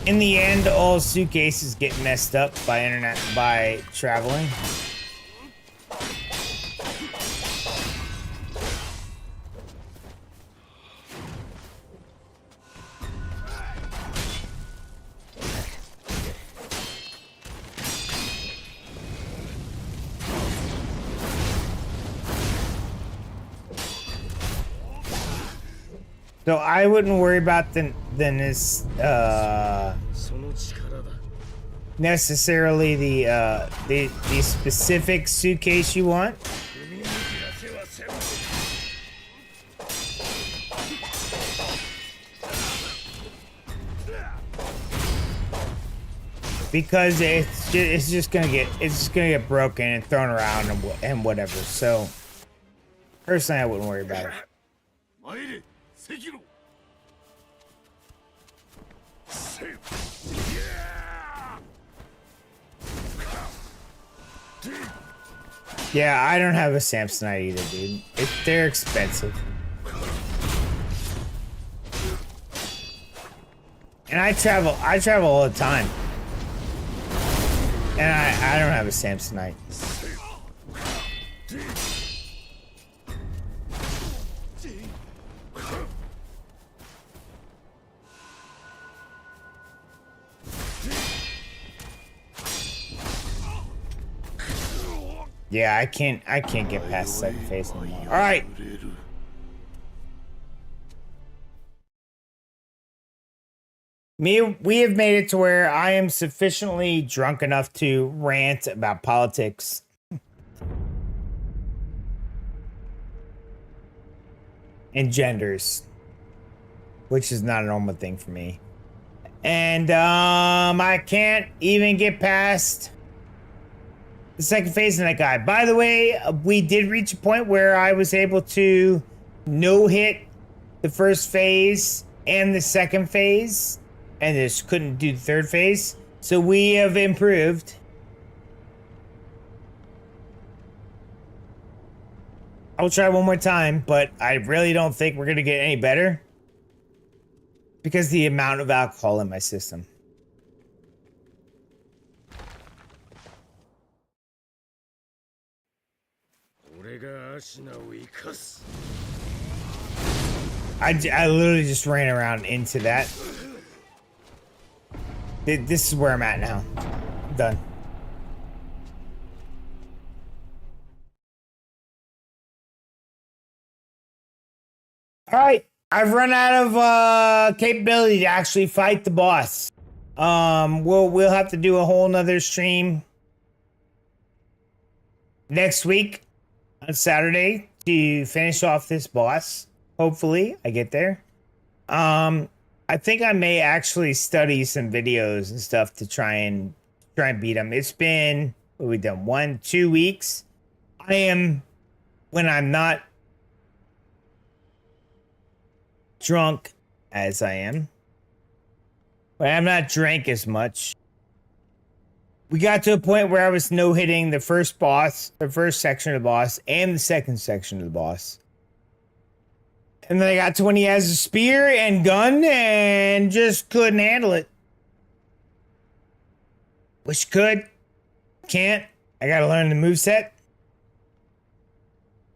In the end, all suitcases get messed up by traveling. So I wouldn't worry about this necessarily the specific suitcase you want. Because it's just gonna get broken and thrown around and whatever. So personally, I wouldn't worry about it. Sekiro. Yeah, I don't have a Samsonite either, dude. They're expensive. And I travel all the time. And I don't have a Samsonite. Yeah, I can't get past the second phase anymore. All right. We have made it to where I am sufficiently drunk enough to rant about politics. And genders. Which is not a normal thing for me. And I can't even get past the second phase of that guy. By the way, we did reach a point where I was able to no-hit the first phase and the second phase, and just couldn't do the third phase. So we have improved. I'll try one more time, but I really don't think we're gonna get any better because of the amount of alcohol in my system. I literally just ran around into that. This is where I'm at now. I'm done. All right, I've run out of capability to actually fight the boss. We'll have to do a whole nother stream next week on Saturday to finish off this boss. Hopefully, I get there. I think I may actually study some videos and stuff to try and beat him. It's been, what have we done, 1-2 weeks. I am, when I'm not drunk as I am, but I'm not drank as much. We got to a point where I was no-hitting the first boss, the first section of the boss, and the second section of the boss. And then I got to when he has a spear and gun and just couldn't handle it. Wish could. Can't. I gotta learn the moveset.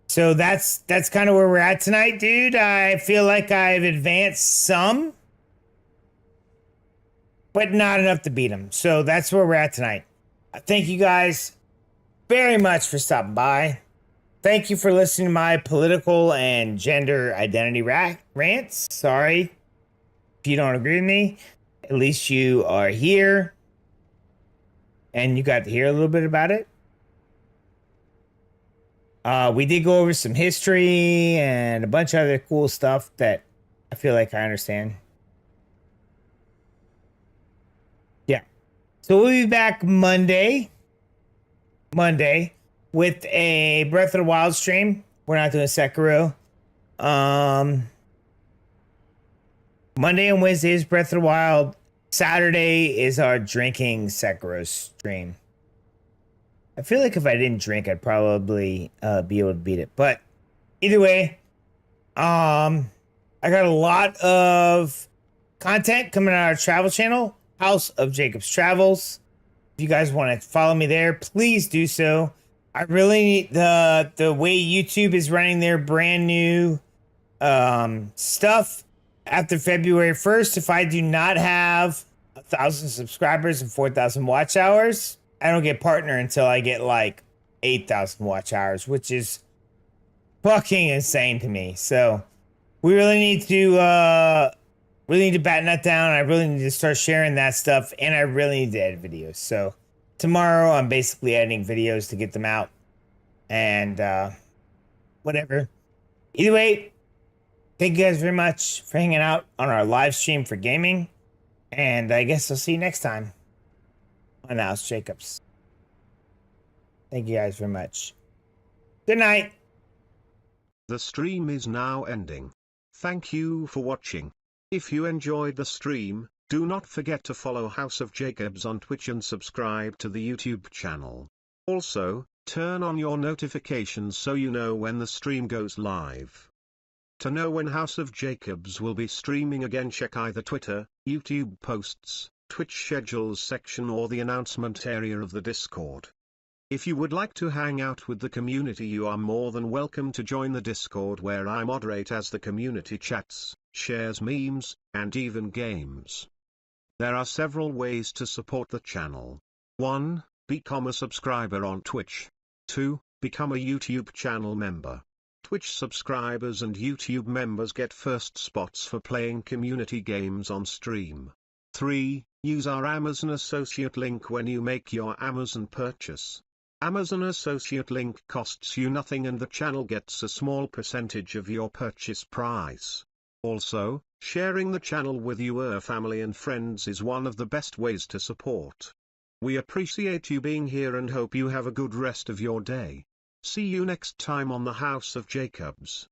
So that's kind of where we're at tonight, dude. I feel like I've advanced some, but not enough to beat him. So that's where we're at tonight. Thank you guys very much for stopping by. Thank you for listening to my political and gender identity rants. Sorry if you don't agree with me. At least you are here and you got to hear a little bit about it. We did go over some history and a bunch of other cool stuff that I feel like I understand. Yeah. So we'll be back Monday with a Breath of the Wild stream. We're not doing Sekiro. Monday and Wednesday is Breath of the Wild. Saturday is our drinking Sekiro stream. I feel like if I didn't drink, I'd probably be able to beat it. But either way, I got a lot of content coming out of our travel channel, House of Jacob's Travels. If you guys want to follow me there, please do so. I really need the way YouTube is running their brand new stuff after February 1st. If I do not have 1,000 subscribers and 4,000 watch hours, I don't get partner until I get like 8,000 watch hours, which is fucking insane to me. So we really need to batten that down. I really need to start sharing that stuff, and I really need to edit videos. So tomorrow I'm basically editing videos to get them out, and whatever. Either way, thank you guys very much for hanging out on our live stream for gaming, and I guess I'll see you next time on House Jacobs. Thank you guys very much. Good night. The stream is now ending. Thank you for watching. If you enjoyed the stream, do not forget to follow House of Jacobs on Twitch and subscribe to the YouTube channel. Also, turn on your notifications so you know when the stream goes live. To know when House of Jacobs will be streaming again, check either Twitter, YouTube posts, Twitch schedules section, or the announcement area of the Discord. If you would like to hang out with the community, you are more than welcome to join the Discord, where I moderate as the community chats, shares memes, and even games. There are several ways to support the channel. 1. Become a subscriber on Twitch. 2. Become a YouTube channel member. Twitch subscribers and YouTube members get first spots for playing community games on stream. 3. Use our Amazon Associate link when you make your Amazon purchase. Amazon Associate link costs you nothing and the channel gets a small percentage of your purchase price. Also, sharing the channel with your family and friends is one of the best ways to support. We appreciate you being here and hope you have a good rest of your day. See you next time on the House of Jacobs.